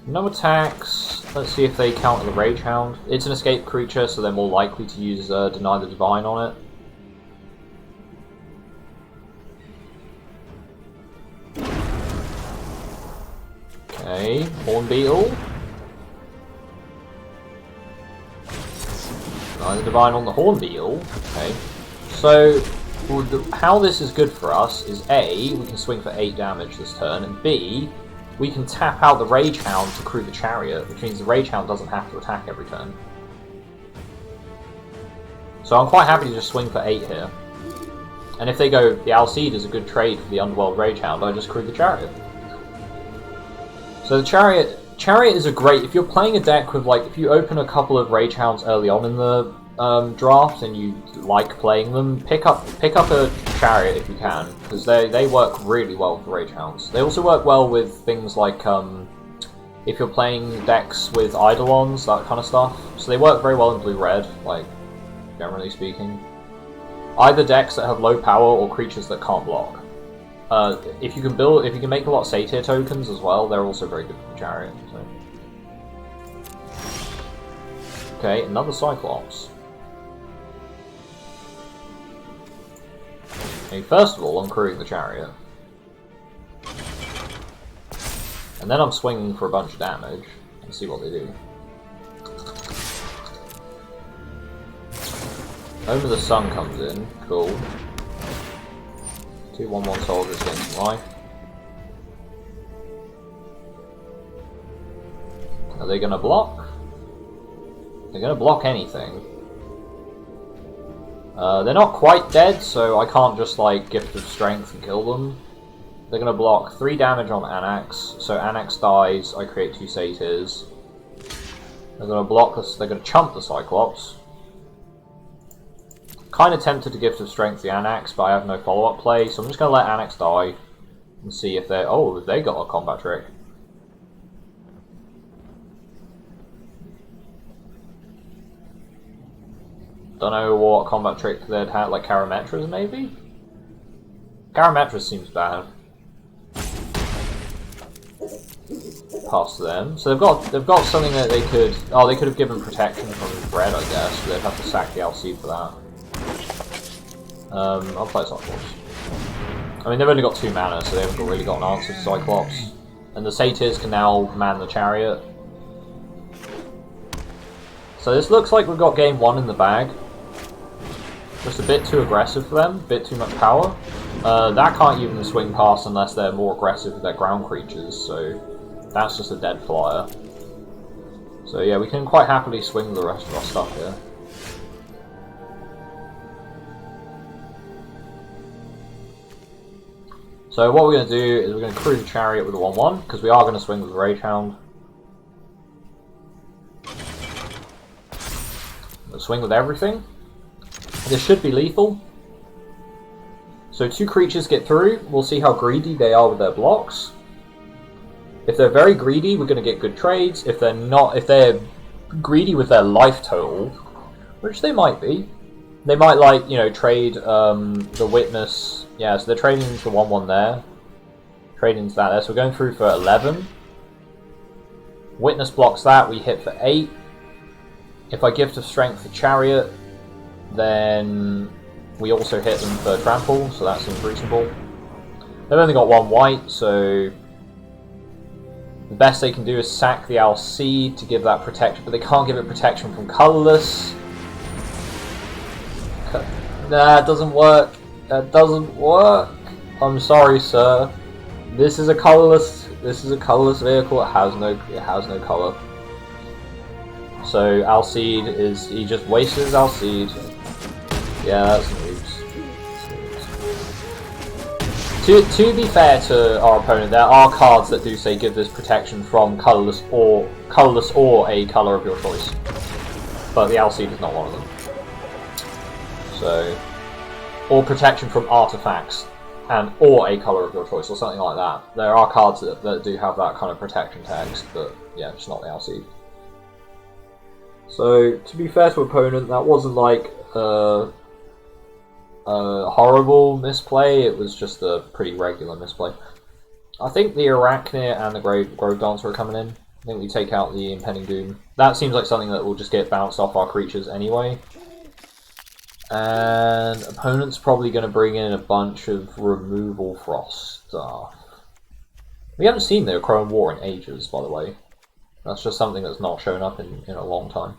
S1: No attacks. Let's see if they counter the Rage Hound. It's an escape creature, so they're more likely to use Deny the Divine on it. Okay, Horn Beetle. Deny the Divine on the Horn Beetle. Okay. So, how this is good for us is A, we can swing for 8 damage this turn, and B, we can tap out the Rage Hound to crew the Chariot, which means the Rage Hound doesn't have to attack every turn. So I'm quite happy to just swing for 8 here. And if they go, the Alseid is a good trade for the Underworld Rage Hound, I just crew the Chariot. So the Chariot is a great, if you're playing a deck with, like, if you open a couple of Rage Hounds early on in the draft and you like playing them, pick up a Chariot if you can, because they work really well for Rage Hounds. They also work well with things like if you're playing decks with Eidolons, that kind of stuff. So they work very well in blue-red, like, generally speaking. Either decks that have low power or creatures that can't block. If you can make a lot of Satyr tokens as well, they're also very good for the Chariot. So. Okay, another Cyclops. First of all, I'm crewing the chariot. And then I'm swinging for a bunch of damage. And see what they do. Home of the Sun comes in. Cool. 2/1/1 soldiers getting some life. Are they gonna block? They're gonna block anything. They're not quite dead, so I can't just like Gift of Strength and kill them. They're gonna block 3 damage on Anax, so Anax dies, I create 2 satyrs. They're gonna block us, they're gonna chump the Cyclops. Kinda tempted to Gift of Strength the Anax, but I have no follow-up play, so I'm just gonna let Anax die and see if they oh, they got a combat trick. Don't know what combat trick they'd have, like Karametras maybe? Karametras seems bad. Pass to them. So they've got something that they could they could have given protection from Red, I guess, but they'd have to sack the LC for that. I'll play Cyclops. I mean they've only got 2 mana, so they haven't really got an answer to Cyclops. And the Satyrs can now man the chariot. So this looks like we've got game 1 in the bag. Just a bit too aggressive for them, a bit too much power. That can't even swing past unless they're more aggressive with their ground creatures, so that's just a dead flyer. So yeah, we can quite happily swing the rest of our stuff here. So what we're going to do is we're going to crew the chariot with a 1/1, because we are going to swing with the Rage Hound. We'll swing with everything. This should be lethal. So 2 creatures get through. We'll see how greedy they are with their blocks. If they're very greedy, we're going to get good trades. If they're not, if they're greedy with their life total, which they might be, they might like, you know, trade the Witness. Yeah, so they're trading into 1/1 there. Trading into that there. So we're going through for 11. Witness blocks that. We hit for 8. If I Gift of Strength the Chariot, then we also hit them for trample, so that seems reasonable. They've only got 1 white, so the best they can do is sack the LC to give that protection, but they can't give it protection from colorless. Nah, it doesn't work. That doesn't work. I'm sorry, sir. This is a colorless vehicle. It has no color. So Alcide is, he just wasted his Alcide. Yeah, that's noobs. To be fair to our opponent, there are cards that do say give this protection from colorless or a color of your choice. But the Alcide is not one of them. So, or protection from artifacts or a color of your choice, or something like that. There are cards that do have that kind of protection text, but yeah, just not the Alcide. So, to be fair to opponent, that wasn't like a horrible misplay, it was just a pretty regular misplay. I think the Arachnir and the Grove Dancer are coming in. I think we take out the Impending Doom. That seems like something that will just get bounced off our creatures anyway. And opponent's probably going to bring in a bunch of Removal Frost stuff. We haven't seen the Chrome War in ages, by the way. That's just something that's not shown up in a long time.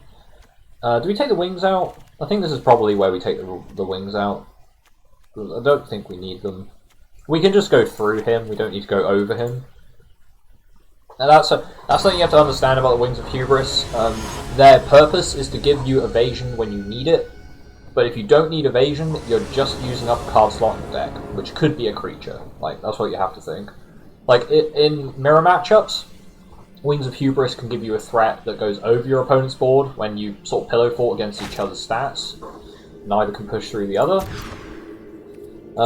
S1: Do we take the wings out? I think this is probably where we take the wings out. I don't think we need them. We can just go through him, we don't need to go over him. And that's something you have to understand about the Wings of Hubris. Their purpose is to give you evasion when you need it. But if you don't need evasion, you're just using up a card slot in the deck, which could be a creature. Like, that's what you have to think. Like, in mirror matchups, Wings of Hubris can give you a threat that goes over your opponent's board when you sort of pillow fort against each other's stats. Neither can push through the other.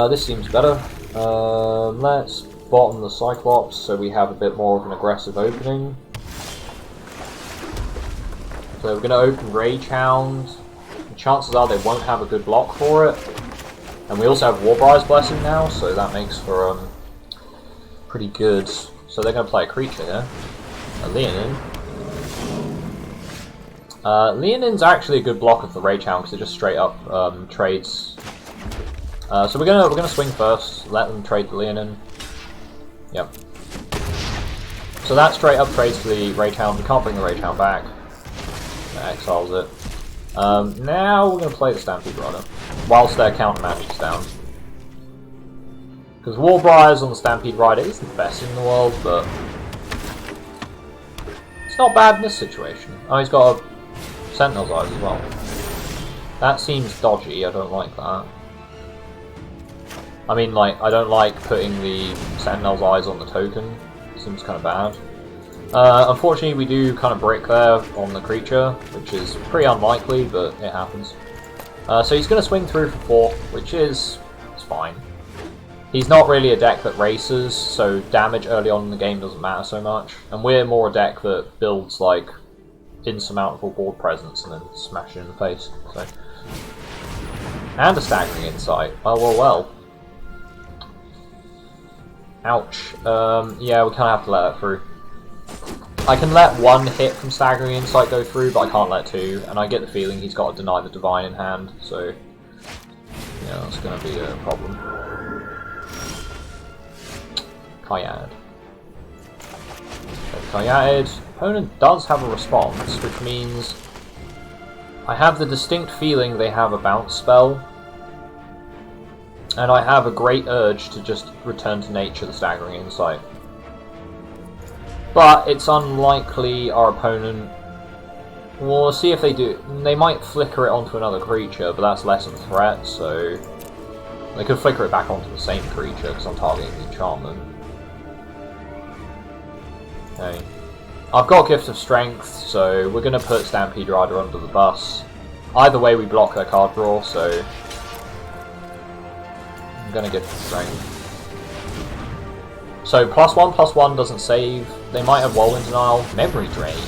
S1: This seems better. Let's bottom the Cyclops so we have a bit more of an aggressive opening. So we're going to open Rage Hound. Chances are they won't have a good block for it. And we also have Warbriar's Blessing now, so that makes for pretty good. So they're going to play a creature here. A Leonin. Leonin's actually a good block of the Rage Hound because it just straight up trades So we're gonna swing first. Let them trade the Leonin. Yep. So that straight up trades to the Rage Hound. We can't bring the Rage Hound back. That exiles it. Now we're gonna play the Stampede Rider whilst their counter magic is down. Because Warbriars on the Stampede Rider isn't the best in the world, but it's not bad in this situation. Oh, he's got a Sentinel's Eyes as well. That seems dodgy, I don't like that. I mean, like, I don't like putting the Sentinel's Eyes on the token. Seems kind of bad. Unfortunately, we do kind of brick there on the creature, which is pretty unlikely, but it happens. So he's going to swing through for 4, which is fine. He's not really a deck that races, so damage early on in the game doesn't matter so much. And we're more a deck that builds, like, insurmountable board presence and then smash it in the face. So. And a Staggering Insight. Well. Ouch. Yeah, we kind of have to let that through. I can let 1 hit from Staggering Insight go through, but I can't let 2, and I get the feeling he's got to deny the Divine in hand, so yeah, that's going to be a problem. Kayad. Kayad. Opponent does have a response, which means I have the distinct feeling they have a bounce spell, and I have a great urge to just return to nature the Staggering Insight. But it's unlikely our opponent... We'll see if they do. They might flicker it onto another creature, but that's less of a threat, so... They could flicker it back onto the same creature, because I'm targeting the enchantment. Okay. I've got Gift of Strength, so we're going to put Stampede Rider under the bus. Either way, we block their card draw, so... I'm going to Gift of Strength. So +1/+1 doesn't save. They might have Whirlwind Denial. Memory Drain.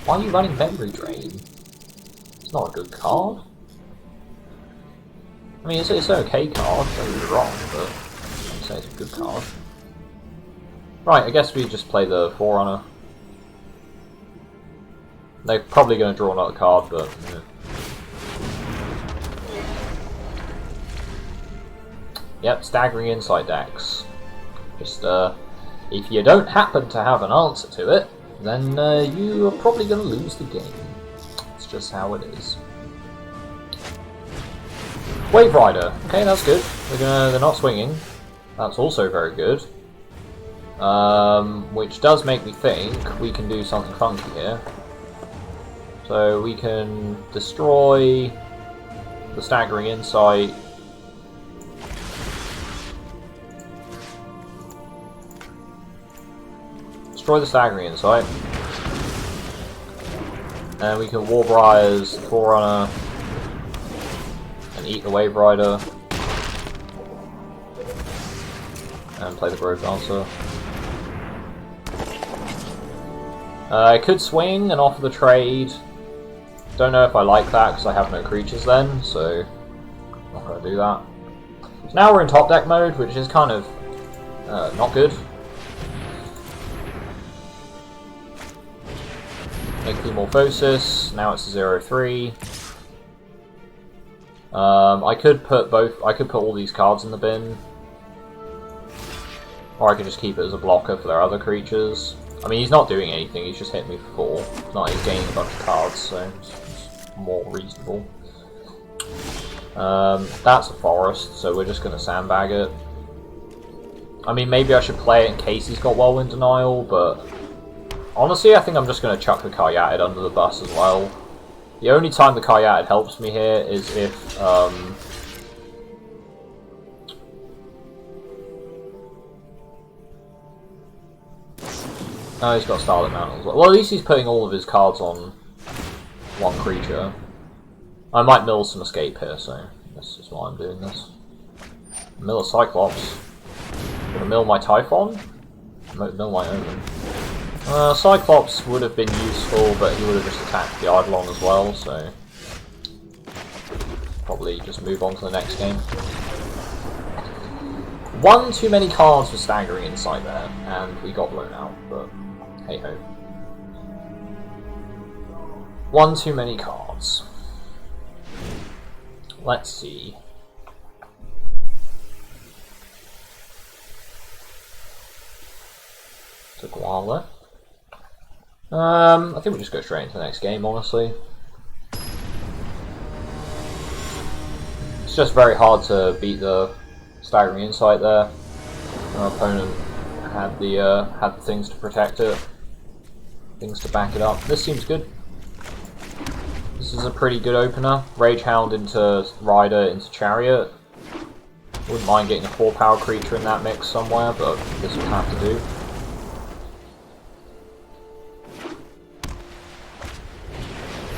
S1: Why are you running Memory Drain? It's not a good card. I mean, it's an okay card, don't get me wrong, but I'd say it's a good card. Right, I guess we just play the Forerunner. They're probably going to draw another card, but... Yeah. Yep, Staggering Insight decks. Just, if you don't happen to have an answer to it, then you are probably going to lose the game. It's just how it is. Wave Rider. Okay, that's good. They're not swinging. That's also very good. Which does make me think we can do something funky here. So we can destroy the Staggering Insight. Destroy the Staggering Insight. And we can Warbriars, Forerunner, and eat the Wave Rider. And play the Grove Dancer. I could swing and offer the trade. Don't know if I like that because I have no creatures then, so I'm not going to do that. So now we're in top deck mode, which is kind of not good. Morphosis. Now it's a 0/3. I could put both. I could put all these cards in the bin, or I could just keep it as a blocker for their other creatures. I mean, he's not doing anything. He's just hitting me for 4. It's not like he's gaining a bunch of cards, so it's more reasonable. That's a forest, so we're just going to sandbag it. I mean, maybe I should play it in case he's got Whirlwind Denial, but honestly, I think I'm just going to chuck the Kayatid under the bus as well. The only time the Kayatid helps me here is if, oh, he's got Starlit Mountain as well. Well, at least he's putting all of his cards on one creature. I might mill some escape here, so this is why I'm doing this. Mill a Cyclops. Gonna mill my Typhon? Mill my Omen. Cyclops would have been useful, but he would have just attacked the Eidolon as well, so probably just move on to the next game. One too many cards for Staggering Insight there, and we got blown out, but hey ho. One too many cards. Let's see. Took a while there. I think we just go straight into the next game, honestly. It's just very hard to beat the Staggering Insight there. Our opponent had the things to protect it, things to back it up. This seems good. This is a pretty good opener. Rage Hound into Rider into Chariot. Wouldn't mind getting a 4-power creature in that mix somewhere, but this would have to do.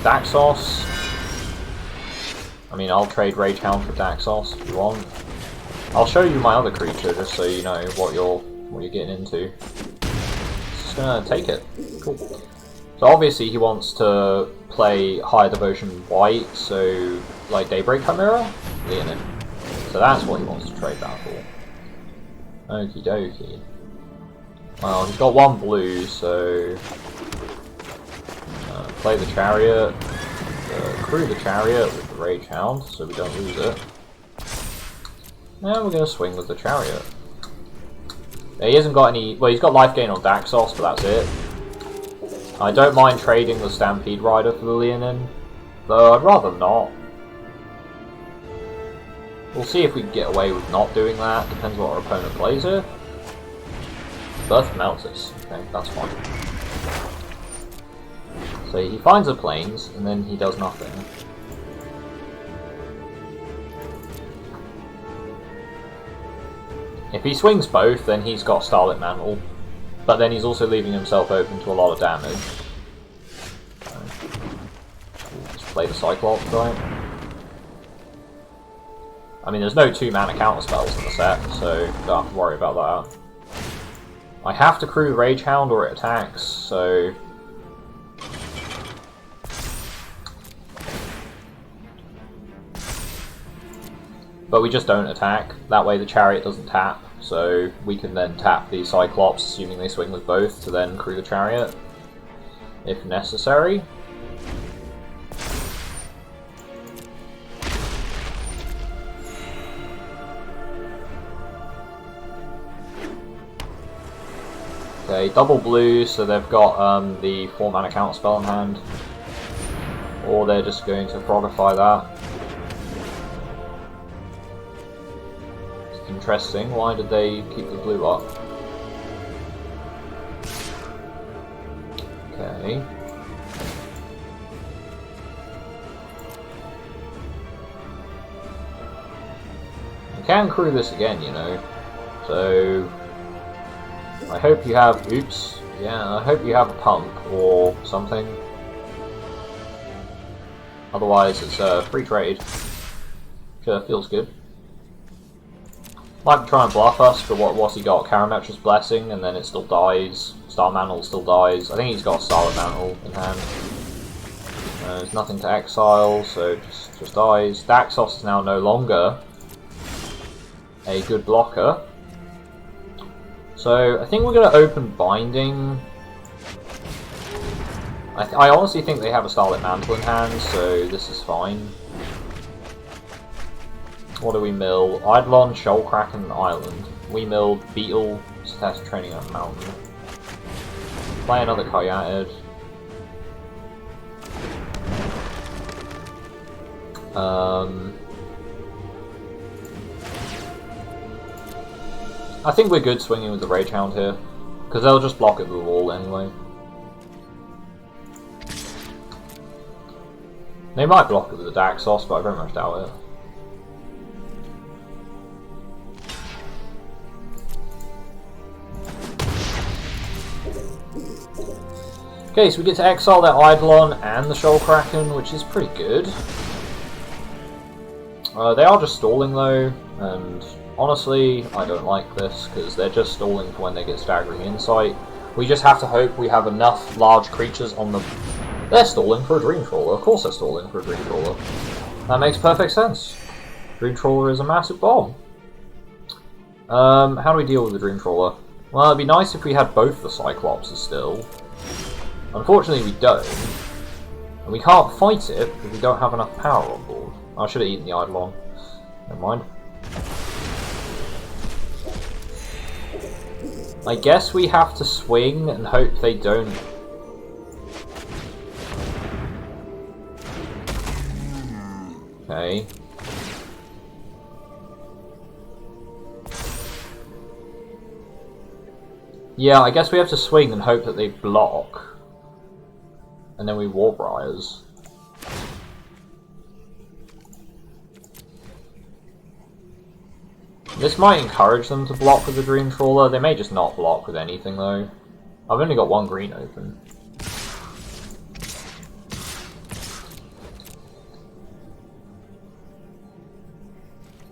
S1: Daxos. I mean, I'll trade Rage Hound for Daxos if you want. I'll show you my other creature just so you know what you're getting into. Just gonna take it. Cool. So obviously he wants to play Higher Devotion White, so like Daybreak Chimera, Leonin. So that's what he wants to trade that for. Okie dokie. Well, he's got 1 blue, so play the Chariot, crew the Chariot with the Rage Hound, so we don't lose it. And we're gonna swing with the Chariot. He hasn't got any. Well, he's got life gain on Daxos, but that's it. I don't mind trading the Stampede Rider for the Leonin, though I'd rather not. We'll see if we can get away with not doing that. Depends what our opponent plays here. Birth Meltus. Okay, that's fine. So he finds the planes, and then he does nothing. If he swings both, then he's got Starlit Mantle, but then he's also leaving himself open to a lot of damage. We'll just play the Cyclops, right? I mean, there's no 2-mana counter spells in the set, so don't have to worry about that. I have to crew Rage Hound or it attacks, so but we just don't attack. That way the Chariot doesn't tap, so we can then tap the Cyclops, assuming they swing with both, to then crew the Chariot, if necessary. Okay, double blue, so they've got the 4-mana counterspell in hand. Or they're just going to Frogify that. Interesting, why did they keep the blue up? Okay. You can crew this again, you know. So I hope you have oops. Yeah, I hope you have a pump or something. Otherwise it's a free trade. Sure, feels good. Might try and bluff us, but what's he got? Karametra's Blessing, and then it still dies. Star Mantle still dies. I think he's got Starlit Mantle in hand. There's nothing to exile, so just dies. Daxos is now no longer a good blocker. So I think we're going to open Binding. I honestly think they have a Starlit Mantle in hand, so this is fine. What do we mill? Eidolon, Shoalkraken, Island. We milled Beetle, Test Training on Mountain. Play another Kayatid. I think we're good swinging with the Rage Hound here, because they'll just block it with the wall anyway. They might block it with the Daxos, but I very much doubt it. Okay, so we get to exile that Eidolon and the Shoalkraken, which is pretty good. They are just stalling though, and honestly, I don't like this, because they're just stalling for when they get Staggering Insight. We just have to hope we have enough large creatures on them. They're stalling for a Dream Trawler, of course they're stalling for a Dream Trawler. That makes perfect sense. Dream Trawler is a massive bomb. How do we deal with the Dream Trawler? Well, it'd be nice if we had both the Cyclopses still. Unfortunately we don't, and we can't fight it because we don't have enough power on board. I should have eaten the Eidolon. Never mind. I guess we have to swing and hope they don't. Okay. Yeah, I guess we have to swing and hope that they block. And then we Warp Riders. This might encourage them to block with the Dream Trawler. They may just not block with anything though. I've only got one green open.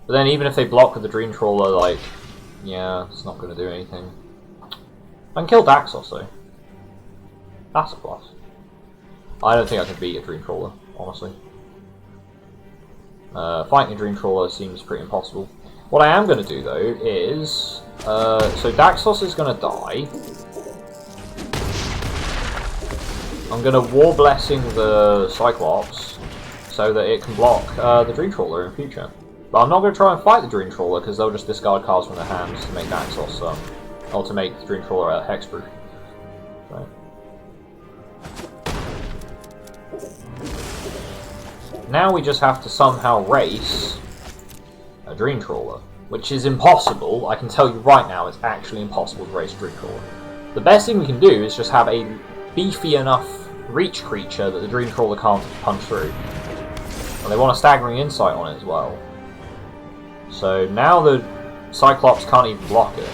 S1: But then even if they block with the Dream Trawler, like, yeah, it's not going to do anything. I can kill Daxos though. That's a plus. I don't think I can beat a Dream Trawler, honestly. Fighting a Dream Trawler seems pretty impossible. What I am going to do though is, so Daxos is going to die. I'm going to War Blessing the Cyclops so that it can block the Dream Trawler in future. But I'm not going to try and fight the Dream Trawler because they'll just discard cards from their hands to make Daxos, or to make the Dream Trawler hexproof. Right. Now we just have to somehow race a Dream Trawler, which is impossible. I can tell you right now, it's actually impossible to race a Dream Trawler. The best thing we can do is just have a beefy enough reach creature that the Dream Trawler can't punch through. And they want a Staggering Insight on it as well. So now the Cyclops can't even block it.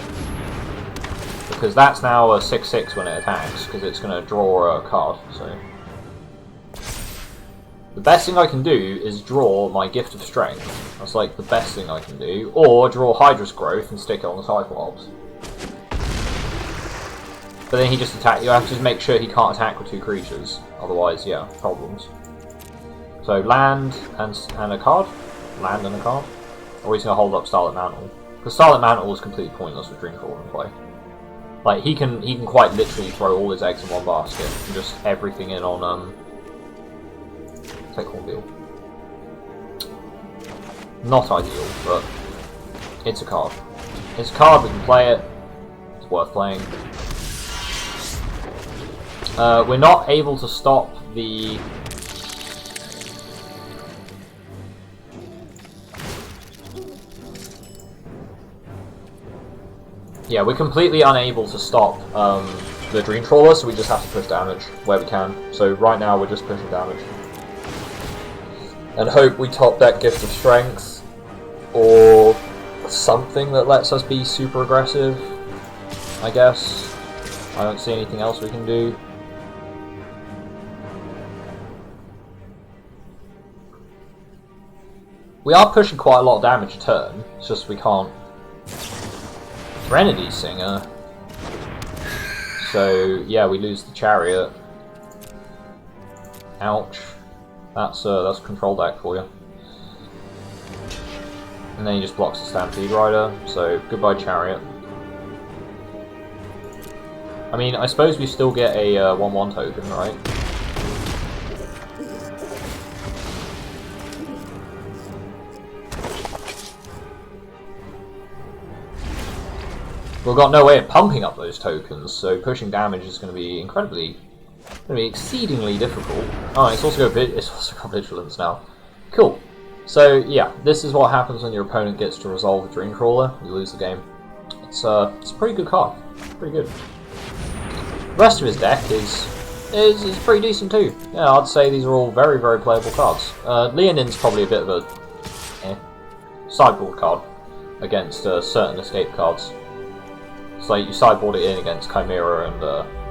S1: Because that's now a 6/6 when it attacks, because it's going to draw a card, so... The best thing I can do is draw my Gift of Strength. That's like the best thing I can do. Or draw Hydra's Growth and stick it on the Cyclops. But then he just attacks. You have to just make sure he can't attack with two creatures. Otherwise, yeah, problems. So land and a card. Land and a card. Or he's going to hold up Starlit Mantle. Because Starlit Mantle is completely pointless with Dream Trawler in play. Like, he can quite literally throw all his eggs in one basket. And just everything in on, take Hornbeal. Not ideal, but it's a card. It's a card, we can play it. It's worth playing. We're not able to stop the... Yeah, we're completely unable to stop the Dream Trawler, so we just have to push damage where we can. So right now we're just pushing damage. And hope we top deck Gift of Strength, or something that lets us be super aggressive, I guess. I don't see anything else we can do. We are pushing quite a lot of damage a turn, it's just we can't. Serenity Singer. So yeah, we lose the Chariot. Ouch. That's a control deck for you. And then he just blocks the Stampede Rider, so goodbye Chariot. I mean, I suppose we still get a 1/1 token, right? We've got no way of pumping up those tokens, so pushing damage is going to be exceedingly difficult. Oh, it's also got Vigilance now. Cool. So yeah, this is what happens when your opponent gets to resolve a Dream Trawler. You lose the game. It's a pretty good card. Pretty good. The rest of his deck is pretty decent too. Yeah, I'd say these are all very, very playable cards. Leonin's probably a bit of a sideboard card against certain escape cards. It's like you sideboard it in against Chimera and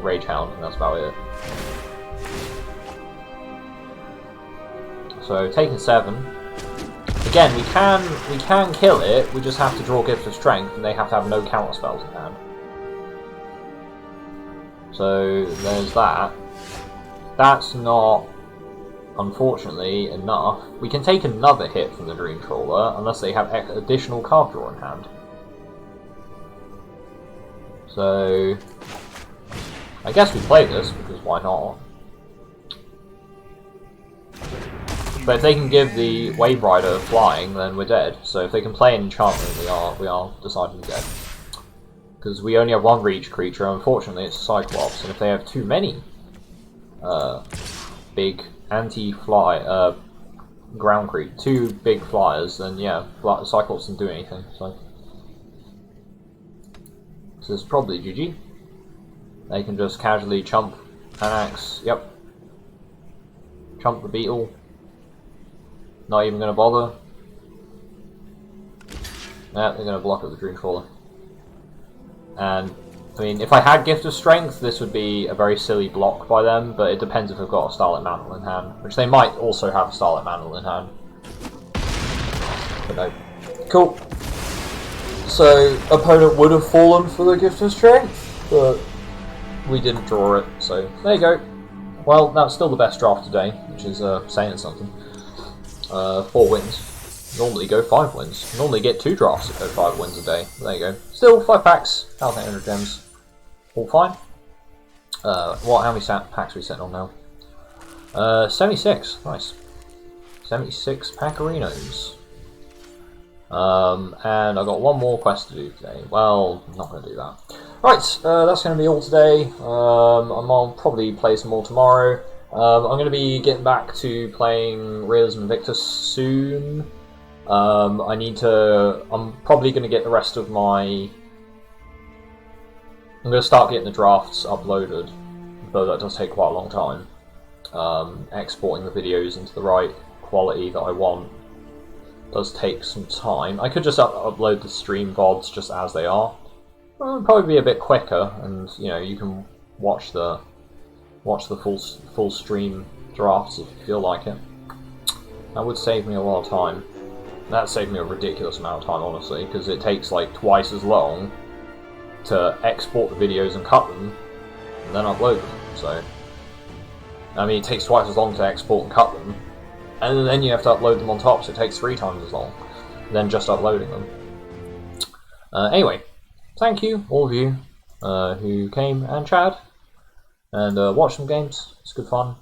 S1: Ragehound, and that's about it. So taking 7. Again, we can kill it. We just have to draw Gift of Strength, and they have to have no counter spells in hand. So there's that. That's not, unfortunately, enough. We can take another hit from the Dream Trawler unless they have additional card draw in hand. So I guess we play this, because why not? But if they can give the Wave Rider flying, then we're dead. So if they can play an enchantment, we are decidedly dead. Because we only have one reach creature, unfortunately it's a Cyclops, and if they have too many big anti-fly ground creep, 2 big flyers, then yeah, Cyclops doesn't do anything. So this is probably GG. They can just casually chump Anax, yep. Chump the Beetle. Not even going to bother. Nah, they're going to block up the Dreamcrawler. And, I mean, if I had Gift of Strength, this would be a very silly block by them, but it depends if they've got a Starlight Mantle in hand, which they might also have a Starlight Mantle in hand. But no. Cool. So, opponent would have fallen for the Gift of Strength, but we didn't draw it, so there you go. Well, that's still the best draft today, which is saying something. 4 wins. Normally go 5 wins. Normally get 2 drafts that go 5 wins a day. There you go. Still 5 packs, 1,800 gems. All fine. How many packs are we sitting on now? 76. Nice. 76 Packerinos. And I've got one more quest to do today. Well, I'm not going to do that. Right, that's going to be all today. I'll probably play some more tomorrow. I'm going to be getting back to playing Realism Invictus soon. I'm probably going to get the rest of my... I'm going to start getting the drafts uploaded, though that does take quite a long time. Exporting the videos into the right quality that I want does take some time. I could just upload the stream VODs just as they are. It'll probably be a bit quicker, and you know, you can watch the full stream drafts if you feel like it. That would save me a lot of time. That saved me a ridiculous amount of time, honestly, because it takes like twice as long to export the videos and cut them, and then upload them. So, I mean, it takes twice as long to export and cut them, and then you have to upload them on top, so it takes 3 times as long than just uploading them. Anyway, thank you, all of you, who came and chatted, and watched some games. It's good fun.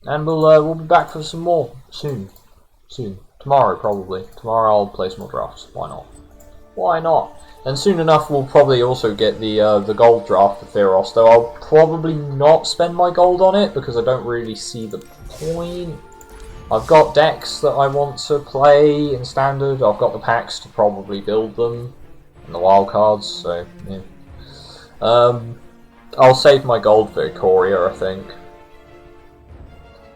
S1: And we'll be back for some more soon. Tomorrow, probably. Tomorrow I'll play some more drafts. Why not? Why not? And soon enough we'll probably also get the gold draft for Theros, though I'll probably not spend my gold on it because I don't really see the point. I've got decks that I want to play in standard. I've got the packs to probably build them, and the wild cards. So yeah. I'll save my gold for Ikoria, I think.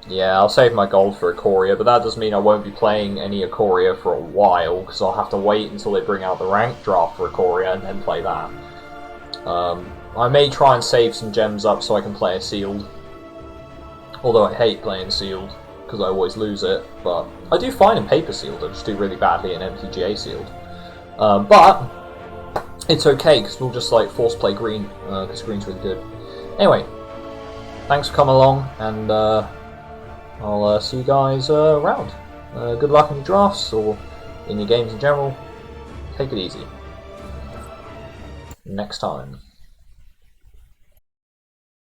S1: Yeah, I'll save my gold for Ikoria, but that does mean I won't be playing any Ikoria for a while, because I'll have to wait until they bring out the ranked draft for Ikoria and then play that. I may try and save some gems up so I can play a sealed. Although I hate playing sealed, because I always lose it, but I do fine in paper sealed, I just do really badly in MTGA sealed. But it's okay, because we'll just like force play green, because green's really good. Anyway, thanks for coming along, and I'll see you guys around. Good luck in your drafts, or in your games in general. Take it easy. Next time.